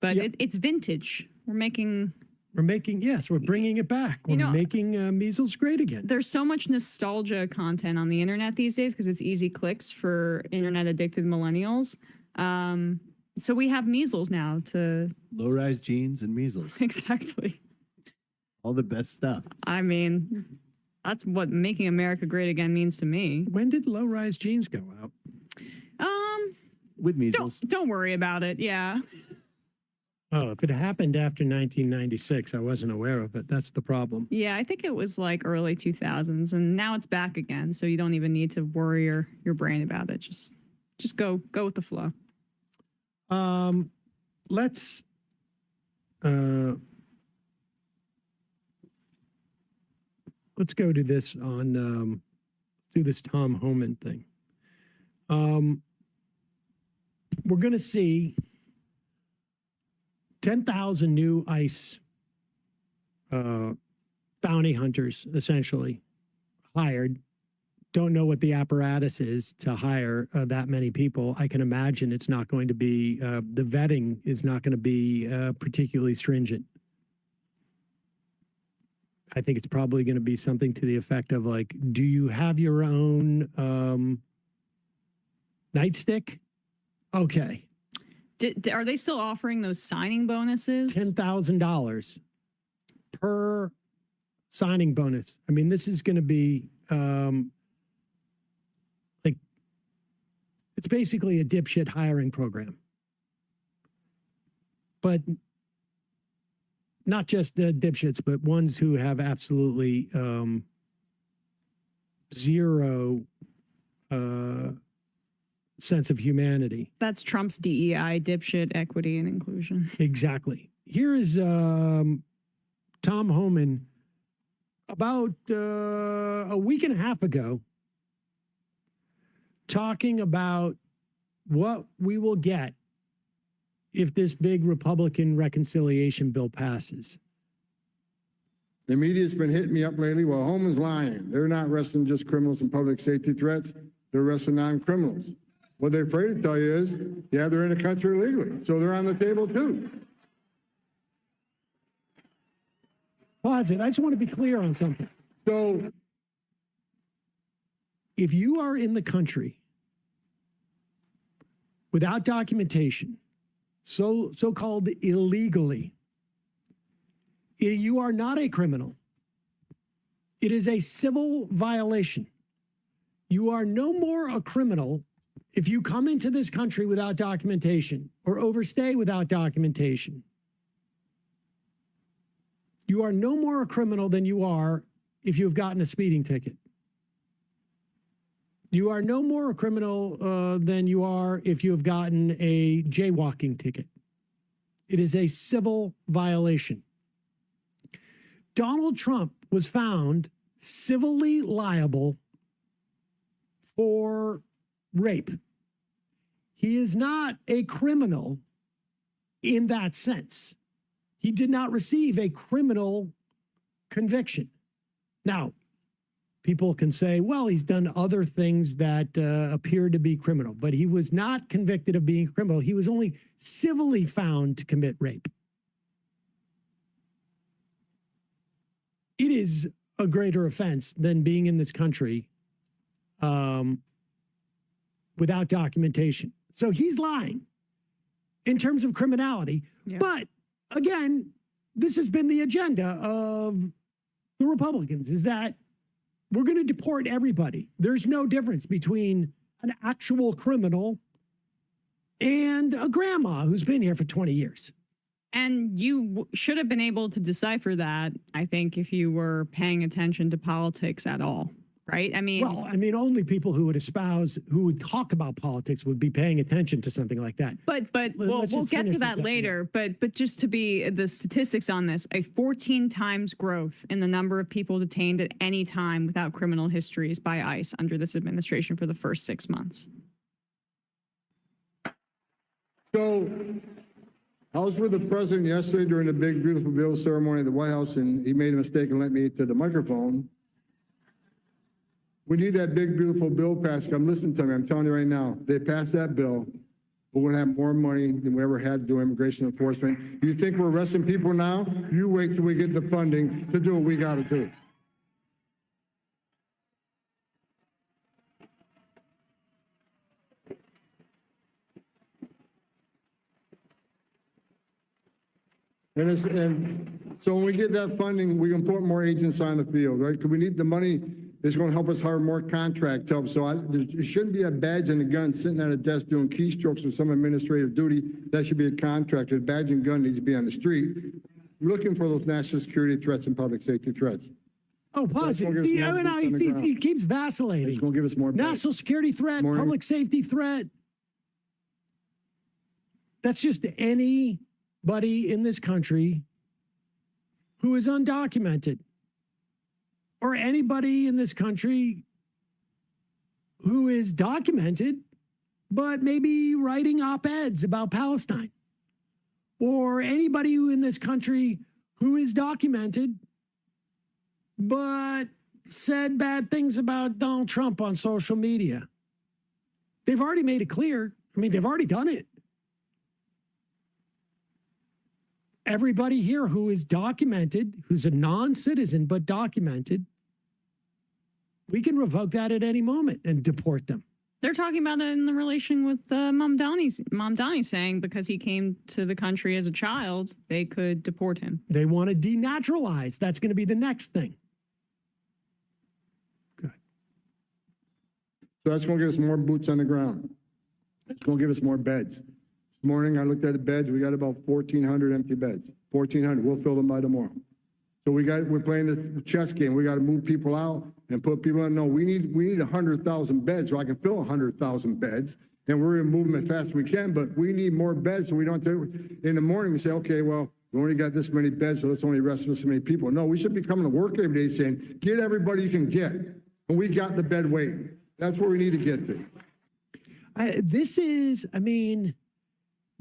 But it's vintage. We're bringing it back. We're making measles great again. There's so much nostalgia content on the internet these days because it's easy clicks for internet addicted millennials. So we have measles now to low-rise jeans and measles. Exactly. All the best stuff. I mean, that's what making America great again means to me. When did low-rise jeans go out? With measles. Don't worry about it. Yeah. Oh, if it happened after 1996, I wasn't aware of it. That's the problem. Yeah, I think it was like early 2000s, and now it's back again. So you don't even need to worry your brain about it. Just go with the flow. Let's go to this on do this Tom Homan thing. We're going to see 10,000 new ICE bounty hunters, essentially, hired. Don't know what the apparatus is to hire that many people. I can imagine it's not going to be, the vetting is not going to be particularly stringent. I think it's probably going to be something to the effect of like, do you have your own nightstick? Okay. Are they still offering those signing bonuses? $10,000 per signing bonus. I mean, this is going to be like, it's basically a dipshit hiring program. But not just the dipshits, but ones who have absolutely zero sense of humanity. That's Trump's DEI, dipshit, equity, and inclusion. Exactly. Here is Tom Homan about a week and a half ago talking about what we will get if this big Republican reconciliation bill passes. The media's been hitting me up lately. Well, Homan's lying. They're not arresting just criminals and public safety threats. They're arresting non-criminals. What they're afraid to tell you is, yeah, they're in the country illegally, so they're on the table too. Pause it. I just want to be clear on something. So, if you are in the country without documentation, so-called illegally, you are not a criminal. It is a civil violation. You are no more a criminal if you come into this country without documentation or overstay without documentation. You are no more a criminal than you are if you've gotten a speeding ticket. You are no more a criminal than you are if you have gotten a jaywalking ticket. It is a civil violation. Donald Trump was found civilly liable for rape. He is not a criminal in that sense. He did not receive a criminal conviction. Now, people can say, well, he's done other things that appear to be criminal, but he was not convicted of being a criminal. He was only civilly found to commit rape. It is a greater offense than being in this country without documentation. So he's lying in terms of criminality. Yeah. But again, this has been the agenda of the Republicans, is that we're going to deport everybody. There's no difference between an actual criminal and a grandma who's been here for 20 years. And you should have been able to decipher that, I think, if you were paying attention to politics at all, right? I mean, well, I mean, only people who would espouse, who would talk about politics would be paying attention to something like that. But we'll get to that later. But just to be the statistics on this, a 14 times growth in the number of people detained at any time without criminal histories by ICE under this administration for the first 6 months. So I was with the president yesterday during the big, beautiful bill ceremony at the White House, and he made a mistake and let me to the microphone. We need that big, beautiful bill passed. I'm listening to me. I'm telling you right now, they passed that bill. We're going to have more money than we ever had to do immigration enforcement. You think we're arresting people now? You wait till we get the funding to do what we got to do. And so when we get that funding, we can put more agents on the field, right? Because we need the money. It's going to help us hire more contract help. So it shouldn't be a badge and a gun sitting at a desk doing keystrokes or some administrative duty. That should be a contractor. The badge and gun needs to be on the street, looking for those national security threats and public safety threats. Oh, pause it. He keeps vacillating. It's going to give us more national security threat, public safety threat. That's just anybody in this country who is undocumented, or anybody in this country who is documented, but maybe writing op-eds about Palestine, or anybody who in this country who is documented, but said bad things about Donald Trump on social media. They've already made it clear. I mean, they've already done it. Everybody here who is documented, who's a non-citizen but documented, we can revoke that at any moment and deport them. They're talking about it in the relation with Mamdani saying because he came to the country as a child, they could deport him. They want to denaturalize. That's going to be the next thing. Good. So that's going to give us more boots on the ground. It's going to give us more beds. This morning, I looked at the beds. We got about 1,400 empty beds. 1,400. We'll fill them by tomorrow. So we're playing the chess game. We got to move people out and put people in. No, we need 100,000 beds, so I can fill 100,000 beds, and we're going to move them as fast as we can. But we need more beds, so we don't. In the morning, we say, okay, well, we only got this many beds, so let's only arrest this many people. No, we should be coming to work every day saying, get everybody you can get, and we got the bed waiting. That's where we need to get to.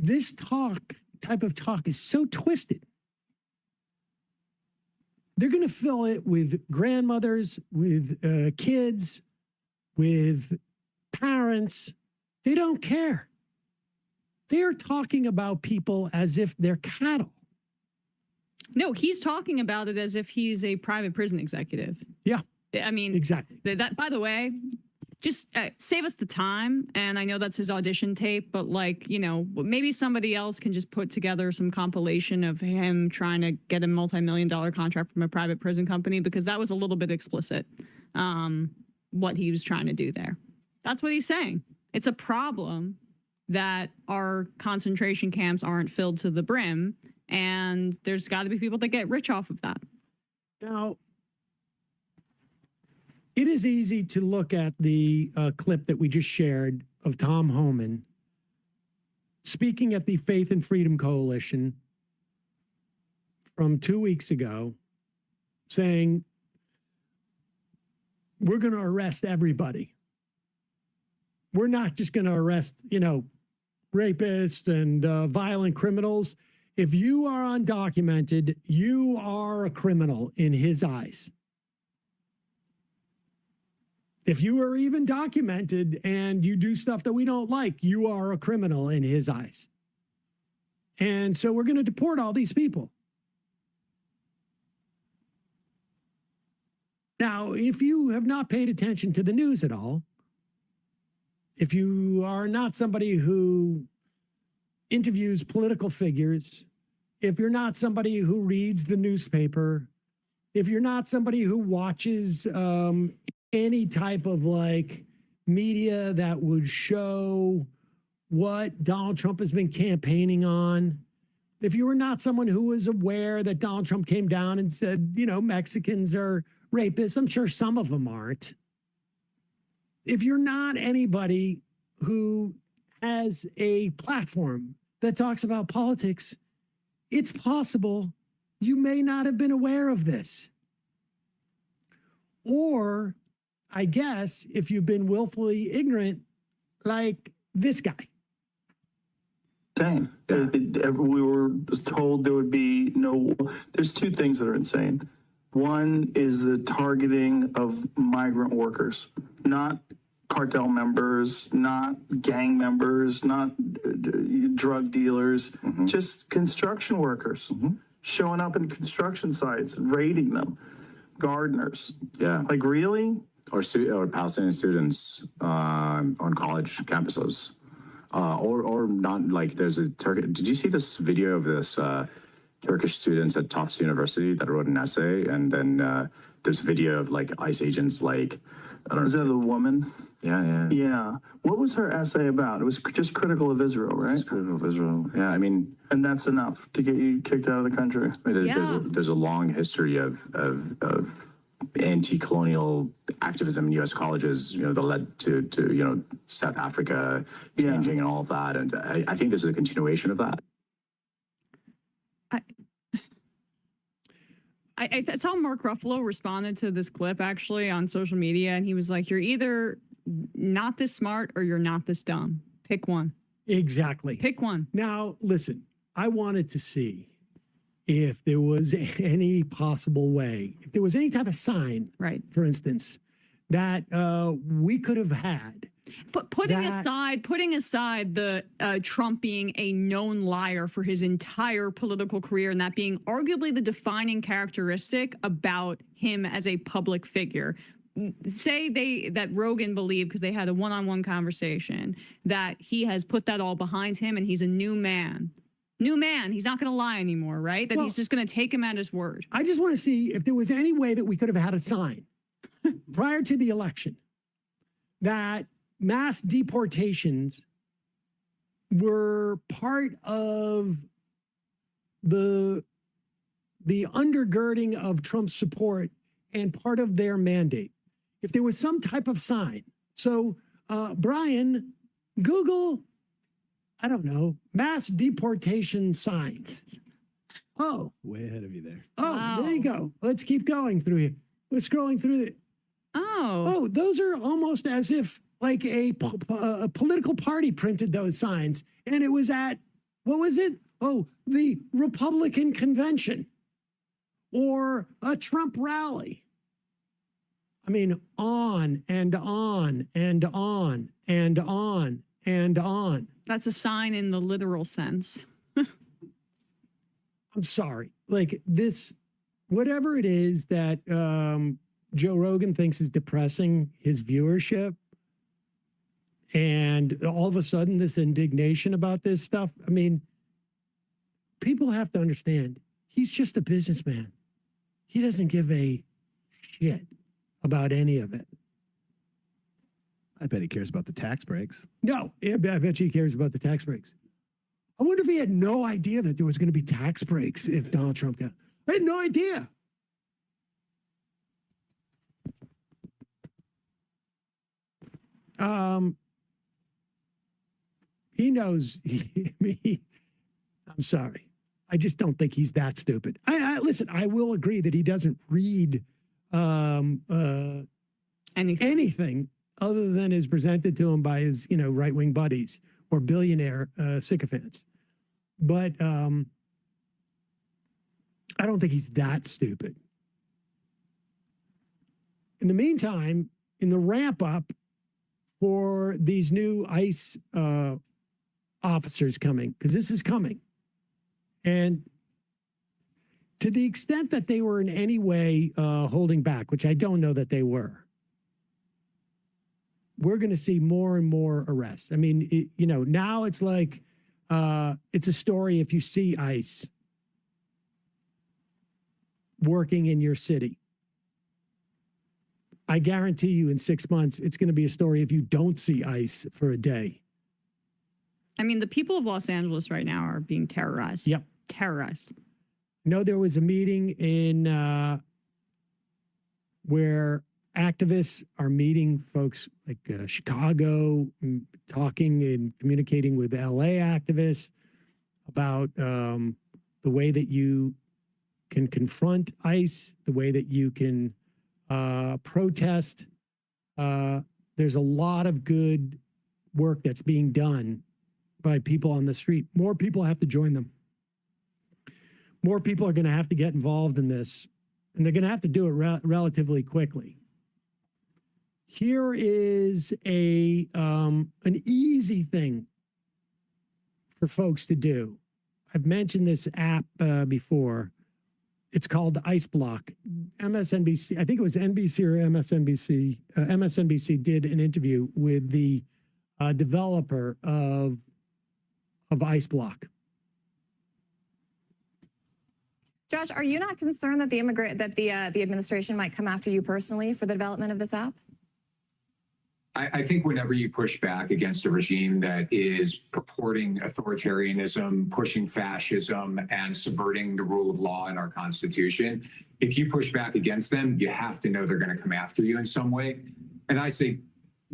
This type of talk is so twisted. They're going to fill it with grandmothers, with kids, with parents. They don't care. They're talking about people as if they're cattle. No, he's talking about it as if he's a private prison executive. Yeah. I mean, exactly. That, by the way, just save us the time. And I know that's his audition tape, but maybe somebody else can just put together some compilation of him trying to get a multi-million-dollar contract from a private prison company, because that was a little bit explicit, what he was trying to do there. That's what he's saying. It's a problem that our concentration camps aren't filled to the brim, and there's got to be people that get rich off of that. Now, it is easy to look at the clip that we just shared of Tom Homan speaking at the Faith and Freedom Coalition from 2 weeks ago, saying, we're going to arrest everybody. we're not just going to arrest, rapists and violent criminals. If you are undocumented, you are a criminal in his eyes. If you are even documented and you do stuff that we don't like, you are a criminal in his eyes. And so we're going to deport all these people. Now, if you have not paid attention to the news at all, if you are not somebody who interviews political figures, if you're not somebody who reads the newspaper, if you're not somebody who watches any type of media that would show what Donald Trump has been campaigning on, if you were not someone who was aware that Donald Trump came down and said, Mexicans are rapists, I'm sure some of them aren't. If you're not anybody who has a platform that talks about politics, it's possible you may not have been aware of this. Or, I guess, if you've been willfully ignorant, like this guy. Insane. We were told there would be no. There's two things that are insane. One is the targeting of migrant workers, not cartel members, not gang members, not drug dealers, just construction workers showing up in construction sites, raiding them, gardeners. Yeah. Like, really? Or Palestinian students on college campuses. Or not, like, there's a Turkish. Did you see this video of this Turkish students at Tufts University that wrote an essay? And then there's video of ICE agents, I don't know. Is that the woman? Yeah. Yeah. What was her essay about? It was just critical of Israel, right? It's critical of Israel. Yeah, I mean. And that's enough to get you kicked out of the country. There's a long history of anti-colonial activism in U.S. colleges, that led to South Africa changing and all of that. And I think this is a continuation of that. I saw Mark Ruffalo responded to this clip actually on social media, and he was like, you're either not this smart or you're not this dumb. Pick one. Exactly. Pick one. Now, listen, I wanted to see if there was any possible way, if there was any type of sign, right, for instance, that we could have had. But putting aside the Trump being a known liar for his entire political career, and that being arguably the defining characteristic about him as a public figure. Say that Rogan believed, because they had a one-on-one conversation, that he has put that all behind him and he's a new man. New man. He's not going to lie anymore, right? That he's just going to take him at his word. I just want to see if there was any way that we could have had a sign prior to the election that mass deportations were part of the undergirding of Trump's support and part of their mandate. If there was some type of sign. So, Brian, Google, I don't know, mass deportation signs. Oh. Way ahead of you there. Oh, wow. There you go. Let's keep going through here. We're scrolling through it. Oh, those are almost as if a political party printed those signs. And it was at, what was it? Oh, the Republican convention or a Trump rally. I mean, on and on and on and on and on. That's a sign in the literal sense. I'm sorry. This, whatever it is that Joe Rogan thinks is depressing his viewership, and all of a sudden this indignation about this stuff. I mean, people have to understand, he's just a businessman. He doesn't give a shit about any of it. I bet he cares about the tax breaks. No, I bet you he cares about the tax breaks. I wonder if he had no idea that there was going to be tax breaks if Donald Trump got. I had no idea. He knows. I'm sorry. I just don't think he's that stupid. Listen, I will agree that he doesn't read anything other than is presented to him by his, right-wing buddies or billionaire sycophants. But I don't think he's that stupid. In the meantime, in the ramp up for these new ICE officers coming, because this is coming, and to the extent that they were in any way holding back, which I don't know that they were, we're going to see more and more arrests. I mean, now it's like it's a story if you see ICE working in your city. I guarantee you in 6 months, it's going to be a story if you don't see ICE for a day. I mean, the people of Los Angeles right now are being terrorized. Yep. Terrorized. No, there was a meeting in where activists are meeting folks like Chicago, talking and communicating with LA activists about the way that you can confront ICE, the way that you can protest. There's a lot of good work that's being done by people on the street. More people have to join them. More people are going to have to get involved in this, and they're going to have to do it relatively quickly. Here is an easy thing for folks to do. I've mentioned this app before. It's called ICE Block. MSNBC, I think it was NBC or MSNBC. MSNBC did an interview with the developer of ICE Block. Josh, are you not concerned that the administration might come after you personally for the development of this app? I think whenever you push back against a regime that is purporting authoritarianism, pushing fascism, and subverting the rule of law in our Constitution, if you push back against them, you have to know they're going to come after you in some way. And I say,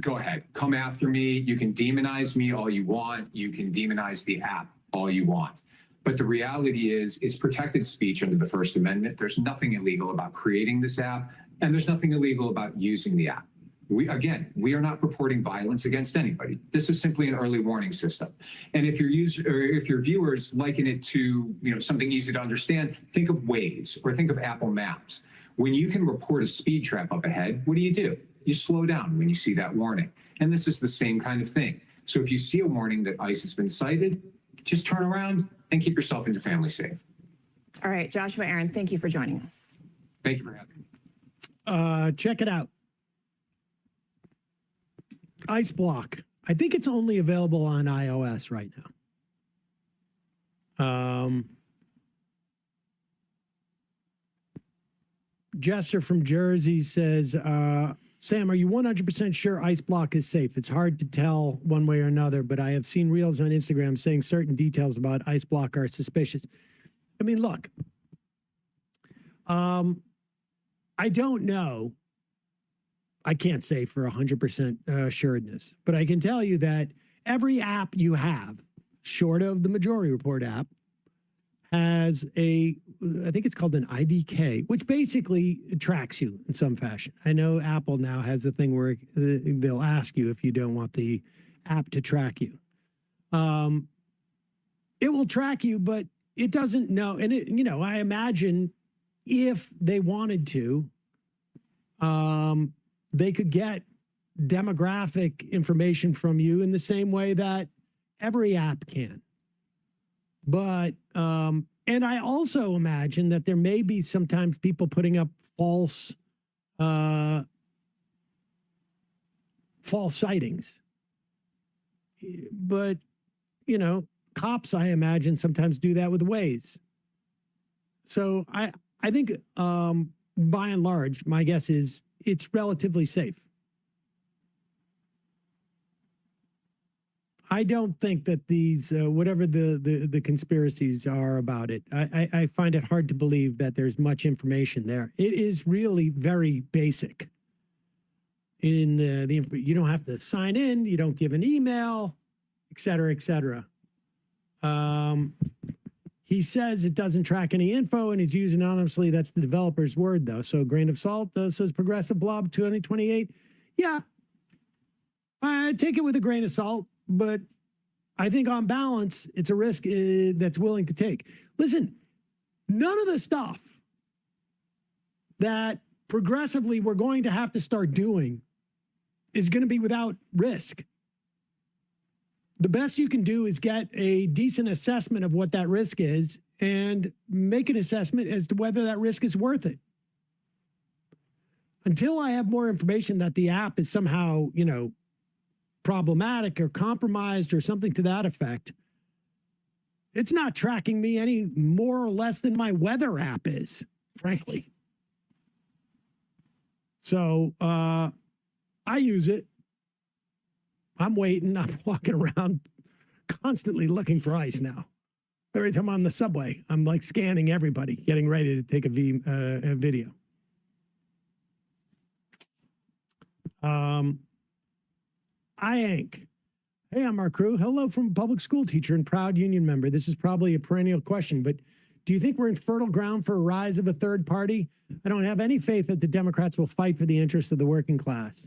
go ahead, come after me. You can demonize me all you want. You can demonize the app all you want. But the reality is, it's protected speech under the First Amendment. There's nothing illegal about creating this app, and there's nothing illegal about using the app. We are not purporting violence against anybody. This is simply an early warning system. And if your viewers liken it to something easy to understand, think of Waze or think of Apple Maps. When you can report a speed trap up ahead, what do? You slow down when you see that warning. And this is the same kind of thing. So if you see a warning that ICE has been cited, just turn around and keep yourself and your family safe. All right, Joshua Aaron, thank you for joining us. Thank you for having me. Check it out. ICE Block. I think it's only available on iOS right now. Jester from Jersey says, Sam, are you 100% sure ICE Block is safe? It's hard to tell one way or another, but I have seen reels on Instagram saying certain details about ICE Block are suspicious. I mean, look, I don't know. I can't say for 100% assuredness, but I can tell you that every app you have, short of the Majority Report app, has I think it's called an IDK, which basically tracks you in some fashion. I know Apple now has a thing where they'll ask you if you don't want the app to track you. It will track you, but it doesn't know. And I imagine if they wanted to, they could get demographic information from you in the same way that every app can. But, and I also imagine that there may be sometimes people putting up false sightings. But, cops, I imagine, sometimes do that with Waze. So I think, by and large, my guess is it's relatively safe. I don't think that these, whatever the conspiracies are about it, I find it hard to believe that there's much information there. It is really very basic. In you don't have to sign in, you don't give an email, et cetera, et cetera. He says it doesn't track any info and it's used anonymously. That's the developer's word, though. So grain of salt says progressive blob 2028. Yeah, I take it with a grain of salt, but I think on balance, it's a risk that's willing to take. Listen, none of the stuff that progressively we're going to have to start doing is going to be without risk. The best you can do is get a decent assessment of what that risk is and make an assessment as to whether that risk is worth it. Until I have more information that the app is somehow, problematic or compromised or something to that effect, it's not tracking me any more or less than my weather app is, frankly. So I use it. I'm waiting. I'm walking around constantly looking for ice now. Every time I'm on the subway, I'm like scanning everybody, getting ready to take a video. IANC. Hey, I'm our crew. Hello from a public school teacher and proud union member. This is probably a perennial question, but do you think we're in fertile ground for a rise of a third party? I don't have any faith that the Democrats will fight for the interests of the working class.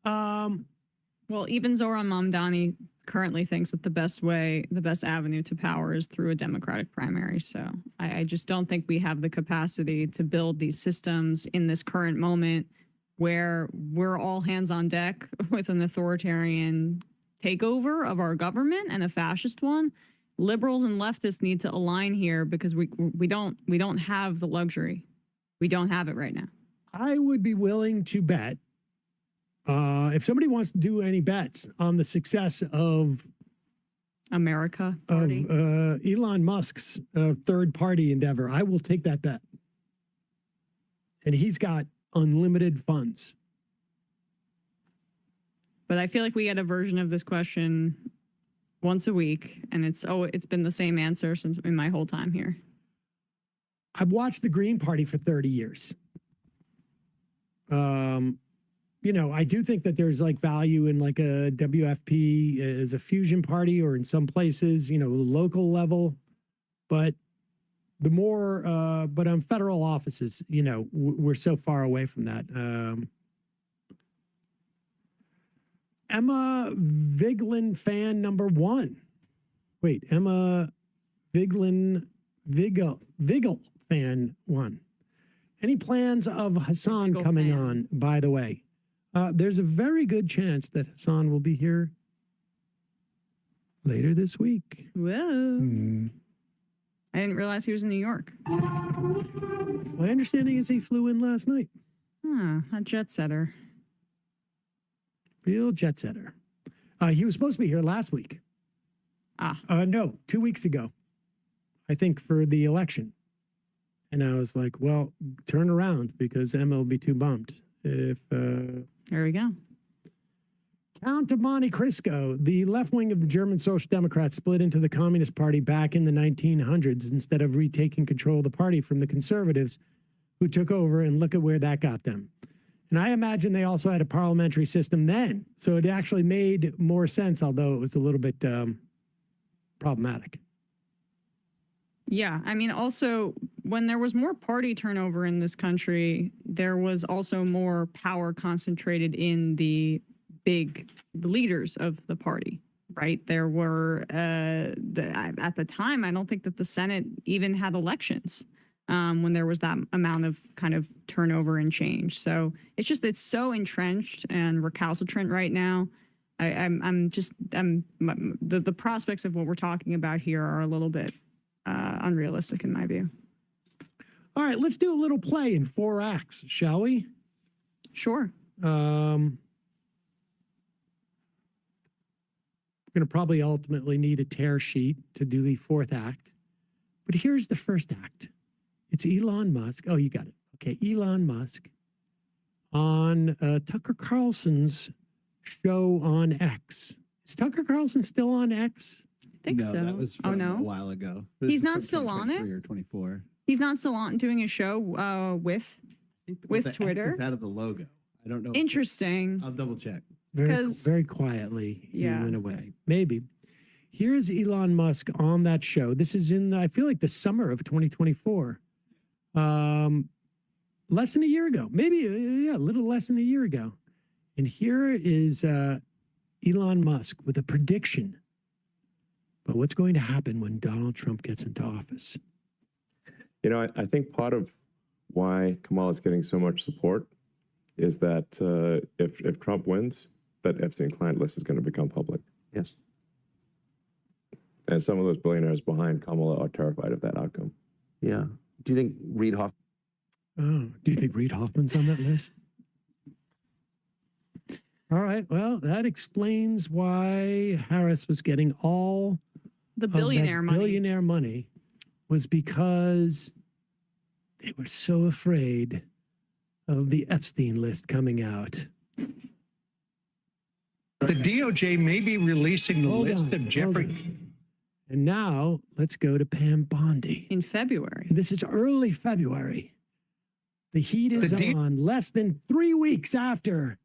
Well, even Zoran Mamdani currently thinks that the best avenue to power is through a Democratic primary. So I just don't think we have the capacity to build these systems in this current moment where we're all hands on deck with an authoritarian takeover of our government and a fascist one. Liberals and leftists need to align here because we don't have the luxury. We don't have it right now. I would be willing to bet, if somebody wants to do any bets on the success of America Party, of Elon Musk's third party endeavor, I will take that bet. And he's got unlimited funds. But I feel like we get a version of this question once a week, and it's been the same answer since in my whole time here. I've watched the Green Party for 30 years. I do think that there's like value in like a WFP as a fusion party or in some places, local level. But the more, but on federal offices, we're so far away from that. Emma Viglin fan number 1. Wait, Emma Viglin Vigil fan 1. Any plans of Hassan Vigil coming fan. on, by the way? There's a very good chance that Hassan will be here later this week. Whoa. I didn't realize he was in New York. My understanding is he flew in last night. A jet setter. Real jet setter. He was supposed to be here last week. No, 2 weeks ago. I think for the election. And I was like, well, turn around because Emma will be too bummed. If There we go. Count of Monte Cristo, the left wing of the German Social Democrats split into the Communist Party back in the 1900s instead of retaking control of the party from the conservatives who took over, and look at where that got them. And I imagine they also had a parliamentary system then, so it actually made more sense, although it was a little bit problematic. Yeah, I mean, also, when there was more party turnover in this country, there was also more power concentrated in the big leaders of the party, right? There were, at the time, I don't think that the Senate even had elections when there was that amount of kind of turnover and change. So it's so entrenched and recalcitrant right now. The prospects of what we're talking about here are a little bit unrealistic in my view. All right, let's do a little play in 4 acts, shall we? Sure. We're going to probably ultimately need a tear sheet to do the 4th act. But here's the 1st act. It's Elon Musk. Oh, you got it. Okay, Elon Musk on Tucker Carlson's show on X. Is Tucker Carlson still on X? I think so. That was from a while ago. He's not still on it? Or 24. He's not still on doing a show with The Twitter. X is out of the logo. I don't know. Interesting. I'll double check. Very quietly, Yeah. he went away. Maybe. Here's Elon Musk on that show. This is in, I feel like, the summer of 2024. Less than a year ago. Maybe, a little less than a year ago. And here is Elon Musk with a prediction about what's going to happen when Donald Trump gets into office. You know, I think part of why Kamala is getting so much support is that if Trump wins, that Epstein client list is going to become public. Yes. And some of those billionaires behind Kamala are terrified of that outcome. Yeah. Do you think Reid Hoffman? Oh, do you think Reid Hoffman's on that list? All right. Well, that explains why Harris was getting all The billionaire money. Billionaire money was because they were so afraid of the Epstein list coming out. The DOJ may be releasing the list of Jeffrey. And now let's go to Pam Bondi. In February. This is early February. The heat is on. Less than 3 weeks after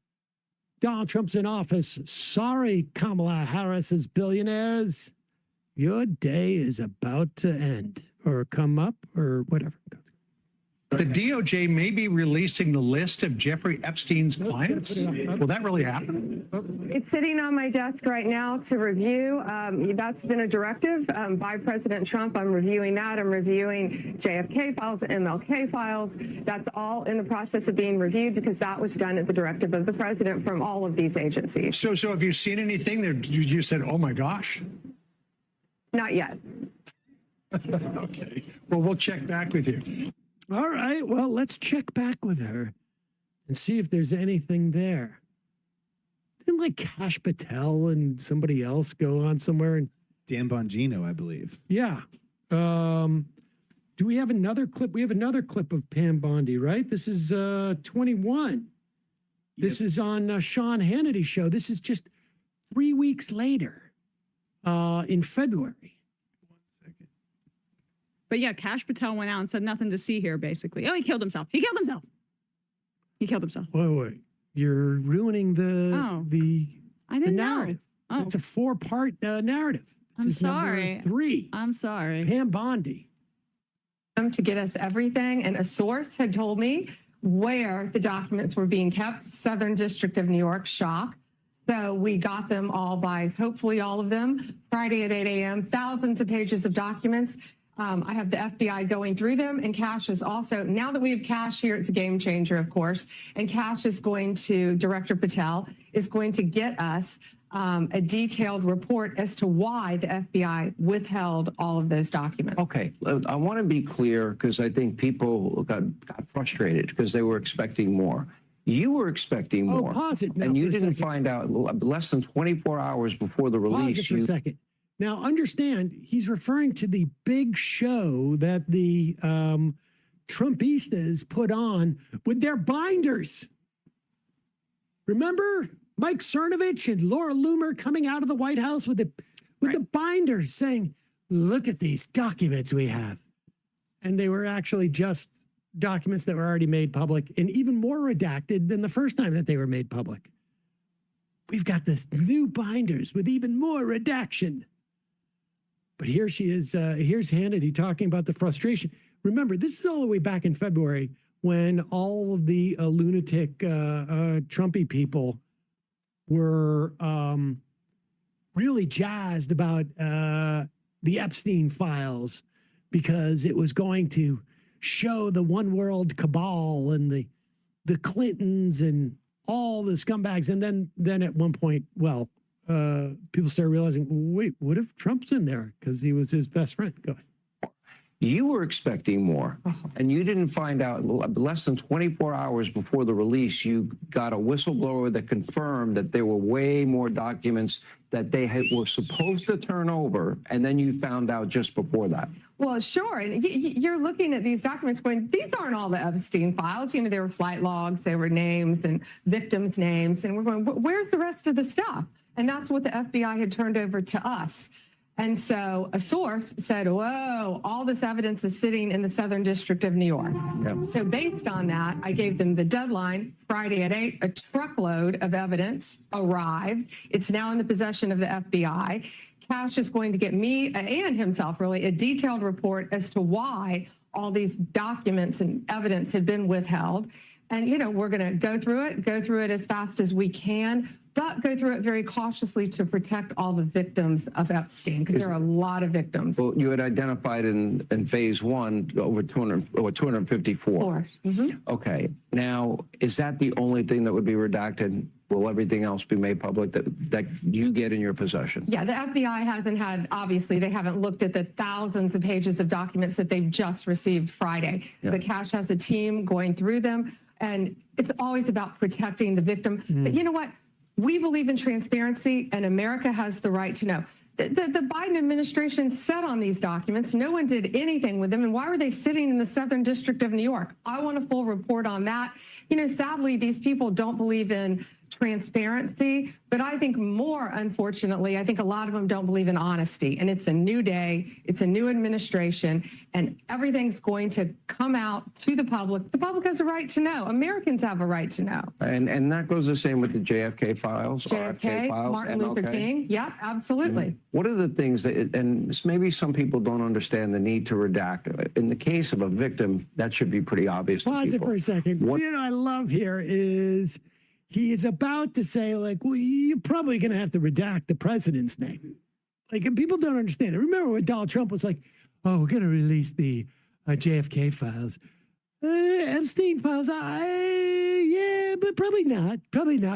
Donald Trump's in office. Sorry, Kamala Harris's billionaires. Your day is about to end or come up or whatever. The DOJ may be releasing the list of Jeffrey Epstein's clients. Will that really happen? It's sitting on my desk right now to review. That's been a directive by President Trump. I'm reviewing that. I'm reviewing JFK files, MLK files. That's all in the process of being reviewed because that was done at the directive of the president from all of these agencies. So have you seen anything that you said, oh my gosh? Not yet. Okay. Well, we'll check back with you. All right. Well, let's check back with her and see if there's anything there. Didn't like Kash Patel and somebody else go on somewhere? And Dan Bongino, I believe. yeah. Do we have another clip? We have another clip of Pam Bondi, right? This is 21. This is on Sean Hannity's show. This is just 3 weeks later in February. But yeah, Kash Patel went out and said nothing to see here, basically. Oh, he killed himself. He killed himself. He killed himself. Wait. You're ruining the I didn't narrative. know. Oh. It's a 4-part narrative. This I'm is number sorry. 3. I'm sorry. Pam Bondi. To get us everything, and a source had told me where the documents were being kept. Southern District of New York, shock. So we got them all by, hopefully all of them, Friday at 8 a.m. Thousands of pages of documents. I have the FBI going through them, and Kash is also, now that we have Kash here, it's a game changer, of course, and Kash is going to, Director Patel is going to get us a detailed report as to why the FBI withheld all of those documents. Okay, I want to be clear because I think people got frustrated because they were expecting more. You were expecting more, pause it now and you for a didn't second. find out less than 24 hours before the Pause release. it for a second. Now, understand, he's referring to the big show that the Trumpistas put on with their binders. Remember Mike Cernovich and Laura Loomer coming out of the White House with the binders saying, look at these documents we have. And they were actually just documents that were already made public and even more redacted than the first time that they were made public. We've got this new binders with even more redaction. But here she is, here's Hannity talking about the frustration. Remember, this is all the way back in February when all of the lunatic Trumpy people were really jazzed about the Epstein files because it was going to show the one world cabal and the Clintons and all the scumbags. And then at one point, well, people started realizing, wait, what if Trump's in there? Because he was his best friend. Go ahead. You were expecting more, and you didn't find out less than 24 hours before the release. You got a whistleblower that confirmed that there were way more documents that they were supposed to turn over, and then you found out just before that. Well, sure. And you're looking at these documents going, these aren't all the Epstein files. You know, there were flight logs, there were names and victims' names. And we're going, where's the rest of the stuff? And that's what the FBI had turned over to us. And so a source said, whoa, all this evidence is sitting in the Southern District of New York. Yep. So based on that, I gave them the deadline, Friday at 8, a truckload of evidence arrived. It's now in the possession of the FBI. Kash is going to get me and himself really a detailed report as to why all these documents and evidence had been withheld. And, you know, we're going to go through it as fast as we can. but go through it very cautiously to protect all the victims of Epstein, because there are a lot of victims. Well, you had identified in phase one over 254. Okay. Now, is that the only thing that would be redacted? Will everything else be made public that you get in your possession? Yeah, the FBI hasn't had, obviously, they haven't looked at the thousands of pages of documents that they've just received Friday. Yeah. The Cash has a team going through them, and it's always about protecting the victim. But you know what? We believe in transparency, and America has the right to know. The Biden administration sat on these documents. No one did anything with them. And why were they sitting in the Southern District of New York? I want a full report on that. You know, sadly, these people don't believe in transparency, but I think more, unfortunately, I think a lot of them don't believe in honesty. And it's a new day, it's a new administration, and everything's going to come out to the public. The public has a right to know. Americans have a right to know. And that goes the same with the JFK files, JFK, RFK files, Martin Luther MLK. King. Yep, absolutely. What are the things that, and maybe some people don't understand the need to redact. In the case of a victim, that should be pretty obvious to Pause it people. for a second. What I love here is he is about to say, like, well, you're probably going to have to redact the president's name. Like, and people don't understand it. Remember when Donald Trump was like, oh, we're going to release the JFK files. Epstein files, yeah, but probably not,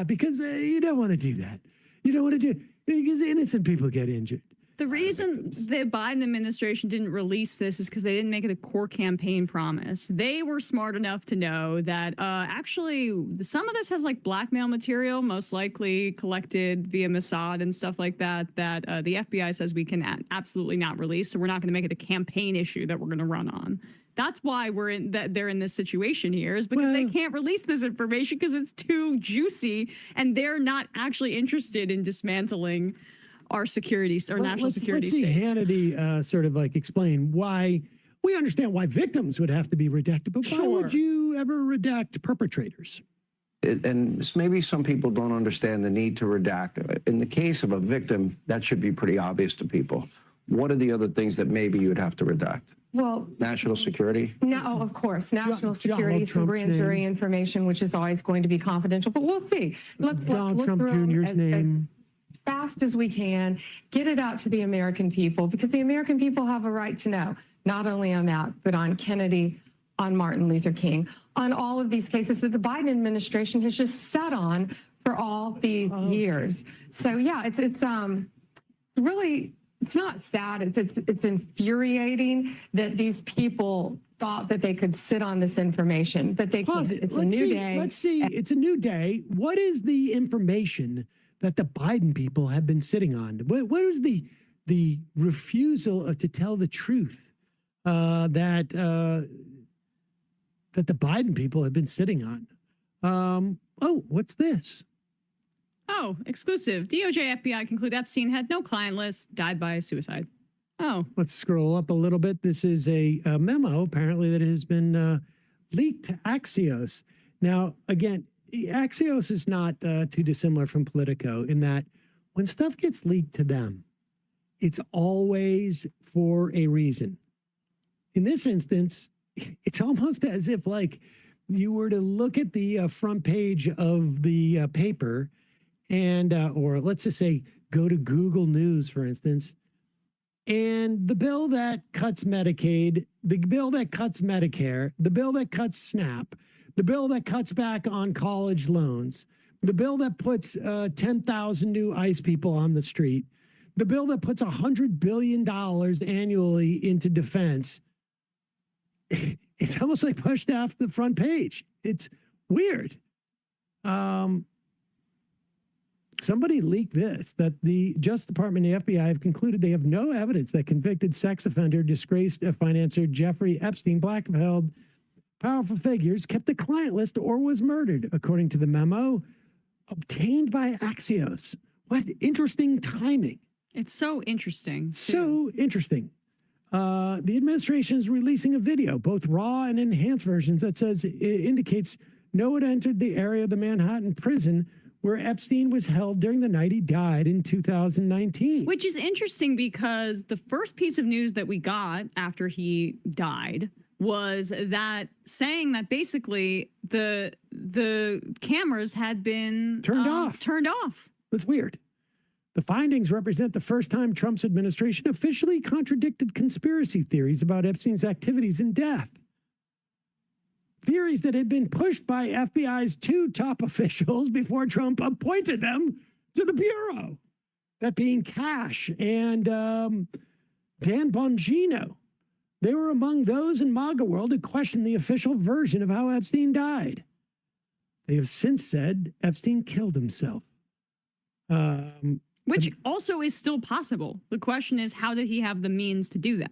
because you don't want to do that. You don't want to do, because innocent people get injured. The reason the Biden administration didn't release this is because they didn't make it a core campaign promise. They were smart enough to know that actually some of this has like blackmail material, most likely collected via Mossad and stuff like that, that the FBI says we can absolutely not release. So we're not going to make it a campaign issue that we're going to run on. That's why they're in this situation here, is because they can't release this information because it's too juicy, and they're not actually interested in dismantling our security, our national security let's see state. Hannity sort of like explain why. We understand why victims would have to be redacted, but why would you ever redact perpetrators? And maybe some people don't understand the need to redact. In the case of a victim, that should be pretty obvious to people. What are the other things that maybe you'd have to redact? Well, national security? No, of course. National security, some grand jury information, which is always going to be confidential, but we'll see. Let's look Trump through them Jr.'s name. as fast as we can, get it out to the American people, because the American people have a right to know, not only on that, but on Kennedy, on Martin Luther King, on all of these cases that the Biden administration has just sat on for all these years. So yeah, it's really, it's not sad. It's infuriating that these people thought that they could sit on this information, but they can't. It's a new day. Let's see. It's a new day. What is the information that the Biden people have been sitting on? What is the refusal to tell the truth that the Biden people have been sitting on? Oh, what's this? Oh, exclusive. DOJ FBI conclude Epstein had no client list, died by suicide. Oh. Let's scroll up a little bit. This is a memo, apparently, that has been leaked to Axios. Now, again, Axios is not too dissimilar from Politico in that when stuff gets leaked to them, it's always for a reason. In this instance, it's almost as if, like, you were to look at the front page of the paper and, or let's just say, go to Google News, for instance, and the bill that cuts Medicaid, the bill that cuts Medicare, the bill that cuts SNAP, the bill that cuts back on college loans, the bill that puts 10,000 new ICE people on the street, the bill that puts $100 billion annually into defense. It's almost like pushed off the front page. It's weird. Somebody leaked this, that the Justice Department and the FBI have concluded they have no evidence that convicted sex offender, disgraced financier Jeffrey Epstein blackmailed powerful figures, kept a client list, or was murdered, according to the memo obtained by Axios. What interesting timing. It's so interesting. So interesting. The administration is releasing a video, both raw and enhanced versions, that says it indicates no one entered the area of the Manhattan prison where Epstein was held during the night he died in 2019. Which is interesting because the first piece of news that we got after he died was that saying that basically the cameras had been Turned off. That's weird. The findings represent the first time Trump's administration officially contradicted conspiracy theories about Epstein's activities and death. Theories that had been pushed by FBI's 2 top officials before Trump appointed them to the Bureau. That being Cash and Dan Bongino. They were among those in MAGA world who questioned the official version of how Epstein died. They have since said Epstein killed himself. Which also is still possible. The question is, how did he have the means to do that?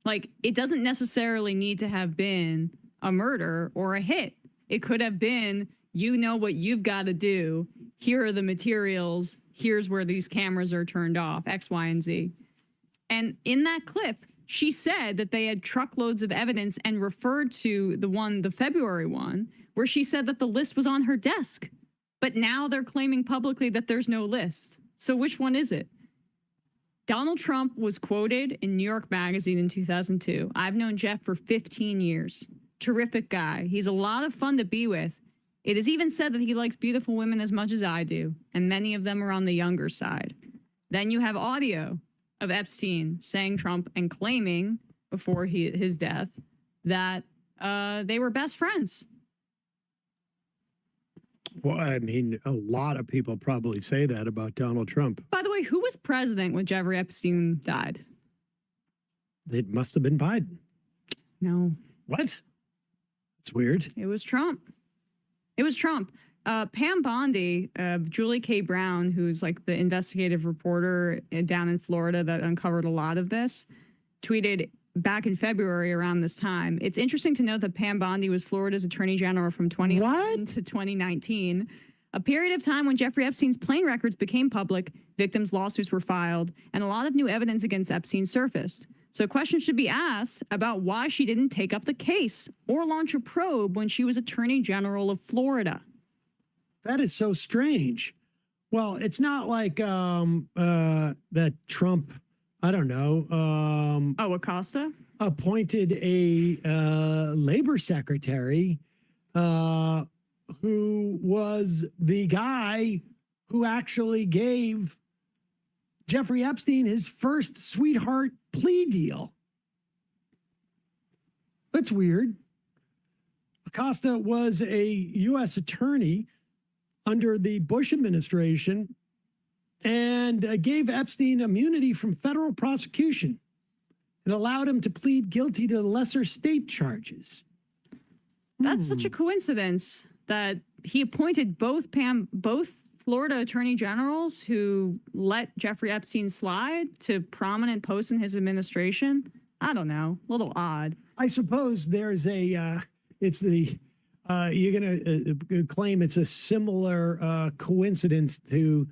Like, it doesn't necessarily need to have been a murder or a hit. It could have been, you know what you've got to do. Here are the materials. Here's where these cameras are turned off, X, Y, and Z. And in that clip, she said that they had truckloads of evidence and referred to the February one, where she said that the list was on her desk. But now they're claiming publicly that there's no list. So which one is it? Donald Trump was quoted in New York Magazine in 2002. I've known Jeff for 15 years. Terrific guy. He's a lot of fun to be with. It is even said that he likes beautiful women as much as I do, and many of them are on the younger side. Then you have audio of Epstein saying Trump and claiming before his death that they were best friends. Well, I mean, a lot of people probably say that about Donald Trump. By the way, who was president when Jeffrey Epstein died? It must have been Biden. No. What? It's weird. It was Trump. It was Trump. Pam Bondi, Julie K. Brown, who's like the investigative reporter down in Florida that uncovered a lot of this, tweeted back in February around this time. It's interesting to note that Pam Bondi was Florida's attorney general from 2011 to 2019, a period of time when Jeffrey Epstein's plane records became public, victims' lawsuits were filed, and a lot of new evidence against Epstein surfaced. So questions should be asked about why she didn't take up the case or launch a probe when she was attorney general of Florida. That is so strange. Well, it's not like that Trump, I don't know. Acosta? Appointed a labor secretary who was the guy who actually gave Jeffrey Epstein his first sweetheart plea deal. That's weird. Acosta was a U.S. attorney under the Bush administration and gave Epstein immunity from federal prosecution. It allowed him to plead guilty to lesser state charges. That's such a coincidence that he appointed both Florida attorney generals who let Jeffrey Epstein slide to prominent posts in his administration. I don't know, a little odd. I suppose there's you're going to claim it's a similar coincidence to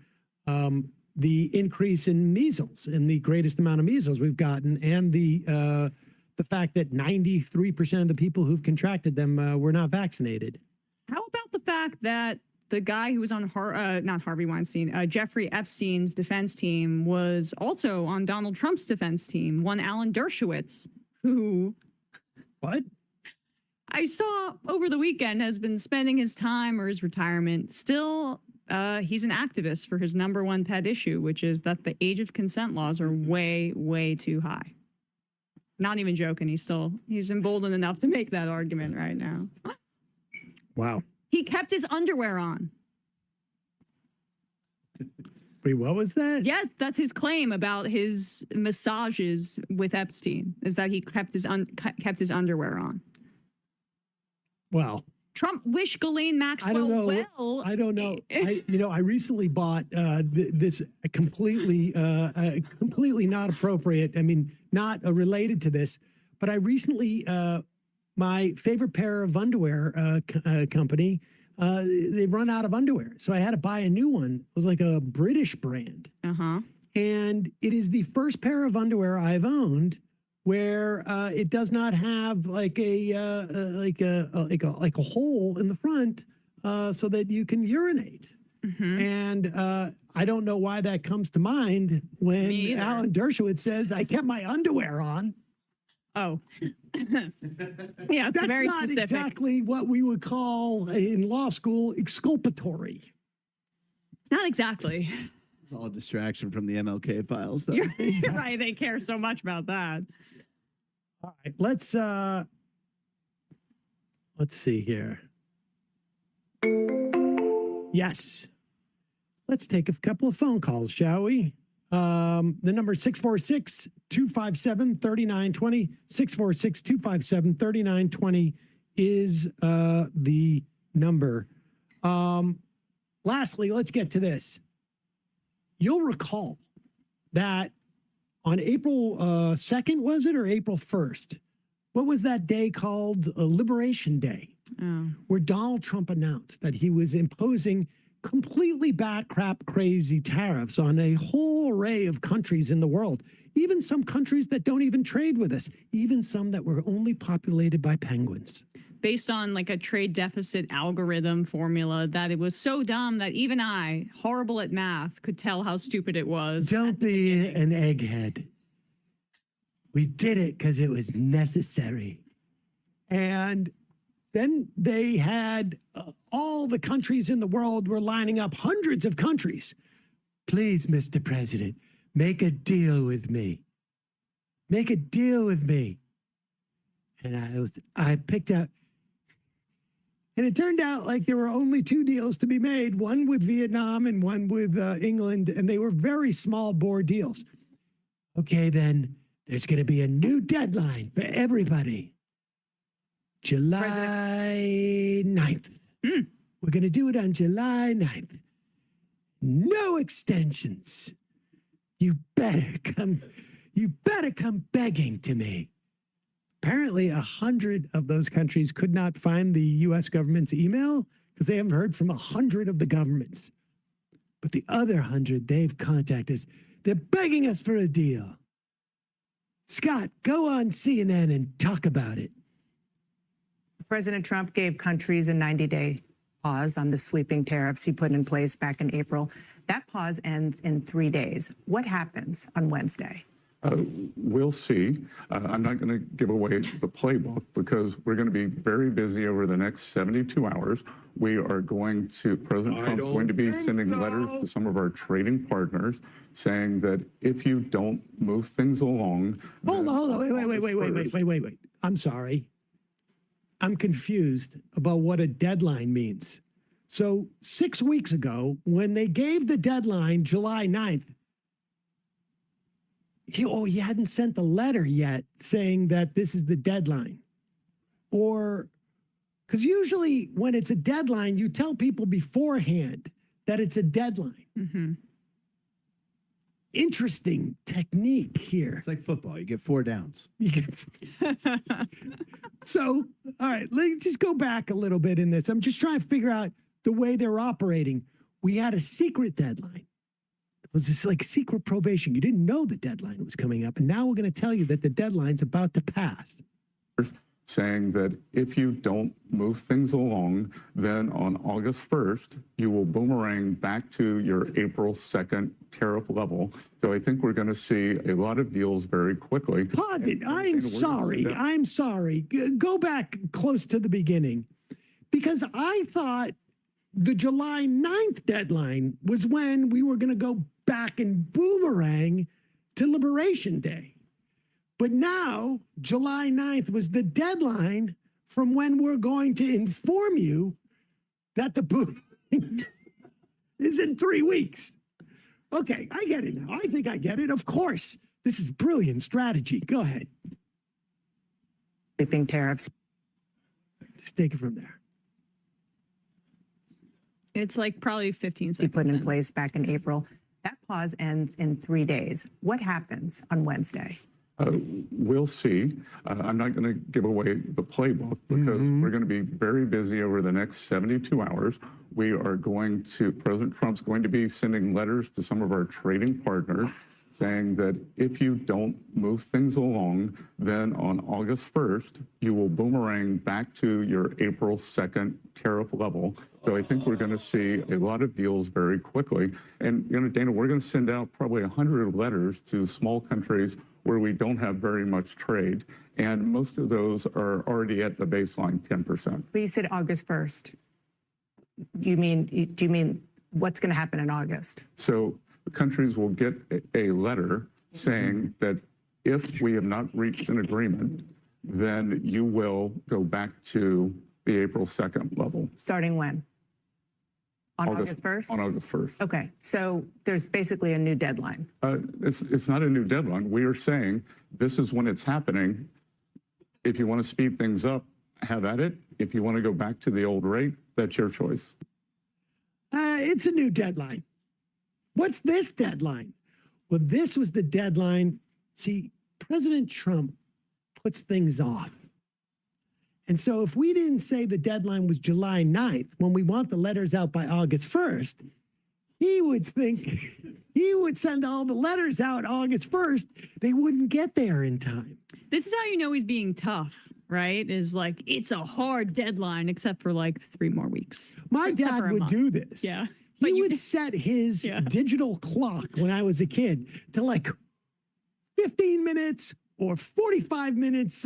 the increase in measles and the greatest amount of measles we've gotten, and the fact that 93% of the people who've contracted them were not vaccinated. How about the fact that the guy who was on not Harvey Weinstein, Jeffrey Epstein's defense team was also on Donald Trump's defense team, one Alan Dershowitz, who... What? I saw over the weekend has been spending his time or his retirement. Still, he's an activist for his number one pet issue, which is that the age of consent laws are way, way too high. Not even joking. He's emboldened enough to make that argument right now. Wow. He kept his underwear on. Wait, what was that? Yes, that's his claim about his massages with Epstein, is that he kept his underwear on. Well, Trump wished Ghislaine Maxwell well. I don't know. I recently bought this completely not appropriate. I mean, not related to this, but I recently my favorite pair of underwear company, they run out of underwear, so I had to buy a new one. It was like a British brand, and it is the first pair of underwear I've owned where it does not have like a hole in the front so that you can urinate. And I don't know why that comes to mind when Alan Dershowitz says I kept my underwear on. Oh. Yeah, it's That's very not specific. exactly what we would call in law school exculpatory. Not exactly. It's all a distraction from the MLK files, though. You're right. They care so much about that. All right, let's see here. Yes. Let's take a couple of phone calls, shall we? The number 646-257-3920. 646-257-3920 is the number. Lastly, let's get to this. You'll recall that on April 2nd, was it, or April 1st? What was that day called? Liberation Day, where Donald Trump announced that he was imposing completely bat crap crazy tariffs on a whole array of countries in the world, even some countries that don't even trade with us, even some that were only populated by penguins. Based on like a trade deficit algorithm formula that it was so dumb that even I, horrible at math, could tell how stupid it was. Don't be an egghead. We did it because it was necessary. And then they had all the countries in the world were lining up, hundreds of countries. Please, Mr. President, make a deal with me. Make a deal with me. And I picked out, and it turned out like there were only two deals to be made, one with Vietnam and one with England, and they were very small bore deals. Okay, then there's going to be a new deadline for everybody. July 9th. We're going to do it on July 9th. No extensions. You better come begging to me. Apparently 100 of those countries could not find the U.S. government's email because they haven't heard from 100 of the governments. But the other 100, they've contacted us. They're begging us for a deal. Scott, go on CNN and talk about it. President Trump gave countries a 90-day pause on the sweeping tariffs he put in place back in April. That pause ends in 3 days. What happens on Wednesday? We'll see. I'm not going to give away the playbook because we're going to be very busy over the next 72 hours. President Trump's going to be sending letters to some of our trading partners saying that if you don't move things along. Hold on. Wait. I'm sorry. I'm confused about what a deadline means. So 6 weeks ago, when they gave the deadline July 9th, he hadn't sent the letter yet saying that this is the deadline. Or, because usually when it's a deadline, you tell people beforehand that it's a deadline. Mm-hmm. Interesting technique here. It's like football. You get 4 downs. So, all right, let's just go back a little bit in this. I'm just trying to figure out the way they're operating. We had a secret deadline. It was just like secret probation. You didn't know the deadline was coming up. And now we're going to tell you that the deadline's about to pass. Saying that if you don't move things along, then on August 1st, you will boomerang back to your April 2nd tariff level. So I think we're going to see a lot of deals very quickly. Pause it. I'm sorry. Go back close to the beginning. Because I thought the July 9th deadline was when we were going to go back and boomerang to Liberation Day. But now, July 9th was the deadline from when we're going to inform you that the boom is in 3 weeks. Okay, I get it now. I think I get it. Of course. This is brilliant strategy. Go ahead. Sweeping tariffs. Just take it from there. It's like probably 15 seconds. He put in place back in April. That pause ends in 3 days. What happens on Wednesday? We'll see. I'm not going to give away the playbook because we're going to be very busy over the next 72 hours. President Trump's going to be sending letters to some of our trading partners saying that if you don't move things along, then on August 1st, you will boomerang back to your April 2nd tariff level. So I think we're going to see a lot of deals very quickly. And, Dana, we're going to send out probably 100 letters to small countries where we don't have very much trade. And most of those are already at the baseline 10%. But you said August 1st. Do you mean what's going to happen in August? So countries will get a letter saying that if we have not reached an agreement, then you will go back to the April 2nd level. Starting when? On August 1st? On August 1st. Okay, so there's basically a new deadline. It's not a new deadline. We are saying this is when it's happening. If you want to speed things up, have at it. If you want to go back to the old rate, that's your choice. It's a new deadline. What's this deadline? Well, this was the deadline. See, President Trump puts things off. And so if we didn't say the deadline was July 9th, when we want the letters out by August 1st, he would think he would send all the letters out August 1st. They wouldn't get there in time. This is how you know he's being tough, right? Is like, it's a hard deadline, except for like 3 more weeks. My dad would do this. Yeah. He would set his digital clock when I was a kid to like 15 minutes or 45 minutes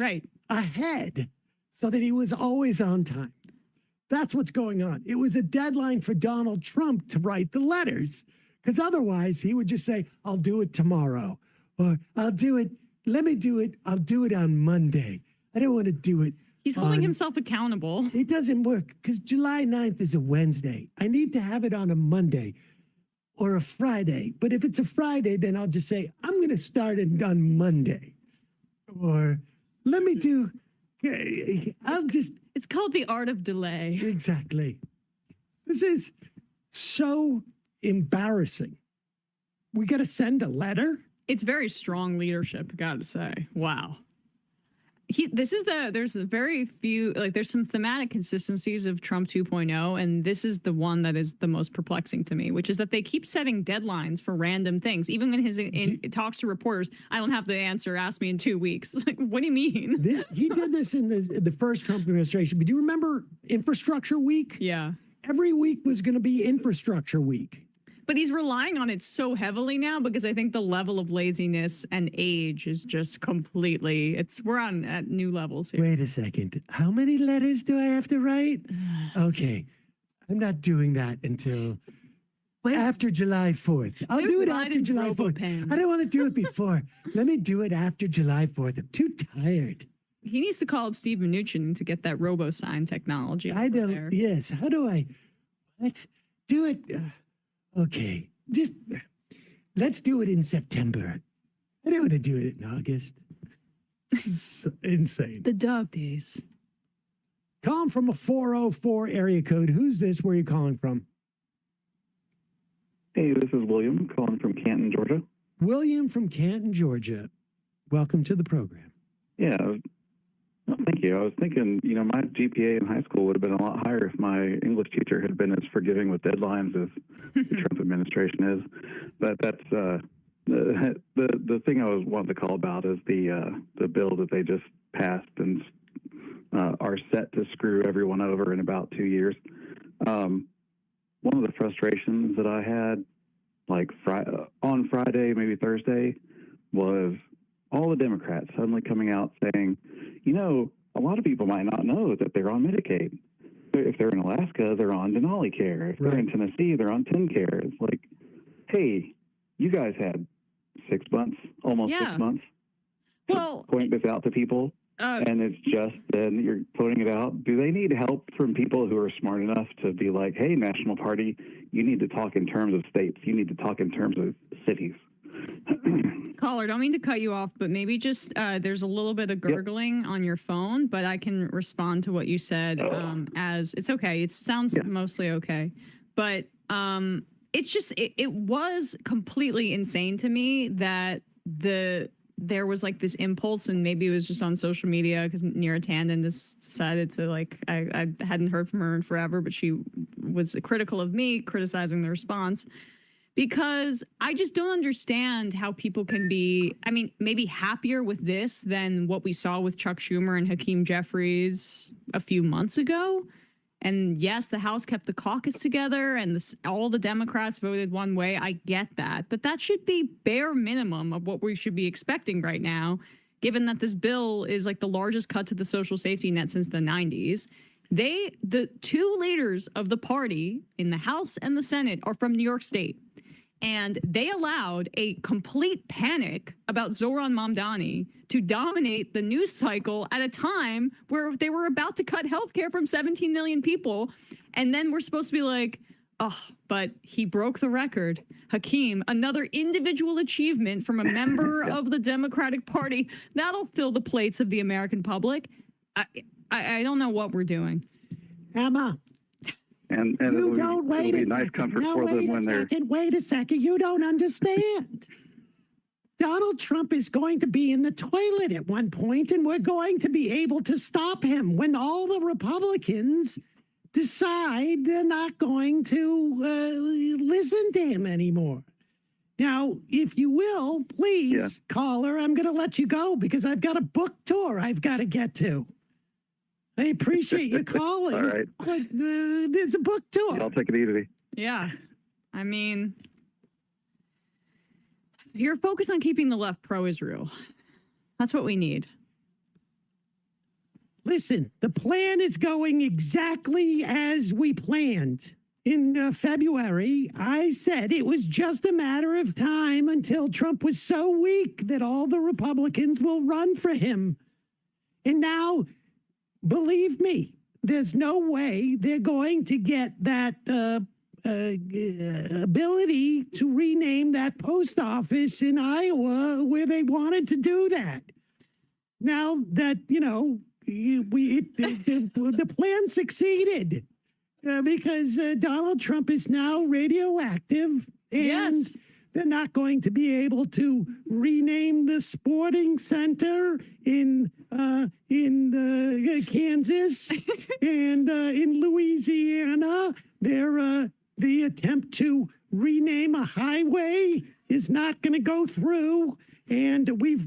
ahead so that he was always on time. That's what's going on. It was a deadline for Donald Trump to write the letters, because otherwise he would just say, I'll do it tomorrow, or I'll do it. Let me do it. I'll do it on Monday. I don't want to do it. He's holding himself accountable. It doesn't work because July 9th is a Wednesday. I need to have it on a Monday or a Friday. But if it's a Friday, then I'll just say, I'm going to start it on Monday. Or let me do, It's called the art of delay. Exactly. This is so embarrassing. We got to send a letter? It's very strong leadership, I gotta say. Wow. There's very few, like there's some thematic consistencies of Trump 2.0, and this is the one that is the most perplexing to me, which is that they keep setting deadlines for random things. Even when he talks to reporters, I don't have the answer, ask me in 2 weeks. It's like, what do you mean? He did this in the first Trump administration, but do you remember Infrastructure Week? Yeah. Every week was going to be Infrastructure Week. But he's relying on it so heavily now because I think the level of laziness and age is just completely, we're on at new levels here. Wait a second. How many letters do I have to write? Okay. I'm not doing that until after July 4th. I'll do it after July 4th. I don't want to do it before. Let me do it after July 4th. I'm too tired. He needs to call up Steve Mnuchin to get that robo-sign technology. I don't, yes. How do I, let's do it. Okay, just let's do it in September. I don't want to do it in August. It's insane. The dog days. Calling from a 404 area code. Who's this? Where are you calling from? Hey, this is William calling from Canton, Georgia. William from Canton, Georgia. Welcome to the program. Yeah, thank you. I was thinking, my GPA in high school would have been a lot higher if my English teacher had been as forgiving with deadlines as the Trump administration is. But that's the thing I was wanting to call about is the bill that they just passed and are set to screw everyone over in about 2 years. One of the frustrations that I had, like on Friday, maybe Thursday, was all the Democrats suddenly coming out saying, a lot of people might not know that they're on Medicaid. If they're in Alaska, they're on Denali Care. If they're in Tennessee, they're on TennCare. It's like, hey, you guys had 6 months, almost 6 months to point this out to people. And it's just then you're putting it out. Do they need help from people who are smart enough to be like, hey, National Party, you need to talk in terms of states. You need to talk in terms of cities. Caller, don't mean to cut you off, but maybe just there's a little bit of gurgling on your phone, but I can respond to what you said as it's okay. It sounds mostly okay. But it's just it was completely insane to me that there was like this impulse, and maybe it was just on social media because Neera Tanden just decided to I hadn't heard from her in forever, but she was critical of me, criticizing the response. Because I just don't understand how people can be, maybe happier with this than what we saw with Chuck Schumer and Hakeem Jeffries a few months ago. And yes, the House kept the caucus together and all the Democrats voted one way. I get that. But that should be bare minimum of what we should be expecting right now, given that this bill is like the largest cut to the social safety net since the 90s. The two leaders of the party in the House and the Senate are from New York State. And they allowed a complete panic about Zohran Mamdani to dominate the news cycle at a time where they were about to cut healthcare from 17 million people. And then we're supposed to be like, oh, but he broke the record. Hakeem, another individual achievement from a member of the Democratic Party. That'll fill the plates of the American public. I don't know what we're doing. And Emma. it'll be nice comfort for them when they're. Wait a second. You don't understand. Donald Trump is going to be in the toilet at one point, and we're going to be able to stop him when all the Republicans decide they're not going to listen to him anymore. Now, if you will, please, caller, I'm going to let you go because I've got a book tour I've got to get to. I appreciate you calling. All right. But there's a book tour. I'll take it easy. Yeah. I mean, you're focused on keeping the left pro-Israel. That's what we need. Listen, the plan is going exactly as we planned. In February, I said it was just a matter of time until Trump was so weak that all the Republicans will run for him. And now, believe me, there's no way they're going to get that ability to rename that post office in Iowa where they wanted to do that. Now that, the plan succeeded because Donald Trump is now radioactive and they're not going to be able to rename the sporting center in Kansas and in Louisiana. The attempt to rename a highway is not going to go through, and we've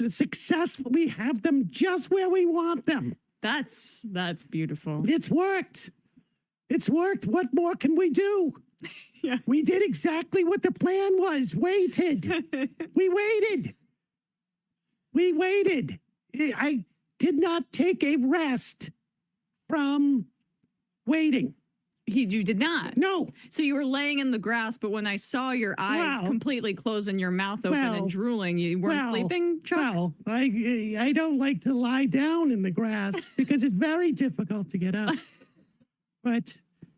successfully have them just where we want them. That's beautiful. It's worked. It's worked. What more can we do? Yeah. We did exactly what the plan was. Waited. We waited. We waited. I did not take a rest from waiting. You did not? No. So you were laying in the grass, but when I saw your eyes completely closed and your mouth open and drooling, you weren't sleeping, Chuck? Well, I don't like to lie down in the grass because it's very difficult to get up. But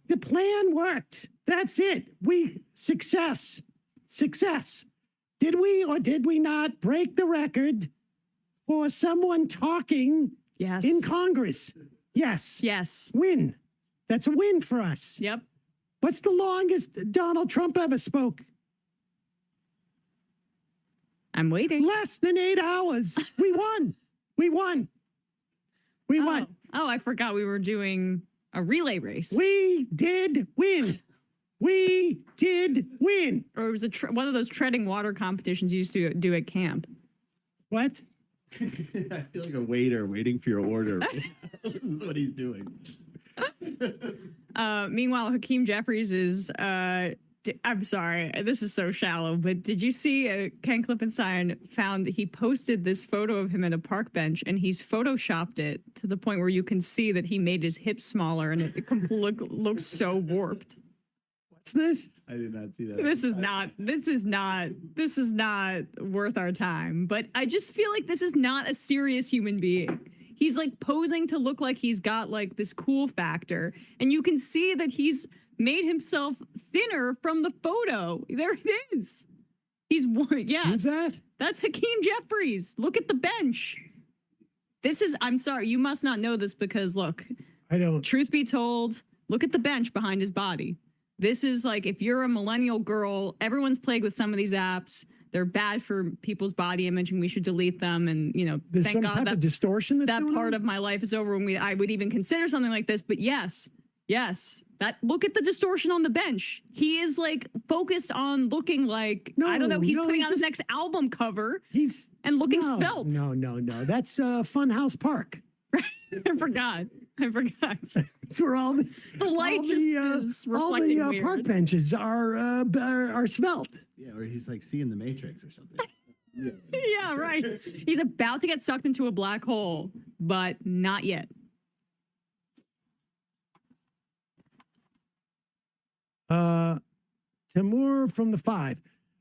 the plan worked. That's it. Success. Did we or did we not break the record for someone talking in Congress? Yes. Win. That's a win for us. Yep. What's the longest Donald Trump ever spoke? I'm waiting. Less than 8 hours. We won. We won. Oh, I forgot we were doing a relay race. We did win. We did win. Or it was one of those treading water competitions you used to do at camp. What? I feel like a waiter waiting for your order. This is what he's doing. Meanwhile, Hakeem Jeffries is, I'm sorry, this is so shallow, but did you see Ken Klippenstein he posted this photo of him at a park bench and he's photoshopped it to the point where you can see that he made his hips smaller and it looks so warped. What's this? I did not see that. This is not worth our time, but I just feel like this is not a serious human being. He's like posing to look like he's got like this cool factor. And you can see that he's made himself thinner from the photo. There it is. Who's that? That's Hakeem Jeffries. Look at the bench. I'm sorry, you must not know this because look, I don't. Truth be told, look at the bench behind his body. This is like, if you're a millennial girl, everyone's plagued with some of these apps. They're bad for people's body image and we should delete them. And, there's thank some God type of distortion that part of my life is over when I would even consider something like this. But yes, look at the distortion on the bench. He is like focused on looking like, I don't know, he's putting on his next album cover and looking svelte. No. That's Funhouse Park. I forgot. I forgot. It's where all the light all just the, is all reflecting the weird. park benches are svelte. Yeah, or he's like seeing the Matrix or something. Yeah, right. He's about to get sucked into a black hole, but not yet. Timur from the 5.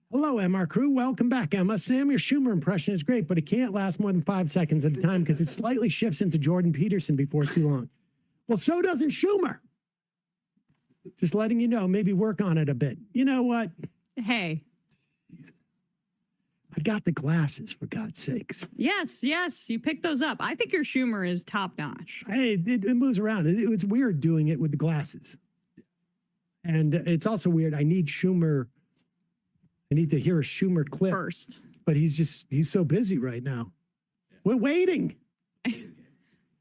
Hello, MR crew. Welcome back, Emma. Sam, your Schumer impression is great, but it can't last more than 5 seconds at a time because it slightly shifts into Jordan Peterson before too long. Well, so doesn't Schumer. Just letting you know, maybe work on it a bit. You know what? Hey. I got the glasses, for God's sakes. Yes, you picked those up. I think your Schumer is top notch. Hey, it moves around. It's weird doing it with the glasses. And it's also weird. I need Schumer. I need to hear a Schumer clip first. But he's so busy right now. We're waiting.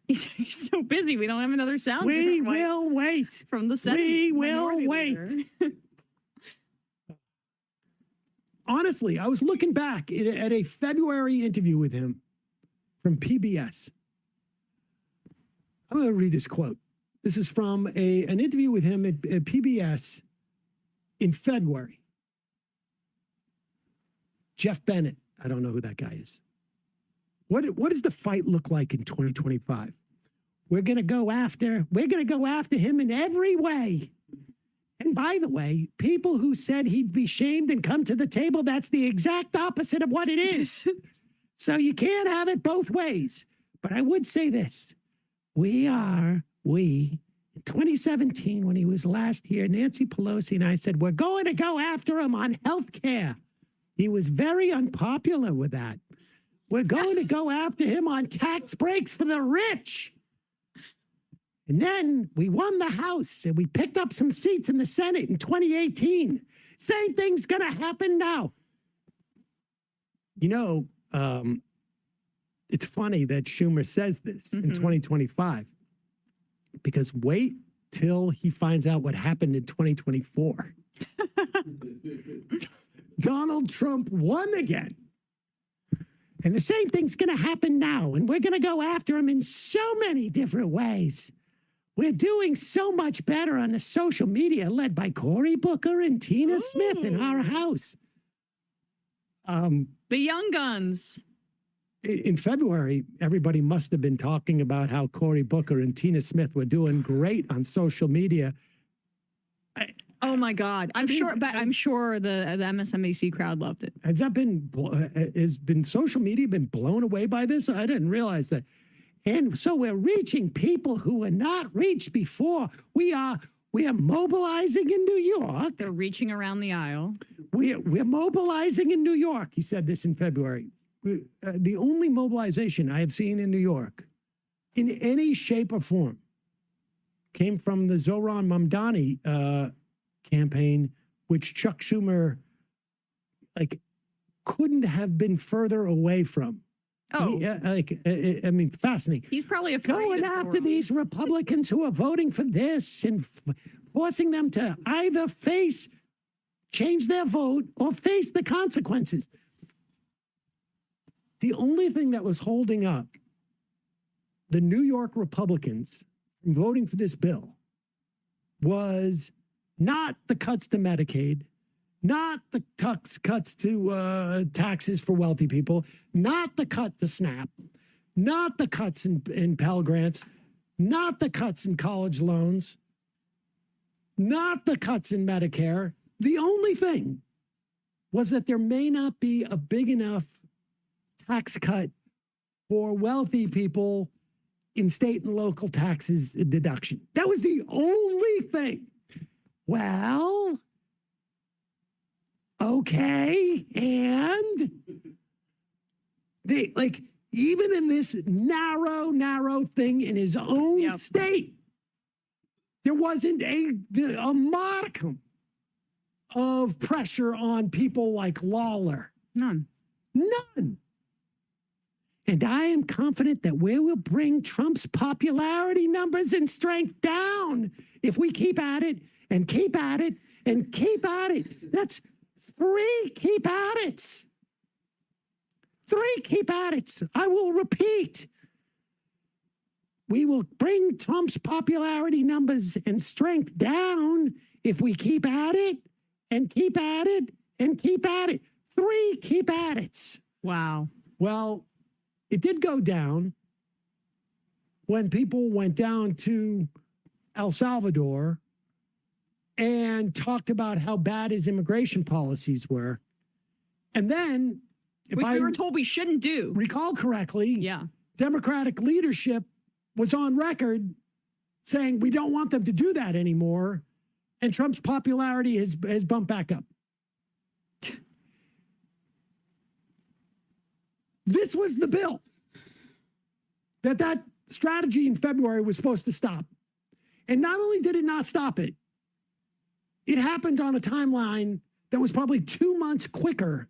He's so busy. We don't have another sound. We will wait. From the Senate. We will wait. Honestly, I was looking back at a February interview with him from PBS. I'm going to read this quote. This is from an interview with him at PBS in February. Jeff Bennett. I don't know who that guy is. What does the fight look like in 2025? We're going to go after him in every way. And by the way, people who said he'd be shamed and come to the table, that's the exact opposite of what it is. So you can't have it both ways. But I would say this. In 2017, when he was last here, Nancy Pelosi and I said, we're going to go after him on health care. He was very unpopular with that. We're going to go after him on tax breaks for the rich. And then we won the House and we picked up some seats in the Senate in 2018. Same thing's going to happen now. You know, it's funny that Schumer says this in 2025 because wait till he finds out what happened in 2024. Donald Trump won again. And the same thing's going to happen now. And we're going to go after him in so many different ways. We're doing so much better on the social media led by Cory Booker and Tina Smith in our house. The young guns. In February, everybody must have been talking about how Cory Booker and Tina Smith were doing great on social media. Oh my God! I'm sure the MSNBC crowd loved it. Has social media been blown away by this? I didn't realize that. And so we're reaching people who were not reached before. We are mobilizing in New York. They're reaching around the aisle. We're mobilizing in New York. He said this in February. The only mobilization I have seen in New York in any shape or form came from the Zohran Mamdani campaign, which Chuck Schumer couldn't have been further away from. Oh, I mean, fascinating. He's probably going after these Republicans who are voting for this and forcing them to either change their vote or face the consequences. The only thing that was holding up the New York Republicans from voting for this bill was not the cuts to Medicaid, not the cuts to taxes for wealthy people, not the cut to SNAP, not the cuts in Pell Grants, not the cuts in college loans, not the cuts in Medicare. The only thing was that there may not be a big enough tax cut for wealthy people in state and local taxes deduction. That was the only thing. Well, okay, and even in this narrow thing in his own state, there wasn't a modicum of pressure on people like Lawler. None. And I am confident that we will bring Trump's popularity numbers and strength down if we keep at it and keep at it and keep at it. That's 3 keep at it's. 3 keep at it's. I will repeat. we will bring Trump's popularity numbers and strength down if we keep at it and keep at it and keep at it. 3 keep at it's. Wow. Well, it did go down when people went down to El Salvador and talked about how bad his immigration policies were. And then, if Which I we were told we shouldn't do. Recall correctly, yeah, Democratic leadership was on record saying we don't want them to do that anymore, and Trump's popularity has bumped back up. This was the bill that strategy in February was supposed to stop. And not only did it not stop it, it happened on a timeline that was probably 2 months quicker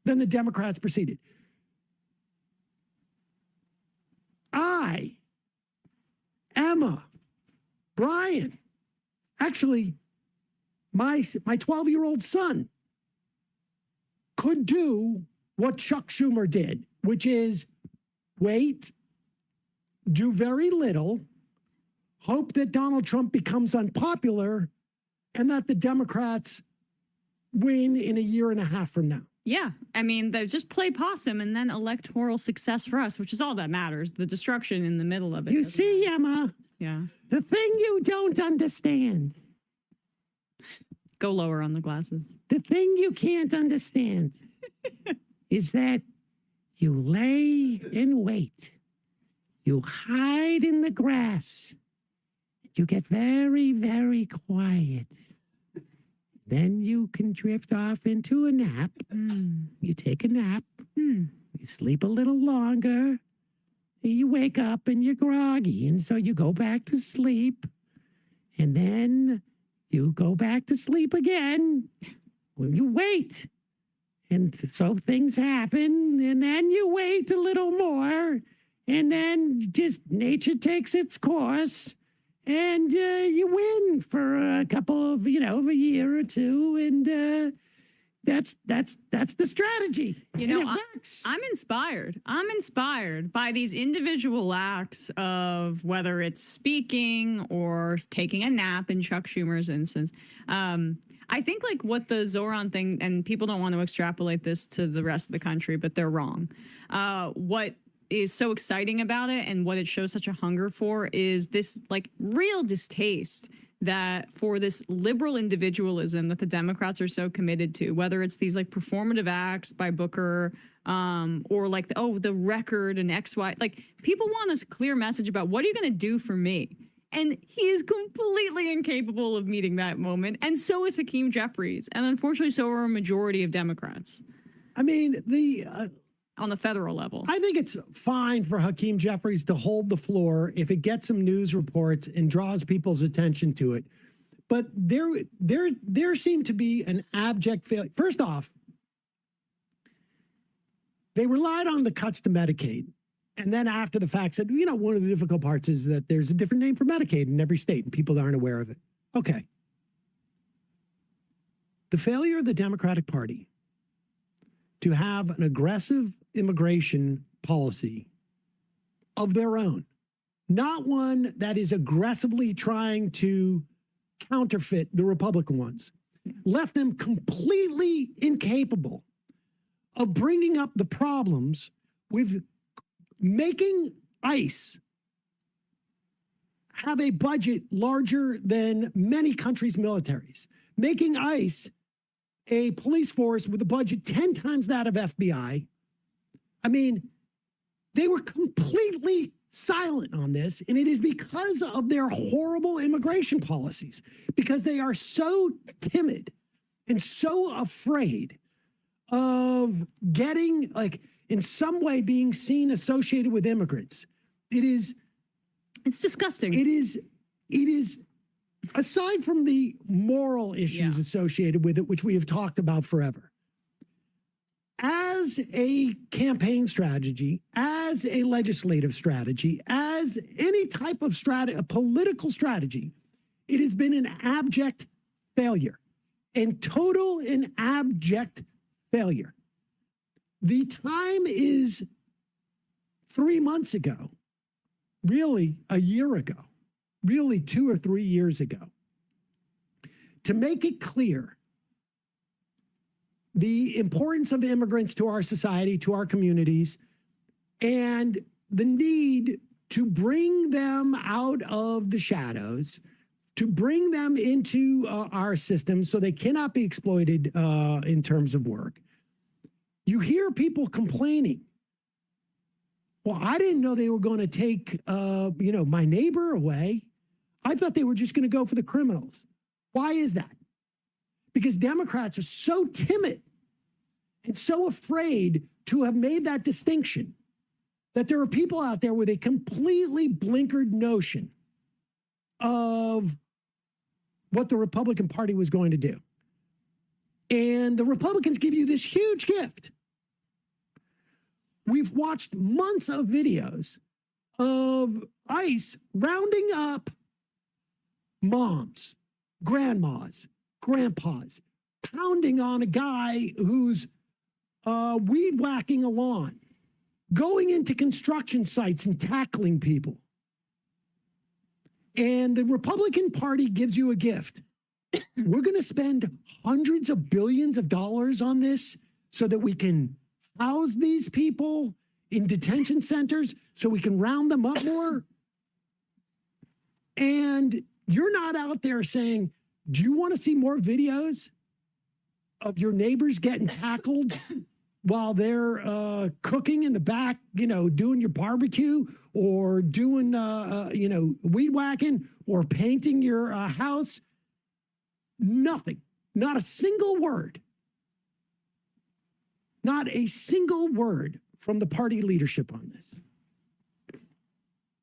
than the Democrats proceeded. I, Emma, Brian, actually, my 12-year-old son could do what Chuck Schumer did, which is wait, do very little, hope that Donald Trump becomes unpopular, and that the Democrats win in a year and a half from now. Yeah. I mean, they just play possum and then electoral success for us, which is all that matters. The destruction in the middle of it. You see, Emma, yeah, the thing you don't understand. Go lower on the glasses. The thing you can't understand is that you lay and wait. You hide in the grass. You get very, very quiet. Then you can drift off into a nap. You take a nap. You sleep a little longer. You wake up and you're groggy. And so you go back to sleep. And then you go back to sleep again. Well, you wait. And so things happen. And then you wait a little more. And then just nature takes its course. And you win for a couple of, a year or two. And that's the strategy. You know, and it works. I'm inspired. I'm inspired by these individual acts of whether it's speaking or taking a nap in Chuck Schumer's instance. I think like what the Zoran thing, and people don't want to extrapolate this to the rest of the country, but they're wrong. What is so exciting about it and what it shows such a hunger for is this like real distaste that for this liberal individualism that the Democrats are so committed to, whether it's these like performative acts by Booker or like, the record and XY, like people want a clear message about what are you going to do for me? And he is completely incapable of meeting that moment. And so is Hakeem Jeffries. And unfortunately, so are a majority of Democrats. I mean, on the federal level. I think it's fine for Hakeem Jeffries to hold the floor if it gets some news reports and draws people's attention to it. But there seemed to be an abject failure. First off, they relied on the cuts to Medicaid. And then after the fact said, one of the difficult parts is that there's a different name for Medicaid in every state and people aren't aware of it. Okay. The failure of the Democratic Party to have an aggressive immigration policy of their own, not one that is aggressively trying to counterfeit the Republican ones, left them completely incapable of bringing up the problems with making ICE have a budget larger than many countries' militaries, making ICE a police force with a budget 10 times that of FBI. I mean, they were completely silent on this, and it is because of their horrible immigration policies, because they are so timid and so afraid of getting, like, in some way being seen associated with immigrants. It's disgusting. It is aside from the moral issues associated with it, which we have talked about forever, as a campaign strategy, as a legislative strategy, as any type of a political strategy, it has been an abject failure, and total and abject failure. The time is 3 months ago really a year ago, really 2 or 3 years ago, to make it clear the importance of immigrants to our society, to our communities, and the need to bring them out of the shadows, to bring them into our system so they cannot be exploited in terms of work. You hear people complaining, well, I didn't know they were going to take, my neighbor away. I thought they were just going to go for the criminals. Why is that? Because Democrats are so timid and so afraid to have made that distinction that there are people out there with a completely blinkered notion of what the Republican Party was going to do. And the Republicans give you this huge gift. We've watched months of videos of ICE rounding up moms, grandmas, grandpas, pounding on a guy who's weed whacking a lawn, going into construction sites and tackling people. And the Republican Party gives you a gift. We're going to spend hundreds of billions of dollars on this so that we can house these people in detention centers so we can round them up more. And you're not out there saying, do you want to see more videos of your neighbors getting tackled while they're cooking in the back, doing your barbecue or doing, weed whacking or painting your house? Nothing. Not a single word. Not a single word from the party leadership on this.